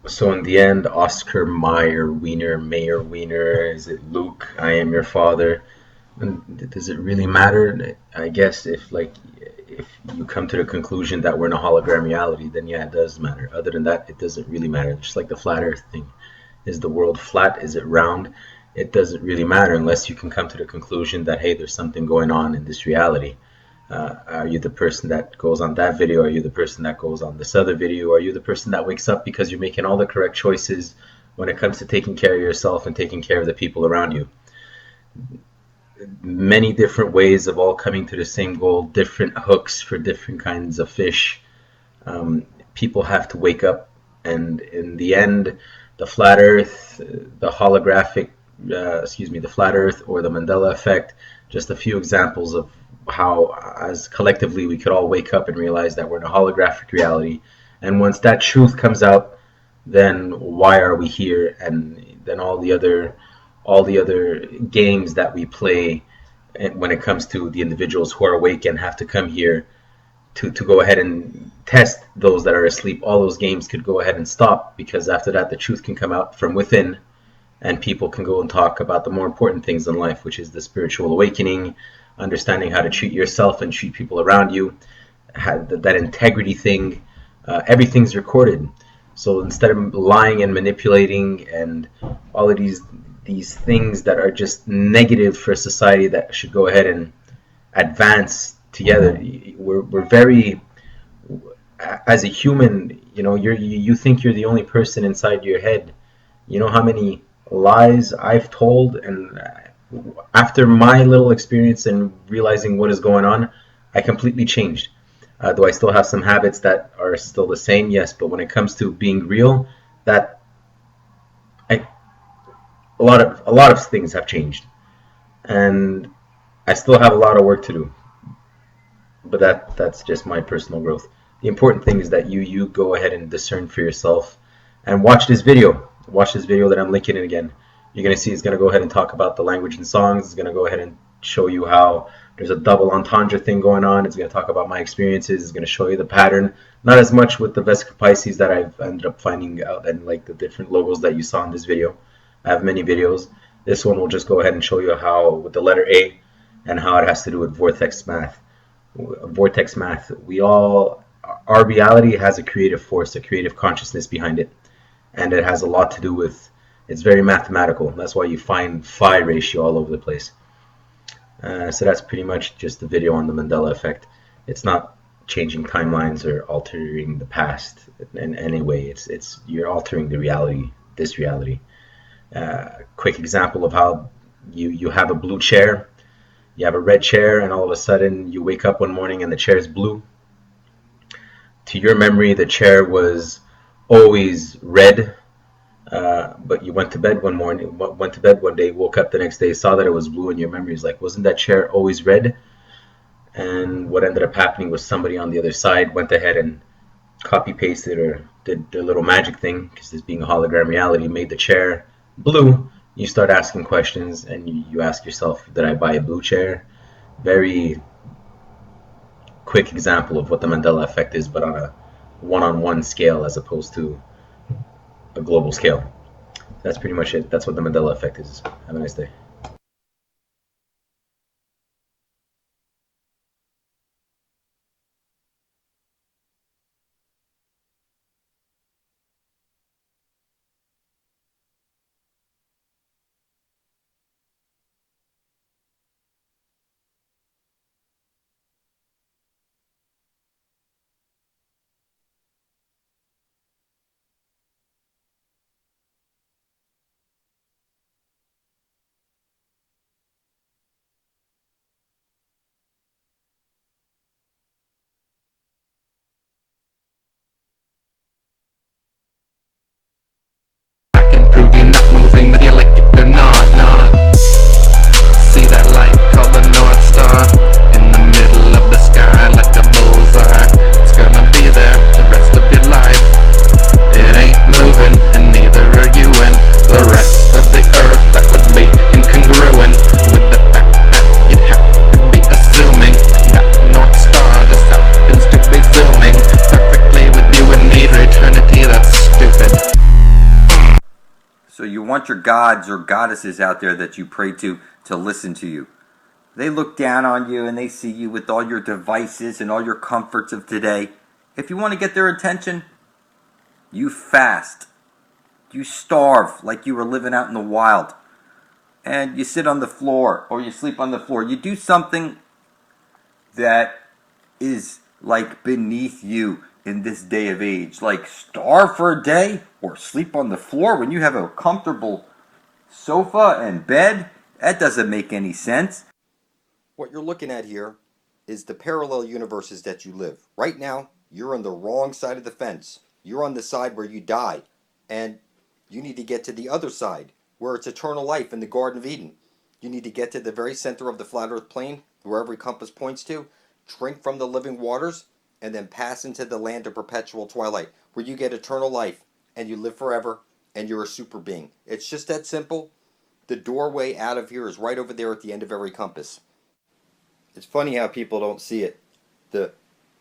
So in the end, Oscar Mayer Wiener, is it Luke, I am your father? And does it really matter? I guess if you come to the conclusion that we're in a hologram reality, then yeah, it does matter. Other than that, it doesn't really matter. Just like the flat earth thing. Is the world flat? Is it round? It doesn't really matter unless you can come to the conclusion that, hey, there's something going on in this reality. Are you the person that goes on that video? Are you the person that goes on this other video? Are you the person that wakes up because you're making all the correct choices when it comes to taking care of yourself and taking care of the people around you? Many different ways of all coming to the same goal, different hooks for different kinds of fish. People have to wake up And in the end, the flat Earth, the holographic, the flat Earth or the Mandela effect, just a few examples of how, as collectively, we could all wake up and realize that we're in a holographic reality. And once that truth comes out, then why are we here? And then all the other games that we play when it comes to the individuals who are awake and have to come here to go ahead and test those that are asleep, all those games could go ahead and stop, because after that the truth can come out from within and people can go and talk about the more important things in life, which is the spiritual awakening, understanding how to treat yourself and treat people around you, that integrity thing. Everything's recorded. So instead of lying and manipulating and all of these things that are just negative for society that should go ahead and advance together, we're very, as a human, you think you're the only person inside your head. You know how many lies I've told, and after my little experience and realizing what is going on, I completely changed. Do I still have some habits that are still the same? Yes, but when it comes to being real, a lot of things have changed, and I still have a lot of work to do. But that's just my personal growth. The important thing is that you go ahead and discern for yourself, and watch this video. Watch this video that I'm linking in again. You're gonna see it's gonna go ahead and talk about the language and songs. It's gonna go ahead and show you how there's a double entendre thing going on. It's going to talk about my experiences. It's going to show you the pattern. Not as much with the Vesica Pisces that I've ended up finding out, and like the different logos that you saw in this video. I have many videos. This one will just go ahead and show you how, with the letter A, and how it has to do with vortex math. Vortex math. Our reality has a creative force, a creative consciousness behind it. And it has a lot to do with, it's very mathematical. That's why you find phi ratio all over the place. So that's pretty much just the video on the Mandela effect. It's not changing timelines or altering the past in any way. It's you're altering the reality, this reality. Quick example of how you have a blue chair, you have a red chair, and all of a sudden you wake up one morning and the chair is blue. To your memory, the chair was always red. But you went to bed one day, woke up the next day, saw that it was blue, and your memory is like, wasn't that chair always red? And what ended up happening was somebody on the other side went ahead and copy pasted or did their little magic thing, because this being a hologram reality, made the chair blue. You start asking questions and you ask yourself, did I buy a blue chair? Very quick example of what the Mandela effect is, but on a one-on-one scale as opposed to a global scale. That's pretty much it. That's what the Mandela effect is. Have a nice day. Your gods or goddesses out there that you pray to listen to you. They look down on you and they see you with all your devices and all your comforts of today. If you want to get their attention, you fast. You starve like you were living out in the wild. And you sit on the floor or you sleep on the floor. You do something that is like beneath you in this day of age. Like starve for a day or sleep on the floor when you have a comfortable sofa and bed. That doesn't make any sense. What you're looking at here is the parallel universes that you live. Right now, you're on the wrong side of the fence. You're on the side where you die, and you need to get to the other side, where it's eternal life in the Garden of Eden. You need to get to the very center of the flat earth plane, where every compass points to, drink from the living waters, and then pass into the land of perpetual twilight, where you get eternal life, and you live forever, and you're a super being. It's just that simple. The doorway out of here is right over there at the end of every compass. It's funny how people don't see it. The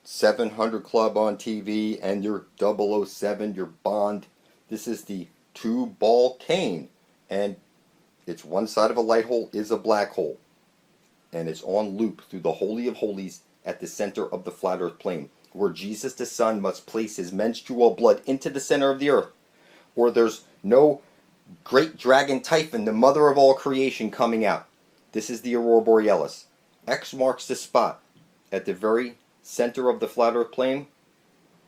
700 Club on TV and your 007, your Bond. This is the two-ball cane. And it's one side of a light hole is a black hole. And it's on loop through the Holy of Holies at the center of the flat earth plane, where Jesus the Son must place his menstrual blood into the center of the earth, or there's no great dragon Typhon, the mother of all creation, coming out. This is the Aurora Borealis. X marks the spot. At the very center of the flat earth plane,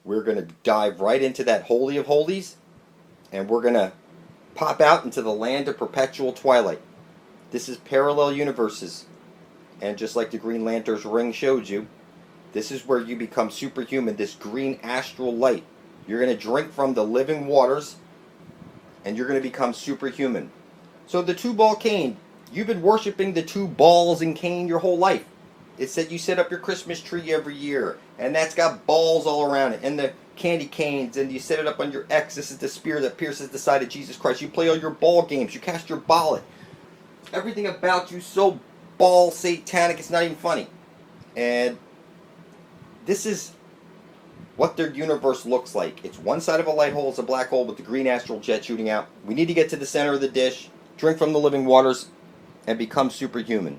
we're going to dive right into that Holy of Holies, and we're going to pop out into the land of perpetual twilight. This is parallel universes. And just like the Green Lantern's ring showed you, this is where you become superhuman, this green astral light. You're going to drink from the living waters, and you're going to become superhuman. So the two-ball cane, you've been worshiping the two balls and cane your whole life. It said you set up your Christmas tree every year, and that's got balls all around it, and the candy canes, and you set it up on your X. This is the spear that pierces the side of Jesus Christ. You play all your ball games. You cast your ballot. Everything about you so ball satanic, it's not even funny. And this is what their universe looks like. It's one side of a light hole is a black hole with the green astral jet shooting out. We need to get to the center of the dish, drink from the living waters, and become superhuman.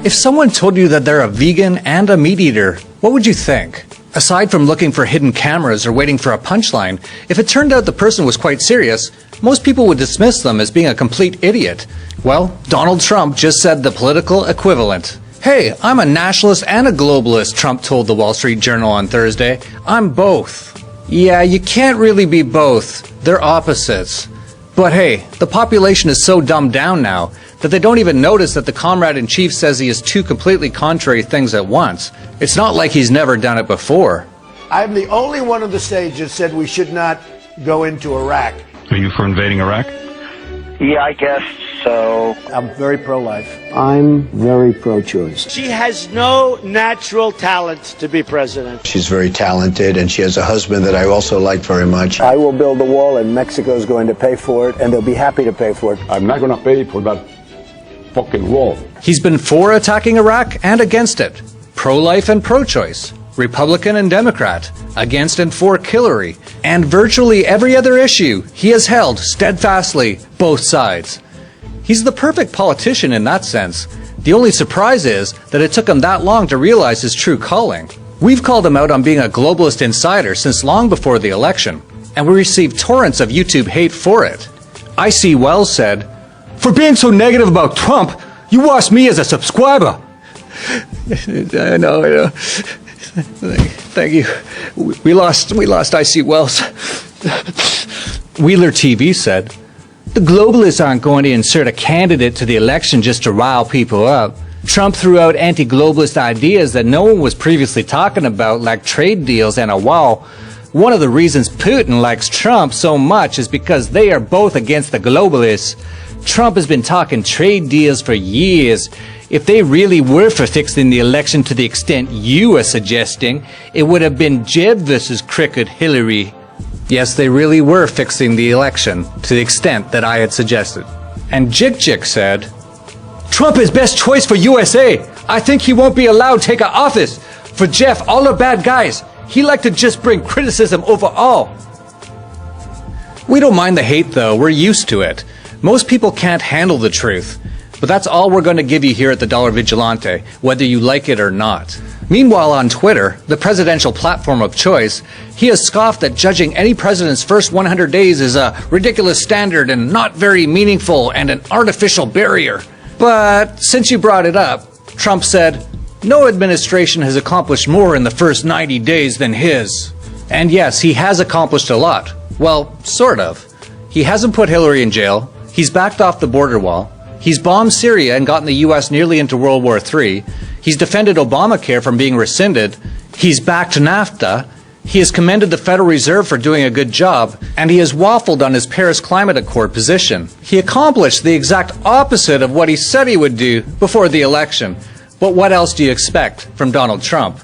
If someone told you that they're a vegan and a meat eater, what would you think? Aside from looking for hidden cameras or waiting for a punchline, if it turned out the person was quite serious, most people would dismiss them as being a complete idiot. Well, Donald Trump just said the political equivalent. Hey, I'm a nationalist and a globalist, Trump told the Wall Street Journal on Thursday. I'm both. Yeah, you can't really be both. They're opposites. But hey, the population is so dumbed down now that they don't even notice that the comrade-in-chief says he is two completely contrary things at once. It's not like he's never done it before. I'm the only one on the stage that said we should not go into Iraq. Are you for invading Iraq? Yeah, I guess so. I'm very pro-life. I'm very pro-choice. She has no natural talent to be president. She's very talented, and she has a husband that I also like very much. I will build the wall, and Mexico's going to pay for it, and they'll be happy to pay for it. I'm not going to pay for that fucking wall. He's been for attacking Iraq and against it. Pro-life and pro-choice. Republican and Democrat. Against and for Hillary. And virtually every other issue he has held steadfastly both sides. He's the perfect politician in that sense. The only surprise is that it took him that long to realize his true calling. We've called him out on being a globalist insider since long before the election, and we received torrents of YouTube hate for it. I.C. Wells said, "For being so negative about Trump, you lost me as a subscriber." I know. Thank you. We lost I.C. Wells. Wheeler TV said, "The globalists aren't going to insert a candidate to the election just to rile people up. Trump threw out anti-globalist ideas that no one was previously talking about, like trade deals and a wall. One of the reasons Putin likes Trump so much is because they are both against the globalists. Trump has been talking trade deals for years. If they really were for fixing the election to the extent you are suggesting, it would have been Jeb versus Cricket Hillary. Yes, they really were fixing the election to the extent that I had suggested. And Jik said, Trump is best choice for USA. I think he won't be allowed to take an office. For Jeff, all are bad guys. He like to just bring criticism over all. We don't mind the hate though, we're used to it. Most people can't handle the truth. But that's all we're going to give you here at the Dollar Vigilante, whether you like it or not. Meanwhile on Twitter, the presidential platform of choice, he has scoffed that judging any president's first 100 days is a ridiculous standard and not very meaningful and an artificial barrier. But since you brought it up, Trump said, no administration has accomplished more in the first 90 days than his. And yes, he has accomplished a lot. Well, sort of. He hasn't put Hillary in jail. He's backed off the border wall. He's bombed Syria and gotten the U.S. nearly into World War III. He's defended Obamacare from being rescinded. He's backed NAFTA. He has commended the Federal Reserve for doing a good job. And he has waffled on his Paris Climate Accord position. He accomplished the exact opposite of what he said he would do before the election. But what else do you expect from Donald Trump?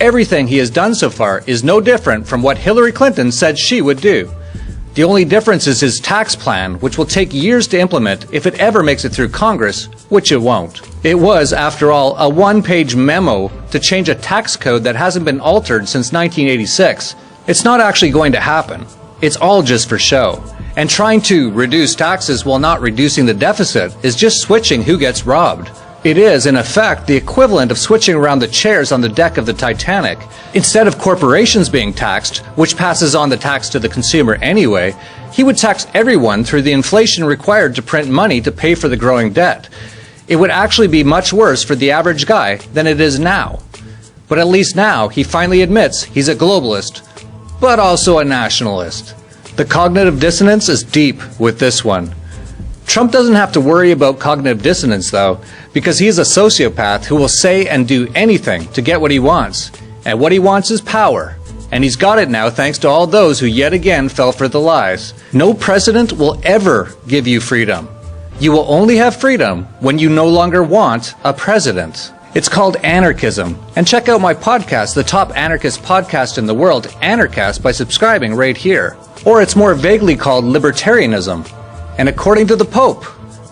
Everything he has done so far is no different from what Hillary Clinton said she would do. The only difference is his tax plan, which will take years to implement if it ever makes it through Congress, which it won't. It was, after all, a one-page memo to change a tax code that hasn't been altered since 1986. It's not actually going to happen. It's all just for show. And trying to reduce taxes while not reducing the deficit is just switching who gets robbed. It is, in effect, the equivalent of switching around the chairs on the deck of the Titanic. Instead of corporations being taxed, which passes on the tax to the consumer anyway, he would tax everyone through the inflation required to print money to pay for the growing debt. It would actually be much worse for the average guy than it is now. But at least now, he finally admits he's a globalist, but also a nationalist. The cognitive dissonance is deep with this one. Trump doesn't have to worry about cognitive dissonance, though, because he is a sociopath who will say and do anything to get what he wants. And what he wants is power. And he's got it now thanks to all those who yet again fell for the lies. No president will ever give you freedom. You will only have freedom when you no longer want a president. It's called anarchism. And check out my podcast, the top anarchist podcast in the world, Anarchast, by subscribing right here. Or it's more vaguely called libertarianism. And according to the Pope,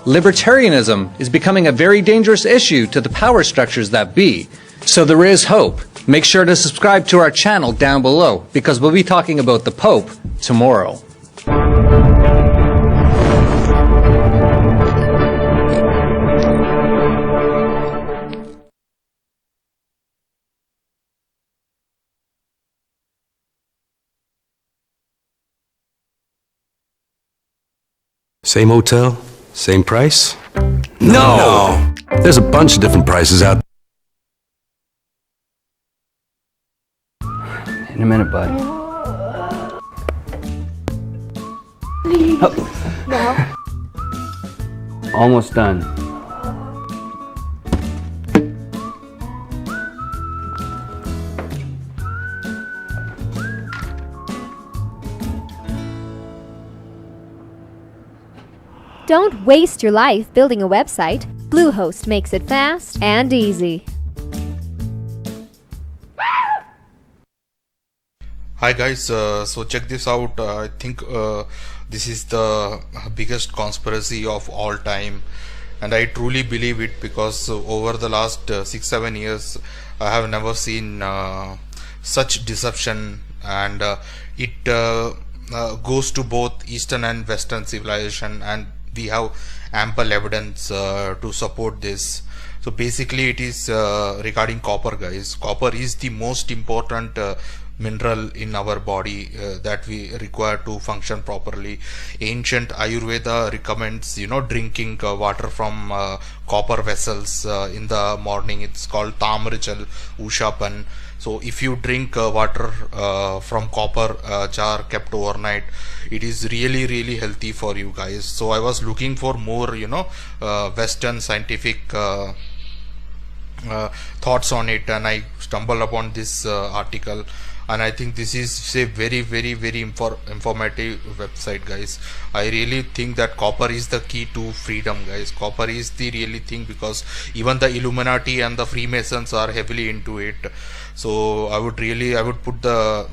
libertarianism is becoming a very dangerous issue to the power structures that be. So there is hope. Make sure to subscribe to our channel down below, because we'll be talking about the Pope tomorrow. Same hotel? Same price? No! There's a bunch of different prices out there. In a minute, bud. Oh. Almost done. Don't waste your life building a website. Bluehost makes it fast and easy. Hi guys, so check this out. I think this is the biggest conspiracy of all time, and I truly believe it because over the last 6-7 years I have never seen such deception, and it goes to both Eastern and Western civilization, and we have ample evidence to support this. So basically it is regarding copper, guys. Copper is the most important mineral in our body that we require to function properly. Ancient Ayurveda recommends, drinking water from copper vessels in the morning. It's called Tamrajal Ushapan. So if you drink water from copper jar kept overnight, it is really healthy for you guys. So I was looking for more Western scientific thoughts on it, and I stumbled upon this article. and I think this is a very informative website, guys. I really think that copper is the key to freedom, guys. Copper is the really thing, because even the Illuminati and the Freemasons are heavily into it. So I would put the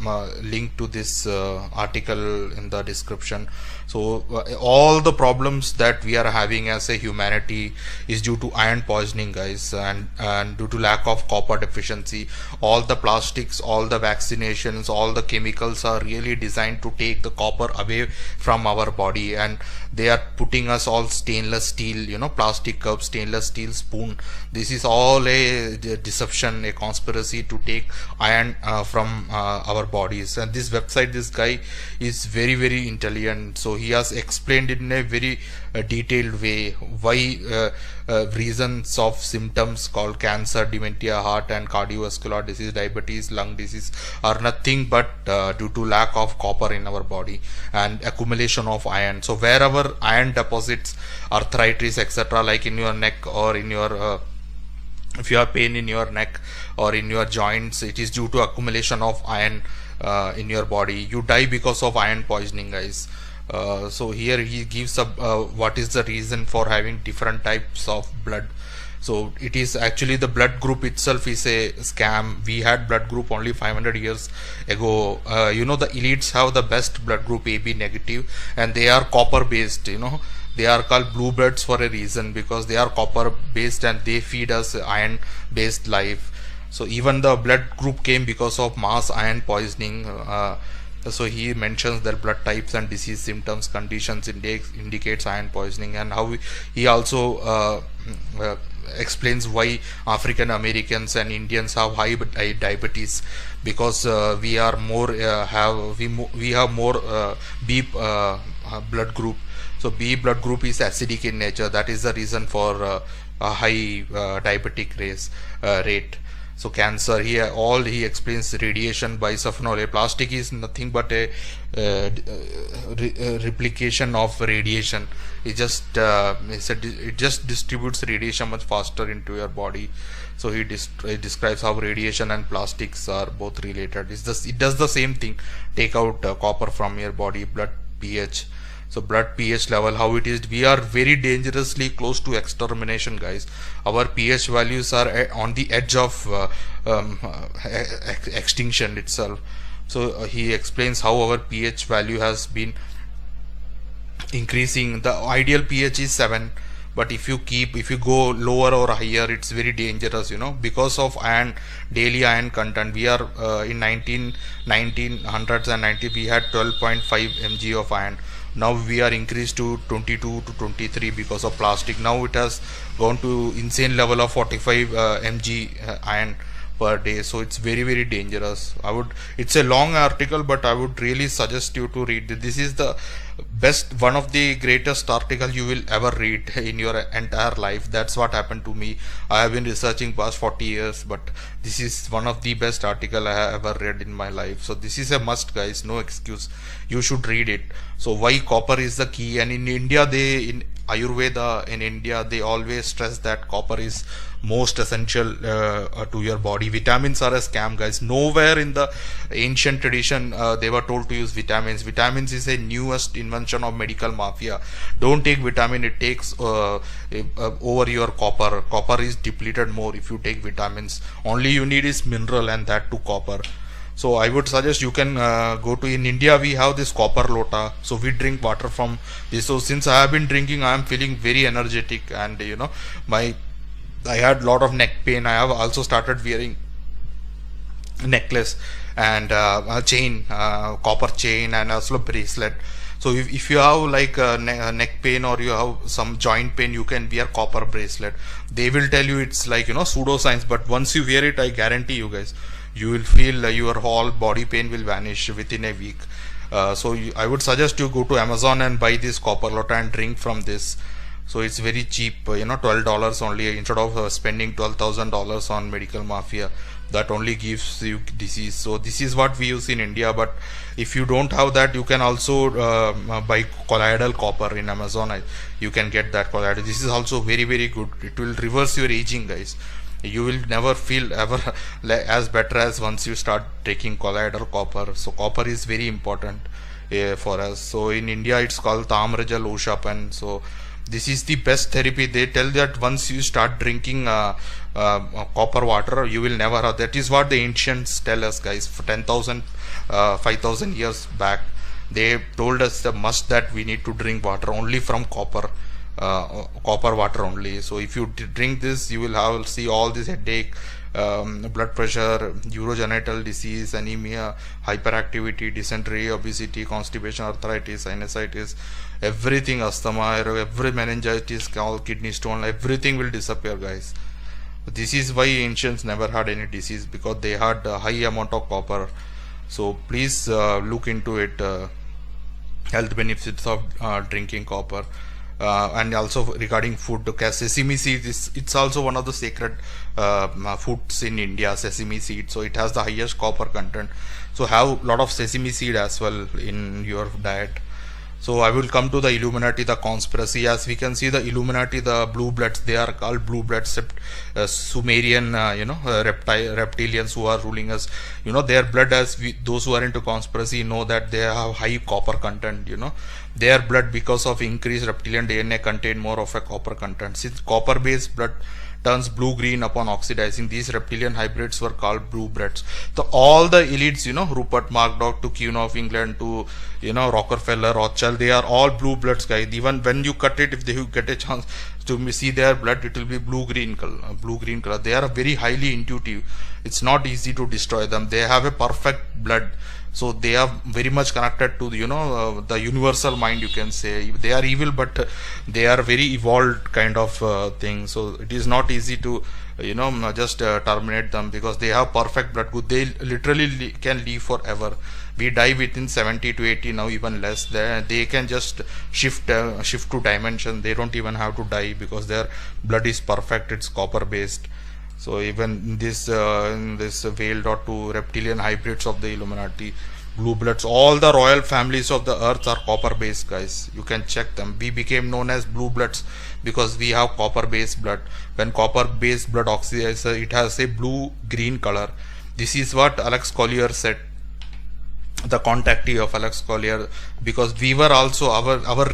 link to this article in the description. So all the problems that we are having as a humanity is due to iron poisoning, guys, and due to lack of copper deficiency. All the plastics, all the vaccinations, all the chemicals are really designed to take the copper away from our body, and they are putting us all stainless steel, plastic cup, stainless steel spoon. This is all a deception, a conspiracy to take iron from our bodies. And this website, this guy is very intelligent, so he has explained it in a very detailed way why reasons of symptoms called cancer, dementia, heart and cardiovascular disease, diabetes, lung disease are nothing but due to lack of copper in our body and accumulation of iron. So wherever iron deposits, arthritis, etc., like in your neck or in your if you have pain in your neck or in your joints, it is due to accumulation of iron in your body. You die because of iron poisoning, guys. So here he gives up what is the reason for having different types of blood. So it is actually the blood group itself is a scam. We had blood group only 500 years ago. The elites have the best blood group, AB negative, and they are copper based. They are called blue bloods for a reason, because they are copper based and they feed us iron based life. So even the blood group came because of mass iron poisoning. So he mentions their blood types and disease symptoms, conditions indicates iron poisoning, and how he also explains why African Americans and Indians have high diabetes, because we are more we have more B blood group. So B blood group is acidic in nature. That is the reason for a high diabetic rate. So cancer, he explains radiation, bisphenol A. Plastic is nothing but a replication of radiation. It just distributes radiation much faster into your body. So he describes how radiation and plastics are both related. It does the same thing. Take out copper from your body, blood pH. So blood pH level, how it is, we are very dangerously close to extermination, guys. Our pH values are on the edge of extinction itself. So he explains how our pH value has been increasing. The ideal pH is 7, but if you go lower or higher, it's very dangerous, because of daily iron content. We are in 1900s and 90s, we had 12.5 mg of iron. Now we are increased to 22 to 23 because of plastic. Now it has gone to insane level of 45 mg iron per day. So it's very dangerous. It's a long article, but I would really suggest you to read this. This is the best, one of the greatest article you will ever read in your entire life. That's what happened to me. I have been researching past 40 years, but this is one of the best article I have ever read in my life. So this is a must, guys, no excuse. You should read it. So why copper is the key, and in India, in Ayurveda in India, they always stress that copper is most essential to your body. Vitamins are a scam, guys. Nowhere in the ancient tradition they were told to use vitamins. Vitamins is a newest invention of medical mafia. Don't take vitamin, it takes over your copper. Copper is depleted more if you take vitamins. Only you need is mineral, and that to copper. So I would suggest you can go to, in India we have this copper lota, so we drink water from this. So since I have been drinking, I am feeling very energetic, and I had lot of neck pain. I have also started wearing necklace and a chain, copper chain, and also a bracelet. So if you have like neck pain or you have some joint pain, you can wear copper bracelet. They will tell you it's like pseudoscience, but once you wear it, I guarantee you guys, you will feel your whole body pain will vanish within a week. So I would suggest you go to Amazon and buy this copper lota and drink from this. So it's very cheap, $12 only, instead of spending $12,000 on medical mafia. That only gives you disease. So this is what we use in India, but if you don't have that, you can also buy colloidal copper in Amazon. You can get that colloidal. This is also very good. It will reverse your aging, guys. you will never feel ever as better as once you start taking colloidal copper. So copper is very important for us. So in India it's called Tamrajal Ushapan. So this is the best therapy. They tell that once you start drinking copper water, you will never have. That is what the ancients tell us, guys. For 10,000 5,000 years back, they told us the must that we need to drink water only from copper water only. So if you drink this, you will see all this headache, blood pressure, urogenital disease, anemia, hyperactivity, dysentery, obesity, constipation, arthritis, sinusitis, everything, asthma, every meningitis, all kidney stone, everything will disappear, guys. This is why ancients never had any disease, because they had a high amount of copper. So please look into it, health benefits of drinking copper. And also regarding food, sesame seeds, it's also one of the sacred foods in India, sesame seed. So it has the highest copper content. So have a lot of sesame seed as well in your diet. So I will come to the Illuminati, the conspiracy. As we can see, the Illuminati, the blue bloods, they are called blue bloods, Sumerian, reptilians who are ruling us. Their blood, those who are into conspiracy know that they have high copper content. Their blood, because of increased reptilian DNA, contain more of a copper content. Since copper-based blood turns blue-green upon oxidizing, these reptilian hybrids were called blue bloods. So all the elites, Rupert Murdoch to Queen of England to, Rockefeller, Rothschild, they are all blue bloods, guys. Even when you cut it, if they get a chance to see their blood, it will be blue-green color. They are very highly intuitive. It's not easy to destroy them. They have a perfect blood. So they are very much connected to the universal mind, you can say. They are evil, but they are very evolved kind of thing. So it is not easy to just terminate them, because they have perfect blood group. They literally can live forever. We die within 70 to 80 now, even less. They can just shift to dimension. They don't even have to die, because their blood is perfect. It's copper based. So even this Whale.2 reptilian hybrids of the Illuminati, blue bloods, all the royal families of the earth are copper based, guys. You can check them. We became known as blue bloods because we have copper based blood. When copper based blood oxidizes, it has a blue green color. This is what Alex Collier said, the contactee of Alex Collier, because we were also our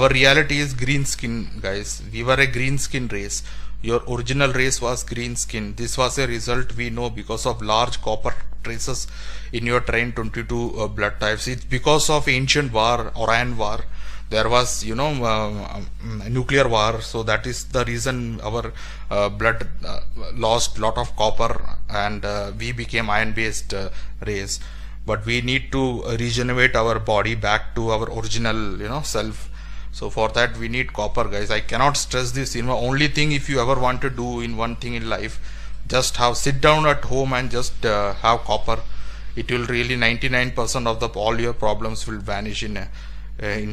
reality is green skin, guys. We were a green skin race. Your original race was green skin. This was a result we know because of large copper traces in your train 22 blood types. It's because of ancient war, Orion war. There was, nuclear war. So that is the reason our blood lost lot of copper, and we became iron-based race. But we need to regenerate our body back to our original, self. So for that we need copper, guys. I cannot stress this. Only thing, if you ever want to do in one thing in life, just sit down at home and just have copper. It will really 99% of all your problems will vanish in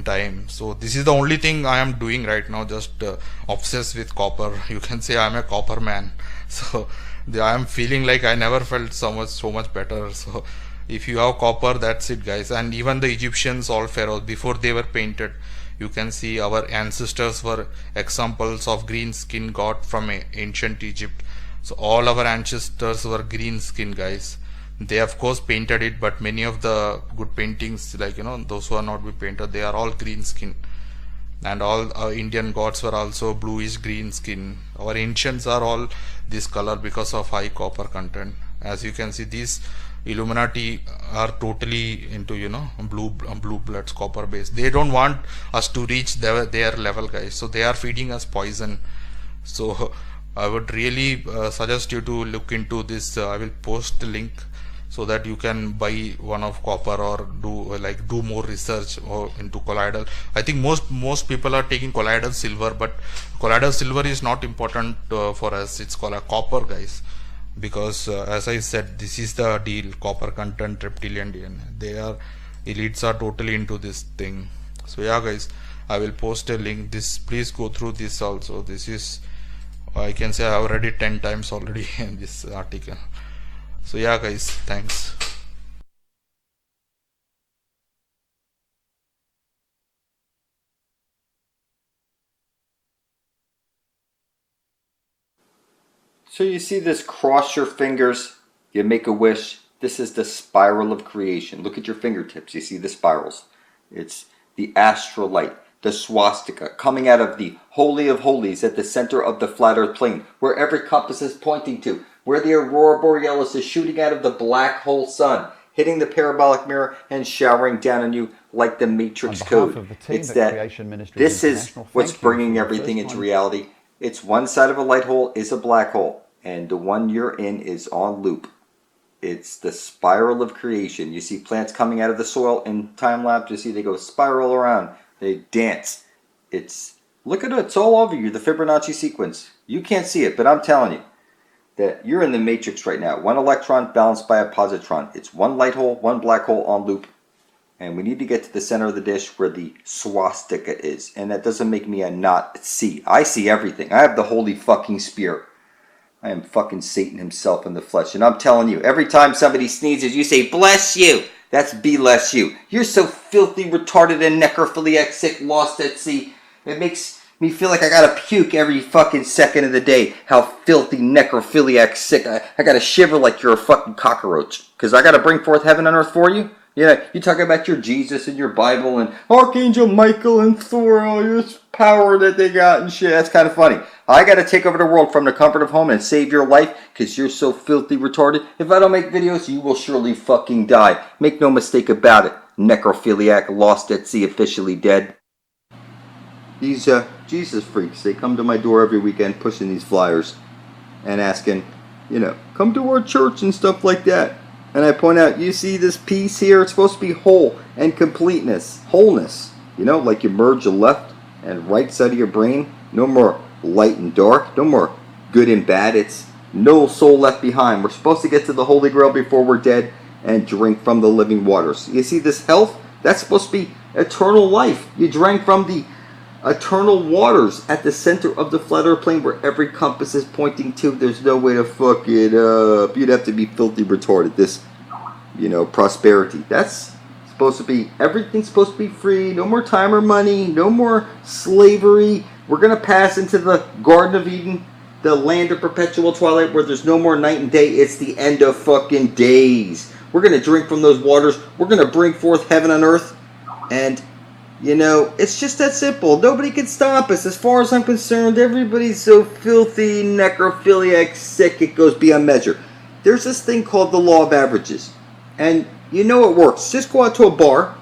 time. So this is the only thing I am doing right now, just obsessed with copper. You can say I am a copper man. So I am feeling like I never felt so much better. So if you have copper, that's it, guys. And even the Egyptians, all pharaohs, before they were painted, you can see our ancestors were examples of green skin got from ancient Egypt. So all our ancestors were green skin, guys. They of course painted it, but many of the good paintings, like those who are not be painted, they are all green skin. And all Indian gods were also bluish green skin. Our ancients are all this color because of high copper content. As you can see, these Illuminati are totally into blue bloods, copper based. They don't want us to reach their level, guys. So they are feeding us poison. So I would really suggest you to look into this. I will post the link so that you can buy one of copper, or do more research or into colloidal. I think most people are taking colloidal silver, but colloidal silver is not important for us. It's called a copper, guys. Because as I said, this is the deal, copper content, reptilian DNA. Elites are totally into this thing. So yeah, guys, I will post a link. Please go through this also. This is, I can say I have read it 10 times already in this article. So yeah, guys, thanks. So you see this, cross your fingers, you make a wish. This is the spiral of creation. Look at your fingertips. You see the spirals. It's the astral light, the swastika, coming out of the Holy of Holies at the center of the flat earth plane, where every compass is pointing to, where the aurora borealis is shooting out of the black hole sun, hitting the parabolic mirror and showering down on you like the Matrix Code. It's that this is what's bringing everything into reality. It's one side of a light hole is a black hole, and the one you're in is on loop. It's the spiral of creation. You see plants coming out of the soil in time lapse. You see they go spiral around. They dance. Look at it. It's all over you. The Fibonacci sequence. You can't see it, but I'm telling you that you're in the matrix right now. One electron balanced by a positron. It's one light hole, one black hole on loop. And we need to get to the center of the dish where the swastika is. And that doesn't make me a not see. I see everything. I have the holy fucking spear. I am fucking Satan himself in the flesh. And I'm telling you, every time somebody sneezes, you say, bless you. That's be less you. You're so filthy, retarded, and necrophiliac sick, lost at sea. It makes me feel like I gotta puke every fucking second of the day. How filthy, necrophiliac sick. I gotta shiver like you're a fucking cockroach. Because I gotta bring forth heaven and earth for you? Yeah, you talk about your Jesus and your Bible and Archangel Michael and Thor, all this power that they got and shit. That's kind of funny. I got to take over the world from the comfort of home and save your life because you're so filthy retarded. If I don't make videos, you will surely fucking die. Make no mistake about it. Necrophiliac, lost at sea, officially dead. These Jesus freaks, they come to my door every weekend pushing these flyers and asking, come to our church and stuff like that. And I point out, you see this piece here? It's supposed to be whole and completeness. Wholeness. Like you merge the left and right side of your brain. No more light and dark. No more good and bad. It's no soul left behind. We're supposed to get to the Holy Grail before we're dead and drink from the living waters. You see this health? That's supposed to be eternal life. You drank from the eternal waters at the center of the flat earth plane where every compass is pointing to. There's no way to fuck it up. You'd have to be filthy retarded. This, prosperity. That's supposed to be, everything's supposed to be free. No more time or money. No more slavery. We're going to pass into the Garden of Eden, the land of perpetual twilight where there's no more night and day. It's the end of fucking days. We're going to drink from those waters. We're going to bring forth heaven on earth. And it's just that simple. Nobody can stop us. As far as I'm concerned, everybody's so filthy, necrophiliac, sick, it goes beyond measure. There's this thing called the law of averages. And it works. Just go out to a bar,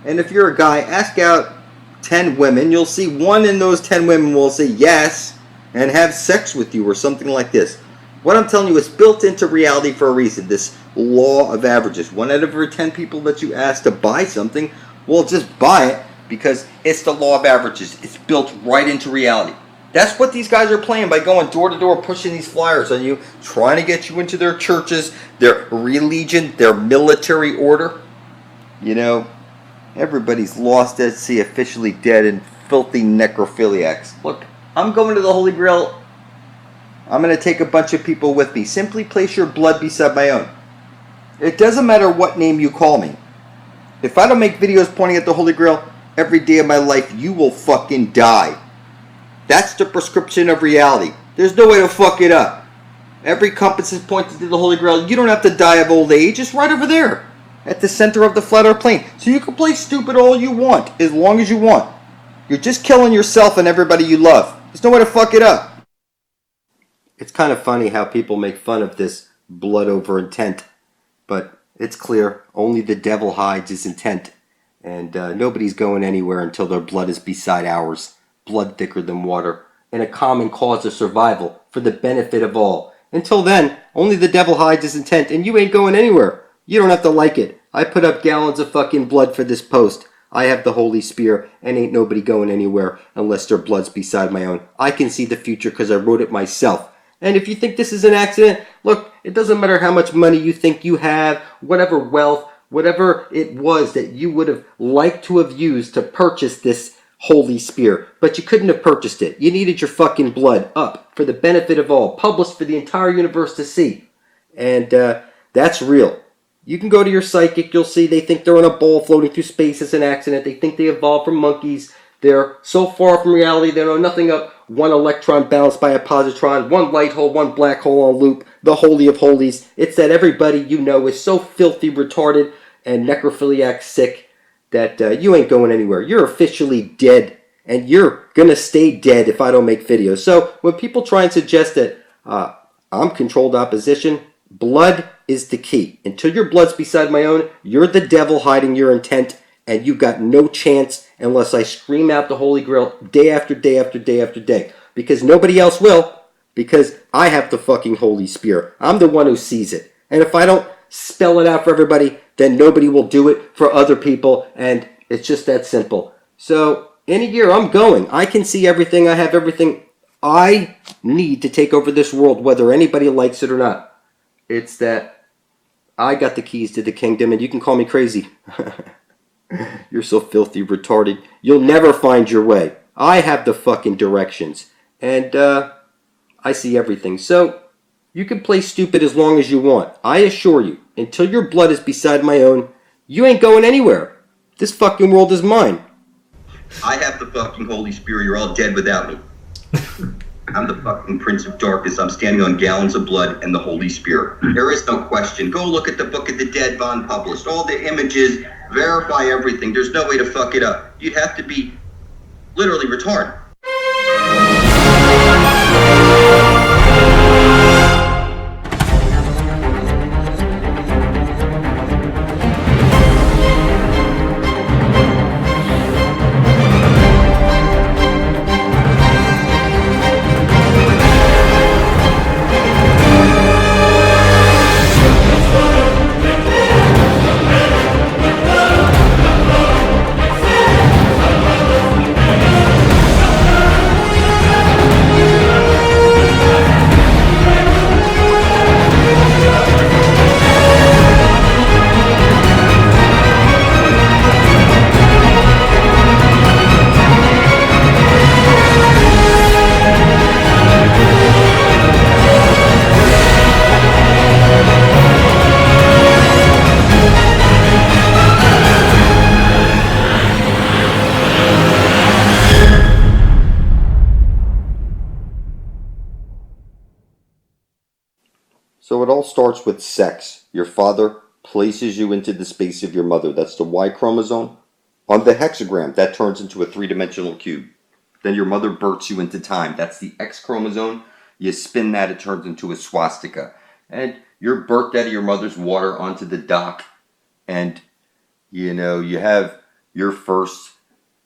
and if you're a guy, ask out 10 women. You'll see one in those 10 women will say yes and have sex with you or something like this. What I'm telling you is built into reality for a reason. This law of averages. 1 out of every 10 people that you ask to buy something will just buy it. Because it's the law of averages. It's built right into reality. That's what these guys are playing by going door to door, pushing these flyers on you, trying to get you into their churches, their religion, their military order. Everybody's lost at sea, officially dead, and filthy necrophiliacs. Look, I'm going to the Holy Grail. I'm going to take a bunch of people with me. Simply place your blood beside my own. It doesn't matter what name you call me. If I don't make videos pointing at the Holy Grail, every day of my life, you will fucking die. That's the prescription of reality. There's no way to fuck it up. Every compass is pointed to the Holy Grail. You don't have to die of old age. It's right over there at the center of the flat earth plane. So you can play stupid all you want, as long as you want. You're just killing yourself and everybody you love. There's no way to fuck it up. It's kind of funny how people make fun of this blood over intent. But it's clear, only the devil hides his intent. And nobody's going anywhere until their blood is beside ours. Blood thicker than water. And a common cause of survival for the benefit of all. Until then, only the devil hides his intent and you ain't going anywhere. You don't have to like it. I put up gallons of fucking blood for this post. I have the Holy Spear and ain't nobody going anywhere unless their blood's beside my own. I can see the future because I wrote it myself. And if you think this is an accident, look, it doesn't matter how much money you think you have, whatever wealth, whatever it was that you would have liked to have used to purchase this Holy Spear, but you couldn't have purchased it. You needed your fucking blood up for the benefit of all, published for the entire universe to see. And that's real. You can go to your psychic, you'll see they think they're on a ball floating through space as an accident. They think they evolved from monkeys. They're so far from reality, they know nothing of one electron balanced by a positron, one light hole, one black hole on loop, the holy of holies. It's that everybody you know is so filthy retarded and necrophiliac sick that you ain't going anywhere. You're officially dead, and you're gonna stay dead if I don't make videos. So when people try and suggest that I'm controlled opposition, blood is the key. Until your blood's beside my own, you're the devil hiding your intent, and you've got no chance unless I scream out the Holy Grail day after day after day after day. Because nobody else will, because I have the fucking Holy Spear. I'm the one who sees it. And if I don't spell it out for everybody, then nobody will do it for other people, and it's just that simple. So, in a year, I'm going. I can see everything. I have everything. I need to take over this world, whether anybody likes it or not. It's that I got the keys to the kingdom, and you can call me crazy. You're so filthy retarded. You'll never find your way. I have the fucking directions. And, I see everything. So, you can play stupid as long as you want. I assure you, until your blood is beside my own, you ain't going anywhere. This fucking world is mine. I have the fucking Holy Spirit. You're all dead without me. I'm the fucking Prince of Darkness. I'm standing on gallons of blood and the Holy Spirit. There is no question. Go look at the Book of the Dead Von published. All the images, verify everything. There's no way to fuck it up. You'd have to be literally retarded. So it all starts with sex. Your father places you into the space of your mother. That's the Y chromosome. On the hexagram, that turns into a three-dimensional cube. Then your mother births you into time. That's the X chromosome. You spin that, it turns into a swastika. And you're birthed out of your mother's water onto the dock. And, you know, you have your first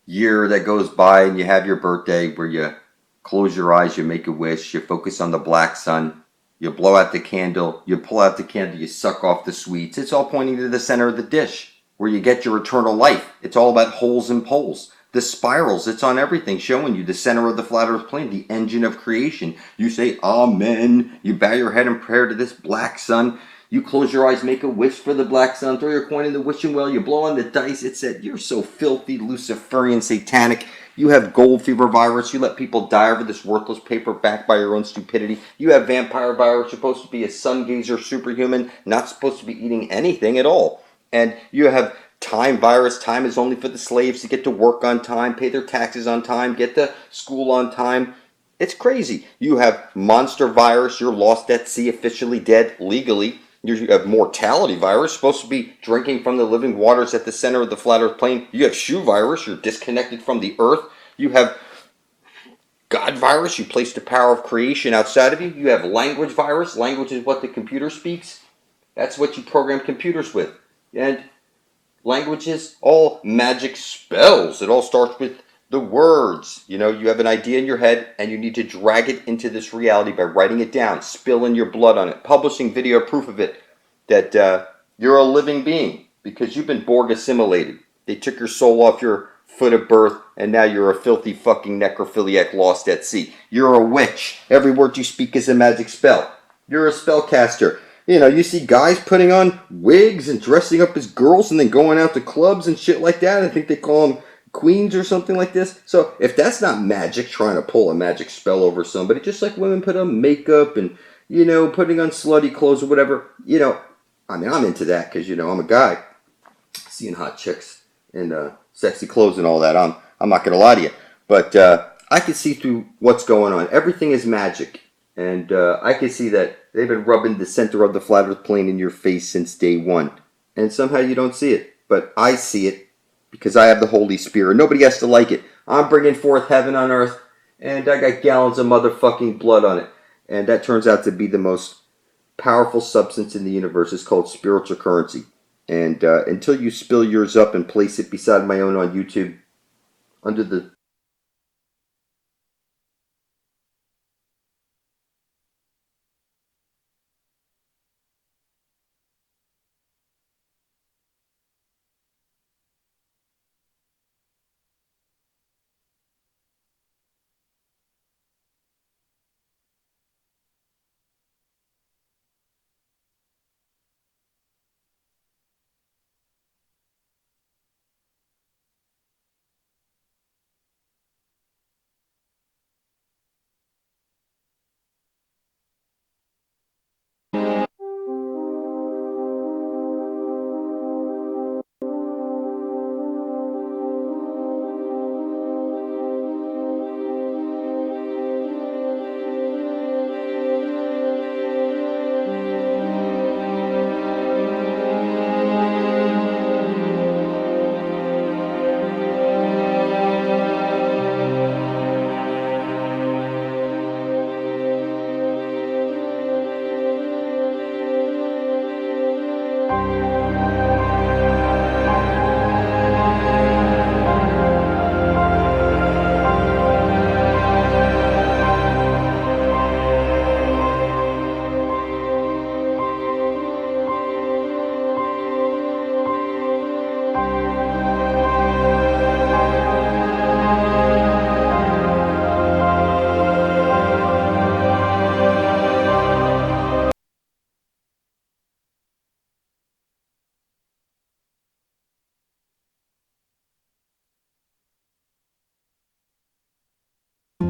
year that goes by and you have your birthday where you close your eyes, you make a wish, you focus on the black sun. You blow out the candle, you pull out the candle, you suck off the sweets. It's all pointing to the center of the dish, where you get your eternal life. It's all about holes and poles. The spirals, it's on everything, showing you the center of the flat earth plane, the engine of creation. You say, Amen. You bow your head in prayer to this black sun. You close your eyes, make a wish for the black sun, throw your coin in the wishing well, you blow on the dice. It said, you're so filthy, Luciferian, satanic. You have gold fever virus. You let people die over this worthless paper backed by your own stupidity. You have vampire virus. You're supposed to be a sun gazer superhuman, not supposed to be eating anything at all. And you have time virus. Time is only for the slaves to get to work on time, pay their taxes on time, get to school on time. It's crazy. You have monster virus. You're lost at sea, officially dead, legally. You have mortality virus, supposed to be drinking from the living waters at the center of the flat earth plane. You have shoe virus, you're disconnected from the earth. You have God virus, you place the power of creation outside of you. You have language virus, language is what the computer speaks. That's what you program computers with. And language is all magic spells. It all starts with the words. You know, you have an idea in your head and you need to drag it into this reality by writing it down, spilling your blood on it, publishing video proof of it, that you're a living being because you've been Borg assimilated. They took your soul off your foot of birth and now you're a filthy fucking necrophiliac lost at sea. You're a witch. Every word you speak is a magic spell. You're a spellcaster. You know, you see guys putting on wigs and dressing up as girls and then going out to clubs and shit like that. I think they call them queens or something like this. So if that's not magic, trying to pull a magic spell over somebody, just like women put on makeup and, you know, putting on slutty clothes or whatever, you know, I mean, I'm into that because, you know, I'm a guy. Seeing hot chicks in sexy clothes and all that, I'm not going to lie to you. But I can see through what's going on. Everything is magic. And I can see that they've been rubbing the center of the flat earth plane in your face since day one. And somehow you don't see it. But I see it because I have the Holy Spirit. Nobody has to like it. I'm bringing forth heaven on earth. And I got gallons of motherfucking blood on it. And that turns out to be the most powerful substance in the universe. It's called spiritual currency. And until you spill yours up and place it beside my own on YouTube, under the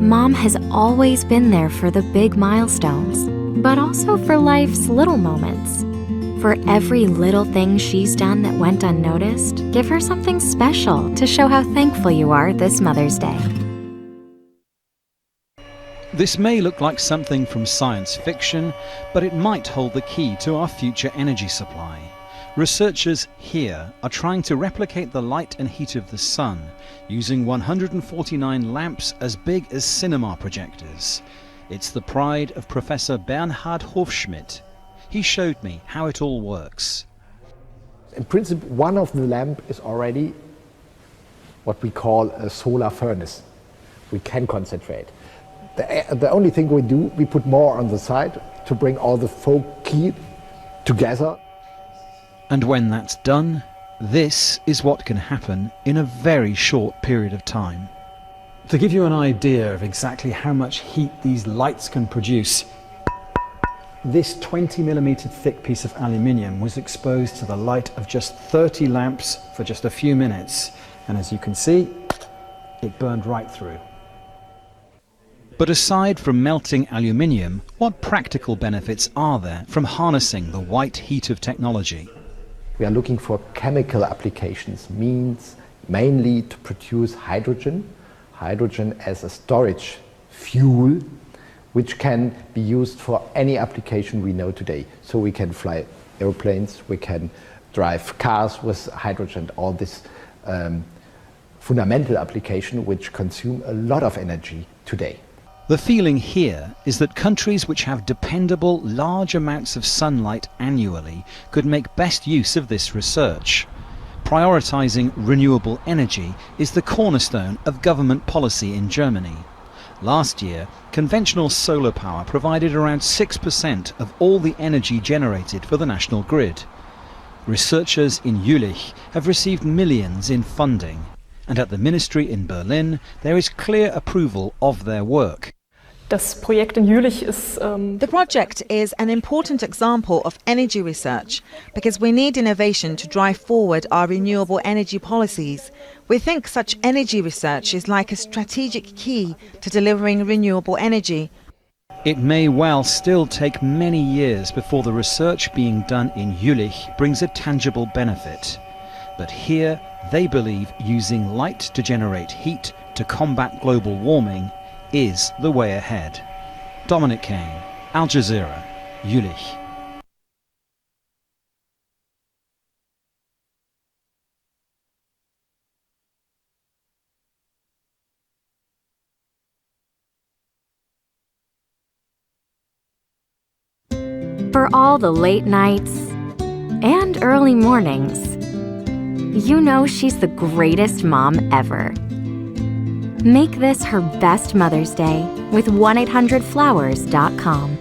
Mom has always been there for the big milestones, but also for life's little moments. For every little thing she's done that went unnoticed, give her something special to show how thankful you are this Mother's Day. This may look like something from science fiction, but it might hold the key to our future energy supply. Researchers here are trying to replicate the light and heat of the sun using 149 lamps as big as cinema projectors. It's the pride of Professor Bernhard Hofschmidt. He showed me how it all works. In principle, one of the lamp is already what we call a solar furnace. We can concentrate. The only thing we do, we put more on the side to bring all the folk heat together. And when that's done, this is what can happen in a very short period of time. To give you an idea of exactly how much heat these lights can produce, this 20mm thick piece of aluminium was exposed to the light of just 30 lamps for just a few minutes, and as you can see, it burned right through. But aside from melting aluminium, what practical benefits are there from harnessing the white heat of technology? We are looking for chemical applications, means mainly to produce hydrogen as a storage fuel, which can be used for any application we know today. So we can fly airplanes, we can drive cars with hydrogen, all this fundamental application which consume a lot of energy today. The feeling here is that countries which have dependable large amounts of sunlight annually could make best use of this research. Prioritizing renewable energy is the cornerstone of government policy in Germany. Last year, conventional solar power provided around 6% of all the energy generated for the national grid. Researchers in Jülich have received millions in funding, and at the ministry in Berlin there is clear approval of their work. The project is an important example of energy research because we need innovation to drive forward our renewable energy policies. We think such energy research is like a strategic key to delivering renewable energy. It may well still take many years before the research being done in Jülich brings a tangible benefit. But here they believe using light to generate heat to combat global warming is the way ahead. Dominic Kane, Al Jazeera, Jülich. For all the late nights and early mornings, you know she's the greatest mom ever. Make this her best Mother's Day with 1-800-Flowers.com.